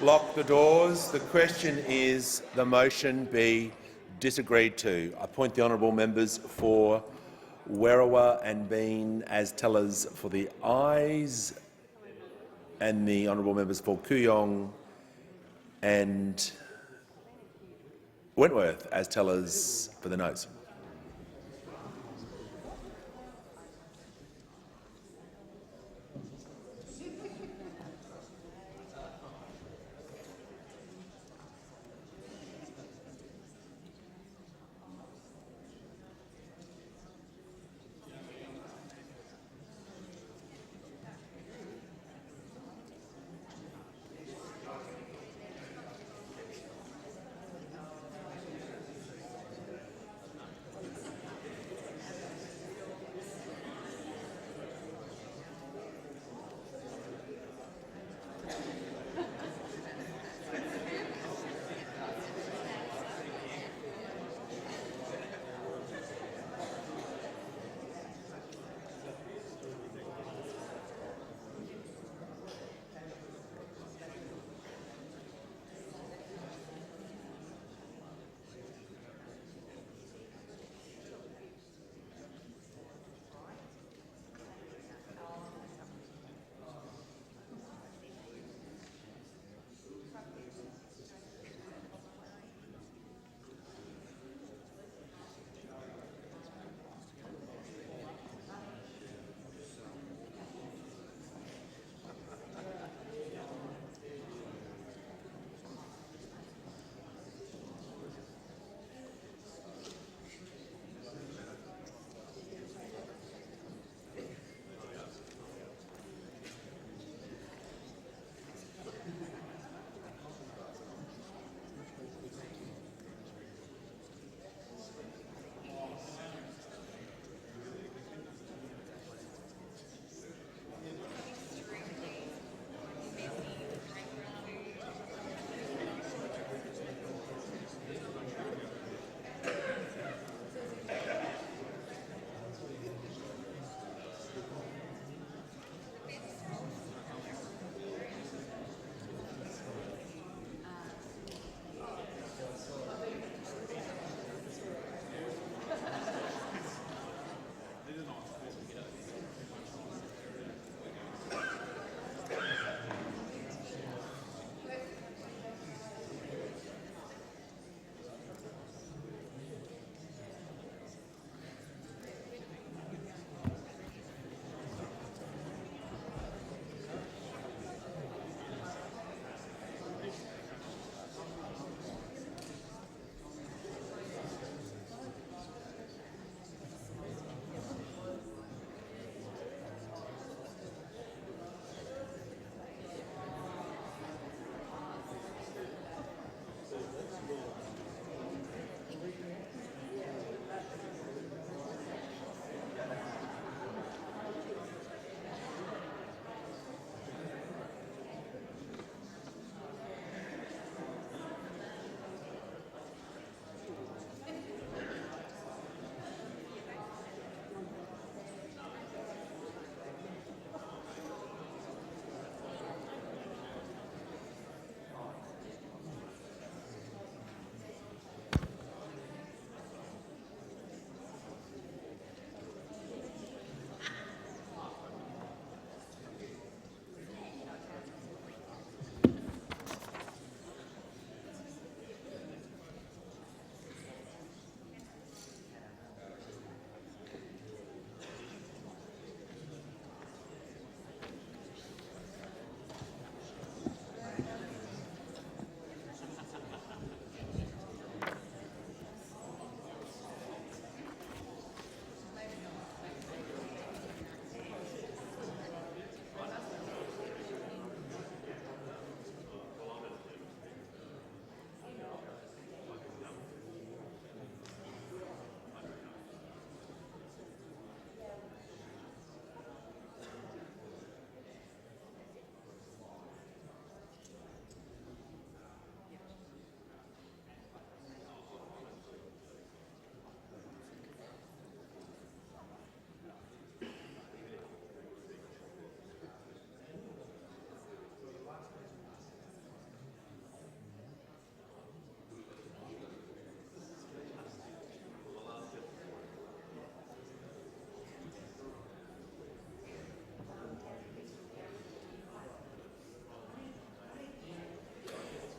Lock the doors. The question is the motion be disagreed to. I appoint the honourable members for Werriwa and Bean as tellers for the ayes and the honourable members for Kooyong and Wentworth as tellers for the noes.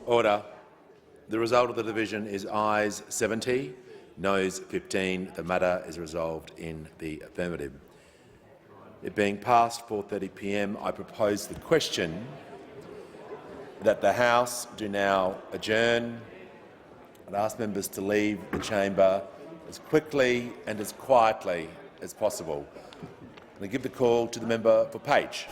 Order. The result of the division is ayes 70, noes 15. The matter is resolved in the affirmative. It being past 4:30 p.m, I propose the question that the House do now adjourn. I'd ask members to leave the chamber as quickly and as quietly as possible. I give the call to the member for Page.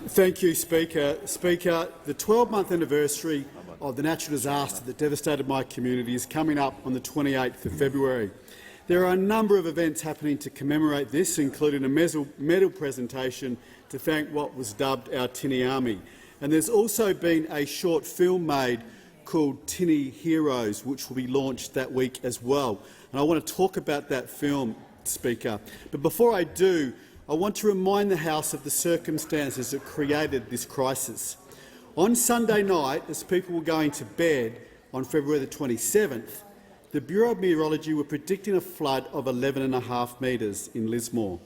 Thank you, Speaker. Speaker, the 12-month anniversary of the natural disaster that devastated my community is coming up on the 28th of February. There are a number of events happening to commemorate this, including a medal presentation to thank what was dubbed our Tinny Army. And there's also been a short film made called Tinny Heroes, which will be launched that week as well. And I want to talk about that film, Speaker. But before I do, I want to remind the House of the circumstances that created this crisis. On Sunday night, as people were going to bed on February the 27th, the Bureau of Meteorology were predicting a flood of 11.5 metres in Lismore.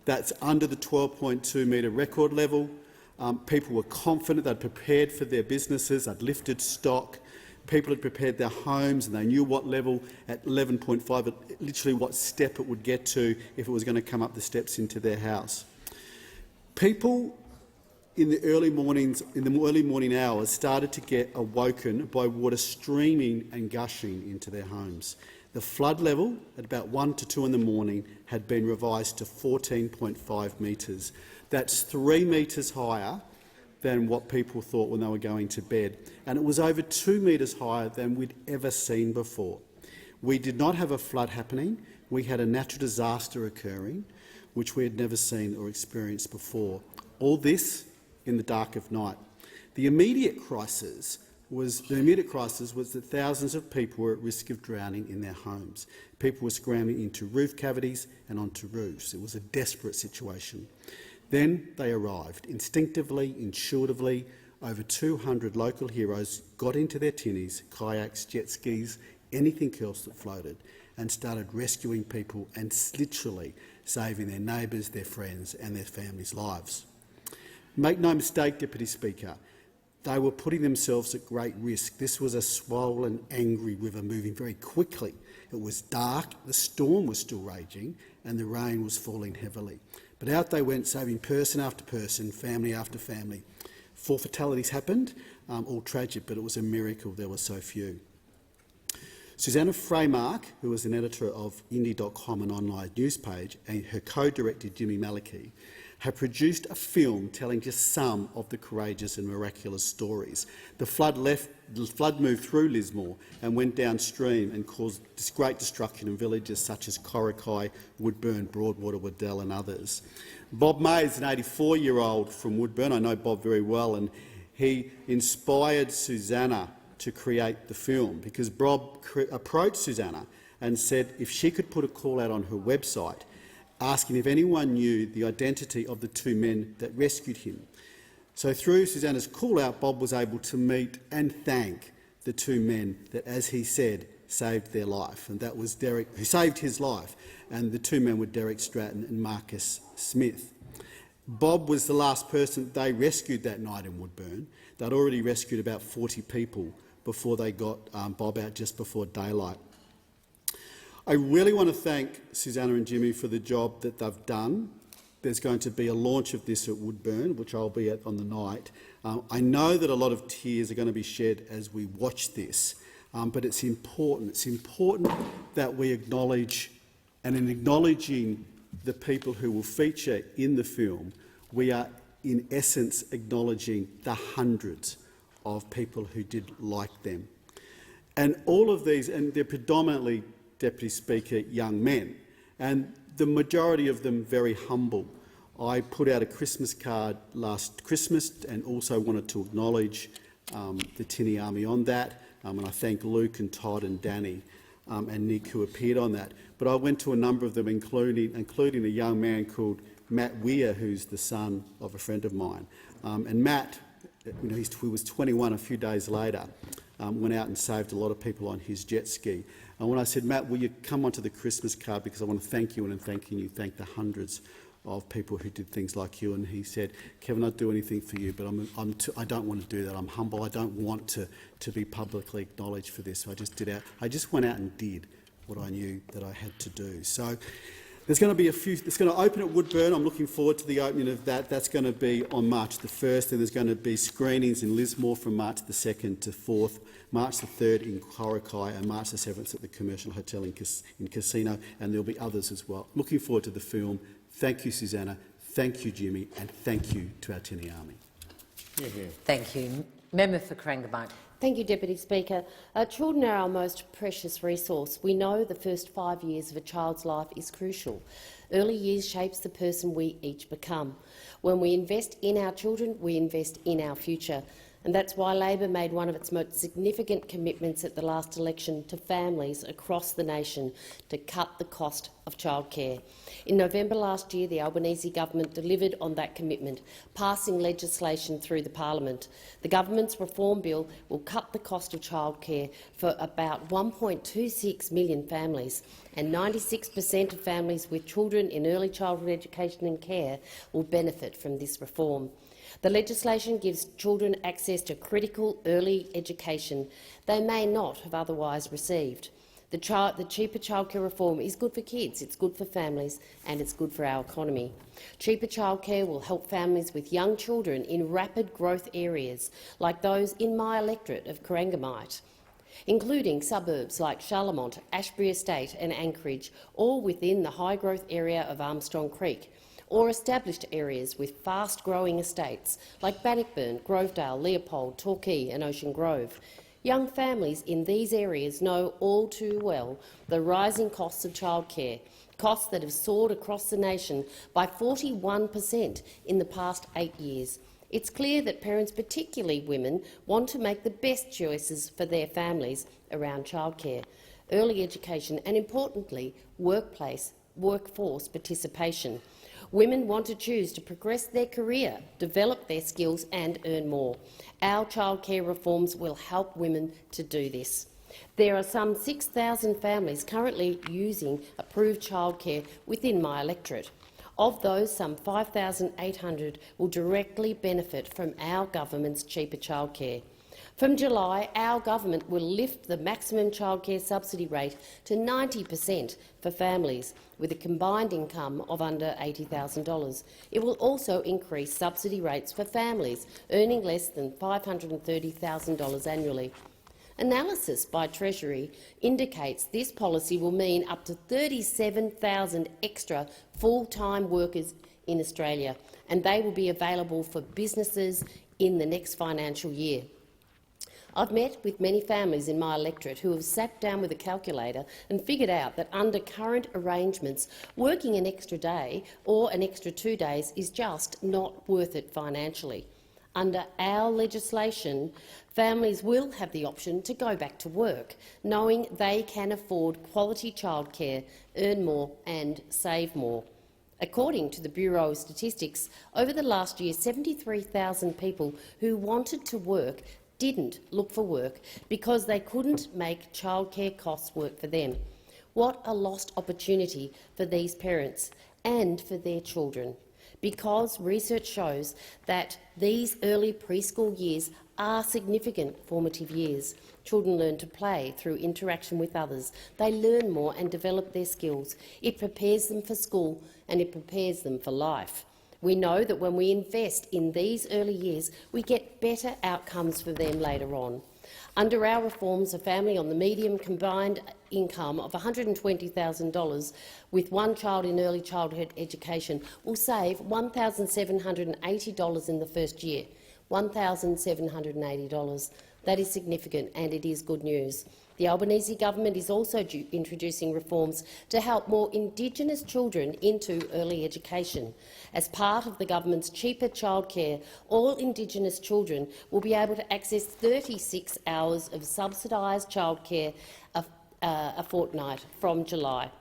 That's under the 12.2-metre record level. People were confident, they'd prepared for their businesses, they'd lifted stock. People had prepared their homes and they knew what level at 11.5, literally what step it would get to if it was going to come up the steps into their house. People in the early morning hours started to get awoken by water streaming and gushing into their homes. The flood level at about 1 to 2 in the morning had been revised to 14.5 metres. That's 3 metres higher than what people thought when they were going to bed, and it was over 2 metres higher than we'd ever seen before. We did not have a flood happening. We had a natural disaster occurring, which we had never seen or experienced before. All this in the dark of night. The immediate crisis was that thousands of people were at risk of drowning in their homes. People were scrambling into roof cavities and onto roofs. It was a desperate situation. Then they arrived. Instinctively, intuitively, over 200 local heroes got into their tinnies, kayaks, jet skis, anything else that floated, and started rescuing people and literally saving their neighbours, their friends and their families' lives. Make no mistake, Deputy Speaker, they were putting themselves at great risk. This was a swollen, angry river moving very quickly. It was dark, the storm was still raging and the rain was falling heavily. But out they went, saving person after person, family after family. 4 fatalities happened, all tragic, but it was a miracle there were so few. Susanna Freymark, who was an editor of Indie.com, an online news page, and her co-director Jimmy Malachy, have produced a film telling just some of the courageous and miraculous stories. The flood moved through Lismore and went downstream and caused this great destruction in villages such as Corrickay, Woodburn, Broadwater, Waddell and others. Bob May is an 84-year-old from Woodburn. I know Bob very well, and he inspired Susanna to create the film because Bob approached Susanna and said if she could put a call out on her website asking if anyone knew the identity of the 2 men that rescued him. So through Susanna's call-out, Bob was able to meet and thank the 2 men that, as he said, saved their life, and that was Derek, who saved his life, and the 2 men were Derek Stratton and Marcus Smith. Bob was the last person they rescued that night in Woodburn. They'd already rescued about 40 people before they got Bob out just before daylight. I really want to thank Susanna and Jimmy for the job that they've done. There's going to be a launch of this at Woodburn, which I'll be at on the night. I know that a lot of tears are going to be shed as we watch this, but it's important. It's important that we acknowledge, and in acknowledging the people who will feature in the film, we are in essence acknowledging the hundreds of people who did like them. And all of these, and they're predominantly, Deputy Speaker, young men, and the majority of them very humble. I put out a Christmas card last Christmas and also wanted to acknowledge the Tinny Army on that, and I thank Luke and Todd and Danny and Nick who appeared on that. But I went to a number of them, including a young man called Matt Weir, who's the son of a friend of mine. And Matt, he was 21 a few days later, went out and saved a lot of people on his jet ski. And when I said, Matt, will you come onto the Christmas card because I want to thank you, and in thanking you, thank the hundreds of people who did things like you, and he said, "Kevin, I'd do anything for you, but I don't want to do that. I'm humble. I don't want to be publicly acknowledged for this." So I just went out and did what I knew that I had to do. So there's going to be it's going to open at Woodburn. I'm looking forward to the opening of that. That's going to be on March the 1st, and there's going to be screenings in Lismore from March the 2nd to 4th, March the 3rd in Corrokai, and March the 7th at the Commercial Hotel in Casino, and there'll be others as well. Looking forward to the film. Thank you, Susanna. Thank you, Jimmy, and thank you to our Tinny Army. Thank you. Member for Corangamite. Thank you, Deputy Speaker. Children are our most precious resource. We know the first 5 years of a child's life is crucial. Early years shapes the person we each become. When we invest in our children, we invest in our future. And that's why Labor made one of its most significant commitments at the last election to families across the nation to cut the cost of childcare. In November last year, the Albanese government delivered on that commitment, passing legislation through the parliament. The government's reform bill will cut the cost of childcare for about 1.26 million families, and 96% of families with children in early childhood education and care will benefit from this reform. The legislation gives children access to critical early education they may not have otherwise received. The cheaper childcare reform is good for kids, it's good for families, and it's good for our economy. Cheaper childcare will help families with young children in rapid growth areas, like those in my electorate of Corangamite, including suburbs like Charlemont, Ashbury Estate and Anchorage, all within the high-growth area of Armstrong Creek, or established areas with fast-growing estates like Bannockburn, Grovedale, Leopold, Torquay and Ocean Grove. Young families in these areas know all too well the rising costs of childcare, costs that have soared across the nation by 41% in the past 8 years. It's clear that parents, particularly women, want to make the best choices for their families around childcare, early education and, importantly, workforce participation. Women want to choose to progress their career, develop their skills and earn more. Our childcare reforms will help women to do this. There are some 6,000 families currently using approved childcare within my electorate. Of those, some 5,800 will directly benefit from our government's cheaper childcare. From July, our government will lift the maximum childcare subsidy rate to 90% for families with a combined income of under $80,000. It will also increase subsidy rates for families earning less than $530,000 annually. Analysis by Treasury indicates this policy will mean up to 37,000 extra full-time workers in Australia, and they will be available for businesses in the next financial year. I've met with many families in my electorate who have sat down with a calculator and figured out that under current arrangements, working an extra day or an extra 2 days is just not worth it financially. Under our legislation, families will have the option to go back to work, knowing they can afford quality childcare, earn more and save more. According to the Bureau of Statistics, over the last year, 73,000 people who wanted to work didn't look for work because they couldn't make childcare costs work for them. What a lost opportunity for these parents and for their children, because research shows that these early preschool years are significant formative years. Children learn to play through interaction with others. They learn more and develop their skills. It prepares them for school and it prepares them for life. We know that when we invest in these early years, we get better outcomes for them later on. Under our reforms, a family on the median combined income of $120,000 with one child in early childhood education will save $1,780 in the first year. $1,780. That is significant and it is good news. The Albanese government is also introducing reforms to help more Indigenous children into early education. As part of the government's cheaper childcare, all Indigenous children will be able to access 36 hours of subsidised childcare a fortnight from July.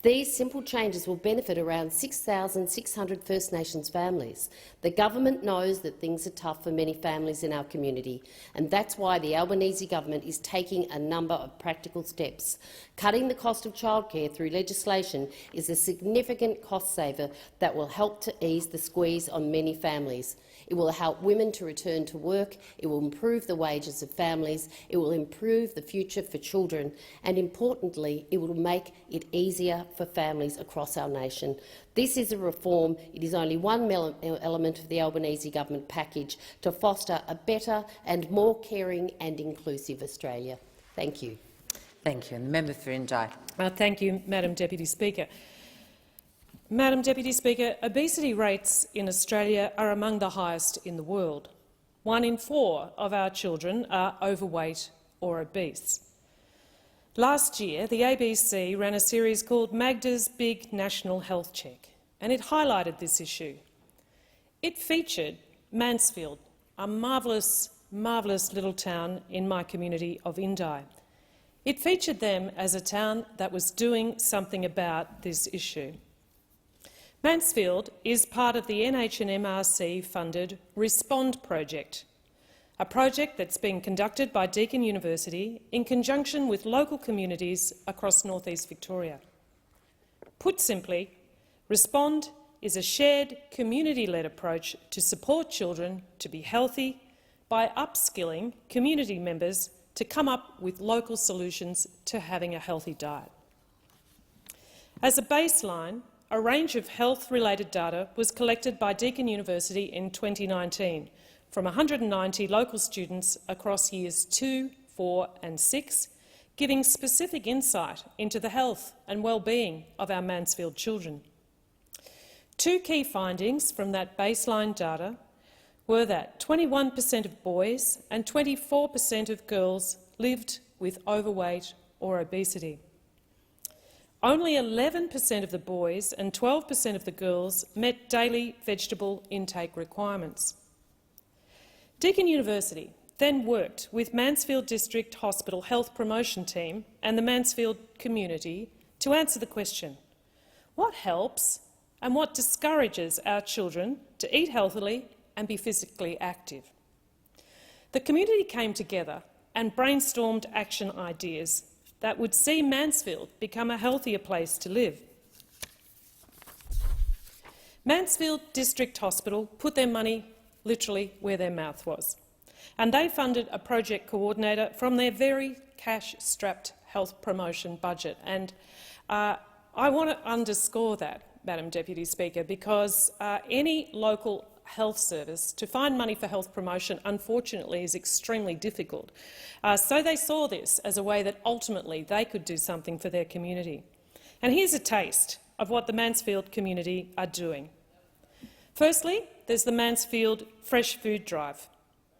These simple changes will benefit around 6,600 First Nations families. The government knows that things are tough for many families in our community, and that's why the Albanese government is taking a number of practical steps. Cutting the cost of childcare through legislation is a significant cost saver that will help to ease the squeeze on many families. It will help women to return to work, it will improve the wages of families, it will improve the future for children, and importantly, it will make it easier for families across our nation. This is a reform. It is only one element of the Albanese government package to foster a better and more caring and inclusive Australia. Thank you. Thank you. And the member for Indi. Thank you, Madam Deputy Speaker. Madam Deputy Speaker, obesity rates in Australia are among the highest in the world. 1 in 4 of our children are overweight or obese. Last year, the ABC ran a series called Magda's Big National Health Check, and it highlighted this issue. It featured Mansfield, a marvellous little town in my community of Indi. It featured them as a town that was doing something about this issue. Mansfield is part of the NHMRC-funded Respond project, a project that's being conducted by Deakin University in conjunction with local communities across north-east Victoria. Put simply, Respond is a shared, community-led approach to support children to be healthy by upskilling community members to come up with local solutions to having a healthy diet. As a baseline, a range of health-related data was collected by Deakin University in 2019 from 190 local students across years 2, 4 and 6, giving specific insight into the health and well-being of our Mansfield children. 2 key findings from that baseline data were that 21% of boys and 24% of girls lived with overweight or obesity. Only 11% of the boys and 12% of the girls met daily vegetable intake requirements. Deakin University then worked with Mansfield District Hospital Health Promotion Team and the Mansfield community to answer the question, what helps and what discourages our children to eat healthily and be physically active? The community came together and brainstormed action ideas that would see Mansfield become a healthier place to live. Mansfield District Hospital put their money literally where their mouth was, and they funded a project coordinator from their very cash-strapped health promotion budget. And I want to underscore that, Madam Deputy Speaker, because any local health service, to find money for health promotion, unfortunately, is extremely difficult. So they saw this as a way that ultimately they could do something for their community. And here's a taste of what the Mansfield community are doing. Firstly, there's the Mansfield Fresh Food Drive.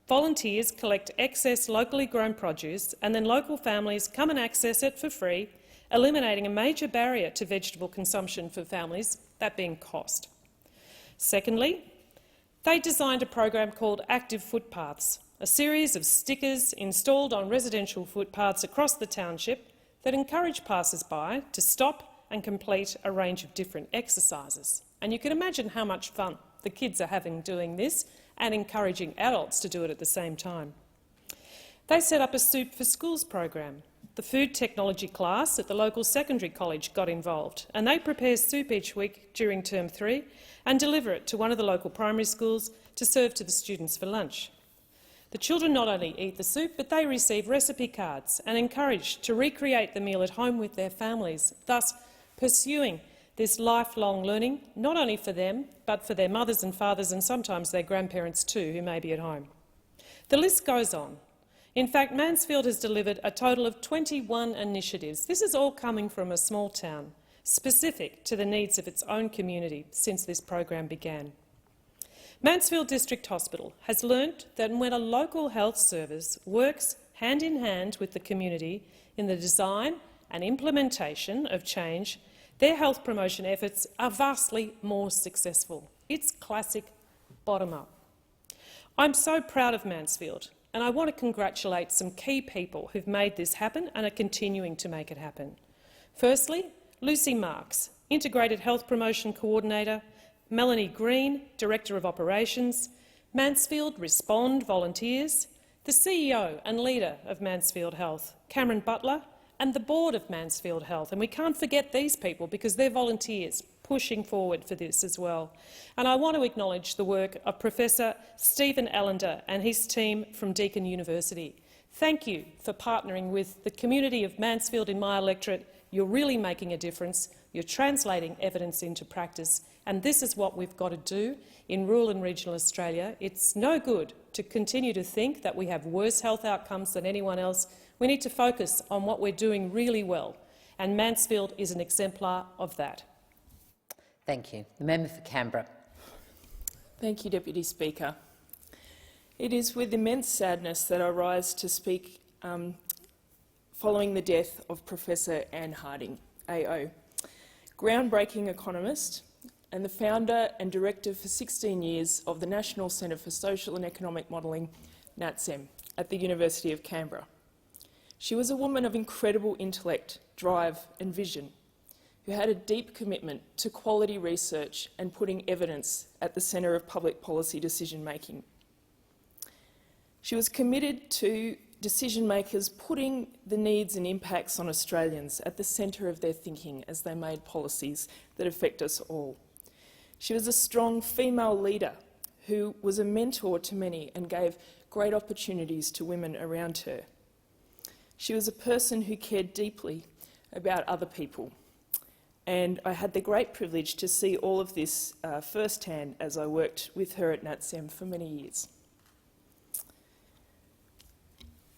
Volunteers collect excess locally grown produce and then local families come and access it for free, eliminating a major barrier to vegetable consumption for families, that being cost. Secondly, they designed a program called Active Footpaths, a series of stickers installed on residential footpaths across the township that encourage passers-by to stop and complete a range of different exercises. And you can imagine how much fun the kids are having doing this and encouraging adults to do it at the same time. They set up a Soup for Schools program. The food technology class at the local secondary college got involved, and they prepare soup each week during Term 3 and deliver it to one of the local primary schools to serve to the students for lunch. The children not only eat the soup, but they receive recipe cards and encouraged to recreate the meal at home with their families, thus pursuing this lifelong learning, not only for them, but for their mothers and fathers and sometimes their grandparents too, who may be at home. The list goes on. In fact, Mansfield has delivered a total of 21 initiatives. This is all coming from a small town, specific to the needs of its own community since this program began. Mansfield District Hospital has learnt that when a local health service works hand in hand with the community in the design and implementation of change, their health promotion efforts are vastly more successful. It's classic bottom-up. I'm so proud of Mansfield, and I want to congratulate some key people who've made this happen and are continuing to make it happen. Firstly, Lucy Marks, Integrated Health Promotion Coordinator, Melanie Green, Director of Operations, Mansfield Respond Volunteers, the CEO and leader of Mansfield Health, Cameron Butler, and the board of Mansfield Health. And we can't forget these people because they're volunteers pushing forward for this as well. And I want to acknowledge the work of Professor Stephen Allender and his team from Deakin University. Thank you for partnering with the community of Mansfield in my electorate. You're really making a difference. You're translating evidence into practice, and this is what we've got to do in rural and regional Australia. It's no good to continue to think that we have worse health outcomes than anyone else. We need to focus on what we're doing really well, and Mansfield is an exemplar of that. Thank you. The member for Canberra. Thank you, Deputy Speaker. It is with immense sadness that I rise to speak following the death of Professor Anne Harding, AO, groundbreaking economist and the founder and director for 16 years of the National Centre for Social and Economic Modelling, NATSEM, at the University of Canberra. She was a woman of incredible intellect, drive and vision, who had a deep commitment to quality research and putting evidence at the centre of public policy decision-making. She was committed to decision-makers putting the needs and impacts on Australians at the centre of their thinking as they made policies that affect us all. She was a strong female leader who was a mentor to many and gave great opportunities to women around her. She was a person who cared deeply about other people, and I had the great privilege to see all of this firsthand as I worked with her at NATSEM for many years.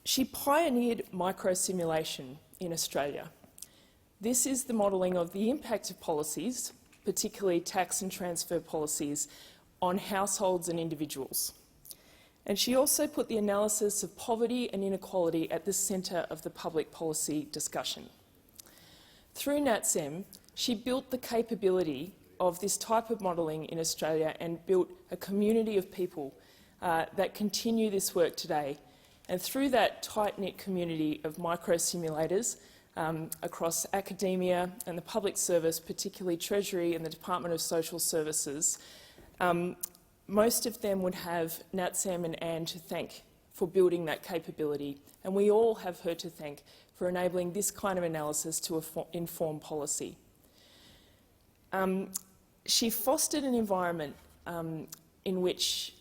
She pioneered microsimulation in Australia. This is the modelling of the impact of policies, particularly tax and transfer policies, on households and individuals. And she also put the analysis of poverty and inequality at the centre of the public policy discussion. Through NATSEM, she built the capability of this type of modelling in Australia and built a community of people that continue this work today. And through that tight-knit community of micro-simulators across academia and the public service, particularly Treasury and the Department of Social Services, most of them would have NATSEM and Anne to thank for building that capability, and we all have her to thank for enabling this kind of analysis to inform policy. She fostered an environment in which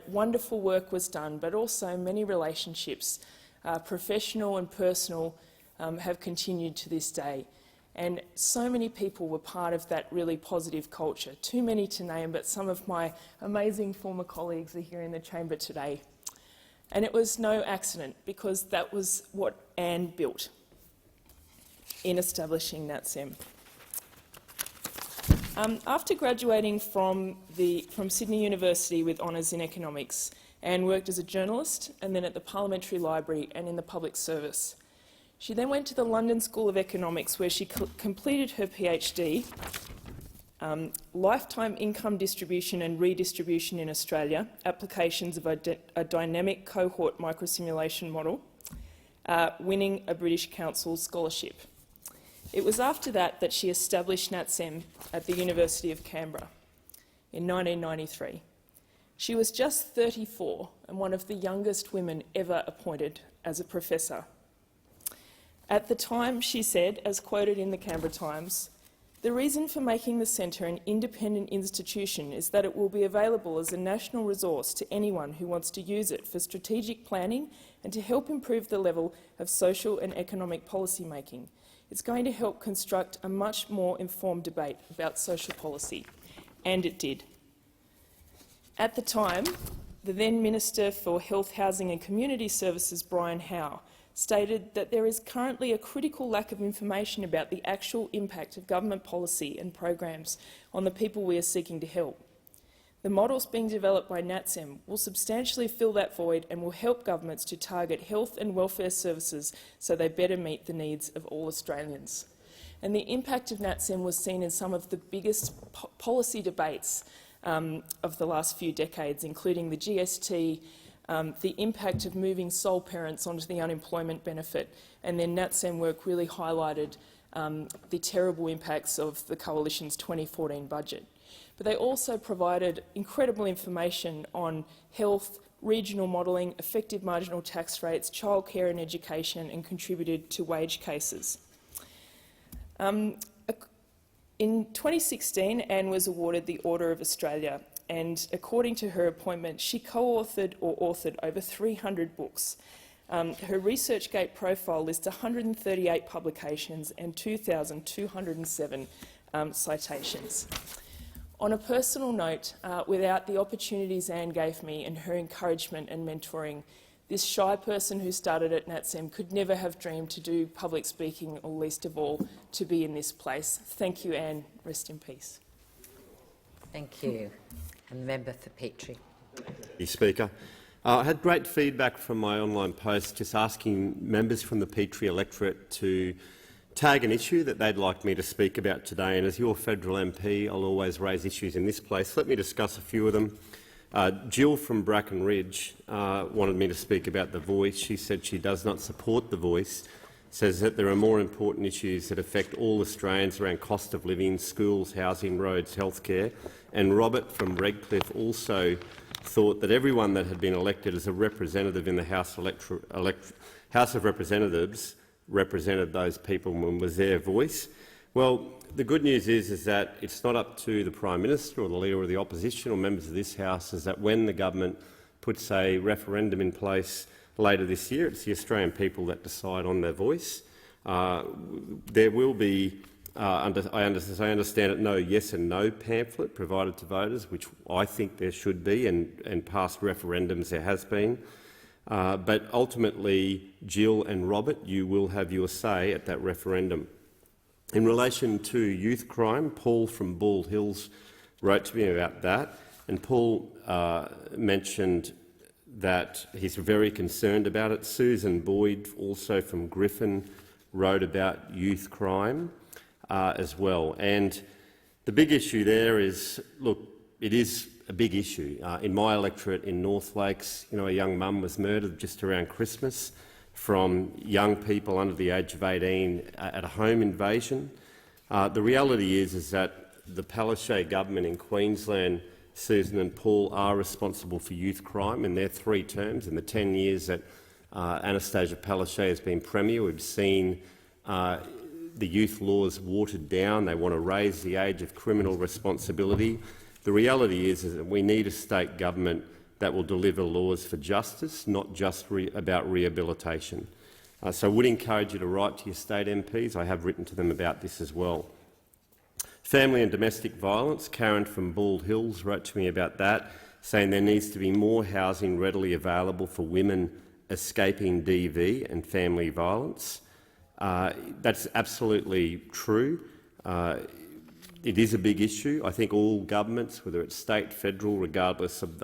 wonderful work was done, but also many relationships, professional and personal, have continued to this day. And so many people were part of that really positive culture. Too many to name, but some of my amazing former colleagues are here in the chamber today. And it was no accident, because that was what Anne built in establishing NATSEM. After graduating from Sydney University with honours in economics, Anne worked as a journalist and then at the Parliamentary Library and in the public service. She then went to the London School of Economics, where she completed her PhD, Lifetime Income Distribution and Redistribution in Australia, Applications of a Dynamic Cohort Microsimulation Model, winning a British Council scholarship. It was after that she established NATSEM at the University of Canberra in 1993. She was just 34 and one of the youngest women ever appointed as a professor. At the time, she said, as quoted in the Canberra Times, "The reason for making the centre an independent institution is that it will be available as a national resource to anyone who wants to use it for strategic planning and to help improve the level of social and economic policy making. It's going to help construct a much more informed debate about social policy." And it did. At the time, the then Minister for Health, Housing and Community Services, Brian Howe, stated that there is currently a critical lack of information about the actual impact of government policy and programs on the people we are seeking to help. The models being developed by NATSEM will substantially fill that void and will help governments to target health and welfare services so they better meet the needs of all Australians. And the impact of NATSEM was seen in some of the biggest policy debates of the last few decades, including the GST, the impact of moving sole parents onto the unemployment benefit, and then NATSEM work really highlighted the terrible impacts of the Coalition's 2014 budget. But they also provided incredible information on health, regional modelling, effective marginal tax rates, childcare and education, and contributed to wage cases. In 2016, Anne was awarded the Order of Australia, and according to her appointment, she co-authored or authored over 300 books. Her ResearchGate profile lists 138 publications and 2,207 citations. On a personal note, without the opportunities Anne gave me and her encouragement and mentoring, this shy person who started at NatSem could never have dreamed to do public speaking, or least of all, to be in this place. Thank you, Anne. Rest in peace. Thank you. And the member for Petrie. Thank you, Speaker. I had great feedback from my online post just asking members from the Petrie electorate to tag an issue that they'd like me to speak about today. And as your federal MP, I'll always raise issues in this place. Let me discuss a few of them. Jill from Bracken Ridge wanted me to speak about the Voice. She said she does not support the Voice, says that there are more important issues that affect all Australians around cost of living, schools, housing, roads, healthcare. And Robert from Redcliffe also thought that everyone that had been elected as a representative in the House of Representatives represented those people and was their voice. Well, the good news is that it's not up to the Prime Minister or the Leader of the Opposition or members of this House, is that when the government puts a referendum in place later this year, it's the Australian people that decide on their voice. There will be, I understand it, no yes and no pamphlet provided to voters, which I think there should be, and past referendums there has been. But ultimately, Jill and Robert, you will have your say at that referendum. In relation to youth crime, Paul from Bald Hills wrote to me about that, and Paul mentioned that he's very concerned about it. Susan Boyd, also from Griffin, wrote about youth crime as well. And the big issue there is, look, it is a big issue. In my electorate in North Lakes, a young mum was murdered just around Christmas from young people under the age of 18 at a home invasion. The reality is that the Palaszczuk government in Queensland, Susan and Paul, are responsible for youth crime in their 3 terms. In the 10 years that Anastasia Palaszczuk has been Premier, we've seen the youth laws watered down. They want to raise the age of criminal responsibility. The reality is that we need a state government that will deliver laws for justice, not just about rehabilitation. So I would encourage you to write to your state MPs. I have written to them about this as well. Family and domestic violence. Karen from Bald Hills wrote to me about that, saying there needs to be more housing readily available for women escaping DV and family violence. That's absolutely true. It is a big issue. I think all governments, whether it's state, federal, regardless of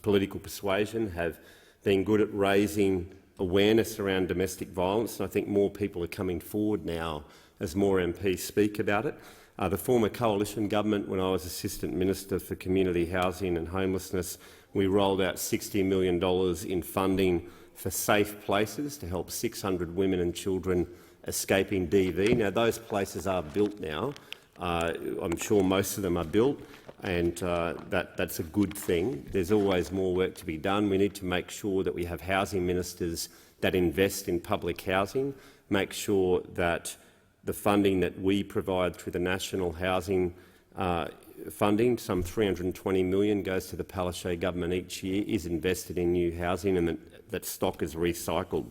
political persuasion, have been good at raising awareness around domestic violence, and I think more people are coming forward now as more MPs speak about it. The former coalition government, when I was Assistant Minister for Community Housing and Homelessness, we rolled out $60 million in funding for safe places to help 600 women and children escaping DV. Now, those places are built now. I'm sure most of them are built, and that's a good thing. There's always more work to be done. We need to make sure that we have housing ministers that invest in public housing, make sure that the funding that we provide through the National Housing funding, some $320 million goes to the Palaszczuk government each year, is invested in new housing, and that stock is recycled.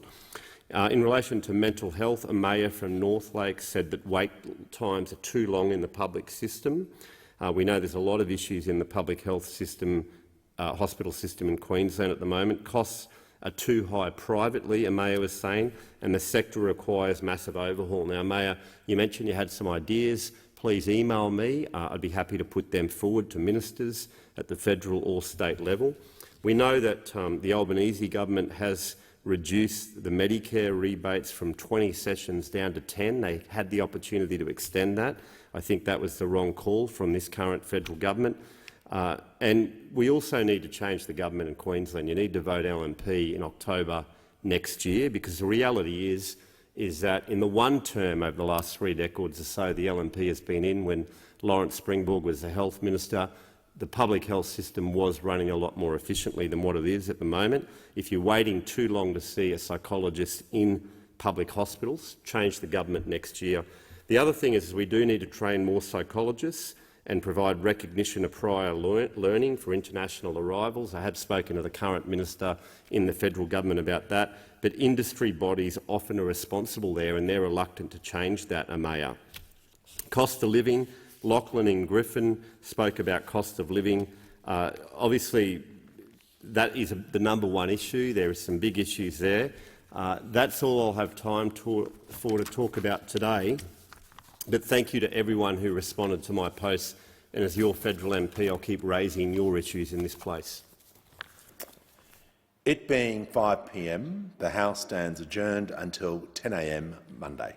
In relation to mental health, a mayor from North Lakes said that wait times are too long in the public system. We know there's a lot of issues in the public health system, hospital system in Queensland at the moment. Costs are too high privately, a mayor was saying, and the sector requires massive overhaul. Now, Mayor, you mentioned you had some ideas. Please email me. I'd be happy to put them forward to ministers at the federal or state level. We know that the Albanese government has reduced the Medicare rebates from 20 sessions down to 10. They had the opportunity to extend that. I think that was the wrong call from this current federal government. And we also need to change the government in Queensland. You need to vote LNP in October next year, because the reality is is that in the one term over the last 3 decades or so the LNP has been in, when Lawrence Springborg was the health minister, the public health system was running a lot more efficiently than what it is at the moment. If you're waiting too long to see a psychologist in public hospitals, change the government next year. The other thing is we do need to train more psychologists and provide recognition of prior learning for international arrivals. I have spoken to the current minister in the federal government about that, but industry bodies often are responsible there and they're reluctant to change that, Amaya. Cost of living. Lachlan and Griffin spoke about cost of living. Obviously, that is the #1 issue. There are some big issues there. That's all I'll have time to talk about today. But thank you to everyone who responded to my posts, and as your federal MP, I'll keep raising your issues in this place. It being 5 p.m, the House stands adjourned until 10 a.m. Monday.